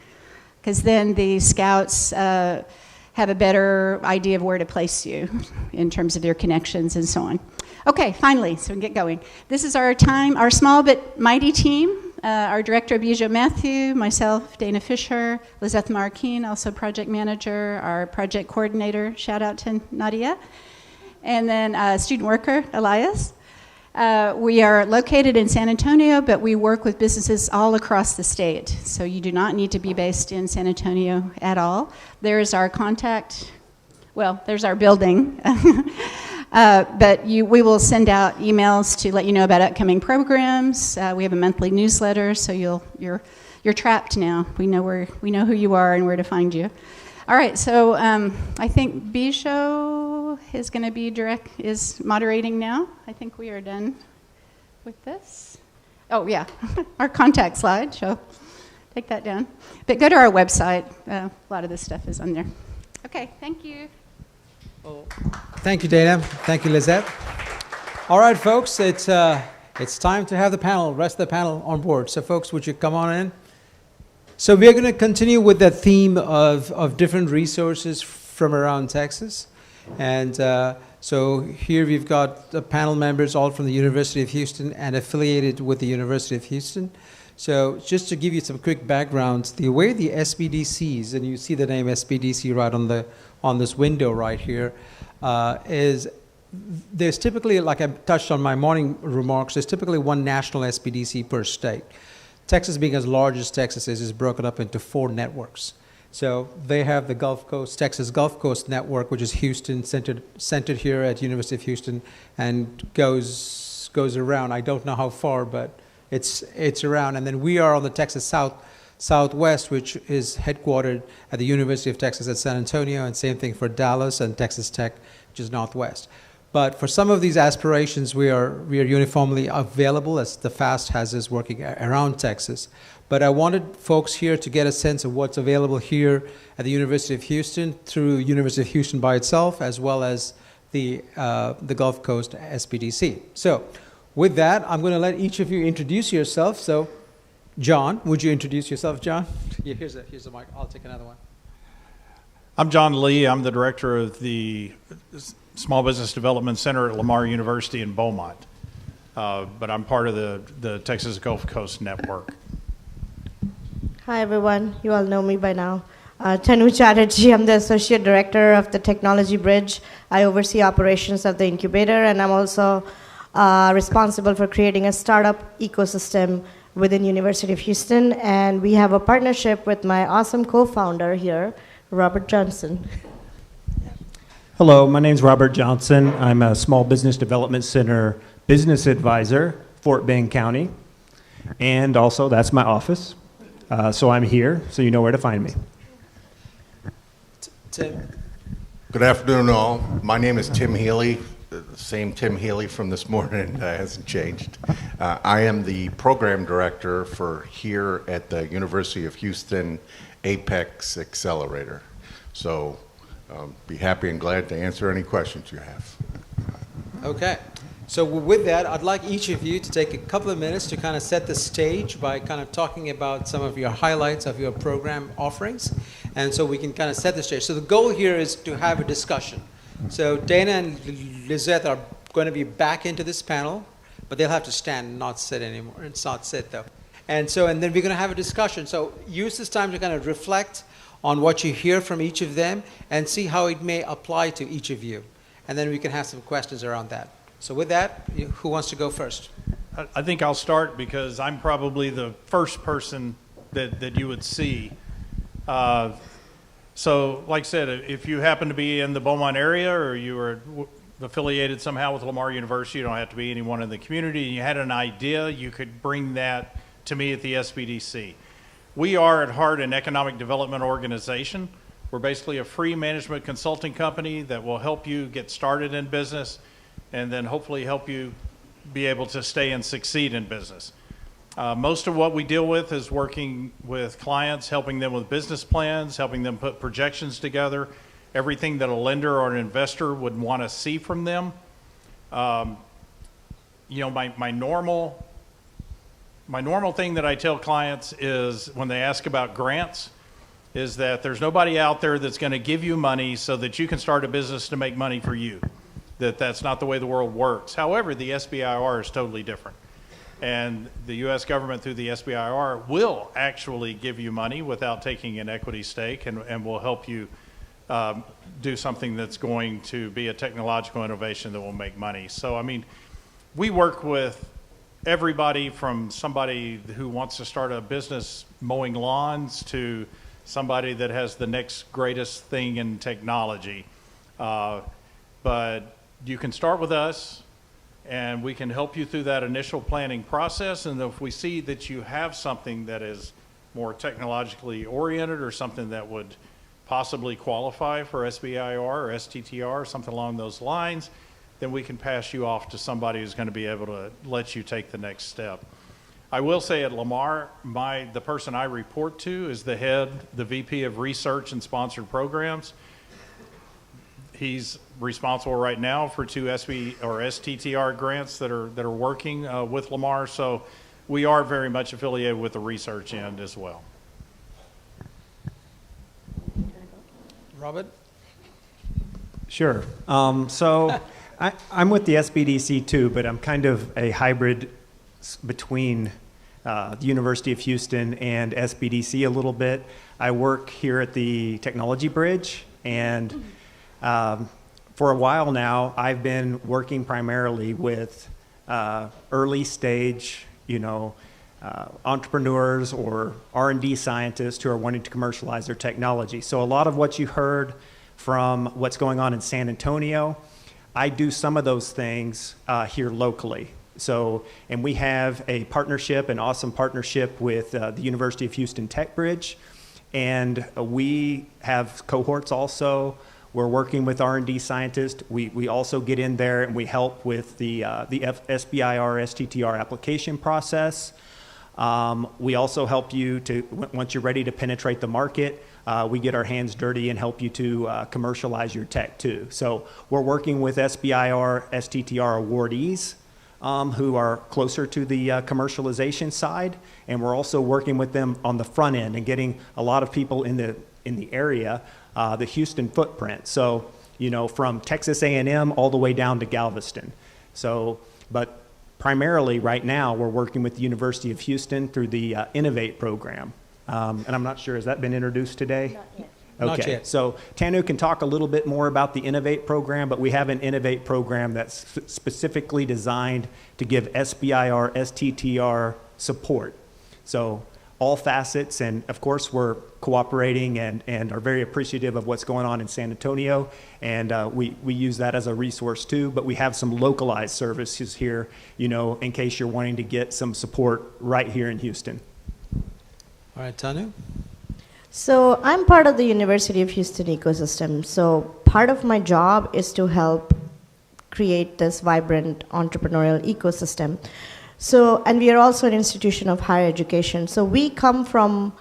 because then the scouts have a better idea of where to place you in terms of your connections and so on. Okay, finally, so we can get going. This is our small but mighty team. Our director, Bijou Matthew, myself, Dana Fisher, Lizeth Marquine, also project manager, our project coordinator, shout out to Nadia, and then student worker, Elias. We are located in San Antonio, but we work with businesses all across the state. So you do not need to be based in San Antonio at all. There's our contact, there's our building. But we will send out emails to let you know about upcoming programs. We have a monthly newsletter, so you're trapped now. We know who you are and where to find you. All right, so I think Bijou is going to be is moderating now. I think we are done with this. Oh yeah, our contact slide. So take that down. But go to our website. A lot of this stuff is on there. Okay, thank you. Thank you, Dana. Thank you, Lizette. All right, folks, it's time to have the panel, rest of the panel on board. So, folks, would you come on in? So we're going to continue with the theme of different resources from around Texas. And so here we've got the panel members all from the University of Houston and affiliated with the University of Houston. So just to give you some quick background, the way the SBDCs, and you see the name SBDC right on this window right here, is there's typically, like I touched on my morning remarks, there's typically one national SBDC per state. Texas, being as large as Texas is broken up into 4 networks. So they have the Gulf Coast, Texas Gulf Coast Network, which is Houston, centered here at University of Houston, and goes around. I don't know how far, but it's around. And then we are on the Texas Southwest, which is headquartered at the University of Texas at San Antonio, and same thing for Dallas and Texas Tech, which is Northwest. But for some of these aspirations, we are uniformly available, as the FAST has is working around Texas. But I wanted folks here to get a sense of what's available here at the University of Houston through University of Houston by itself, as well as the Gulf Coast SBDC. So with that, I'm going to let each of you introduce yourself. So John, would you introduce yourself, John? Yeah, here's the mic. I'll take another one. I'm John Lee. I'm the director of the Small Business Development Center at Lamar University in Beaumont. But I'm part of the Texas Gulf Coast Network. Hi, everyone. You all know me by now. Tanu Chatterjee. I'm the Associate Director of the Technology Bridge. I oversee operations of the incubator, and I'm also responsible for creating a startup ecosystem within University of Houston. And we have a partnership with my awesome co-founder here, Robert Johnson. Hello, my name is Robert Johnson. I'm a Small Business Development Center business advisor, Fort Bend County. And also, that's my office. So I'm here, so you know where to find me. Tim. Good afternoon, all. My name is Tim Healy, the same Tim Healy from this morning. Hasn't changed. I am the program director for here at the University of Houston Apex Accelerator. So be happy and glad to answer any questions you have. Okay. So with that, I'd like each of you to take a couple of minutes to kind of set the stage by kind of talking about some of your highlights of your program offerings. And so we can kind of set the stage. So the goal here is to have a discussion. So Dana and Lizette are going to be back into this panel, but they'll have to stand and not sit anymore. It's not sit, though. And then we're going to have a discussion. So use this time to kind of reflect on what you hear from each of them and see how it may apply to each of you. And then we can have some questions around that. So with that, who wants to go first? I think I'll start because I'm probably the first person that you would see. So like I said, if you happen to be in the Beaumont area or you are affiliated somehow with Lamar University, you don't have to be anyone in the community, and you had an idea, you could bring that to me at the SBDC. We are at heart an economic development organization. We're basically a free management consulting company that will help you get started in business and then hopefully help you be able to stay and succeed in business. Most of what we deal with is working with clients, helping them with business plans, helping them put projections together, everything that a lender or an investor would want to see from them. You know, my normal thing that I tell clients is when they ask about grants is that there's nobody out there that's going to give you money so that you can start a business to make money for you. That's not the way the world works. However, the SBIR is totally different. And the U.S. government through the SBIR will actually give you money without taking an equity stake and will help you do something that's going to be a technological innovation that will make money. So, I mean, we work with everybody from somebody who wants to start a business mowing lawns to somebody that has the next greatest thing in technology. But you can start with us, and we can help you through that initial planning process. And if we see that you have something that is more technologically oriented or something that would possibly qualify for SBIR or STTR or something along those lines, then we can pass you off to somebody who's going to be able to let you take the next step. I will say at Lamar, the person I report to is the VP of Research and Sponsored Programs. He's responsible right now for 2 STTR grants that are working with Lamar. So we are very much affiliated with the research end as well. Robert? Sure. So I'm with the SBDC too, but I'm kind of a hybrid between the University of Houston and SBDC a little bit. I work here at the Technology Bridge, and for a while now, I've been working primarily with early stage, entrepreneurs or R&D scientists who are wanting to commercialize their technology. So a lot of what you heard from what's going on in San Antonio, I do some of those things here locally. So, and we have a partnership, an awesome partnership with the University of Houston Tech Bridge, and we have cohorts also. We're working with R&D scientists. We also get in there and we help with the SBIR STTR application process. We also help you to, once you're ready to penetrate the market, we get our hands dirty and help you to commercialize your tech too. So we're working with SBIR STTR awardees who are closer to the commercialization side, and we're also working with them on the front end and getting a lot of people in the area, the Houston footprint. So, from Texas A&M all the way down to Galveston. So, but primarily right now we're working with the University of Houston through the Innovate program. And I'm not sure, has that been introduced today? Not yet. Okay, Not yet. So Tanu can talk a little bit more about the Innovate program, but we have an Innovate program that's specifically designed to give SBIR, STTR support. So all facets, and of course we're cooperating and are very appreciative of what's going on in San Antonio, and we use that as a resource too, but we have some localized services here, in case you're wanting to get some support right here in Houston. All right, Tanu? So I'm part of the University of Houston ecosystem. So part of my job is to help create this vibrant entrepreneurial ecosystem. So, and we are also an institution of higher education. So we come from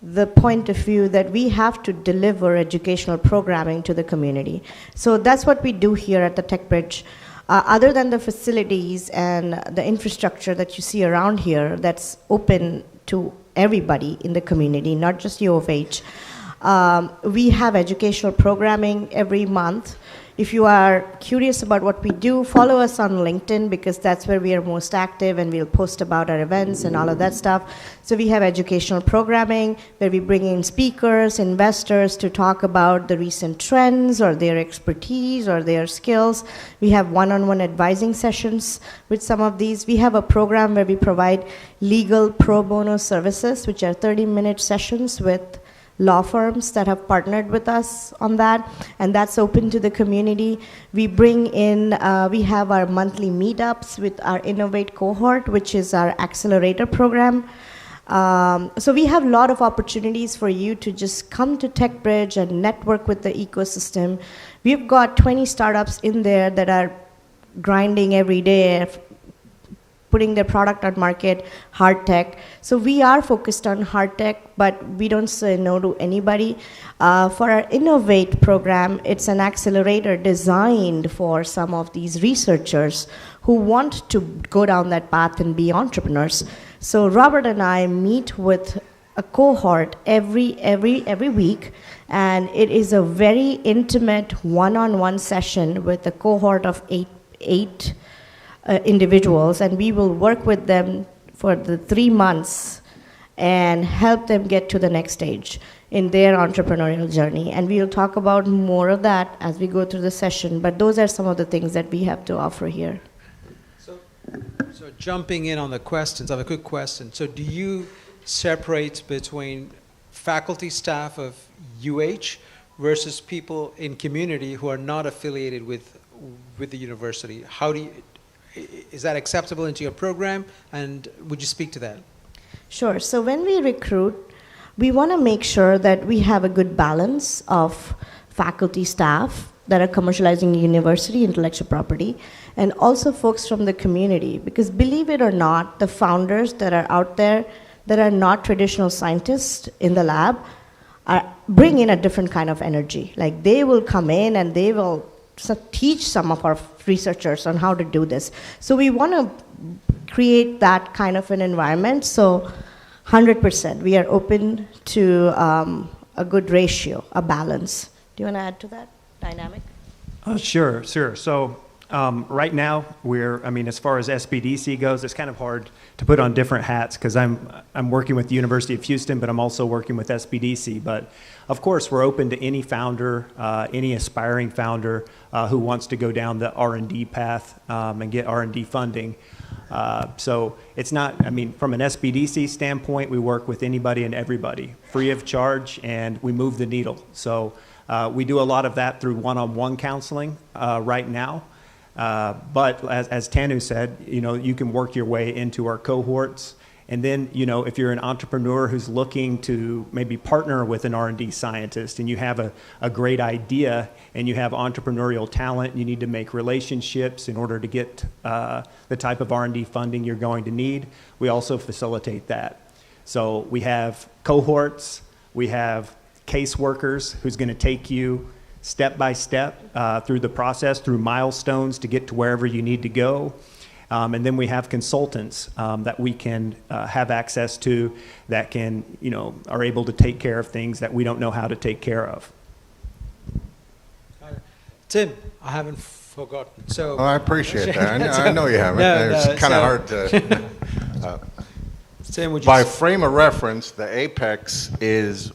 the point of view that we have to deliver educational programming to the community. So that's what we do here at the Tech Bridge. Other than the facilities and the infrastructure that you see around here that's open to everybody in the community, not just U of H. We have educational programming every month. If you are curious about what we do, follow us on LinkedIn, because that's where we are most active, and we'll post about our events and all of that stuff. So we have educational programming where we bring in speakers, investors to talk about the recent trends or their expertise or their skills. We have one-on-one advising sessions with some of these. We have a program where we provide legal pro bono services, which are 30-minute sessions with law firms that have partnered with us on that, and that's open to the community. We bring in, we have our monthly meetups with our Innovate cohort, which is our accelerator program. So we have a lot of opportunities for you to just come to Tech Bridge and network with the ecosystem. We've got 20 startups in there that are grinding every day, putting their product on market, hard tech. So we are focused on hard tech, but we don't say no to anybody. For our Innovate program, it's an accelerator designed for some of these researchers who want to go down that path and be entrepreneurs. So Robert and I meet with a cohort every week, and it is a very intimate one-on-one session with a cohort of eight individuals, and we will work with them for the 3 months and help them get to the next stage in their entrepreneurial journey. And we'll talk about more of that as we go through the session, but those are some of the things that we have to offer here. So jumping in on the questions, I have a quick question. So do you separate between faculty staff of UH versus people in community who are not affiliated with the university? Is that acceptable into your program, and would you speak to that? Sure. So when we recruit, we want to make sure that we have a good balance of faculty staff that are commercializing university intellectual property, and also folks from the community. Because believe it or not, the founders that are out there that are not traditional scientists in the lab bring in a different kind of energy. Like they will come in and they will teach some of our researchers on how to do this. So we want to create that kind of an environment. So 100%, we are open to a good ratio, a balance. Do you want to add to that dynamic? Sure. So right now, as far as SBDC goes, it's kind of hard to put on different hats because I'm working with the University of Houston, but I'm also working with SBDC. But of course, we're open to any founder, any aspiring founder who wants to go down the R&D path and get R&D funding. So it's not, from an SBDC standpoint, we work with anybody and everybody, free of charge, and we move the needle. So we do a lot of that through one-on-one counseling right now. But as Tanu said, you can work your way into our cohorts. And then, if you're an entrepreneur who's looking to maybe partner with an R&D scientist and you have a great idea and you have entrepreneurial talent, you need to make relationships in order to get the type of R&D funding you're going to need, we also facilitate that. So we have cohorts, we have caseworkers who's going to take you step by step through the process, through milestones to get to wherever you need to go. And then we have consultants that we can have access to that can, are able to take care of things that we don't know how to take care of. Tim, I haven't forgotten. So I appreciate that. I know you haven't. It's kind of hard to. Tim, would you by frame of reference, the Apex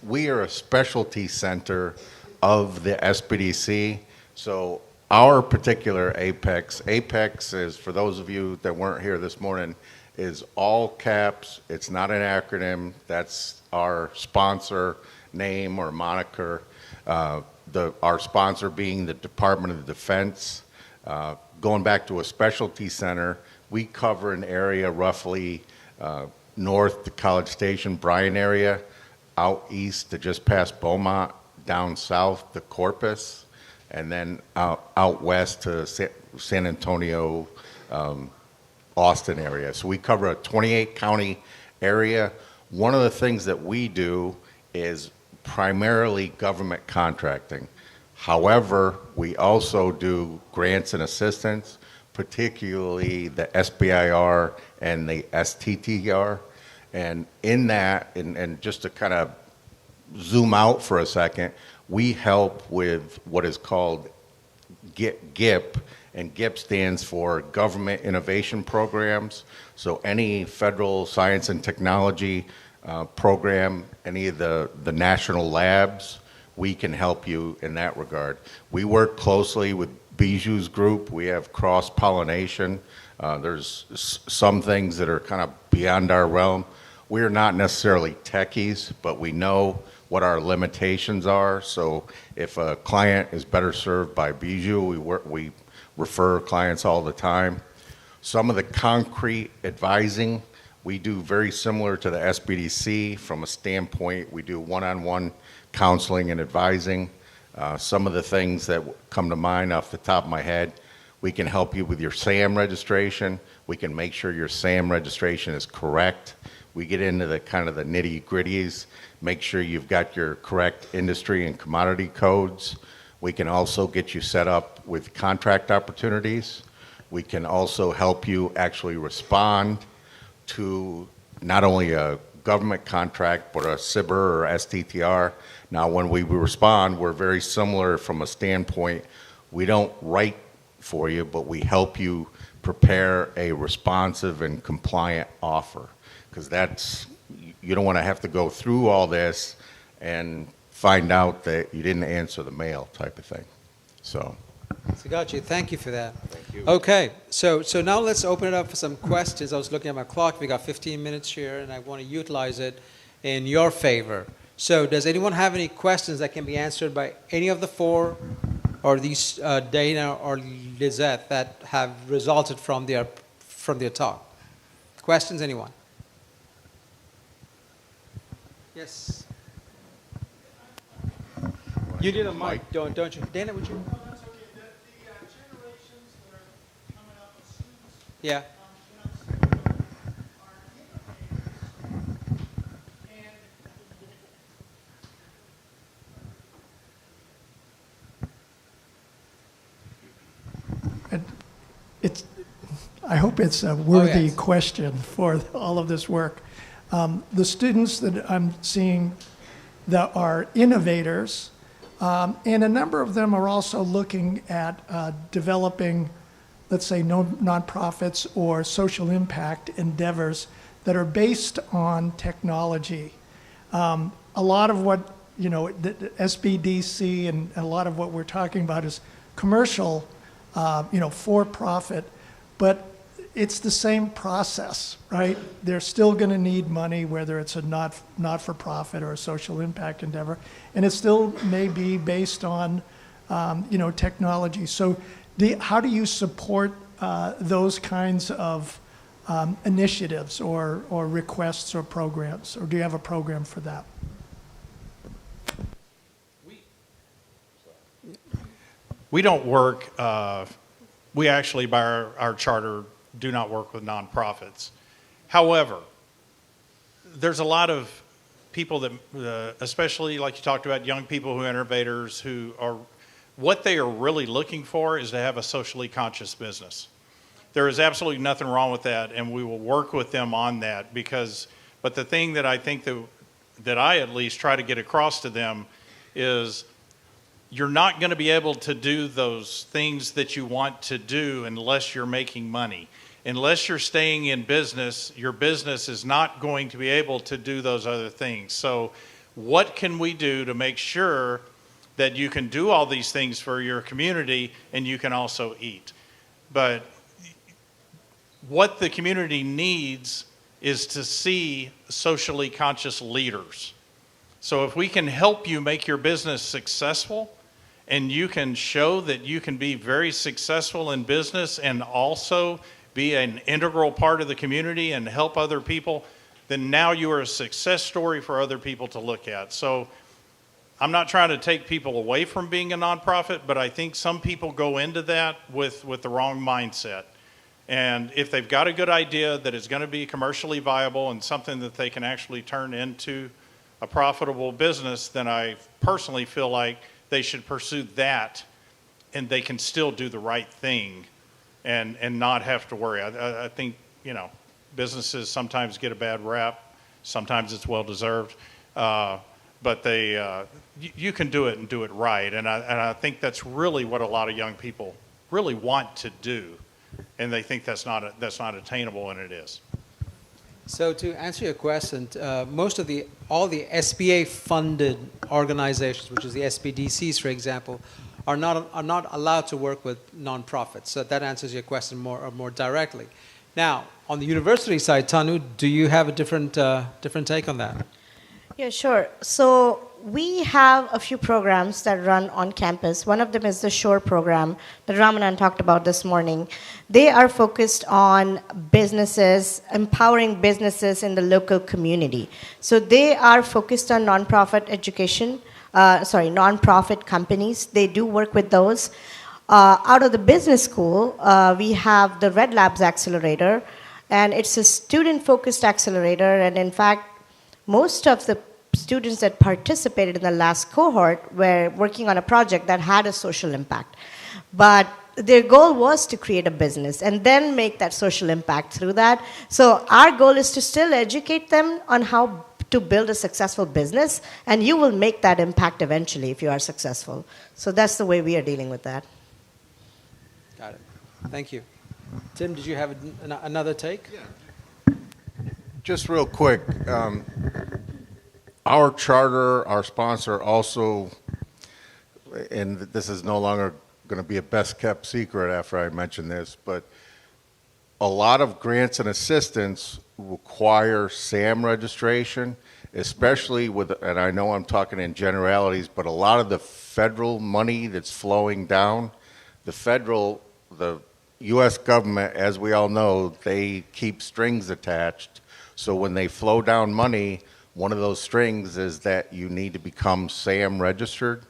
we are a specialty center of the SBDC. So our particular Apex is, for those of you that weren't here this morning, is all caps. It's not an acronym. That's our sponsor name or moniker. Our sponsor being the Department of Defense. Going back to a specialty center, we cover an area roughly north to College Station, Bryan area, out east to just past Beaumont, down south to Corpus, and then out west to San Antonio, Austin area. So we cover a 28 county area. One of the things that we do is primarily government contracting. However, we also do grants and assistance, particularly the SBIR and the STTR. And in that, and just to kind of zoom out for a second, we help with what is called GIP, and GIP stands for Government Innovation Programs. So any federal science and technology program, any of the national labs, we can help you in that regard. We work closely with Bijou's group. We have cross-pollination. There's some things that are kind of beyond our realm. We're not necessarily techies, but we know what our limitations are. So if a client is better served by Bijou, we refer clients all the time. Some of the concrete advising we do very similar to the SBDC from a standpoint. We do one-on-one counseling and advising. Some of the things that come to mind off the top of my head, we can help you with your SAM registration. We can make sure your SAM registration is correct. We get into the kind of the nitty-gritties, make sure you've got your correct industry and commodity codes. We can also get you set up with contract opportunities. We can also help you actually respond to not only a government contract, but a CBER or STTR. Now, when we respond, we're very similar from a standpoint. We don't write for you, but we help you prepare a responsive and compliant offer. Because you don't want to have to go through all this and find out that you didn't answer the mail type of thing. So got you. Thank you for that. Thank you. Okay, so now let's open it up for some questions. I was looking at my clock. We got 15 minutes here, and I want to utilize it in your favor. So does anyone have any questions that can be answered by any of the four, or these Dana or Lizette, that have resulted from their talk? Questions, anyone? Yes. You need a mic, don't you? Dana, would you? Yeah. I hope it's a worthy yes. question for all of this work. The students that I'm seeing that are innovators, and a number of them are also looking at developing, let's say, nonprofits or social impact endeavors that are based on technology. A lot of what, the SBDC and a lot of what we're talking about is commercial, for profit, but it's the same process, right? They're still going to need money, whether it's a not-for-profit or a social impact endeavor, and it still may be based on, technology. So, how do you support those kinds of initiatives or requests or programs, or do you have a program for that? We don't work, we actually, by our charter, do not work with nonprofits. However, there's a lot of people that, especially like you talked about, young people who are innovators, who are, what they are really looking for is to have a socially conscious business. There is absolutely nothing wrong with that, and we will work with them on that but the thing that I think that I at least try to get across to them is you're not going to be able to do those things that you want to do unless you're making money. Unless you're staying in business, your business is not going to be able to do those other things. So what can we do to make sure that you can do all these things for your community and you can also eat? But what the community needs is to see socially conscious leaders. So if we can help you make your business successful, and you can show that you can be very successful in business and also be an integral part of the community and help other people, then now you are a success story for other people to look at. So I'm not trying to take people away from being a nonprofit, but I think some people go into that with the wrong mindset. And if they've got a good idea that is going to be commercially viable and something that they can actually turn into a profitable business, then I personally feel like they should pursue that, and they can still do the right thing and not have to worry. I think, businesses sometimes get a bad rap. Sometimes it's well-deserved. But you can do it and do it right. And I think that's really what a lot of young people really want to do. And they think that's not attainable, and it is. So to answer your question, all the SBA-funded organizations, which is the SBDCs, for example, are not allowed to work with nonprofits. So that answers your question more directly. Now, on the university side, Tanu, do you have a different take on that? Yeah, sure. So we have a few programs that run on campus. One of them is the SHORE program that Ramanan talked about this morning. They are focused on businesses, empowering businesses in the local community. So they are focused on nonprofit nonprofit companies. They do work with those. Out of the business school, we have the Red Labs Accelerator, and it's a student-focused accelerator, and in fact, most of the students that participated in the last cohort were working on a project that had a social impact. But their goal was to create a business and then make that social impact through that. So our goal is to still educate them on how to build a successful business, and you will make that impact eventually if you are successful. So that's the way we are dealing with that. Got it. Thank you. Tim, did you have another take? Yeah. Just real quick, our charter, our sponsor also, and this is no longer going to be a best-kept secret after I mention this, but a lot of grants and assistance require SAM registration, especially with, and I know I'm talking in generalities, but a lot of the federal money that's flowing down, the U.S. government, as we all know, they keep strings attached. So when they flow down money, one of those strings is that you need to become SAM registered.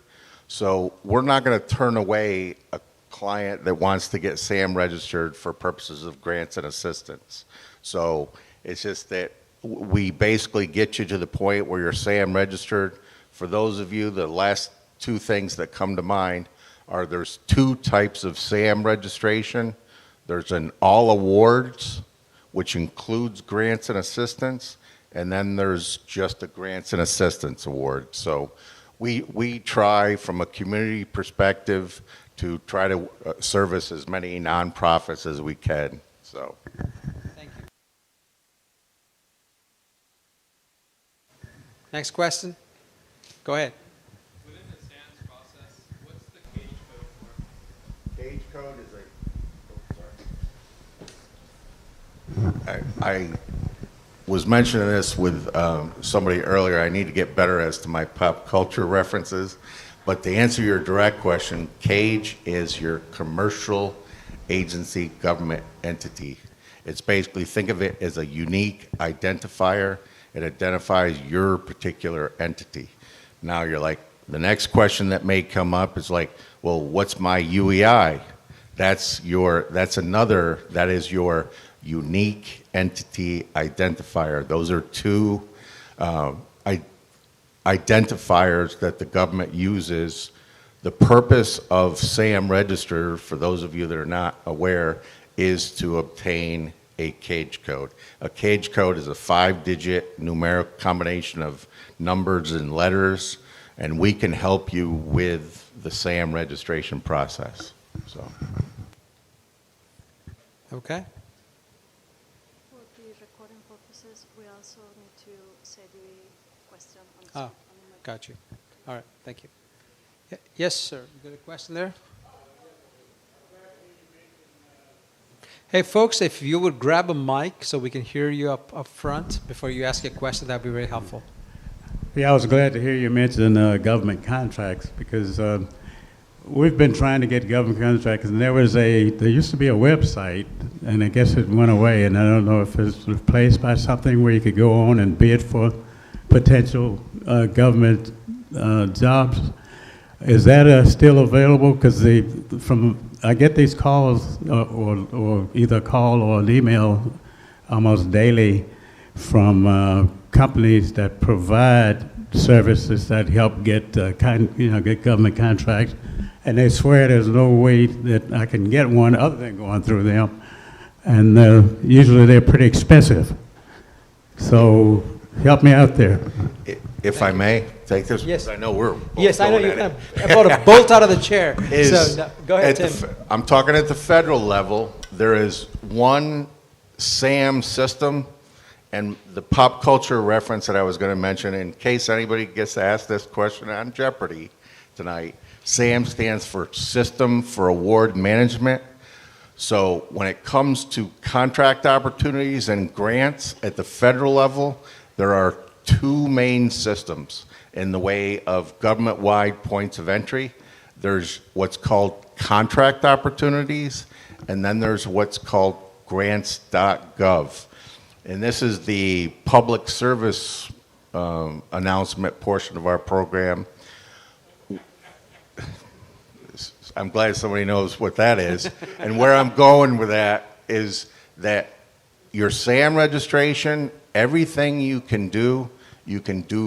So we're not going to turn away a client that wants to get SAM registered for purposes of grants and assistance. So it's just that we basically get you to the point where you're SAM registered. For those of you, the last two things that come to mind are there's two types of SAM registration. There's an all awards, which includes grants and assistance, and then there's just a grants and assistance award. So we try from a community perspective to try to service as many nonprofits as we can. So. Thank you. Next question. Go ahead. Within the SAMS process, what's the CAGE code for? CAGE code is I was mentioning this with somebody earlier. I need to get better as to my pop culture references. But to answer your direct question, CAGE is your commercial agency government entity. It's basically, think of it as a unique identifier. It identifies your particular entity. Now you're like, the next question that may come up is like, well, what's my UEI? That is your unique entity identifier. Those are two identifiers that the government uses. The purpose of SAM Register, for those of you that are not aware, is to obtain a CAGE code. A CAGE code is a 5-digit numeric combination of numbers and letters, and we can help you with the SAM registration process. So. Okay. For the recording purposes, we also need to say the question on the Oh, on the mic. got you. All right, thank you. Yes, sir. You got a question there? Hey, folks, if you would grab a mic so we can hear you up front before you ask a question, that would be very helpful. Yeah, I was glad to hear you mention government contracts, because we've been trying to get government contracts, and there used to be a website, and I guess it went away, and I don't know if it's replaced by something where you could go on and bid for potential government jobs. Is that still available? Because I get these calls, or either call or an email almost daily from companies that provide services that help get get government contracts, and they swear there's no way that I can get one other than going through them, and usually they're pretty expensive. So help me out there. If I may take this, yes. because I know we're both yes, I know going you're at going to about a bolt out of the chair. Is So no, go ahead, Tim. I'm talking at the federal level. There is one SAM system, and the pop culture reference that I was going to mention, in case anybody gets to ask this question on Jeopardy tonight, SAM stands for System for Award Management. So when it comes to contract opportunities and grants at the federal level, there are two main systems in the way of government-wide points of entry. There's what's called contract opportunities, and then there's what's called grants.gov. And this is the public service announcement portion of our program. I'm glad somebody knows what that is. And where I'm going with that is that your SAM registration, everything you can do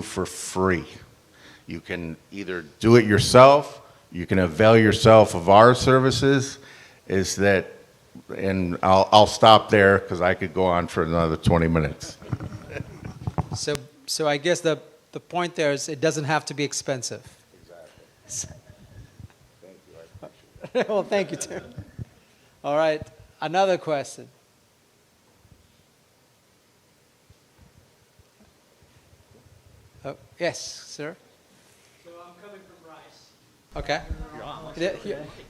for free. You can either do it yourself, you can avail yourself of our services. And I'll stop there because I could go on for another 20 minutes. So I guess the point there is it doesn't have to be expensive. Exactly. Thank you. I appreciate it. Well, thank you, Tim. All right, another question. Oh, yes, sir. So I'm coming from Rice. Okay.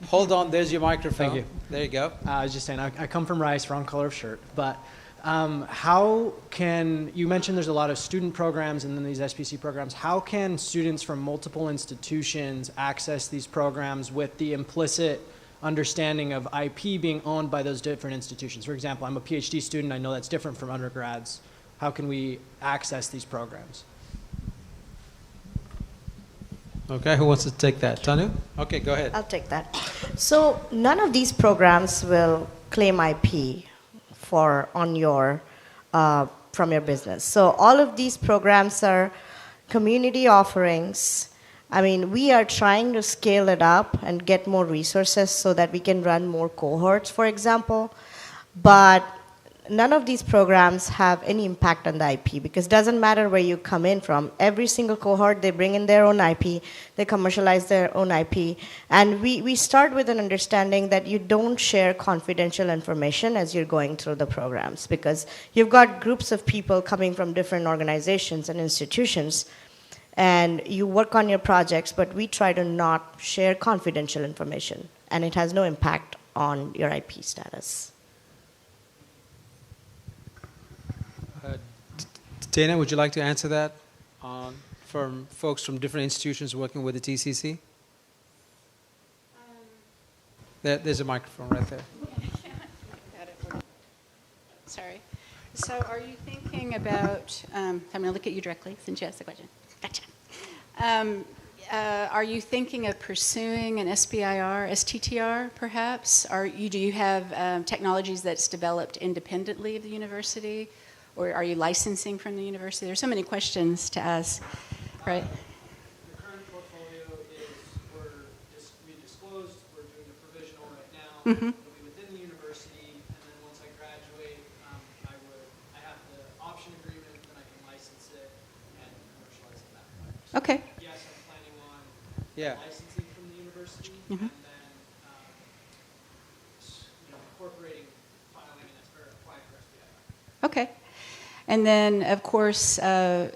Hold on, there's your microphone. Thank you. There you go. I was just saying, I come from Rice, wrong color of shirt, but how can, you mentioned there's a lot of student programs and then these SPC programs, how can students from multiple institutions access these programs with the implicit understanding of IP being owned by those different institutions? For example, I'm a PhD student, I know that's different from undergrads. How can we access these programs? Okay, who wants to take that? Tanu? Okay, go ahead. I'll take that. So none of these programs will claim IP from your business. So all of these programs are community offerings. I mean, we are trying to scale it up and get more resources so that we can run more cohorts, for example. But none of these programs have any impact on the IP, because it doesn't matter where you come in from. Every single cohort, they bring in their own IP, they commercialize their own IP, and we start with an understanding that you don't share confidential information as you're going through the programs, because you've got groups of people coming from different organizations and institutions, and you work on your projects, but we try to not share confidential information, and it has no impact on your IP status. Dana, would you like to answer that from folks from different institutions working with the TCC? There's a microphone right there. Sorry. So are you thinking about, I'm going to look at you directly since you asked the question. Gotcha. Are you thinking of pursuing an SBIR, STTR perhaps? Do you have technologies that's developed independently of the university? Or are you licensing from the university? There's so many questions to ask, right? The current portfolio is, we disclosed, we're doing a provisional right now. Mm-hmm. It'll be within the university, and then once I graduate, I have the option agreement, then I can license it and commercialize it that way. So Okay. yes, I'm planning on licensing from the university, Mm-hmm. and then incorporating filing an apply for SBIR. Okay. And then, of course, a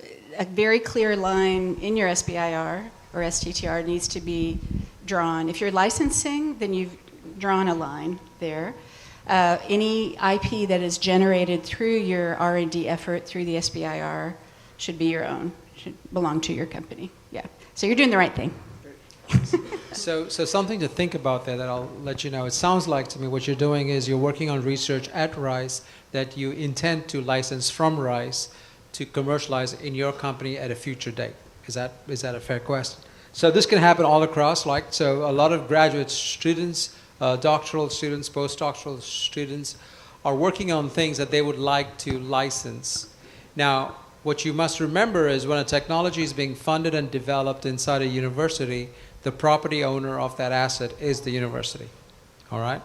very clear line in your SBIR or STTR needs to be drawn. If you're licensing, then you've drawn a line there. Any IP that is generated through your R&D effort through the SBIR should be your own, should belong to your company. Yeah. So you're doing the right thing. So something to think about there that I'll let you know. It sounds like to me what you're doing is you're working on research at Rice that you intend to license from Rice to commercialize in your company at a future date. Is that a fair question? So this can happen all across. So a lot of graduate students, doctoral students, postdoctoral students are working on things that they would like to license. Now, what you must remember is when a technology is being funded and developed inside a university, the property owner of that asset is the university. All right?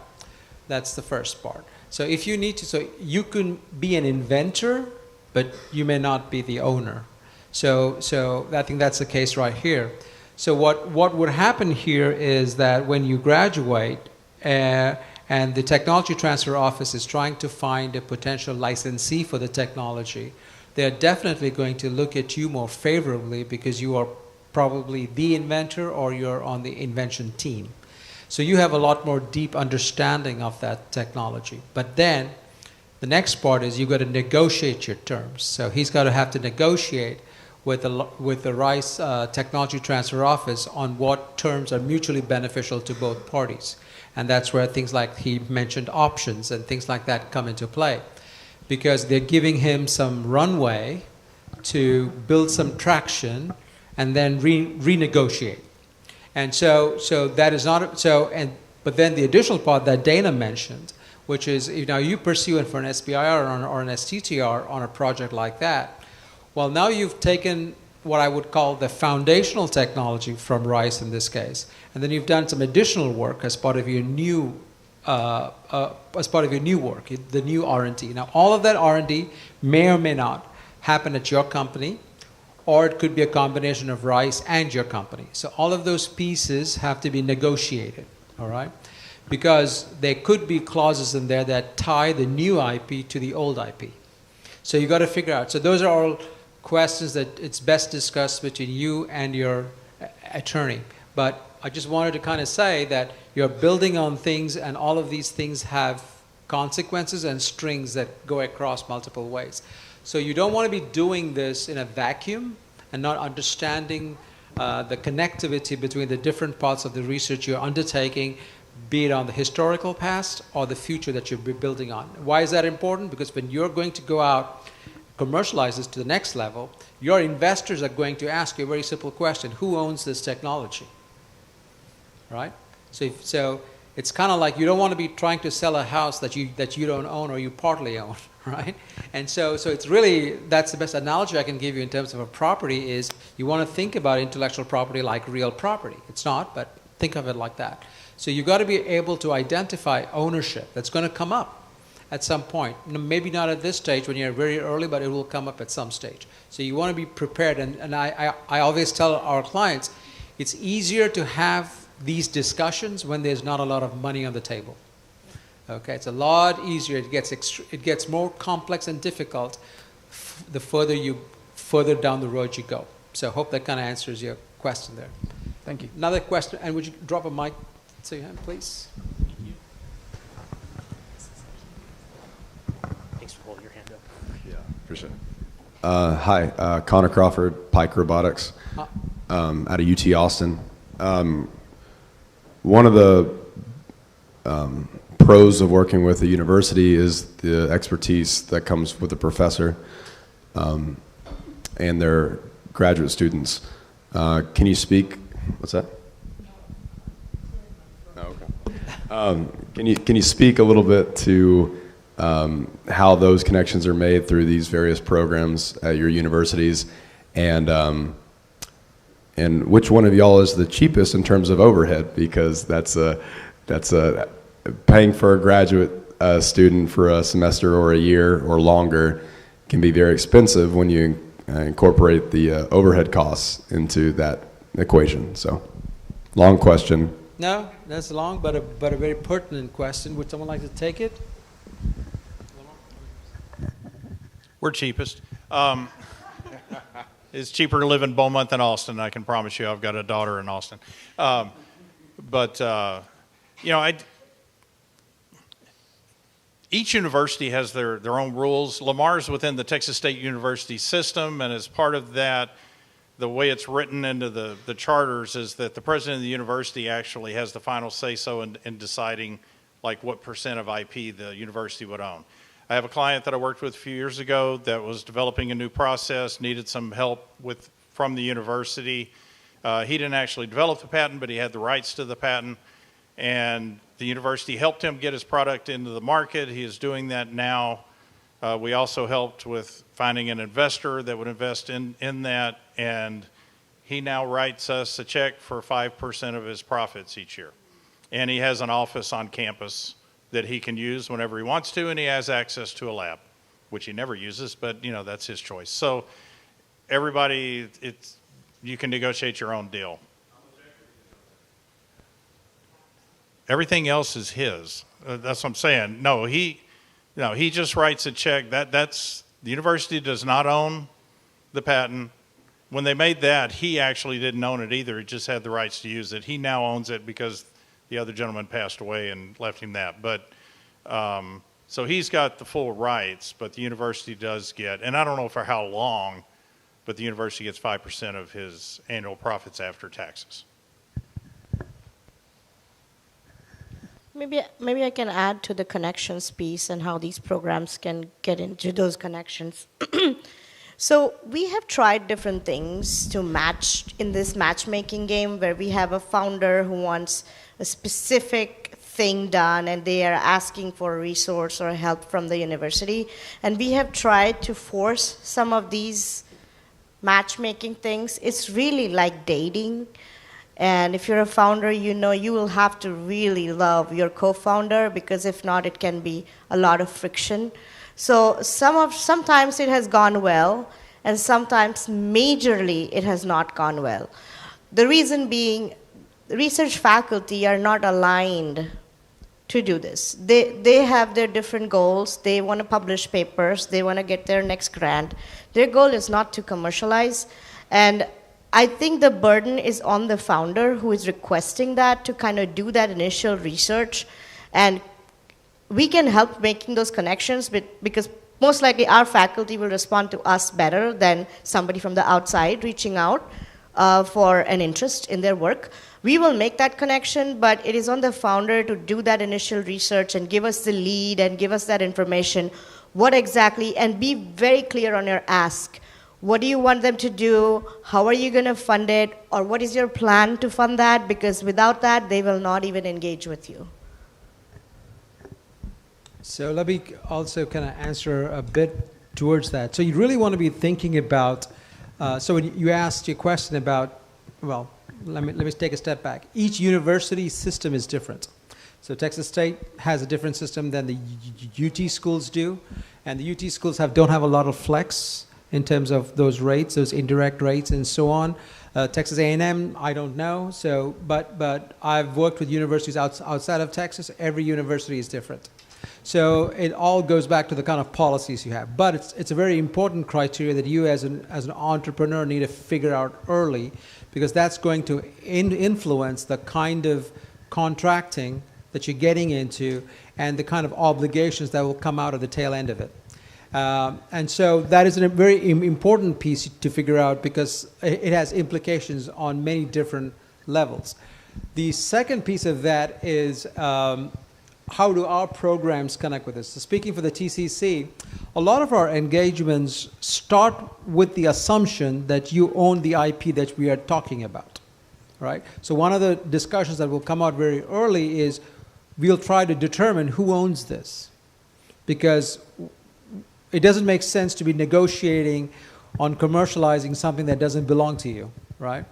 That's the first part. So if you need to, so you can be an inventor, but you may not be the owner. So I think that's the case right here. So what would happen here is that when you graduate and the Technology Transfer Office is trying to find a potential licensee for the technology, they're definitely going to look at you more favorably because you are probably the inventor or you're on the invention team. So you have a lot more deep understanding of that technology. But then the next part is you've got to negotiate your terms. So he's got to have to negotiate with the Rice Technology Transfer Office on what terms are mutually beneficial to both parties. And that's where things like he mentioned options and things like that come into play. Because they're giving him some runway to build some traction and then renegotiate. And so that is not, but then the additional part that Dana mentioned, which is, you pursue it for an SBIR or an STTR on a project like that, well, now you've taken what I would call the foundational technology from Rice in this case, and then you've done some additional work as part of your new work, the new R&D. Now, all of that R&D may or may not happen at your company, or it could be a combination of Rice and your company. So all of those pieces have to be negotiated, all right? Because there could be clauses in there that tie the new IP to the old IP. So you got to figure out. So those are all questions that it's best discussed between you and your attorney. But I just wanted to kind of say that you're building on things, and all of these things have consequences and strings that go across multiple ways. So you don't want to be doing this in a vacuum and not understanding the connectivity between the different parts of the research you're undertaking, be it on the historical past or the future that you're building on. Why is that important? Because when you're going to go out commercialize this to the next level, your investors are going to ask you a very simple question: who owns this technology? Right? So it's kind of like you don't want to be trying to sell a house that you don't own or you partly own, right? And so it's really, that's the best analogy I can give you in terms of a property is you want to think about intellectual property like real property. It's not, but think of it like that. So you've got to be able to identify ownership that's going to come up at some point. Maybe not at this stage when you're very early, but it will come up at some stage. So you want to be prepared. And I always tell our clients, it's easier to have these discussions when there's not a lot of money on the table. Okay, it's a lot easier. It gets more complex and difficult the further down the road you go. So I hope that kind of answers your question there. Thank you. Another question, and would you drop a mic to your hand, please? Thanks for holding your hand up. Yeah, appreciate it. Hi, Connor Crawford, Pike Robotics, out of UT Austin. One of the pros of working with a university is the expertise that comes with the professor and their graduate students. Can you speak? What's that? Oh, okay. Can you speak a little bit to how those connections are made through these various programs at your universities, and which one of y'all is the cheapest in terms of overhead? Because that's paying for a graduate student for a semester or a year or longer can be very expensive when you incorporate the overhead costs into that equation. So, long question. No, that's long, but a very pertinent question. Would someone like to take it? We're cheapest. It's cheaper to live in Beaumont than Austin, I can promise you. I've got a daughter in Austin. Each university has their own rules. Lamar's within the Texas State University system, and as part of that, the way it's written into the charters is that the president of the university actually has the final say-so in deciding like what percent of IP the university would own. I have a client that I worked with a few years ago that was developing a new process, needed some help from the university. He didn't actually develop the patent, but he had the rights to the patent, and the university helped him get his product into the market. He is doing that now. We also helped with finding an investor that would invest in that, and he now writes us a check for 5% of his profits each year. And he has an office on campus that he can use whenever he wants to, and he has access to a lab, which he never uses, but that's his choice. So everybody, you can negotiate your own deal. Everything else is his. That's what I'm saying. No, he just writes a check. That's the university does not own the patent. When they made that, he actually didn't own it either. He just had the rights to use it. He now owns it because the other gentleman passed away and left him that. But so he's got the full rights, but the university does get, and I don't know for how long, but the university gets 5% of his annual profits after taxes. Maybe I can add to the connections piece and how these programs can get into those connections. So we have tried different things to match in this matchmaking game where we have a founder who wants a specific thing done and they are asking for a resource or help from the university. And we have tried to force some of these matchmaking things. It's really like dating. And if you're a founder, you will have to really love your co-founder, because if not, it can be a lot of friction. So sometimes it has gone well, and sometimes majorly it has not gone well. The reason being, research faculty are not aligned to do this. They have their different goals. They want to publish papers. They want to get their next grant. Their goal is not to commercialize. And I think the burden is on the founder who is requesting that to kind of do that initial research. And we can help making those connections because most likely our faculty will respond to us better than somebody from the outside reaching out for an interest in their work. We will make that connection, but it is on the founder to do that initial research and give us the lead and give us that information. What exactly, and be very clear on your ask. What do you want them to do? How are you going to fund it? Or what is your plan to fund that? Because without that, they will not even engage with you. So let me also kind of answer a bit towards that. So you really want to be thinking about, so when you asked your question about, well, let me take a step back. Each university system is different. So Texas State has a different system than the UT schools do, and the UT schools don't have a lot of flex in terms of those rates, those indirect rates, and so on. Texas A&M, I don't know. So, but I've worked with universities outside of Texas. Every university is different. So it all goes back to the kind of policies you have. But it's a very important criteria that you as an entrepreneur need to figure out early, because that's going to influence the kind of contracting that you're getting into and the kind of obligations that will come out of the tail end of it. And so that is a very important piece to figure out, because it has implications on many different levels. The second piece of that is how do our programs connect with this? So speaking for the TCC, a lot of our engagements start with the assumption that you own the IP that we are talking about, right? So one of the discussions that will come out very early is we'll try to determine who owns this, because it doesn't make sense to be negotiating on commercializing something that doesn't belong to you, right?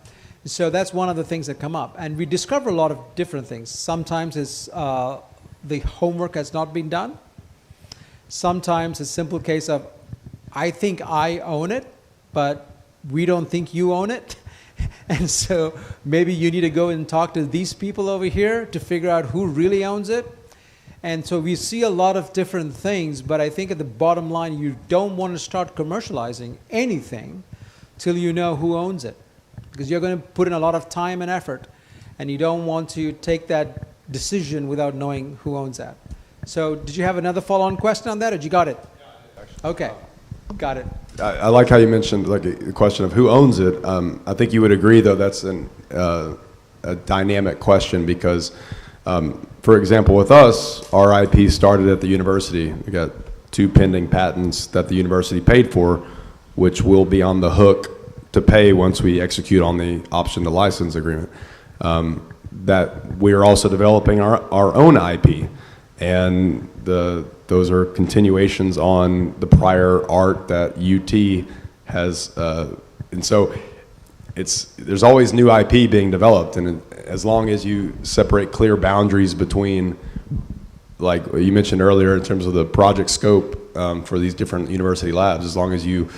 So that's one of the things that come up. And we discover a lot of different things. Sometimes it's the homework has not been done. Sometimes it's a simple case of, I think I own it, but we don't think you own it. And so maybe you need to go and talk to these people over here to figure out who really owns it. And so we see a lot of different things, but I think at the bottom line, you don't want to start commercializing anything till you know who owns it, because you're going to put in a lot of time and effort, and you don't want to take that decision without knowing who owns that. So did you have another follow-on question on that, or you got it? Okay, got it. I like how you mentioned like the question of who owns it. I think you would agree, though, that's a dynamic question, because for example, with us, our IP started at the university. We got 2 pending patents that the university paid for, which will be on the hook to pay once we execute on the option to license agreement. That we're also developing our own IP, and those are continuations on the prior art that UT has, and so there's always new IP being developed, and as long as you separate clear boundaries between, like you mentioned earlier in terms of the project scope for these different university labs, as long as you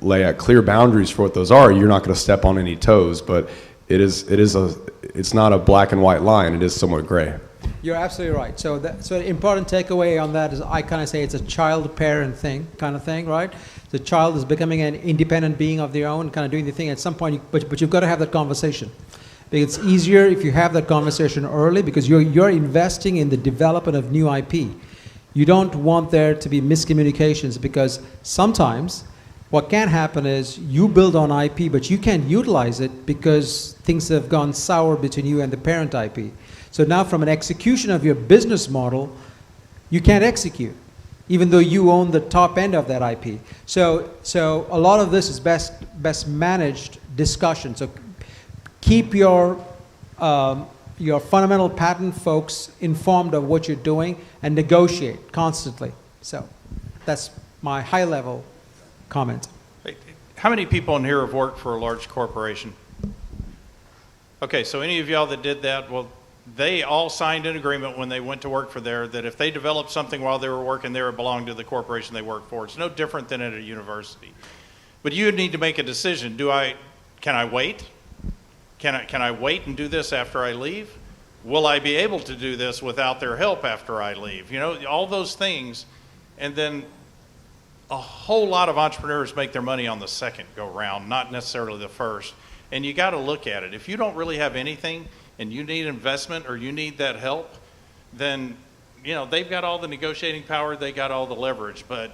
lay out clear boundaries for what those are, you're not going to step on any toes. But it's not a black and white line. It is somewhat gray. You're absolutely right. So an important takeaway on that is I kind of say it's a child-parent thing, kind of thing, right? The child is becoming an independent being of their own, kind of doing the thing at some point, but you've got to have that conversation. It's easier if you have that conversation early, because you're investing in the development of new IP. You don't want there to be miscommunications, because sometimes what can happen is you build on IP, but you can't utilize it because things have gone sour between you and the parent IP. So now from an execution of your business model, you can't execute, even though you own the top end of that IP. So a lot of this is best managed discussion. So keep your fundamental patent folks informed of what you're doing and negotiate constantly. So that's my high level comment. How many people in here have worked for a large corporation? Okay, so any of y'all that did that, well, they all signed an agreement when they went to work for there that if they developed something while they were working there, it belonged to the corporation they worked for. It's no different than at a university. But you need to make a decision. Can I wait? Can I wait and do this after I leave? Will I be able to do this without their help after I leave? You know, all those things. And then a whole lot of entrepreneurs make their money on the second go round, not necessarily the first. And you got to look at it. If you don't really have anything and you need investment or you need that help, then, you know, they've got all the negotiating power, they got all the leverage. But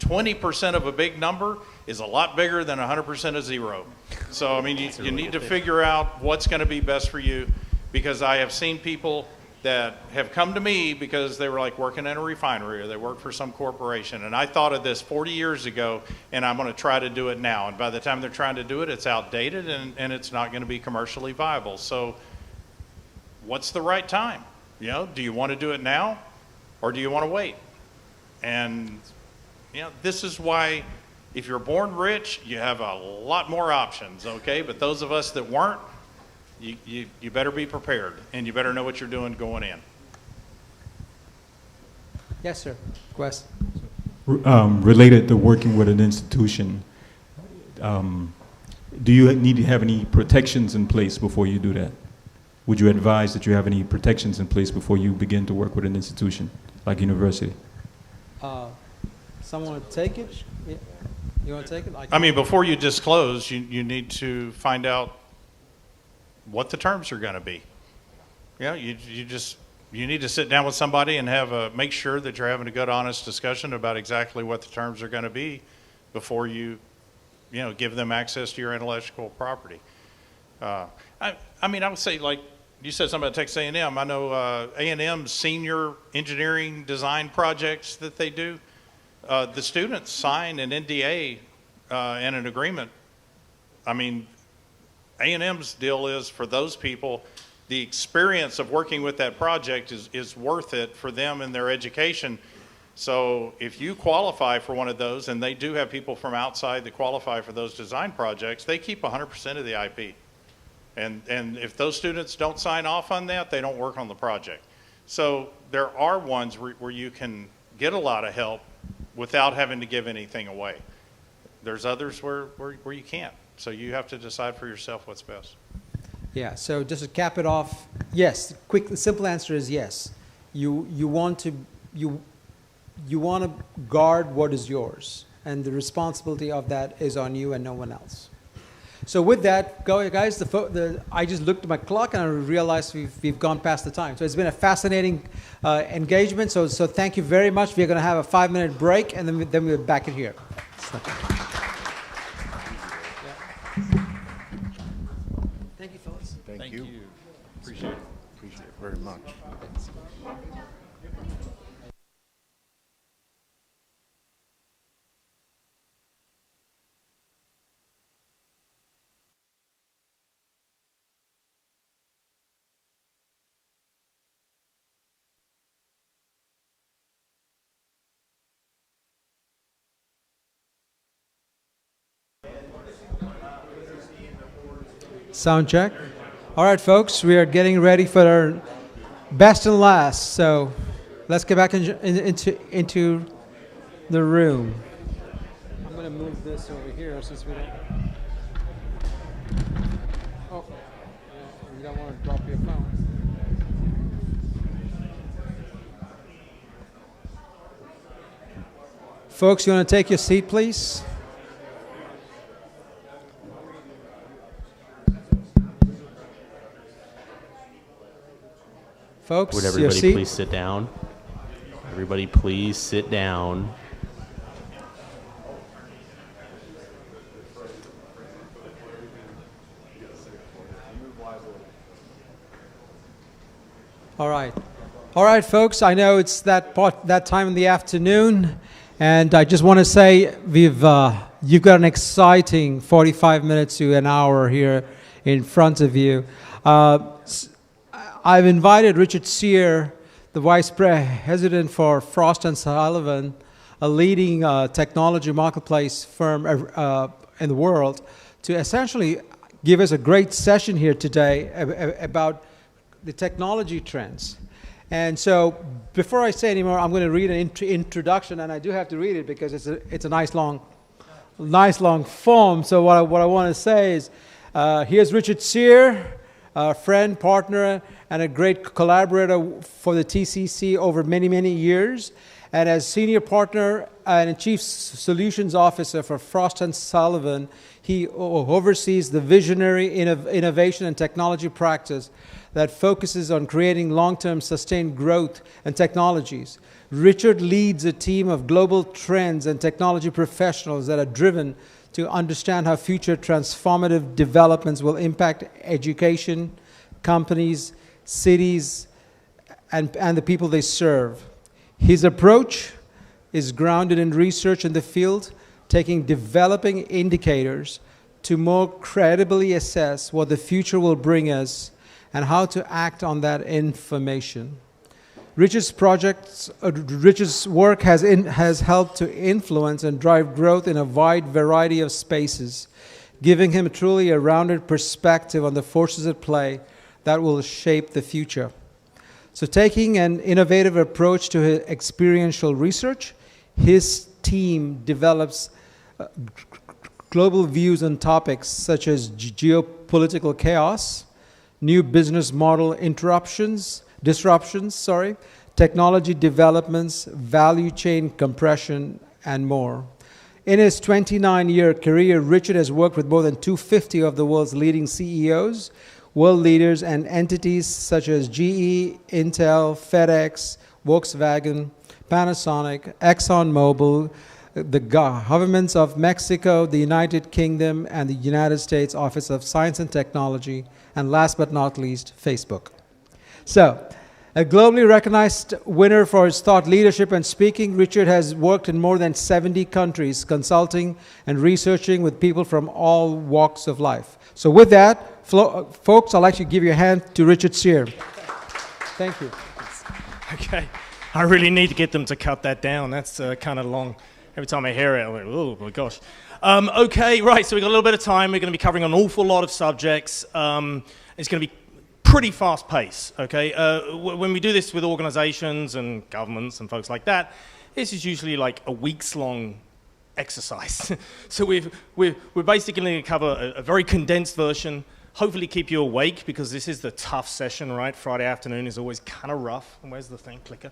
20% of a big number is a lot bigger than 100% of zero. So, I mean, you need to figure out what's going to be best for you, because I have seen people that have come to me because they were like working in a refinery or they worked for some corporation. And I thought of this 40 years ago, and I'm going to try to do it now. And by the time they're trying to do it, it's outdated and it's not going to be commercially viable. So what's the right time? You know, do you want to do it now or do you want to wait? And, you know, this is why if you're born rich, you have a lot more options, okay? But those of us that weren't, you better be prepared, and you better know what you're doing going in. Yes, sir. Quest. Related to working with an institution, do you need to have any protections in place before you do that? Would you advise that you have any protections in place before you begin to work with an institution like university? Someone want to take it? Yeah. You want to take it? I mean, before you disclose, you need to find out what the terms are going to be. You know, you need to sit down with somebody and make sure that you're having a good, honest discussion about exactly what the terms are going to be before you give them access to your intellectual property. I mean, I would say, like you said something about Texas A&M. I know A&M's senior engineering design projects that they do. The students sign an NDA and an agreement. I mean, A&M's deal is for those people, the experience of working with that project is worth it for them and their education. So if you qualify for one of those, and they do have people from outside that qualify for those design projects, they keep 100% of the IP. And if those students don't sign off on that, they don't work on the project. So there are ones where you can get a lot of help without having to give anything away. There's others where you can't. So you have to decide for yourself what's best. Yeah, so just to cap it off, yes, the simple answer is yes. You want to guard what is yours, and the responsibility of that is on you and no one else. So with that, guys, I just looked at my clock and I realized we've gone past the time. So it's been a fascinating engagement. So thank you very much. We're going to have a 5-minute break, and then we're back in here. Thank you, fellas. Thank you. Appreciate it. Appreciate it very much. Sound check. All right, folks, we are getting ready for our best and last. So let's get back into the room. I'm going to move this over here since we don't. Oh, you don't want to drop your phone. Folks, you want to take your seat, please? Folks, would everybody please sit down? Everybody please sit down. All right. All right, folks, I know it's that time in the afternoon, and I just want to say you've got an exciting 45 minutes to an hour here in front of you. I've invited Richard Sear, the Vice President for Frost & Sullivan, a leading technology marketplace firm in the world, to essentially give us a great session here today about the technology trends. And so before I say any more, I'm going to read an introduction, and I do have to read it because it's a nice long form. So what I want to say is, here's Richard Sear, a friend, partner, and a great collaborator for the TCC over many, many years. And as senior partner and chief solutions officer for Frost & Sullivan, he oversees the visionary innovation and technology practice that focuses on creating long-term sustained growth and technologies. Richard leads a team of global trends and technology professionals that are driven to understand how future transformative developments will impact education, companies, cities, and the people they serve. His approach is grounded in research in the field, taking developing indicators to more credibly assess what the future will bring us and how to act on that information. Richard's work has helped to influence and drive growth in a wide variety of spaces, giving him truly a rounded perspective on the forces at play that will shape the future. So taking an innovative approach to his experiential research, his team develops global views on topics such as geopolitical chaos, new business model disruptions, technology developments, value chain compression, and more. In his 29-year career, Richard has worked with more than 250 of the world's leading CEOs, world leaders, and entities such as GE, Intel, FedEx, Volkswagen, Panasonic, ExxonMobil, the governments of Mexico, the United Kingdom, and the United States Office of Science and Technology, and last but not least, Facebook. So, a globally recognized winner for his thought leadership and speaking, Richard has worked in more than 70 countries, consulting and researching with people from all walks of life. So with that, folks, I'd like to give you a hand to Richard Cyr. Thank you. Okay. I really need to get them to cut that down. That's kind of long. Every time I hear it, I'm like, oh my gosh. Okay, right, so we've got a little bit of time. We're going to be covering an awful lot of subjects. It's going to be pretty fast pace, okay? When we do this with organizations and governments and folks like that, this is usually like a week's long exercise. So we're basically going to cover a very condensed version, hopefully keep you awake because this is the tough session, right? Friday afternoon is always kind of rough. Where's the thing, clicker?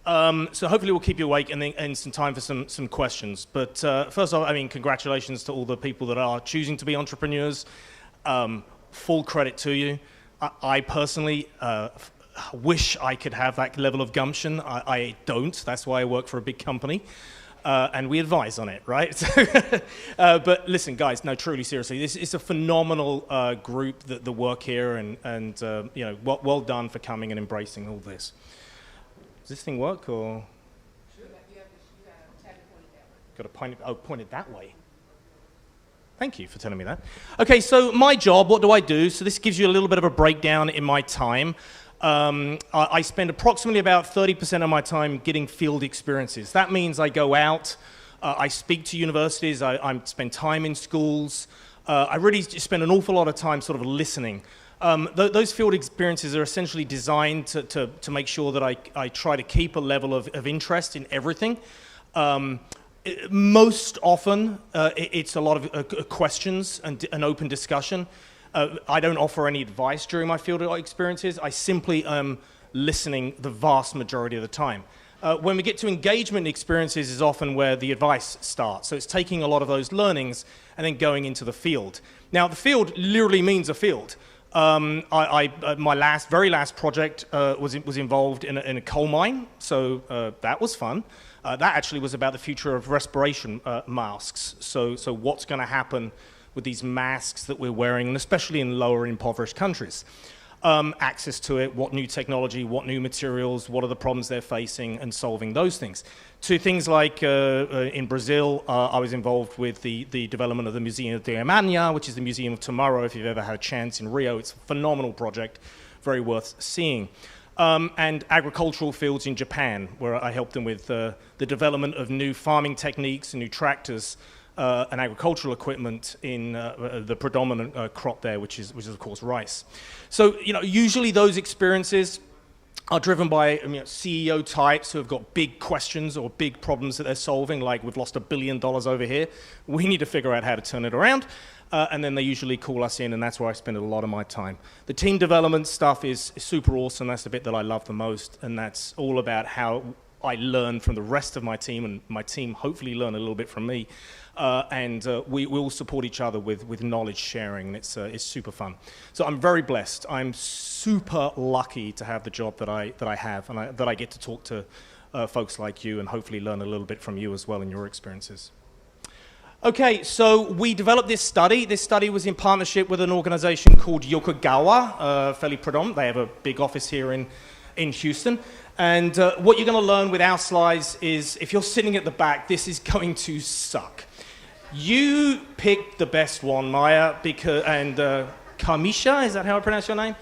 So hopefully we'll keep you awake and some time for some questions. But first off, I mean, congratulations to all the people that are choosing to be entrepreneurs. Full credit to you. I personally wish I could have that level of gumption. I don't. That's why I work for a big company. And we advise on it, right? But listen, guys, no, truly, seriously, this is a phenomenal group, the work here, and you know, well done for coming and embracing all this. Does this thing work, or? Got to point it that way. Thank you for telling me that. Okay, so my job, what do I do? So this gives you a little bit of a breakdown in my time. I spend approximately about 30% of my time getting field experiences. That means I go out, I speak to universities, I spend time in schools. I really spend an awful lot of time sort of listening. Those field experiences are essentially designed to make sure that I try to keep a level of interest in everything. Most often, it's a lot of questions and an open discussion. I don't offer any advice during my field experiences. I simply am listening the vast majority of the time. When we get to engagement experiences is often where the advice starts. So it's taking a lot of those learnings and then going into the field. Now, the field literally means a field. My very last project was involved in a coal mine, so that was fun. That actually was about the future of respiration masks. So what's going to happen with these masks that we're wearing, and especially in lower impoverished countries. Access to it, what new technology, what new materials, what are the problems they're facing, and solving those things. To things like in Brazil, I was involved with the development of the Museum de Amanhã, which is the Museum of Tomorrow, if you've ever had a chance in Rio. It's a phenomenal project, very worth seeing. And agricultural fields in Japan, where I helped them with the development of new farming techniques and new tractors and agricultural equipment in the predominant crop there, which is of course rice. So usually those experiences are driven by CEO types who have got big questions or big problems that they're solving, like we've lost $1 billion over here. We need to figure out how to turn it around. And then they usually call us in, and that's where I spend a lot of my time. The team development stuff is super awesome. That's the bit that I love the most, and that's all about how I learn from the rest of my team, and my team hopefully learn a little bit from me. We all support each other with knowledge sharing, and it's super fun. So I'm very blessed. I'm super lucky to have the job that I have, and that I get to talk to folks like you, and hopefully learn a little bit from you as well in your experiences. Okay, so we developed this study. This study was in partnership with an organization called Yokogawa, fairly predominant. They have a big office here in in Houston. And what you're going to learn with our slides is, if you're sitting at the back, this is going to suck. You picked the best one, Maya, and Kamisha, is that how I pronounce your name?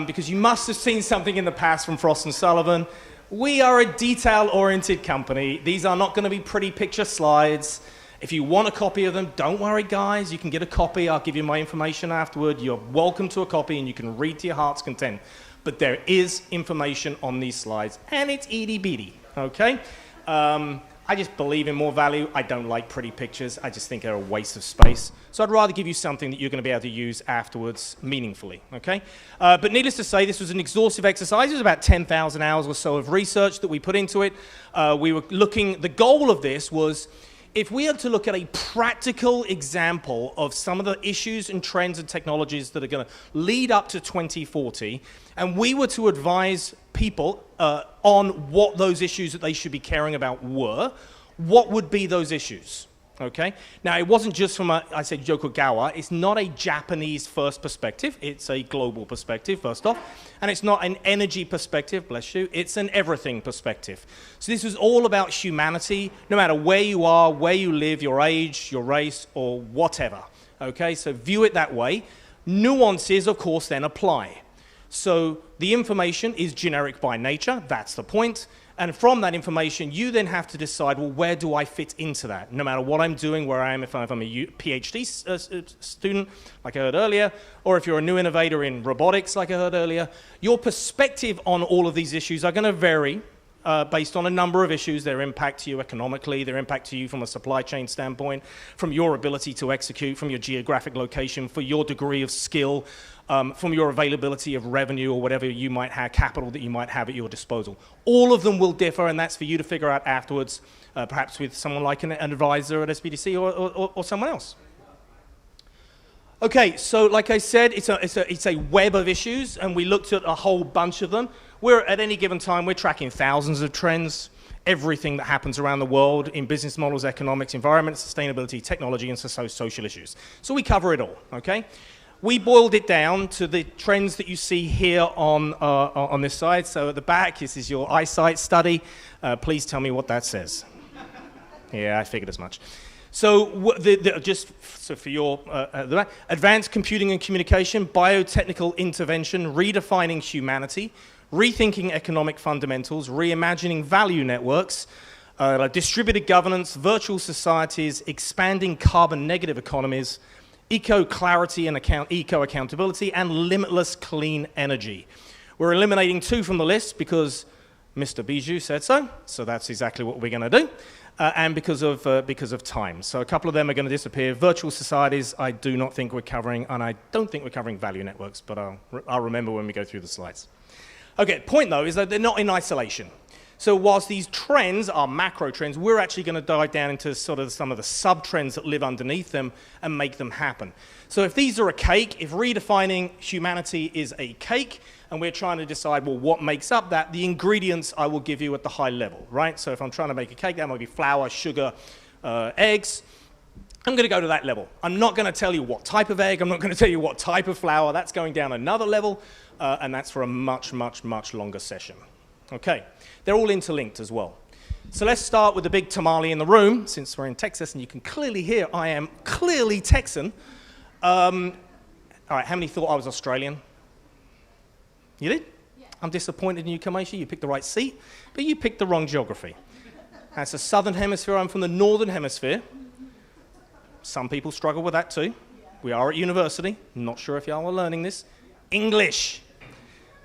Because you must have seen something in the past from Frost & Sullivan. We are a detail-oriented company. These are not going to be pretty picture slides. If you want a copy of them, don't worry, guys. You can get a copy. I'll give you my information afterward. You're welcome to a copy, and you can read to your heart's content. But there is information on these slides, and it's itty-bitty, okay? I just believe in more value. I don't like pretty pictures. I just think they're a waste of space. So I'd rather give you something that you're going to be able to use afterwards meaningfully, okay? But needless to say, this was an exhaustive exercise. It was about 10,000 hours or so of research that we put into it. We were looking, the goal of this was, if we had to look at a practical example of some of the issues and trends and technologies that are going to lead up to 2040, and we were to advise people on what those issues that they should be caring about were, what would be those issues? Okay. Now, it wasn't just from I said Yokogawa. It's not a Japanese first perspective. It's a global perspective, first off. And it's not an energy perspective, bless you. It's an everything perspective. So this was all about humanity, no matter where you are, where you live, your age, your race, or whatever. Okay. So view it that way. Nuances, of course, then apply. So the information is generic by nature. That's the point. And from that information, you then have to decide, well, where do I fit into that? No matter what I'm doing, where I am, if I'm a PhD student, like I heard earlier, or if you're a new innovator in robotics, like I heard earlier, your perspective on all of these issues are going to vary based on a number of issues, their impact to you economically, their impact to you from a supply chain standpoint, from your ability to execute, from your geographic location, for your degree of skill, from your availability of revenue or whatever you might have, capital that you might have at your disposal. All of them will differ, and that's for you to figure out afterwards, perhaps with someone like an advisor at SBDC or someone else. Okay, so like I said, it's a web of issues, and we looked at a whole bunch of them. At any given time, we're tracking thousands of trends, everything that happens around the world in business models, economics, environment, sustainability, technology, and social issues. So we cover it all, okay? We boiled it down to the trends that you see here on this side. So at the back, this is your eyesight study. Please tell me what that says. Yeah, I figured as much. So so for your advanced computing and communication, biotechnical intervention, redefining humanity, rethinking economic fundamentals, reimagining value networks, distributed governance, virtual societies, expanding carbon negative economies, eco-clarity and eco-accountability, and limitless clean energy. We're eliminating 2 from the list because Mr. Bijou said so, so that's exactly what we're going to do, and because of time. So a couple of them are going to disappear. Virtual societies, I do not think we're covering, and I don't think we're covering value networks, but I'll remember when we go through the slides. Okay, point though is that they're not in isolation. So whilst these trends are macro trends, we're actually going to dive down into sort of some of the sub-trends that live underneath them and make them happen. So if these are a cake, if redefining humanity is a cake, and we're trying to decide, well, what makes up that, the ingredients I will give you at the high level, right? So if I'm trying to make a cake, that might be flour, sugar, eggs. I'm going to go to that level. I'm not going to tell you what type of egg. I'm not going to tell you what type of flour. That's going down another level, and that's for a much, much, much longer session. Okay, they're all interlinked as well. So let's start with the big tamale in the room, since we're in Texas, and you can clearly hear I am clearly Texan. All right, how many thought I was Australian? You did? Yeah. I'm disappointed in you, Kamisha. You picked the right seat, but you picked the wrong geography. That's the southern hemisphere. I'm from the northern hemisphere. Some people struggle with that too. We are at university. Not sure if y'all are learning this. English.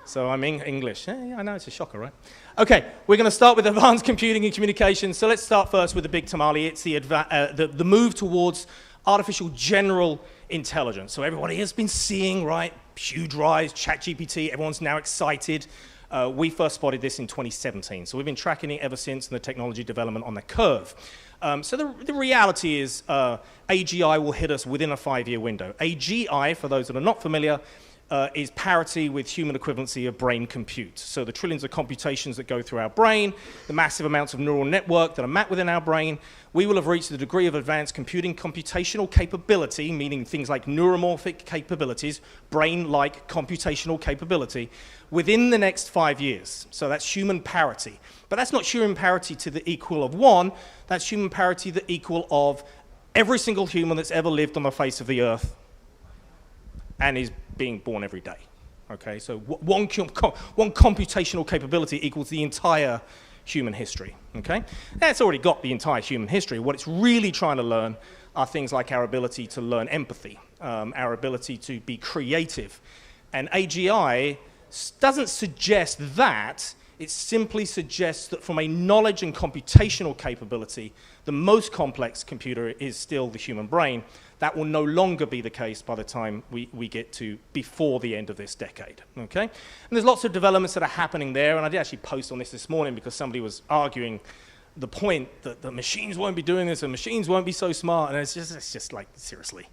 So I'm in English. Yeah, I know, it's a shocker, right? Okay, we're going to start with advanced computing and communication. So let's start first with the big tamale. It's the move towards artificial general intelligence. So everybody has been seeing, right, huge rise, ChatGPT, everyone's now excited. We first spotted this in 2017. So we've been tracking it ever since, and the technology development on the curve. So the reality is AGI will hit us within a 5-year window. AGI, for those that are not familiar, is parity with human equivalency of brain compute. So the trillions of computations that go through our brain, the massive amounts of neural network that are mapped within our brain, we will have reached the degree of advanced computing computational capability, meaning things like neuromorphic capabilities, brain-like computational capability, within the next 5 years. So that's human parity. But that's not human parity to the equal of 1, that's human parity to the equal of every single human that's ever lived on the face of the earth and is being born every day. Okay, so one computational capability equals the entire human history. Okay, it's already got the entire human history. What it's really trying to learn are things like our ability to learn empathy, our ability to be creative. And AGI doesn't suggest that, it simply suggests that from a knowledge and computational capability, the most complex computer is still the human brain. That will no longer be the case by the time we get to before the end of this decade, okay? And there's lots of developments that are happening there, and I did actually post on this morning because somebody was arguing the point that the machines won't be doing this and machines won't be so smart, and it's just like, seriously.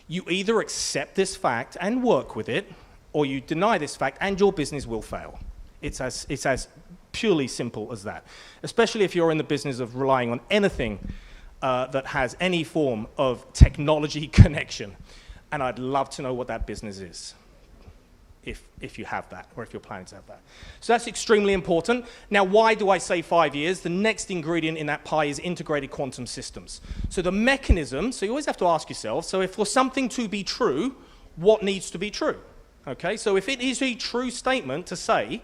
You either accept this fact and work with it, or you deny this fact and your business will fail. It's as purely simple as that, especially if you're in the business of relying on anything that has any form of technology connection. And I'd love to know what that business is, if you have that, or if you're planning to have that. So that's extremely important. Now, why do I say 5 years? The next ingredient in that pie is integrated quantum systems. So the mechanism, so you always have to ask yourself, so if for something to be true, what needs to be true? Okay, so if it is a true statement to say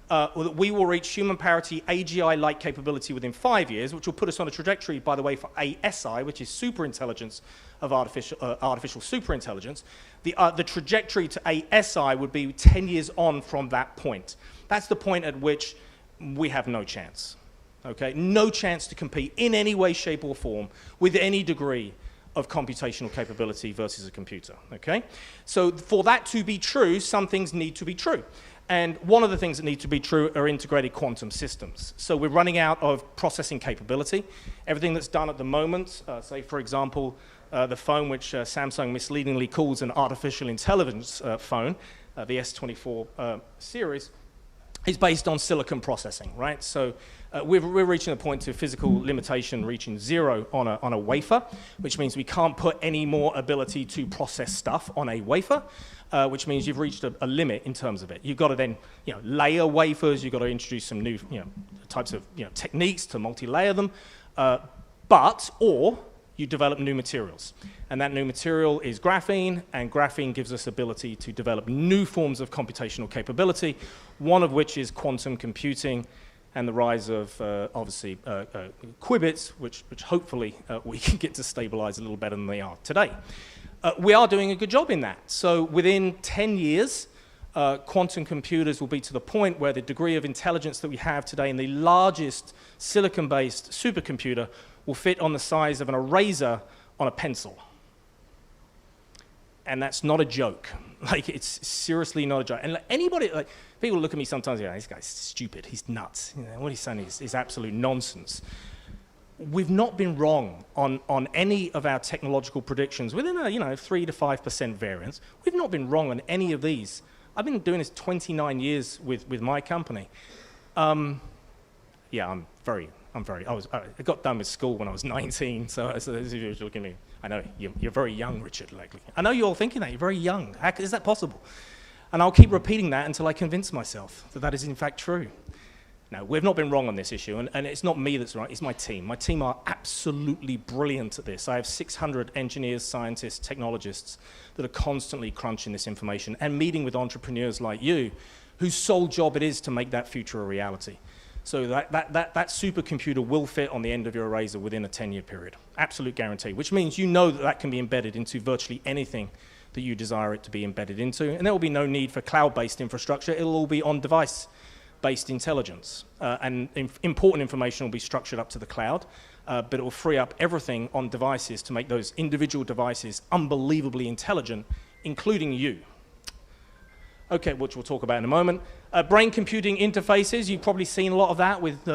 that we will reach human parity AGI-like capability within 5 years, which will put us on a trajectory, by the way, for ASI, which is superintelligence of artificial superintelligence. The trajectory to ASI would be 10 years on from that point. That's the point at which we have no chance, okay? No chance to compete in any way, shape, or form with any degree of computational capability versus a computer, okay? So for that to be true, some things need to be true. And one of the things that need to be true are integrated quantum systems. So we're running out of processing capability. Everything that's done at the moment, say for example, the phone which Samsung misleadingly calls an artificial intelligence phone, the S24 series, is based on silicon processing, right? So we're reaching a point to physical limitation reaching 0 on a wafer, which means we can't put any more ability to process stuff on a wafer, which means you've reached a limit in terms of it. You've got to then, layer wafers. You've got to introduce some new, types of, techniques to multi-layer them, or you develop new materials. And that new material is graphene, and graphene gives us ability to develop new forms of computational capability, one of which is quantum computing and the rise of, obviously, qubits, which hopefully we can get to stabilize a little better than they are today. We are doing a good job in that. So within 10 years, quantum computers will be to the point where the degree of intelligence that we have today in the largest silicon-based supercomputer will fit on the size of an eraser on a pencil. And that's not a joke. Like, it's seriously not a joke. And anybody, people look at me sometimes, this guy's stupid, he's nuts. What he's saying is absolute nonsense. We've not been wrong on any of our technological predictions within a 3 to 5% variance. We've not been wrong on any of these. I've been doing this 29 years with my company. I got done with school when I was 19, so if you're looking at me, I know you're very young, Richard. I know you're all thinking that, you're very young. How is that possible? And I'll keep repeating that until I convince myself that that is in fact true. No, we've not been wrong on this issue, and it's not me that's right, it's my team. My team are absolutely brilliant at this. I have 600 engineers, scientists, technologists that are constantly crunching this information and meeting with entrepreneurs like you, whose sole job it is to make that future a reality. So that supercomputer will fit on the end of your eraser within a 10-year period. Absolute guarantee, which means that can be embedded into virtually anything that you desire it to be embedded into, and there will be no need for cloud-based infrastructure. It'll all be on device-based intelligence, and important information will be structured up to the cloud, but it will free up everything on devices to make those individual devices unbelievably intelligent, including you. Okay, which we'll talk about in a moment. Brain computing interfaces, you've probably seen a lot of that with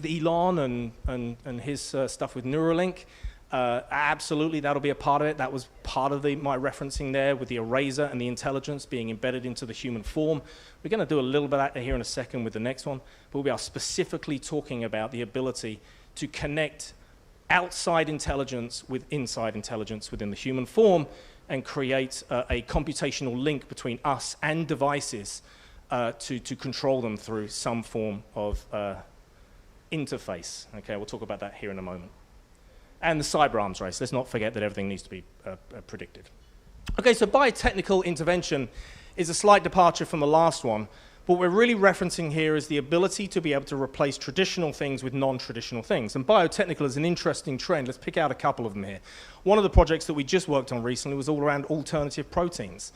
Elon and his stuff with Neuralink. Absolutely, that'll be a part of it. That was part of my referencing there with the eraser and the intelligence being embedded into the human form. We're going to do a little bit of that here in a second with the next one, but we are specifically talking about the ability to connect outside intelligence with inside intelligence within the human form and create a computational link between us and devices to control them through some form of interface. Okay, we'll talk about that here in a moment. And the cyber arms race. Let's not forget that everything needs to be predicted. Okay, so biotechnical intervention is a slight departure from the last one. What we're really referencing here is the ability to be able to replace traditional things with non-traditional things. And biotechnical is an interesting trend. Let's pick out a couple of them here. One of the projects that we just worked on recently was all around alternative proteins,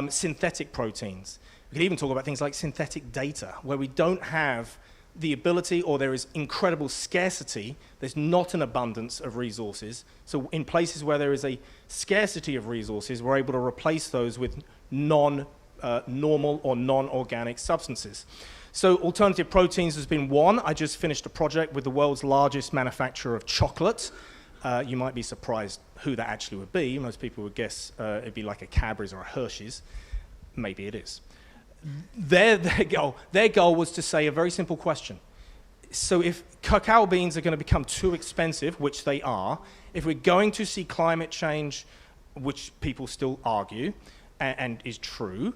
synthetic proteins. We could even talk about things like synthetic data, where we don't have the ability, or there is incredible scarcity. There's not an abundance of resources. So in places where there is a scarcity of resources, we're able to replace those with non-normal or non-organic substances. So alternative proteins has been one. I just finished a project with the world's largest manufacturer of chocolate. You might be surprised who that actually would be. Most people would guess it'd be like a Cadbury's or a Hershey's. Maybe it is. Their goal was to say a very simple question. So if cacao beans are going to become too expensive, which they are, if we're going to see climate change, which people still argue, and is true,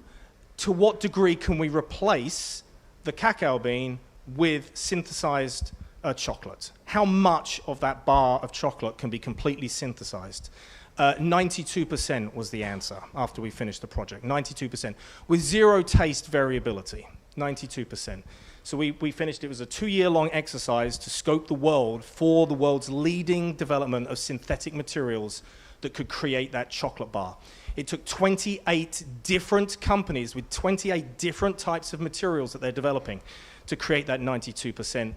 to what degree can we replace the cacao bean with synthesized chocolate? How much of that bar of chocolate can be completely synthesized? 92% was the answer after we finished the project, 92%, with zero taste variability, 92%. So we finished, it was a 2-year-long exercise to scope the world for the world's leading development of synthetic materials that could create that chocolate bar. It took 28 different companies with 28 different types of materials that they're developing to create that 92%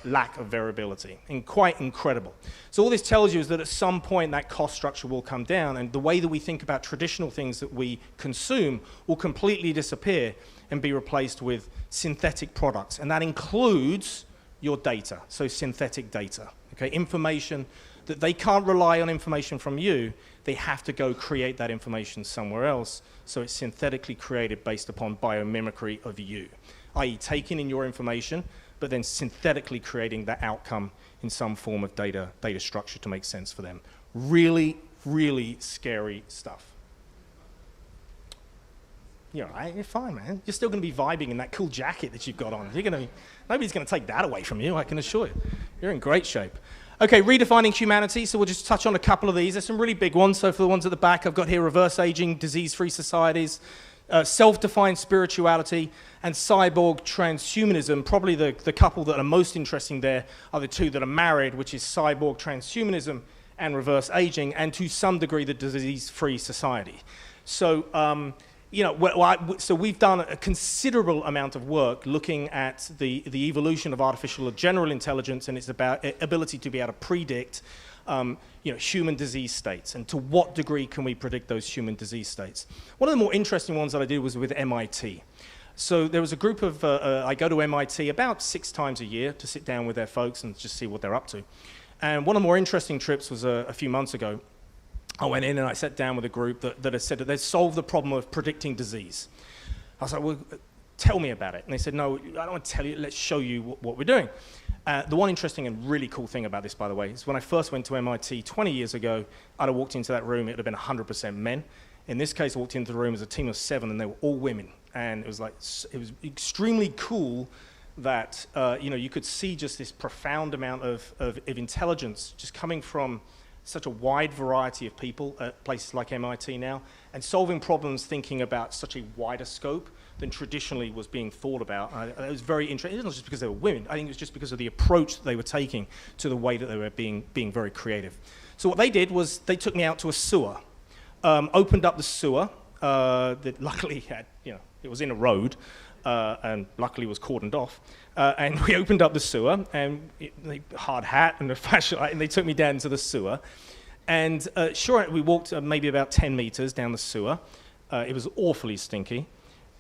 lack of variability, and quite incredible. So all this tells you is that at some point that cost structure will come down, and the way that we think about traditional things that we consume will completely disappear and be replaced with synthetic products, and that includes your data, so synthetic data, okay, information that they can't rely on information from you, they have to go create that information somewhere else, so it's synthetically created based upon biomimicry of you, i.e. taking in your information, but then synthetically creating that outcome in some form of data structure to make sense for them. Really, really scary stuff. You're all right, you're fine, man. You're still going to be vibing in that cool jacket that you've got on. Nobody's going to take that away from you, I can assure you. You're in great shape. Okay, redefining humanity, so we'll just touch on a couple of these. There's some really big ones, so for the ones at the back, I've got here reverse aging, disease-free societies, self-defined spirituality, and cyborg transhumanism. Probably the couple that are most interesting there are the two that are married, which is cyborg transhumanism and reverse aging, and to some degree the disease-free society. So, so we've done a considerable amount of work looking at the evolution of artificial general intelligence and its ability to be able to predict human disease states, and to what degree can we predict those human disease states. One of the more interesting ones that I did was with MIT. So there was a group of, I go to MIT about 6 times a year to sit down with their folks and just see what they're up to. And one of the more interesting trips was a few months ago. I went in and I sat down with a group that had said that they'd solved the problem of predicting disease. I was like, well, tell me about it. And they said, no, I don't want to tell you, let's show you what we're doing. The one interesting and really cool thing about this, by the way, is when I first went to MIT 20 years ago, I'd have walked into that room, it would have been 100% men. In this case, I walked into the room as a team of 7, and they were all women. And it was extremely cool that, you could see just this profound amount of intelligence just coming from such a wide variety of people at places like MIT now, and solving problems thinking about such a wider scope than traditionally was being thought about. It was very interesting. It wasn't just because they were women. I think it was just because of the approach that they were taking to the way that they were being very creative. So what they did was they took me out to a sewer, opened up the sewer that luckily had, it was in a road, and luckily was cordoned off. And we opened up the sewer, and they hard hat and a flashlight, and they took me down to the sewer. And we walked maybe about 10 meters down the sewer. It was awfully stinky.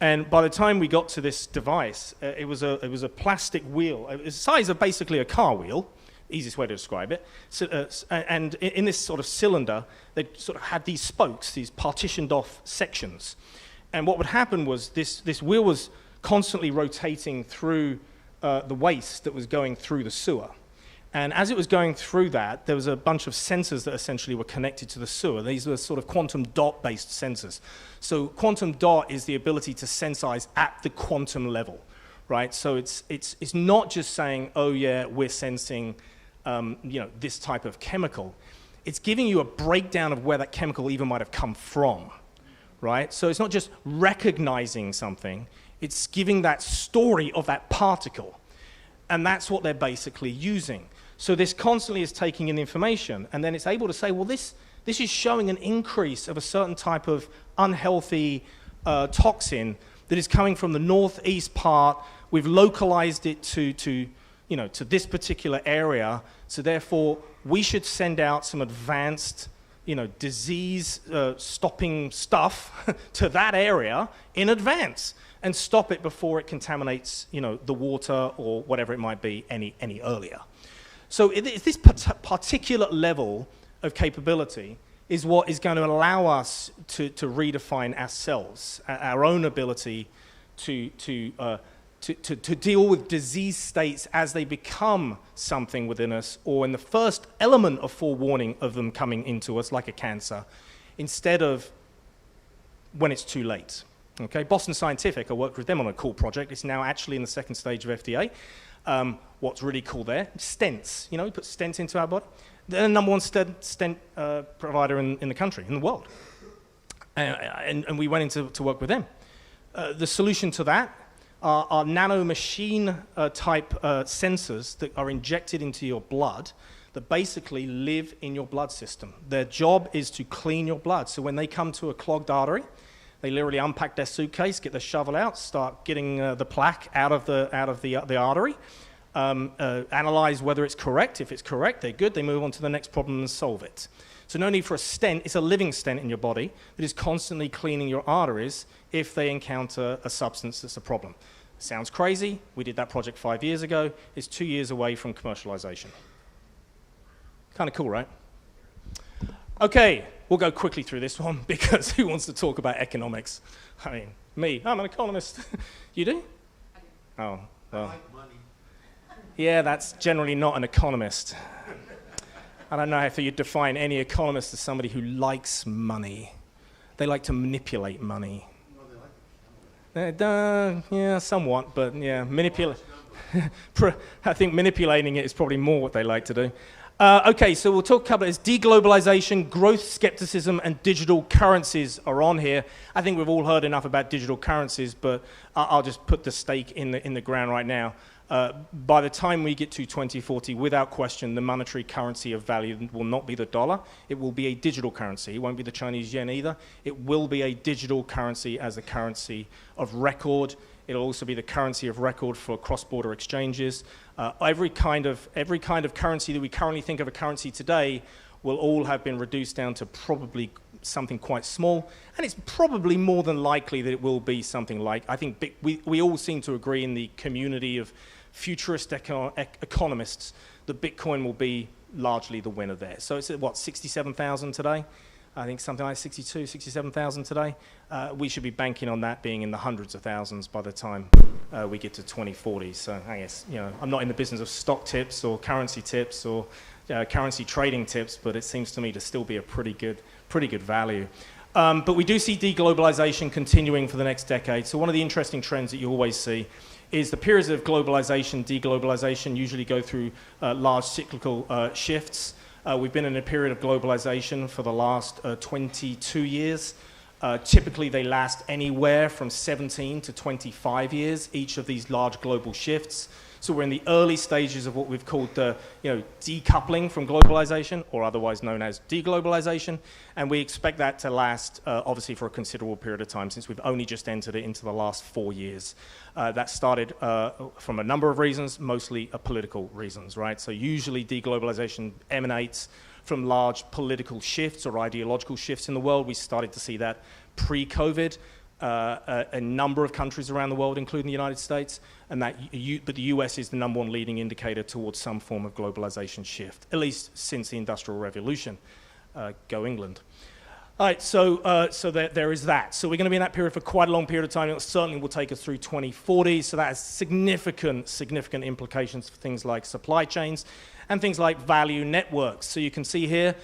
And by the time we got to this device, it was a plastic wheel. It was the size of basically a car wheel, easiest way to describe it. So, and in this sort of cylinder, they sort of had these spokes, these partitioned off sections. And what would happen was this wheel was constantly rotating through the waste that was going through the sewer. And as it was going through that, there was a bunch of sensors that essentially were connected to the sewer. These were sort of quantum dot-based sensors. So quantum dot is the ability to sensitize at the quantum level, right? So it's not just saying, oh yeah, we're sensing this type of chemical. It's giving you a breakdown of where that chemical even might have come from, right? So it's not just recognizing something, it's giving that story of that particle. And that's what they're basically using. So this constantly is taking in information, and then it's able to say, well, this is showing an increase of a certain type of unhealthy toxin that is coming from the northeast part. We've localized it to this particular area, so therefore we should send out some advanced disease stopping stuff to that area in advance and stop it before it contaminates the water or whatever it might be any earlier. So this particular level of capability is what is going to allow us to redefine ourselves, our own ability to deal with disease states as they become something within us, or in the first element of forewarning of them coming into us, like a cancer, instead of when it's too late. Okay, Boston Scientific, I worked with them on a cool project. It's now actually in the second stage of FDA. What's really cool there, stents. We put stents into our body. They're the number one stent provider in the country, in the world. And we went in to work with them. The solution to that are nanomachine type sensors that are injected into your blood that basically live in your blood system. Their job is to clean your blood. So when they come to a clogged artery, they literally unpack their suitcase, get the shovel out, start getting the plaque out of the artery, analyze whether it's correct. If it's correct, they're good. They move on to the next problem and solve it. So no need for a stent. It's a living stent in your body that is constantly cleaning your arteries if they encounter a substance that's a problem. Sounds crazy. We did that project 5 years ago. It's 2 years away from commercialization. Kind of cool, right? Okay, we'll go quickly through this one because who wants to talk about economics? I mean, me. I'm an economist. You do? Oh, well. I like money. Yeah, that's generally not an economist. I don't know if you define any economist as somebody who likes money. They like to manipulate money. Yeah, somewhat, but yeah, I think manipulating it is probably more what they like to do. Okay, so we'll talk about this. Deglobalization, growth, skepticism, and digital currencies are on here. I think we've all heard enough about digital currencies, but I'll just put the stake in the ground right now. By the time we get to 2040, without question, the monetary currency of value will not be the dollar. It will be a digital currency. It won't be the Chinese yuan either. It will be a digital currency as a currency of record. It'll also be the currency of record for cross-border exchanges. Every kind of currency that we currently think of a currency today will all have been reduced down to probably something quite small, and it's probably more than likely that it will be something like, I think we all seem to agree in the community of futurist economists that Bitcoin will be largely the winner there. So it's at what, 67,000 today? I think something like 62, 67,000 today. We should be banking on that being in the hundreds of thousands by the time we get to 2040. So I guess, I'm not in the business of stock tips or currency tips or currency trading tips, but it seems to me to still be a pretty good value. But we do see deglobalization continuing for the next decade. So one of the interesting trends that you always see is the periods of globalization, deglobalization usually go through large cyclical shifts. We've been in a period of globalization for the last 22 years. Typically, they last anywhere from 17 to 25 years, each of these large global shifts. So we're in the early stages of what we've called decoupling from globalization, or otherwise known as deglobalization, and we expect that to last, obviously, for a considerable period of time, since we've only just entered it into the last 4 years. That started from a number of reasons, mostly political reasons, right? So usually deglobalization emanates from large political shifts or ideological shifts in the world. We started to see that pre-COVID. a number of countries around the world, including the United States, and but the US is the number one leading indicator towards some form of globalization shift, at least since the Industrial Revolution. Go England. All right, so there is that. So we're going to be in that period for quite a long period of time. It certainly will take us through 2040, so that has significant implications for things like supply chains and things like value networks. So you can see here,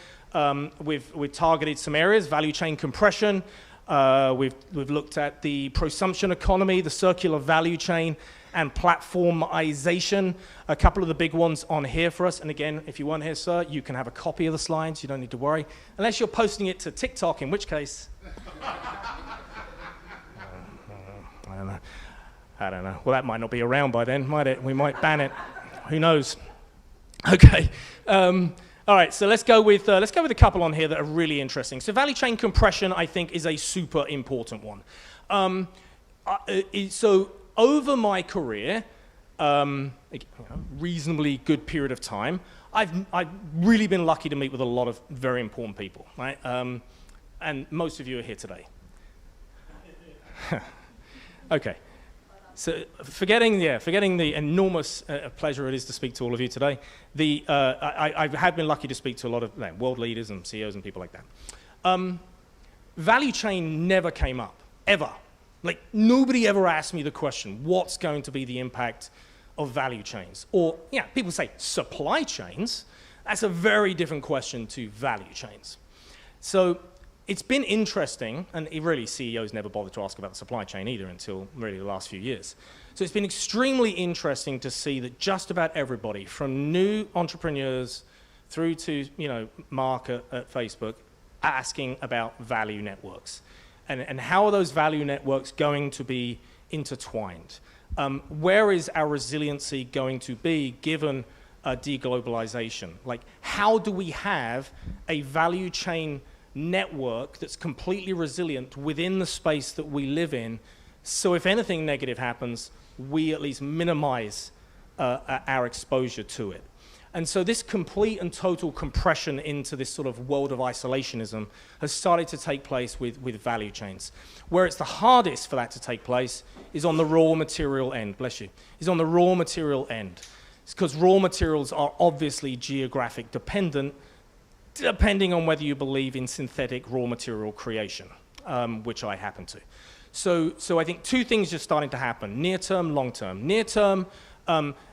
we've targeted some areas: value chain compression. We've looked at the prosumption economy, the circular value chain, and platformization. A couple of the big ones on here for us. And again, if you weren't here, sir, you can have a copy of the slides. You don't need to worry. Unless you're posting it to TikTok, in which case... I don't know. Well, that might not be around by then, might it? We might ban it. Who knows? Okay. All right, so let's go with a couple on here that are really interesting. So value chain compression, I think, is a super important one. So over my career, reasonably good period of time, I've really been lucky to meet with a lot of very important people, right? And most of you are here today. Okay. So forgetting the enormous pleasure it is to speak to all of you today, I have been lucky to speak to a lot of world leaders and CEOs and people like that. Value chain never came up, ever. Like, nobody ever asked me the question, what's going to be the impact of value chains? Or, yeah, people say supply chains. That's a very different question to value chains. So it's been interesting, and really CEOs never bothered to ask about the supply chain either until really the last few years. So it's been extremely interesting to see that just about everybody, from new entrepreneurs through to, Mark at Facebook, asking about value networks. And how are those value networks going to be intertwined? Where is our resiliency going to be given deglobalization? Like, how do we have a value chain network that's completely resilient within the space that we live in, so if anything negative happens, we at least minimize our exposure to it? And so this complete and total compression into this sort of world of isolationism has started to take place with value chains. Where it's the hardest for that to take place is on the raw material end, bless you, is on the raw material end. It's because raw materials are obviously geographic dependent, depending on whether you believe in synthetic raw material creation, which I happen to. So I think two things are starting to happen: near term, long term. Near term,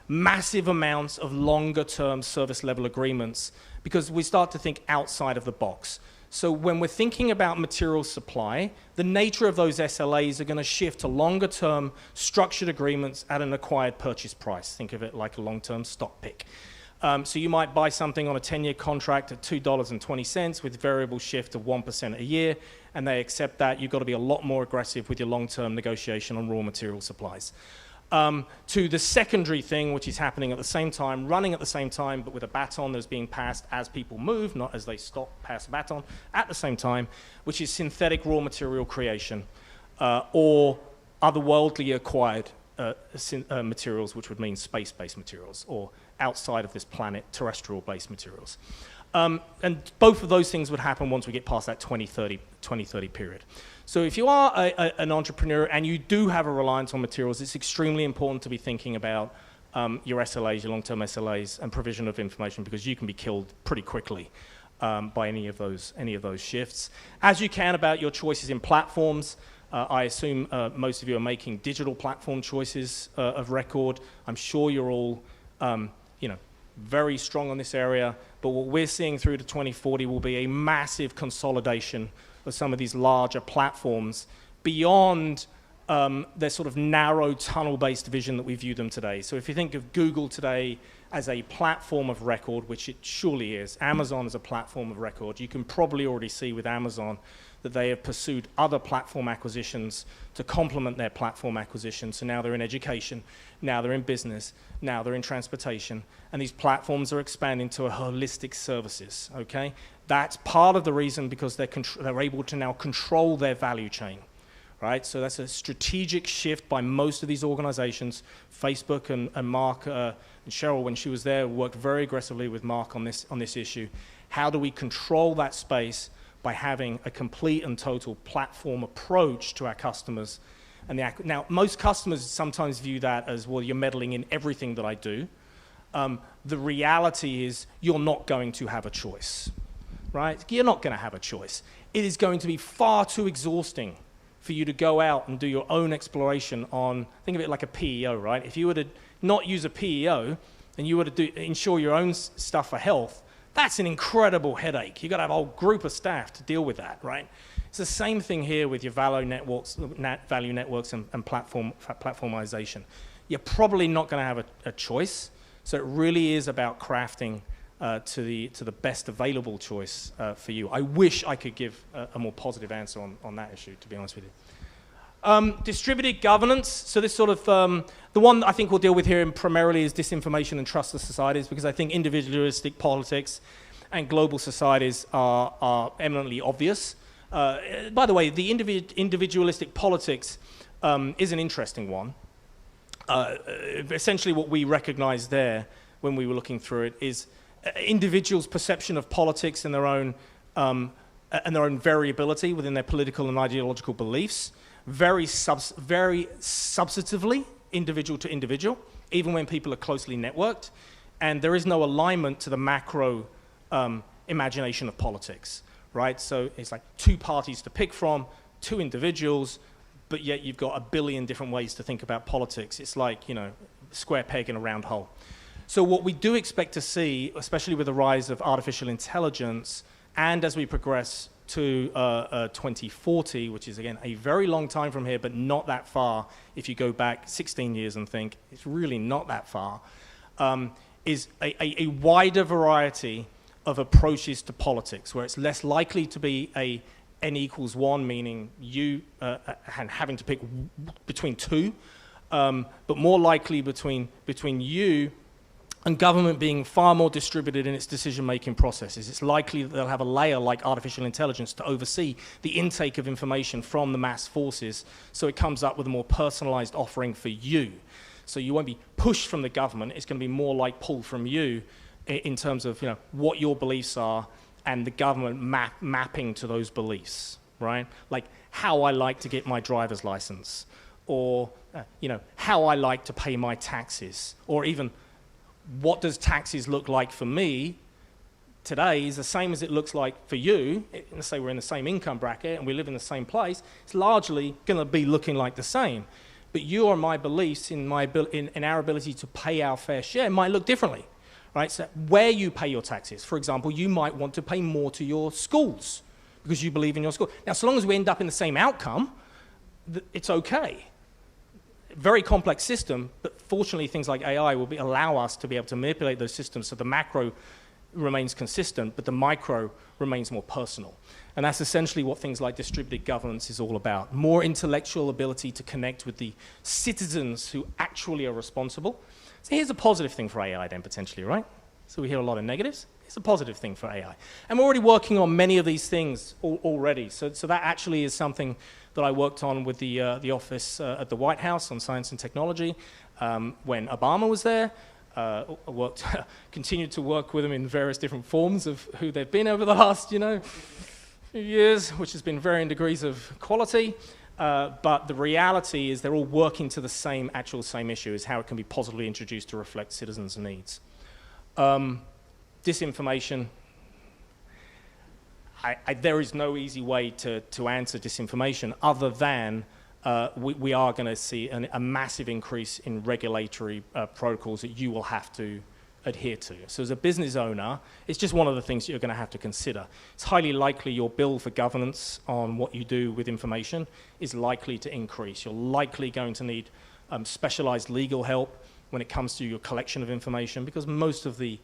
massive amounts of longer term service level agreements, because we start to think outside of the box. So when we're thinking about material supply, the nature of those SLAs are going to shift to longer term structured agreements at an acquired purchase price. Think of it like a long term stock pick. So you might buy something on a 10-year contract at $2.20 with variable shift of 1% a year, and they accept that. You've got to be a lot more aggressive with your long-term negotiation on raw material supplies. To the secondary thing, which is happening at the same time, running at the same time, but with a baton that's being passed as people move, not as they stop, pass a baton, at the same time, which is synthetic raw material creation, or otherworldly acquired materials, which would mean space-based materials, or outside of this planet, terrestrial-based materials. And both of those things would happen once we get past that 2030 period. So if you are an entrepreneur and you do have a reliance on materials, it's extremely important to be thinking about your SLAs, your long-term SLAs, and provision of information, because you can be killed pretty quickly by any of those shifts. As you can about your choices in platforms, I assume most of you are making digital platform choices of record. I'm sure you're all very strong on this area, but what we're seeing through to 2040 will be a massive consolidation of some of these larger platforms beyond their sort of narrow tunnel-based vision that we view them today. So if you think of Google today as a platform of record, which it surely is, Amazon is a platform of record, you can probably already see with Amazon that they have pursued other platform acquisitions to complement their platform acquisition. So now they're in education, now they're in business, now they're in transportation, and these platforms are expanding to a holistic services, okay? That's part of the reason, because they're able to now control their value chain, right? So that's a strategic shift by most of these organizations. Facebook and Mark and Cheryl, when she was there, worked very aggressively with Mark on this issue. How do we control that space by having a complete and total platform approach to our customers. And now, most customers sometimes view that as, well, you're meddling in everything that I do. The reality is you're not going to have a choice, right? You're not going to have a choice. It is going to be far too exhausting for you to go out and do your own exploration on, think of it like a PEO, right? If you were to not use a PEO and you were to insure your own stuff for health, that's an incredible headache. You've got to have a whole group of staff to deal with that, right? It's the same thing here with your value networks and platformization. You're probably not going to have a choice. So it really is about crafting to the best available choice for you. I wish I could give a more positive answer on that issue, to be honest with you. Distributed governance. So this sort of, the one I think we'll deal with here primarily is disinformation and trustless societies, because I think individualistic politics and global societies are eminently obvious. By the way, the individualistic politics is an interesting one. Essentially what we recognize there when we were looking through it is individuals' perception of politics and their own variability within their political and ideological beliefs, very substantively individual to individual, even when people are closely networked, and there is no alignment to the macro imagination of politics, right? So it's like two parties to pick from, two individuals, but yet you've got a billion different ways to think about politics. It's like, you know, square peg in a round hole. So what we do expect to see, especially with the rise of artificial intelligence, and as we progress to 2040, which is, again, a very long time from here, but not that far if you go back 16 years and think it's really not that far, is a wider variety of approaches to politics, where it's less likely to be a n=1, meaning you having to pick between two, but more likely between you and government being far more distributed in its decision-making processes. It's likely that they'll have a layer like artificial intelligence to oversee the intake of information from the mass forces, so it comes up with a more personalized offering for you. So you won't be pushed from the government, it's going to be more like pulled from you in terms of, you know, what your beliefs are and the government mapping to those beliefs, right? Like how I like to get my driver's license, or you know, how I like to pay my taxes, or even what does taxes look like for me today is the same as it looks like for you. Let's say we're in the same income bracket and we live in the same place, it's largely going to be looking like the same. But your and my beliefs in our ability to pay our fair share might look differently, right? So where you pay your taxes, for example, you might want to pay more to your schools because you believe in your school. Now, so long as we end up in the same outcome, it's okay. Very complex system, but fortunately things like AI will allow us to be able to manipulate those systems so the macro remains consistent, but the micro remains more personal. And that's essentially what things like distributed governance is all about. More intellectual ability to connect with the citizens who actually are responsible. So here's a positive thing for AI then, potentially, right? So we hear a lot of negatives. It's a positive thing for AI. And we're already working on many of these things already. So that actually is something that I worked on with the office at the White House on science and technology when Obama was there. Continued to work with them in various different forms of who they've been over the last, you know, few years, which has been varying degrees of quality. But the reality is they're all working to the same issue, is how it can be positively introduced to reflect citizens' needs. Disinformation. There is no easy way to answer disinformation other than we are going to see a massive increase in regulatory protocols that you will have to adhere to. So as a business owner, it's just one of the things that you're going to have to consider. It's highly likely your bill for governance on what you do with information is likely to increase. You're likely going to need specialized legal help when it comes to your collection of information, because most of the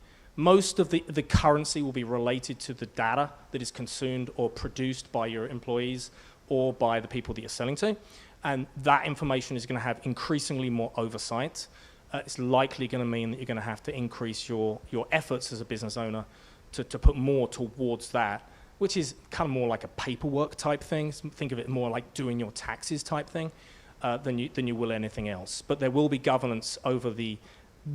currency will be related to the data that is consumed or produced by your employees or by the people that you're selling to. And that information is going to have increasingly more oversight. It's likely going to mean that you're going to have to increase your efforts as a business owner to put more towards that, which is kind of more like a paperwork type thing. Think of it more like doing your taxes type thing than you will anything else. But there will be governance over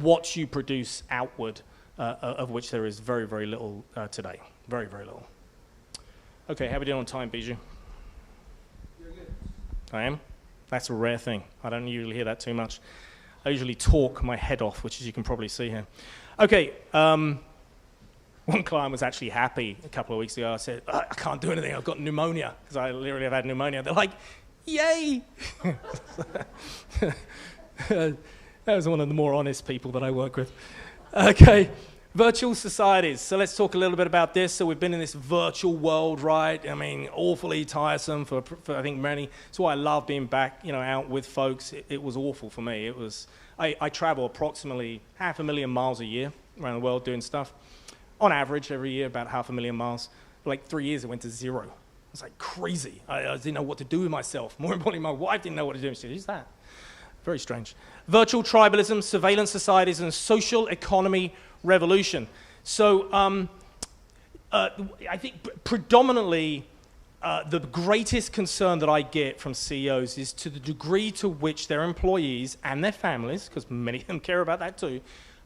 what you produce outward, of which there is very, very little today. Very, very little. Okay, how are we doing on time, Bijou? You're good. I am? That's a rare thing. I don't usually hear that too much. I usually talk my head off, which as you can probably see here. Okay, one client was actually happy a couple of weeks ago. I said, I can't do anything, I've got pneumonia, because I literally have had pneumonia. They're like, yay! That was one of the more honest people that I work with. Okay, virtual societies. So let's talk a little bit about this. So we've been in this virtual world, right? I mean, awfully tiresome for I think many. That's why I love being back, out with folks. It was awful for me. I travel approximately 500,000 miles a year around the world doing stuff. On average, every year, about 500,000 miles. For like 3 years, it went to 0. It was like crazy. I didn't know what to do with myself. More importantly, my wife didn't know what to do. She said, who's that? Very strange. Virtual tribalism, surveillance societies, and social economy revolution. So I think predominantly the greatest concern that I get from CEOs is to the degree to which their employees and their families, because many of them care about that too,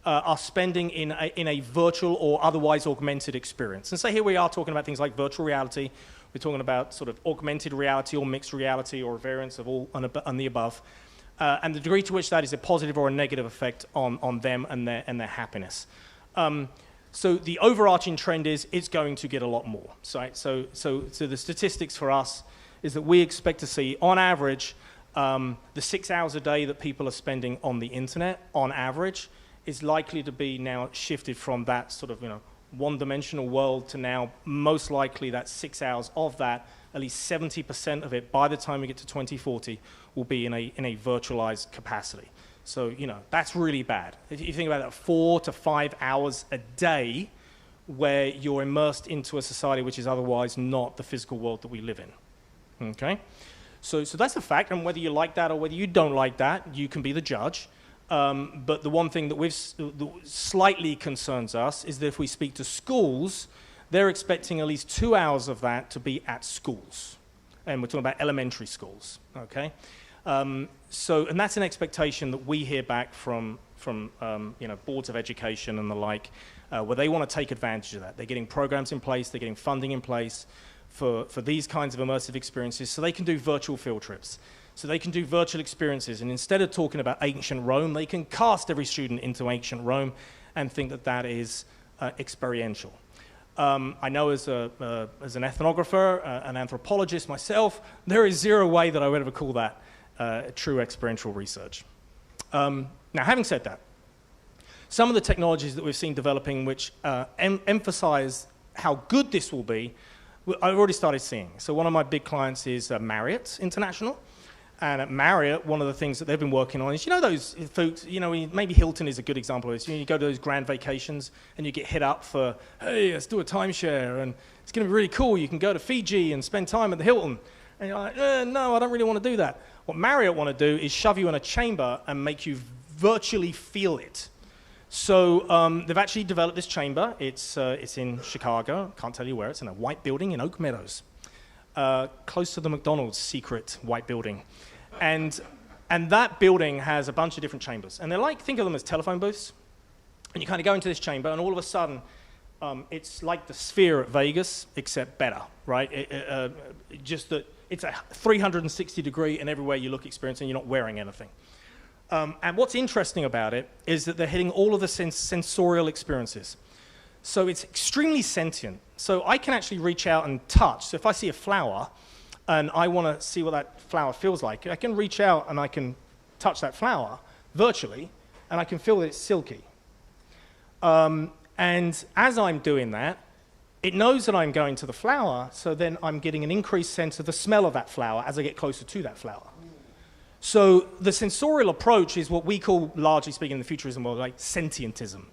are spending in a virtual or otherwise augmented experience. And so here we are talking about things like virtual reality. We're talking about sort of augmented reality or mixed reality or a variance of all and the above. And the degree to which that is a positive or a negative effect on them and their happiness. So the overarching trend is it's going to get a lot more. So the statistics for us is that we expect to see, on average, the 6 hours a day that people are spending on the internet, on average, is likely to be now shifted from that sort of one-dimensional world to now most likely that 6 hours of that, at least 70% of it by the time we get to 2040 will be in a virtualized capacity. So, that's really bad. If you think about that, 4 to 5 hours a day where you're immersed into a society which is otherwise not the physical world that we live in. Okay? So that's a fact, and whether you like that or whether you don't like that, you can be the judge. But the one thing that slightly concerns us is that if we speak to schools, they're expecting at least 2 hours of that to be at schools. And we're talking about elementary schools, okay? And that's an expectation that we hear back from boards of education and the like, where they want to take advantage of that. They're getting programs in place, they're getting funding in place for these kinds of immersive experiences so they can do virtual field trips. So they can do virtual experiences, and instead of talking about ancient Rome, they can cast every student into ancient Rome and think that that is experiential. I know as an ethnographer, an anthropologist myself, there is zero way that I would ever call that true experiential research. Now, having said that, some of the technologies that we've seen developing which emphasize how good this will be, I've already started seeing. So one of my big clients is Marriott International. And at Marriott, one of the things that they've been working on is, those folks, maybe Hilton is a good example of this. You go to those grand vacations and you get hit up for, hey, let's do a timeshare and it's going to be really cool. You can go to Fiji and spend time at the Hilton. And you're like, no, I don't really want to do that. What Marriott want to do is shove you in a chamber and make you virtually feel it. So they've actually developed this chamber. It's in Chicago. Can't tell you where. It's in a white building in Oak Meadows, close to the McDonald's secret white building. And that building has a bunch of different chambers. And they're think of them as telephone booths. And you kind of go into this chamber, and all of a sudden, it's like the Sphere at Vegas, except better, right? Just that it's a 360-degree and everywhere you look experience, and you're not wearing anything. And what's interesting about it is that they're hitting all of the sensorial experiences. So it's extremely sentient. So I can actually reach out and touch. So if I see a flower, and I want to see what that flower feels like, I can reach out and I can touch that flower virtually, and I can feel that it's silky. And as I'm doing that, it knows that I'm going to the flower, so then I'm getting an increased sense of the smell of that flower as I get closer to that flower. So the sensorial approach is what we call, largely speaking in the futurism world, like sentientism.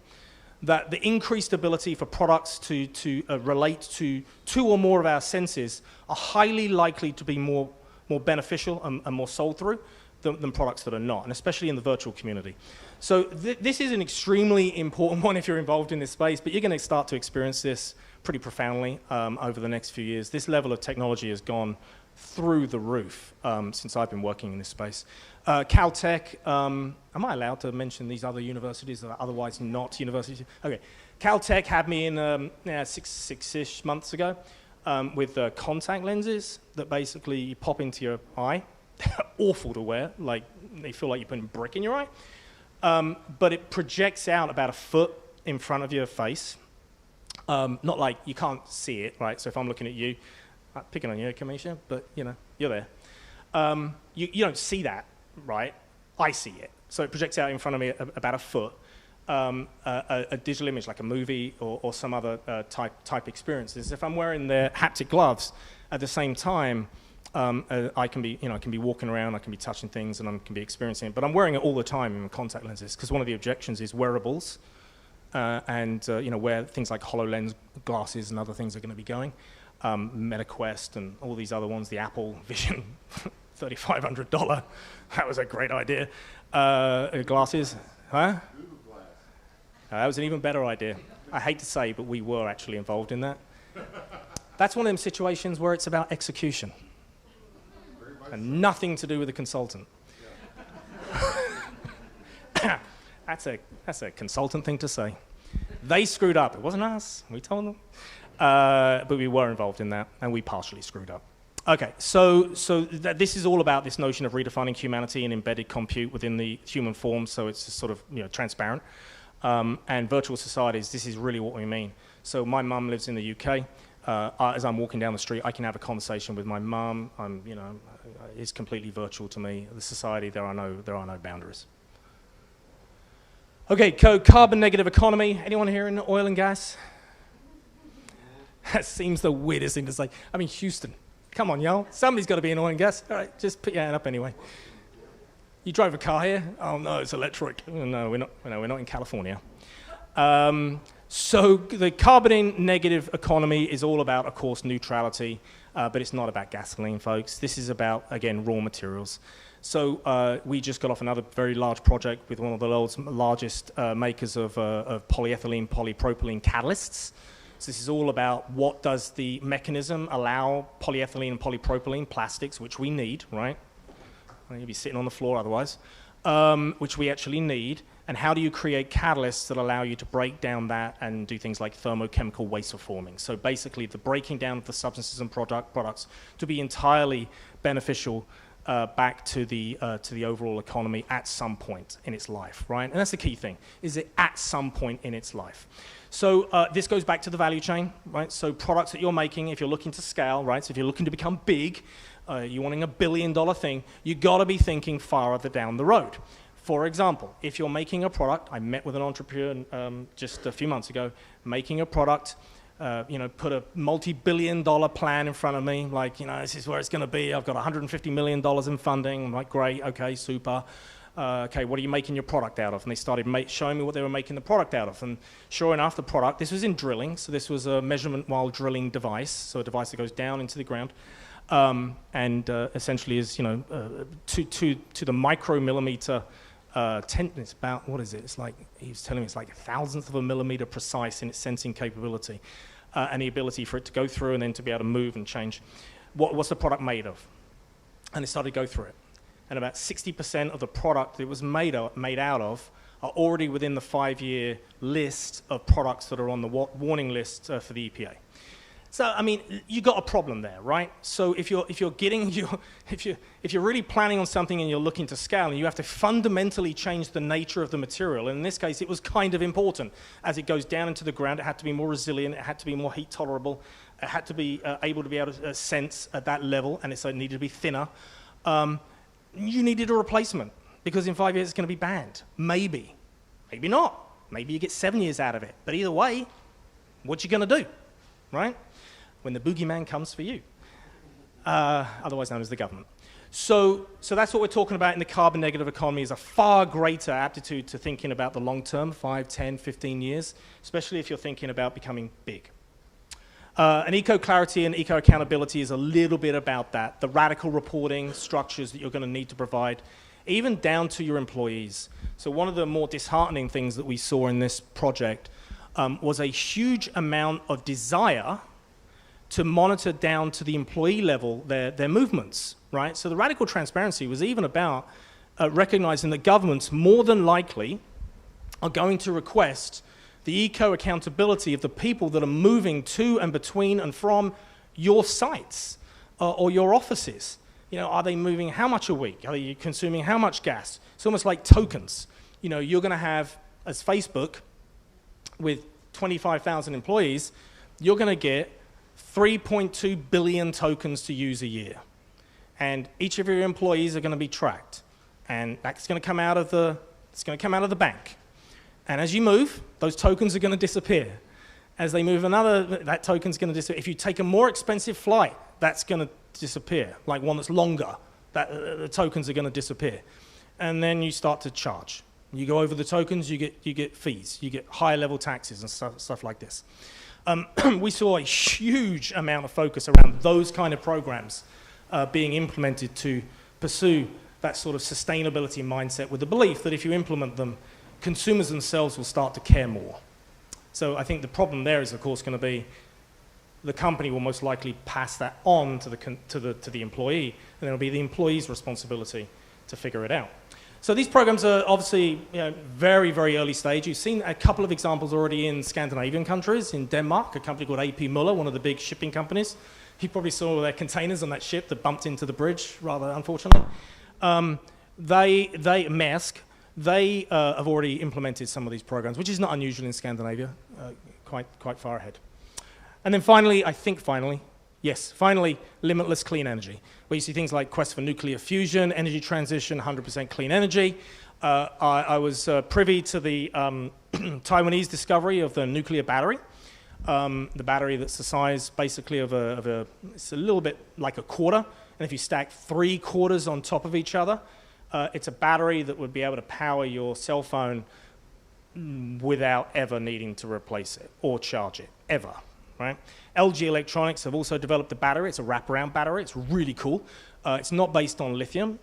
That the increased ability for products to relate to two or more of our senses are highly likely to be more beneficial and more sold through than products that are not, and especially in the virtual community. So this is an extremely important one if you're involved in this space, but you're going to start to experience this pretty profoundly over the next few years. This level of technology has gone through the roof since I've been working in this space. Caltech, am I allowed to mention these other universities that are otherwise not universities? Okay, Caltech had me in six-ish months ago. with contact lenses that basically pop into your eye. They're awful to wear, like they feel like you're putting a brick in your eye. But it projects out about a foot in front of your face. Not like you can't see it, right? So if I'm looking at you, I'm picking on you, Kamisha, but you know, you're there. You don't see that, right? I see it. So it projects out in front of me about a foot. A digital image like a movie or some other type experiences. If I'm wearing the haptic gloves at the same time, I can be walking around, I can be touching things, and I can be experiencing it. But I'm wearing it all the time in contact lenses because one of the objections is wearables, and where things like HoloLens glasses and other things are going to be going, MetaQuest and all these other ones, the Apple Vision, $3,500. That was a great idea. Glasses, huh? That was an even better idea. I hate to say, but we were actually involved in that. That's one of them situations where it's about execution and nothing to do with the consultant. That's a consultant thing to say. They screwed up. It wasn't us. We told them. But we were involved in that, and we partially screwed up. Okay, so this is all about this notion of redefining humanity and embedded compute within the human form, so it's just sort of transparent. And virtual societies, this is really what we mean. So my mum lives in the UK. As I'm walking down the street, I can have a conversation with my mum. It's completely virtual to me. The society, there are no boundaries. Okay, carbon negative economy. Anyone here in oil and gas? That seems the weirdest thing to say. I mean, Houston. Come on, y'all. Somebody's got to be in oil and gas. All right, just put your hand up anyway. You drove a car here? Oh no, it's electric. No, we're not in California. So the carbon negative economy is all about, of course, neutrality, but it's not about gasoline, folks. This is about, again, raw materials. So we just got off another very large project with one of the world's largest makers of polyethylene, polypropylene catalysts. So this is all about what does the mechanism allow polyethylene and polypropylene plastics, which we need, right? You'd be sitting on the floor otherwise, which we actually need, and how do you create catalysts that allow you to break down that and do things like thermochemical waste reforming? So basically the breaking down of the substances and products to be entirely beneficial back to the overall economy at some point in its life, right? And that's the key thing, is it at some point in its life. So this goes back to the value chain, right? So products that you're making, if you're looking to scale, right? So if you're looking to become big, you're wanting $1 billion thing, you got to be thinking farther down the road. For example, if you're making a product, I met with an entrepreneur just a few months ago, making a product, put a multi-billion-dollar plan in front of me, like, this is where it's going to be. I've got $150 million in funding. I'm like, great, okay, super. Okay, what are you making your product out of? And they started showing me what they were making the product out of. And sure enough, the product, this was in drilling, so this was a measurement while drilling device, so a device that goes down into the ground. Essentially is, to the micromillimeter it's about, what is it? It's like, he was telling me it's like 1,000th of a millimeter precise in its sensing capability and the ability for it to go through and then to be able to move and change. What's the product made of? And they started to go through it. And about 60% of the product that it was made out of are already within the 5-year list of products that are on the warning list for the EPA. So, I mean, you got a problem there, right? So if you're really planning on something and you're looking to scale, and you have to fundamentally change the nature of the material, and in this case, it was kind of important. As it goes down into the ground, it had to be more resilient, it had to be more heat tolerable, it had to be able to be able to sense at that level, and so it needed to be thinner. You needed a replacement, because in 5 years it's going to be banned. Maybe. Maybe not. Maybe you get 7 years out of it. But either way, what you going to do, right? When the boogeyman comes for you, otherwise known as the government. So that's what we're talking about in the carbon negative economy, is a far greater aptitude to thinking about the long term, 5, 10, 15 years, especially if you're thinking about becoming big. And eco-clarity and eco-accountability is a little bit about that, the radical reporting structures that you're going to need to provide, even down to your employees. So one of the more disheartening things that we saw in this project was a huge amount of desire to monitor down to the employee level their movements, right? So the radical transparency was even about recognizing that governments more than likely are going to request the eco-accountability of the people that are moving to and between and from your sites or your offices. Are they moving how much a week? Are they consuming how much gas? It's almost like tokens. You're going to have, as Facebook, with 25,000 employees, you're going to get 3.2 billion tokens to use a year. And each of your employees are going to be tracked. And that's going to come out of the bank. And as you move, those tokens are going to disappear. As they move that token's going to disappear. If you take a more expensive flight, that's going to disappear. Like one that's longer, the tokens are going to disappear. And then you start to charge. You go over the tokens, you get fees. You get higher level taxes and stuff like this. We saw a huge amount of focus around those kind of programs being implemented to pursue that sort of sustainability mindset with the belief that if you implement them, consumers themselves will start to care more. So I think the problem there is, of course, going to be the company will most likely pass that on to the employee, and it'll be the employee's responsibility to figure it out. So these programs are obviously very, very early stage. You've seen a couple of examples already in Scandinavian countries. In Denmark, a company called AP Møller, one of the big shipping companies. You probably saw their containers on that ship that bumped into the bridge, rather unfortunately. Maersk, they have already implemented some of these programs, which is not unusual in Scandinavia, quite far ahead. And then finally, limitless clean energy, where you see things like quest for nuclear fusion, energy transition, 100% clean energy. I was privy to the Taiwanese discovery of the nuclear battery. The battery that's the size basically of it's a little bit like a quarter, and if you stack 3 quarters on top of each other, it's a battery that would be able to power your cell phone without ever needing to replace it or charge it, ever. Right? LG Electronics have also developed a battery. It's a wraparound battery. It's really cool. It's not based on lithium.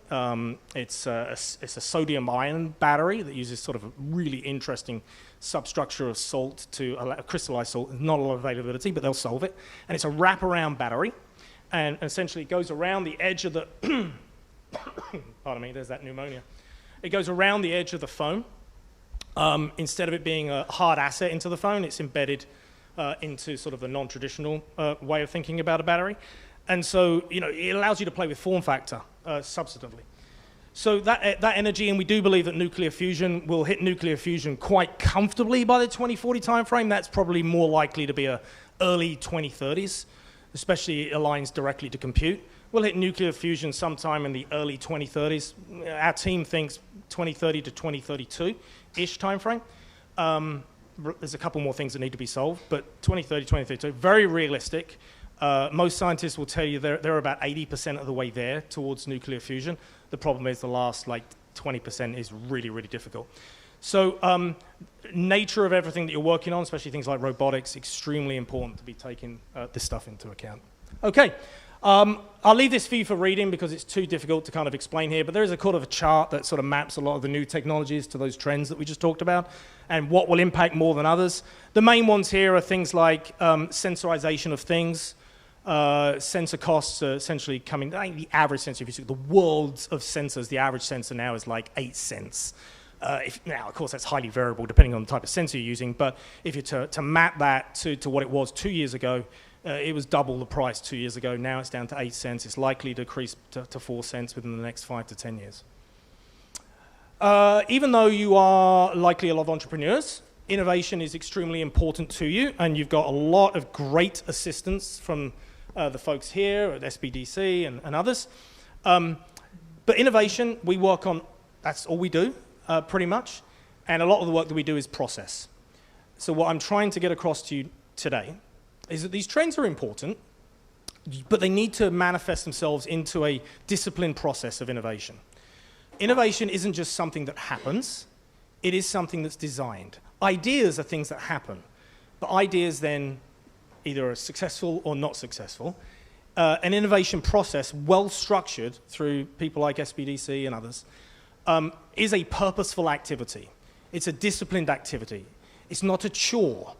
It's a sodium-ion battery that uses sort of a really interesting substructure of salt to crystallized salt. Not a lot of availability, but they'll solve it. And it's a wraparound battery. And essentially it goes around the edge of the... Pardon me, there's that pneumonia. It goes around the edge of the phone. Instead of it being a hard asset into the phone, it's embedded into sort of a non-traditional way of thinking about a battery. And so, it allows you to play with form factor substantively. So that energy, and we do believe that nuclear fusion will hit nuclear fusion quite comfortably by the 2040 timeframe. That's probably more likely to be a early 2030s, especially it aligns directly to compute. We'll hit nuclear fusion sometime in the early 2030s. Our team thinks 2030 to 2032-ish timeframe. There's a couple more things that need to be solved, but 2030, 2032, very realistic. Most scientists will tell you they're about 80% of the way there towards nuclear fusion. The problem is the last 20% is really, really difficult. So nature of everything that you're working on, especially things like robotics, extremely important to be taking this stuff into account. Okay, I'll leave this for you for reading because it's too difficult to kind of explain here, but there is a kind of a chart that sort of maps a lot of the new technologies to those trends that we just talked about and what will impact more than others. The main ones here are things like sensorization of things. Sensor costs are essentially coming, I think the average sensor, if you look at the worlds of sensors, the average sensor now is like 8 cents. Now, of course, that's highly variable depending on the type of sensor you're using, but if you're to map that to what it was 2 years ago, it was double the price 2 years ago. Now it's down to 8 cents. It's likely to decrease to 4 cents within the next 5 to 10 years. Even though you are likely a lot of entrepreneurs, innovation is extremely important to you, and you've got a lot of great assistance from the folks here at SBDC and others. But innovation, we work on, that's all we do, pretty much, and a lot of the work that we do is process. So what I'm trying to get across to you today is that these trends are important, but they need to manifest themselves into a disciplined process of innovation. Innovation isn't just something that happens, it is something that's designed. Ideas are things that happen, but ideas then either are successful or not successful. An innovation process, well structured through people like SBDC and others, is a purposeful activity. It's a disciplined activity. It's not a chore.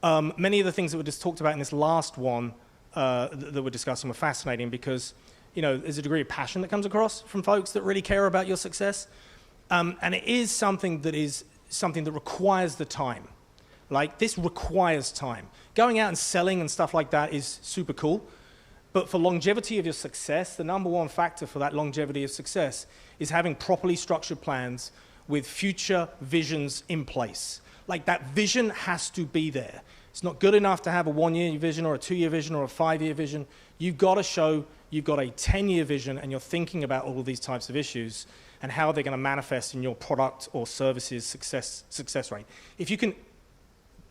Many of the things that were just talked about in this last one that we're discussing were fascinating because, there's a degree of passion that comes across from folks that really care about your success. And it is something that requires the time. Like, this requires time. Going out and selling and stuff like that is super cool, But for longevity of your success, the number one factor for that longevity of success is having properly structured plans with future visions in place. Like that vision has to be there. It's not good enough to have a 1-year vision or a 2-year vision or a 5-year vision. You've got to show you've got a 10-year vision and you're thinking about all of these types of issues and how they're going to manifest in your product or services success rate. If you can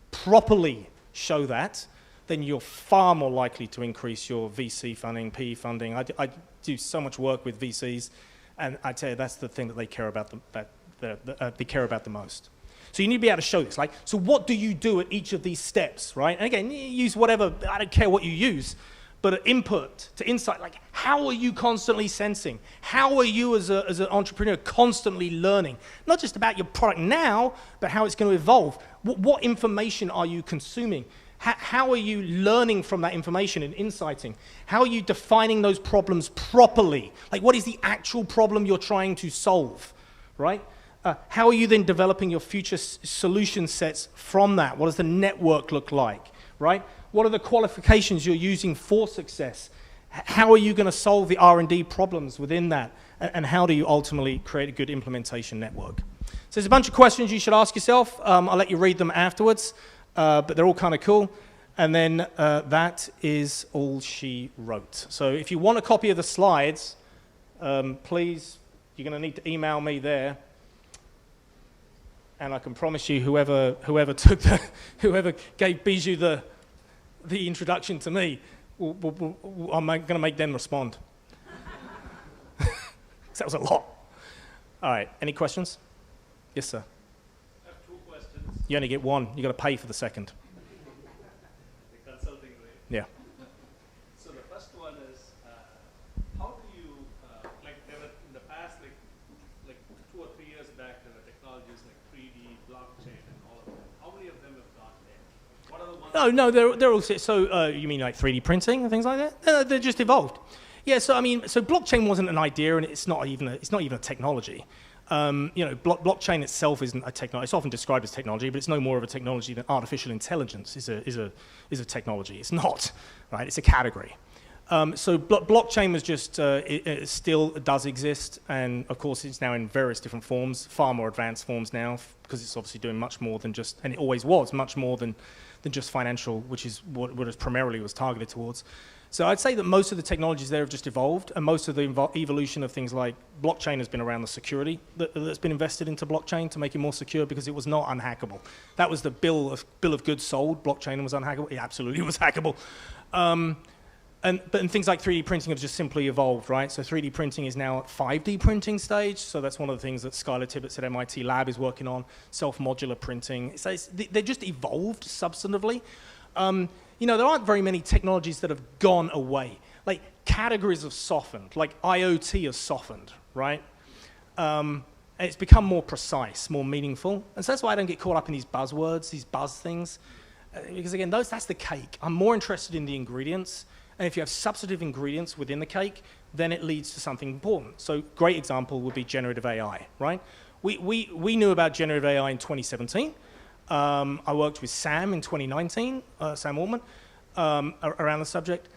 properly show that, then you're far more likely to increase your VC funding, PE funding. I do so much work with VCs, and I tell you, that's the thing that they care about they care about the most. So you need to be able to show this. Like, so what do you do at each of these steps, right? And again, you use whatever, I don't care what you use, but an input to insight, like how are you constantly sensing? How are you as an entrepreneur constantly learning? Not just about your product now, but how it's going to evolve. What information are you consuming? How are you learning from that information and insighting? How are you defining those problems properly? Like what is the actual problem you're trying to solve, right? How are you then developing your future solution sets from that? What does the network look like, right? What are the qualifications you're using for success? How are you going to solve the R&D problems within that? And how do you ultimately create a good implementation network? So there's a bunch of questions you should ask yourself. I'll let you read them afterwards, but they're all kind of cool. And then that is all she wrote. So if you want a copy of the slides, please, you're going to need to email me there. And I can promise you, whoever gave Bijou the introduction to me, I'm going to make them respond. That was a lot. All right, any questions? Yes, sir. I have 2 questions. You only get one. You got to pay for the second. The consulting rate. Yeah. So the first one is, how do you, like there were in the past, like 2 or 3 years back, there were technologies like 3D, blockchain, and all of that. How many of them have gone there? What are the ones? No, they're all. So you mean like 3D printing and things like that? No, they're just evolved. Yeah. So I mean, so blockchain wasn't an idea, and it's not even a technology. Blockchain itself isn't a technology. It's often described as technology, but it's no more of a technology than artificial intelligence is a technology. It's not, right? It's a category. So blockchain was just, it still does exist, and of course it's now in various different forms, far more advanced forms now, because it's obviously doing much more than just, and it always was, much more than just financial, which is what it primarily was targeted towards. So I'd say that most of the technologies there have just evolved, and most of the evolution of things like blockchain has been around the security that's been invested into blockchain to make it more secure, because it was not unhackable. That was the bill of goods sold. Blockchain was unhackable. It absolutely was hackable. But things like 3D printing have just simply evolved, right? So 3D printing is now at 5D printing stage. So that's one of the things that Skylar Tibbetts at MIT Lab is working on, self-modular printing. So they're just evolved substantively. There aren't very many technologies that have gone away. Like categories have softened, like IoT has softened, right? And it's become more precise, more meaningful. And so that's why I don't get caught up in these buzzwords, these buzz things. Because again, that's the cake. I'm more interested in the ingredients. And if you have substantive ingredients within the cake, then it leads to something important. So great example would be generative AI, right? We knew about generative AI in 2017. I worked with Sam in 2019, Sam Altman, around the subject.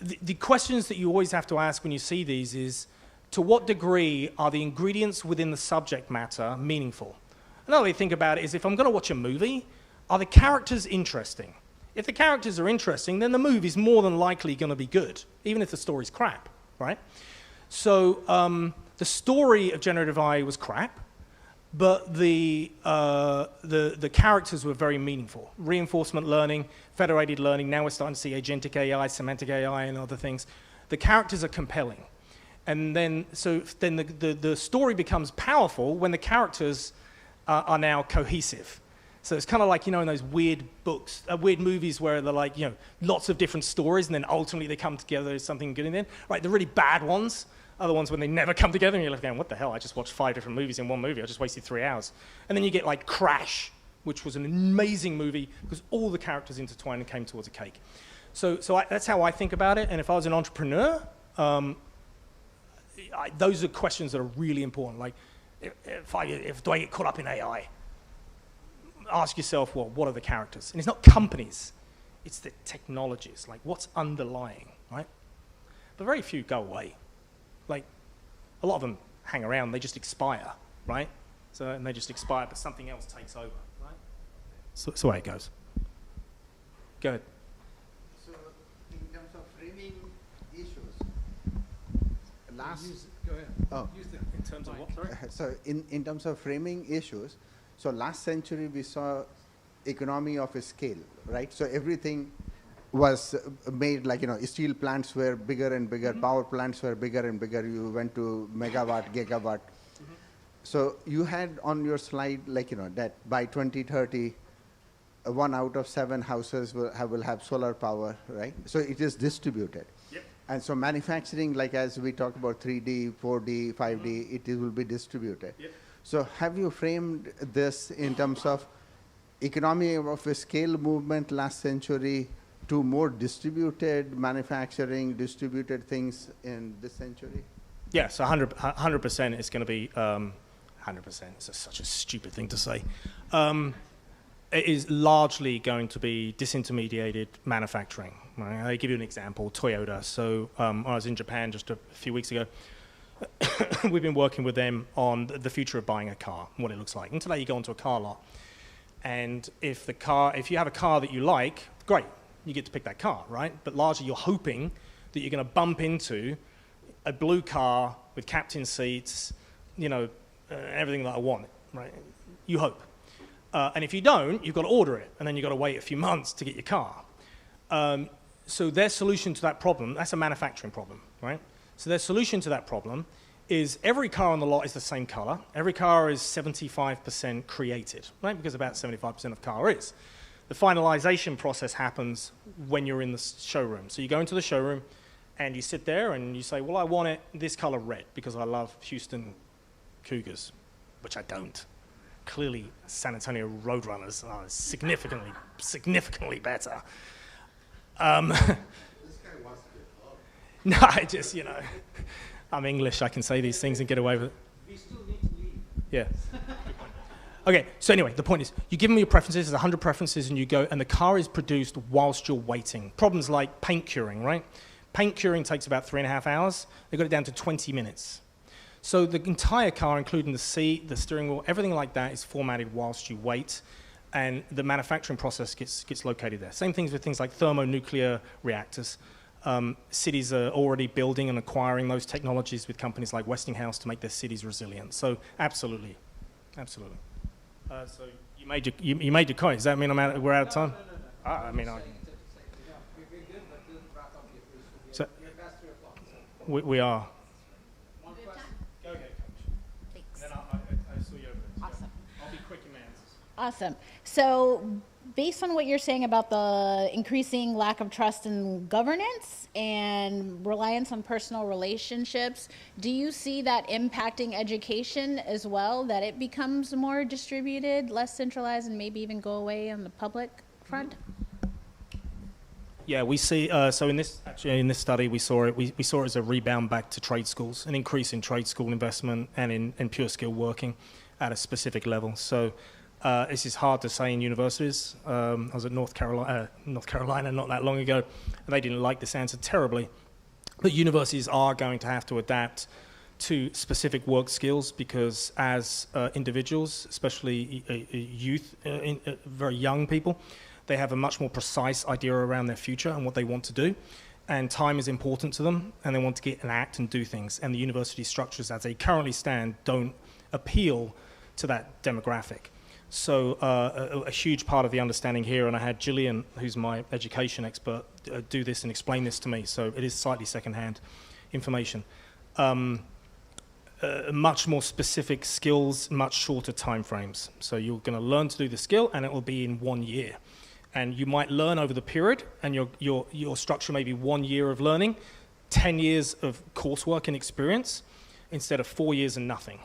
The questions that you always have to ask when you see these is, to what degree are the ingredients within the subject matter meaningful? Another way to think about it is, if I'm going to watch a movie, are the characters interesting? If the characters are interesting, then the movie's more than likely going to be good, even if the story's crap, right? So the story of generative AI was crap, but the characters were very meaningful. Reinforcement learning, federated learning, now we're starting to see agentic AI, semantic AI, and other things. The characters are compelling. And then the story becomes powerful when the characters are now cohesive. So it's kind of like, in those weird books, weird movies where they're like, lots of different stories, and then ultimately they come together as something good in the end. Right, the really bad ones are the ones when they never come together, and you're like, what the hell, I just watched 5 different movies in one movie, I just wasted 3 hours. And then you get like Crash, which was an amazing movie, because all the characters intertwined and came towards a cake. So that's how I think about it, and if I was an entrepreneur, those are questions that are really important. Like, do I get caught up in AI? Ask yourself, what are the characters? And it's not companies, it's the technologies, like what's underlying, right? but very few go away. Like, a lot of them hang around, they just expire, right? So, and they just expire, but something else takes over, right? So it's the way it goes. Go ahead. So, in terms of framing issues, Go ahead. Oh. In terms of what, sorry? So, in terms of framing issues, so last century we saw economy of a scale, right? So everything was made like, steel plants were bigger and bigger, power plants were bigger and bigger. You went to megawatt, gigawatt. So you had on your slide, that by 2030, 1 out of 7 houses will have solar power, right? So it is distributed. Yep. And so manufacturing, like as we talk about 3D, 4D, 5D, it will be distributed. Yep. So have you framed this in terms of economy of a scale movement last century to more distributed manufacturing, distributed things in this century? Yes, 100% is going to be 100%. It's such a stupid thing to say. It is largely going to be disintermediated manufacturing. Right? I'll give you an example, Toyota. So I was in Japan just a few weeks ago. We've been working with them on the future of buying a car, what it looks like. And today you go onto a car lot, and if you have a car that you like, great, you get to pick that car, right? But largely you're hoping that you're going to bump into a blue car with captain seats, everything that I want, right? You hope. And if you don't, you've got to order it, and then you've got to wait a few months to get your car. So their solution to that problem, that's a manufacturing problem, right? So their solution to that problem is every car on the lot is the same color. Every car is 75% created, right? Because about 75% of car is. The finalization process happens when you're in the showroom. So you go into the showroom and you sit there and you say, well, I want it this color red because I love Houston Cougars, which I don't. Clearly, San Antonio Roadrunners are significantly better. No, I just, I'm English. I can say these things and get away with it. We still need to leave. Yeah. Okay, so anyway, the point is, you give them your preferences, there's 100 preferences, and you go, and the car is produced whilst you're waiting. Problems like paint curing, right? Paint curing takes about 3.5 hours. They got it down to 20 minutes. So the entire car, including the seat, the steering wheel, everything like that is formatted whilst you wait, and the manufacturing process gets located there. Same things with things like thermonuclear reactors. Cities are already building and acquiring those technologies with companies like Westinghouse to make their cities resilient. So absolutely. So you made your comment. Does that mean we're out of time? No. I mean, so we are. One question? Go ahead, Coach. Thanks. And then I saw you over there. Awesome. I'll be quick in my answers. Awesome. So based on what you're saying about the increasing lack of trust in governance and reliance on personal relationships, do you see that impacting education as well, that it becomes more distributed, less centralized, and maybe even go away on the public front? Yeah, we see, so in this study, we saw it as a rebound back to trade schools, an increase in trade school investment and in pure skill working at a specific level. So this is hard to say in universities. I was at North Carolina not that long ago, and they didn't like this answer terribly. But universities are going to have to adapt to specific work skills because as individuals, especially youth, very young people, they have a much more precise idea around their future and what they want to do. And time is important to them, and they want to get and act and do things. And the university structures as they currently stand don't appeal to that demographic. So a huge part of the understanding here, and I had Gillian, who's my education expert, do this and explain this to me, so it is slightly secondhand information. Much more specific skills, much shorter time frames. So you're going to learn to do the skill, and it will be in 1 year. And you might learn over the period, and your structure may be 1 year of learning, 10 years of coursework and experience, instead of 4 years and nothing.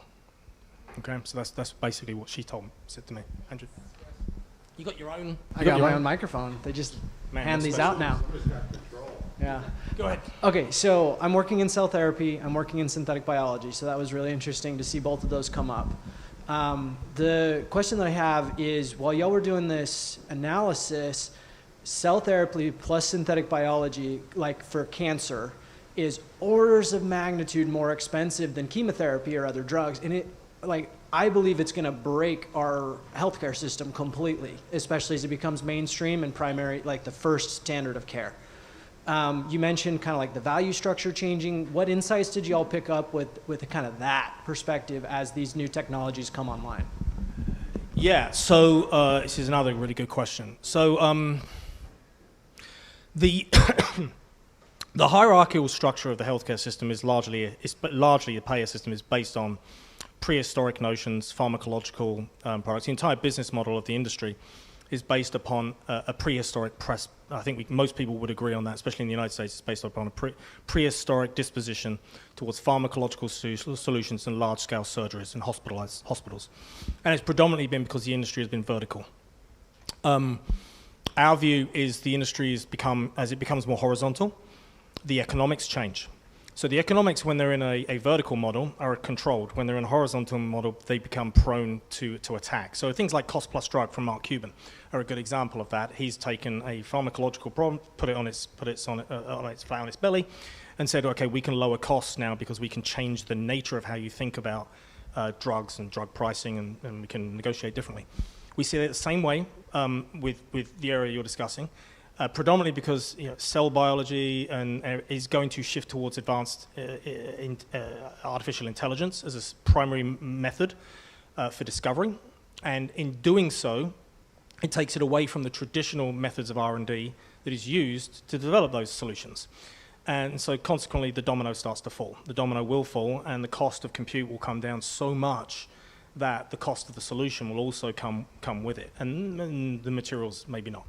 Okay, so that's basically what she said to me. Andrew, you got your own? I got my own microphone. They just hand these out now. Yeah. Go ahead. Okay, so I'm working in cell therapy. I'm working in synthetic biology. So that was really interesting to see both of those come up. The question that I have is, while y'all were doing this analysis, cell therapy plus synthetic biology, like for cancer, is orders of magnitude more expensive than chemotherapy or other drugs. And I believe it's going to break our healthcare system completely, especially as it becomes mainstream and primary, like the first standard of care. You mentioned kind of like the value structure changing. What insights did you all pick up with kind of that perspective as these new technologies come online? Yeah, so this is another really good question. So the the hierarchical structure of the healthcare system is largely the payer system is based on prehistoric notions, pharmacological products. The entire business model of the industry is based upon a prehistoric I think most people would agree on that, especially in the United States. It's based upon a prehistoric disposition towards pharmacological solutions and large-scale surgeries and hospitals. And it's predominantly been because the industry has been vertical. Our view is the industry as it becomes more horizontal, the economics change. So the economics, when they're in a vertical model, are controlled. When they're in a horizontal model, they become prone to attack. So things like cost plus drug from Mark Cuban are a good example of that. He's taken a pharmacological problem, put it flat on its belly, and said, okay, we can lower costs now because we can change the nature of how you think about drugs and drug pricing, and we can negotiate differently. We see it the same way with the area you're discussing. Predominantly because cell biology is going to shift towards advanced artificial intelligence as a primary method for discovery, and in doing so, it takes it away from the traditional methods of R&D that is used to develop those solutions. And so consequently, the domino starts to fall. The domino will fall, and the cost of compute will come down so much that the cost of the solution will also come with it, and the materials maybe not.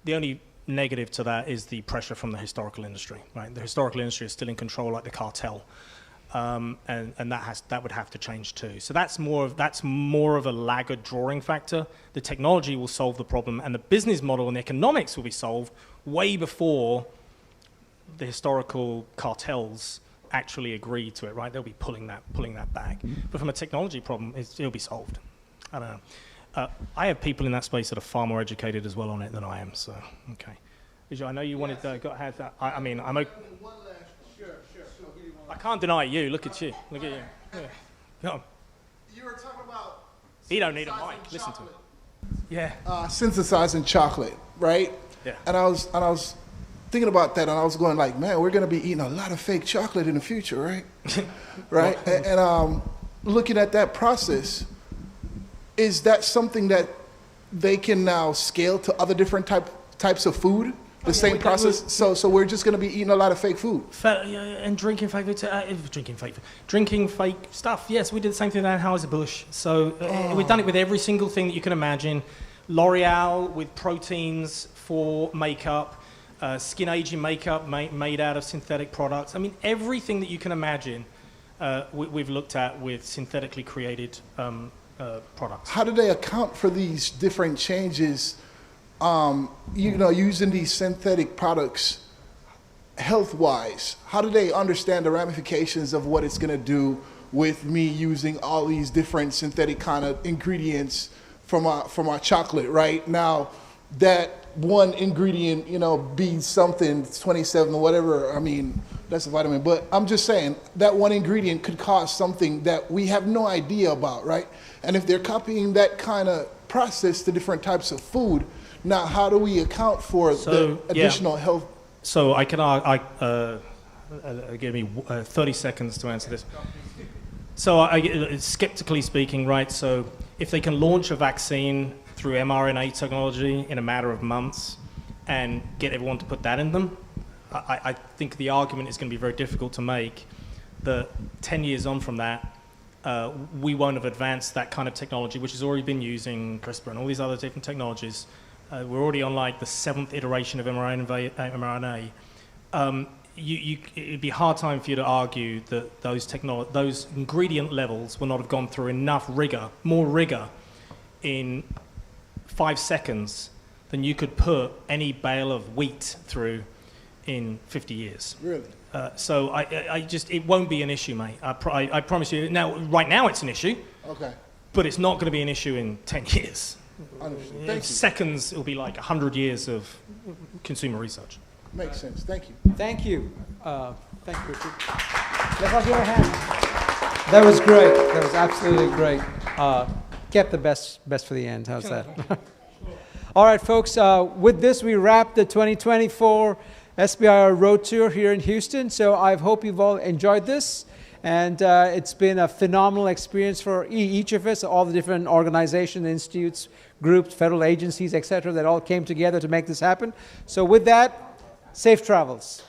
The only negative to that is the pressure from the historical industry, right? The historical industry is still in control, like the cartel, and that would have to change too. So that's more of a laggard drawing factor. The technology will solve the problem, and the business model and the economics will be solved way before the historical cartels actually agree to it, right? They'll be pulling that back. But from a technology problem, it'll be solved. I don't know. I have people in that space that are far more educated as well on it than I am, so, okay. Vijay, I know you wanted to have that. I mean, I'm okay. I can't deny you. Look at you. Look at you. Yeah. Go on. You were talking about... He don't need a mic. Listen to him. Yeah. Synthesizing chocolate, right? Yeah. And I was thinking about that, and I was going like, man, we're going to be eating a lot of fake chocolate in the future, right? Right? And looking at that process... Is that something that they can now scale to other different types of food? The same process? So we're just going to be eating a lot of fake food? And drinking fake food. Drinking fake stuff. Yes, we did the same thing with Anheuser-Busch. So we've done it with every single thing that you can imagine. L'Oreal with proteins for makeup, skin aging makeup made out of synthetic products. I mean, everything that you can imagine we've looked at with synthetically created products. How do they account for these different changes, using these synthetic products health-wise? How do they understand the ramifications of what it's going to do with me using all these different synthetic kind of ingredients from our chocolate, right? Now, that one ingredient, be something, 27 or whatever, I mean, that's a vitamin. But I'm just saying, that one ingredient could cause something that we have no idea about, right? And if they're copying that kind of process to different types of food, now how do we account for the additional health? So give me 30 seconds to answer this. So skeptically speaking, right, so if they can launch a vaccine through mRNA technology in a matter of months and get everyone to put that in them, I think the argument is going to be very difficult to make that 10 years on from that, we won't have advanced that kind of technology, which has already been using CRISPR and all these other different technologies. We're already on like the 7th iteration of mRNA. It'd be a hard time for you to argue that those ingredient levels will not have gone through enough more rigor in 5 seconds than you could put any bale of wheat through in 50 years. Really? So it won't be an issue, mate. I promise you. Now, right now it's an issue. Okay. But it's not going to be an issue in 10 years. Understood. In seconds, it'll be like 100 years of consumer research. Makes sense. Thank you. Thank you. Thank you, Richard. Let's all give her a hand. That was great. That was absolutely great. Kept the best for the end. How's that? All right, folks. With this, we wrap the 2024 SBIR Road Tour here in Houston. So I hope you've all enjoyed this. And it's been a phenomenal experience for each of us, all the different organizations, institutes, groups, federal agencies, etc., that all came together to make this happen. So with that, safe travels.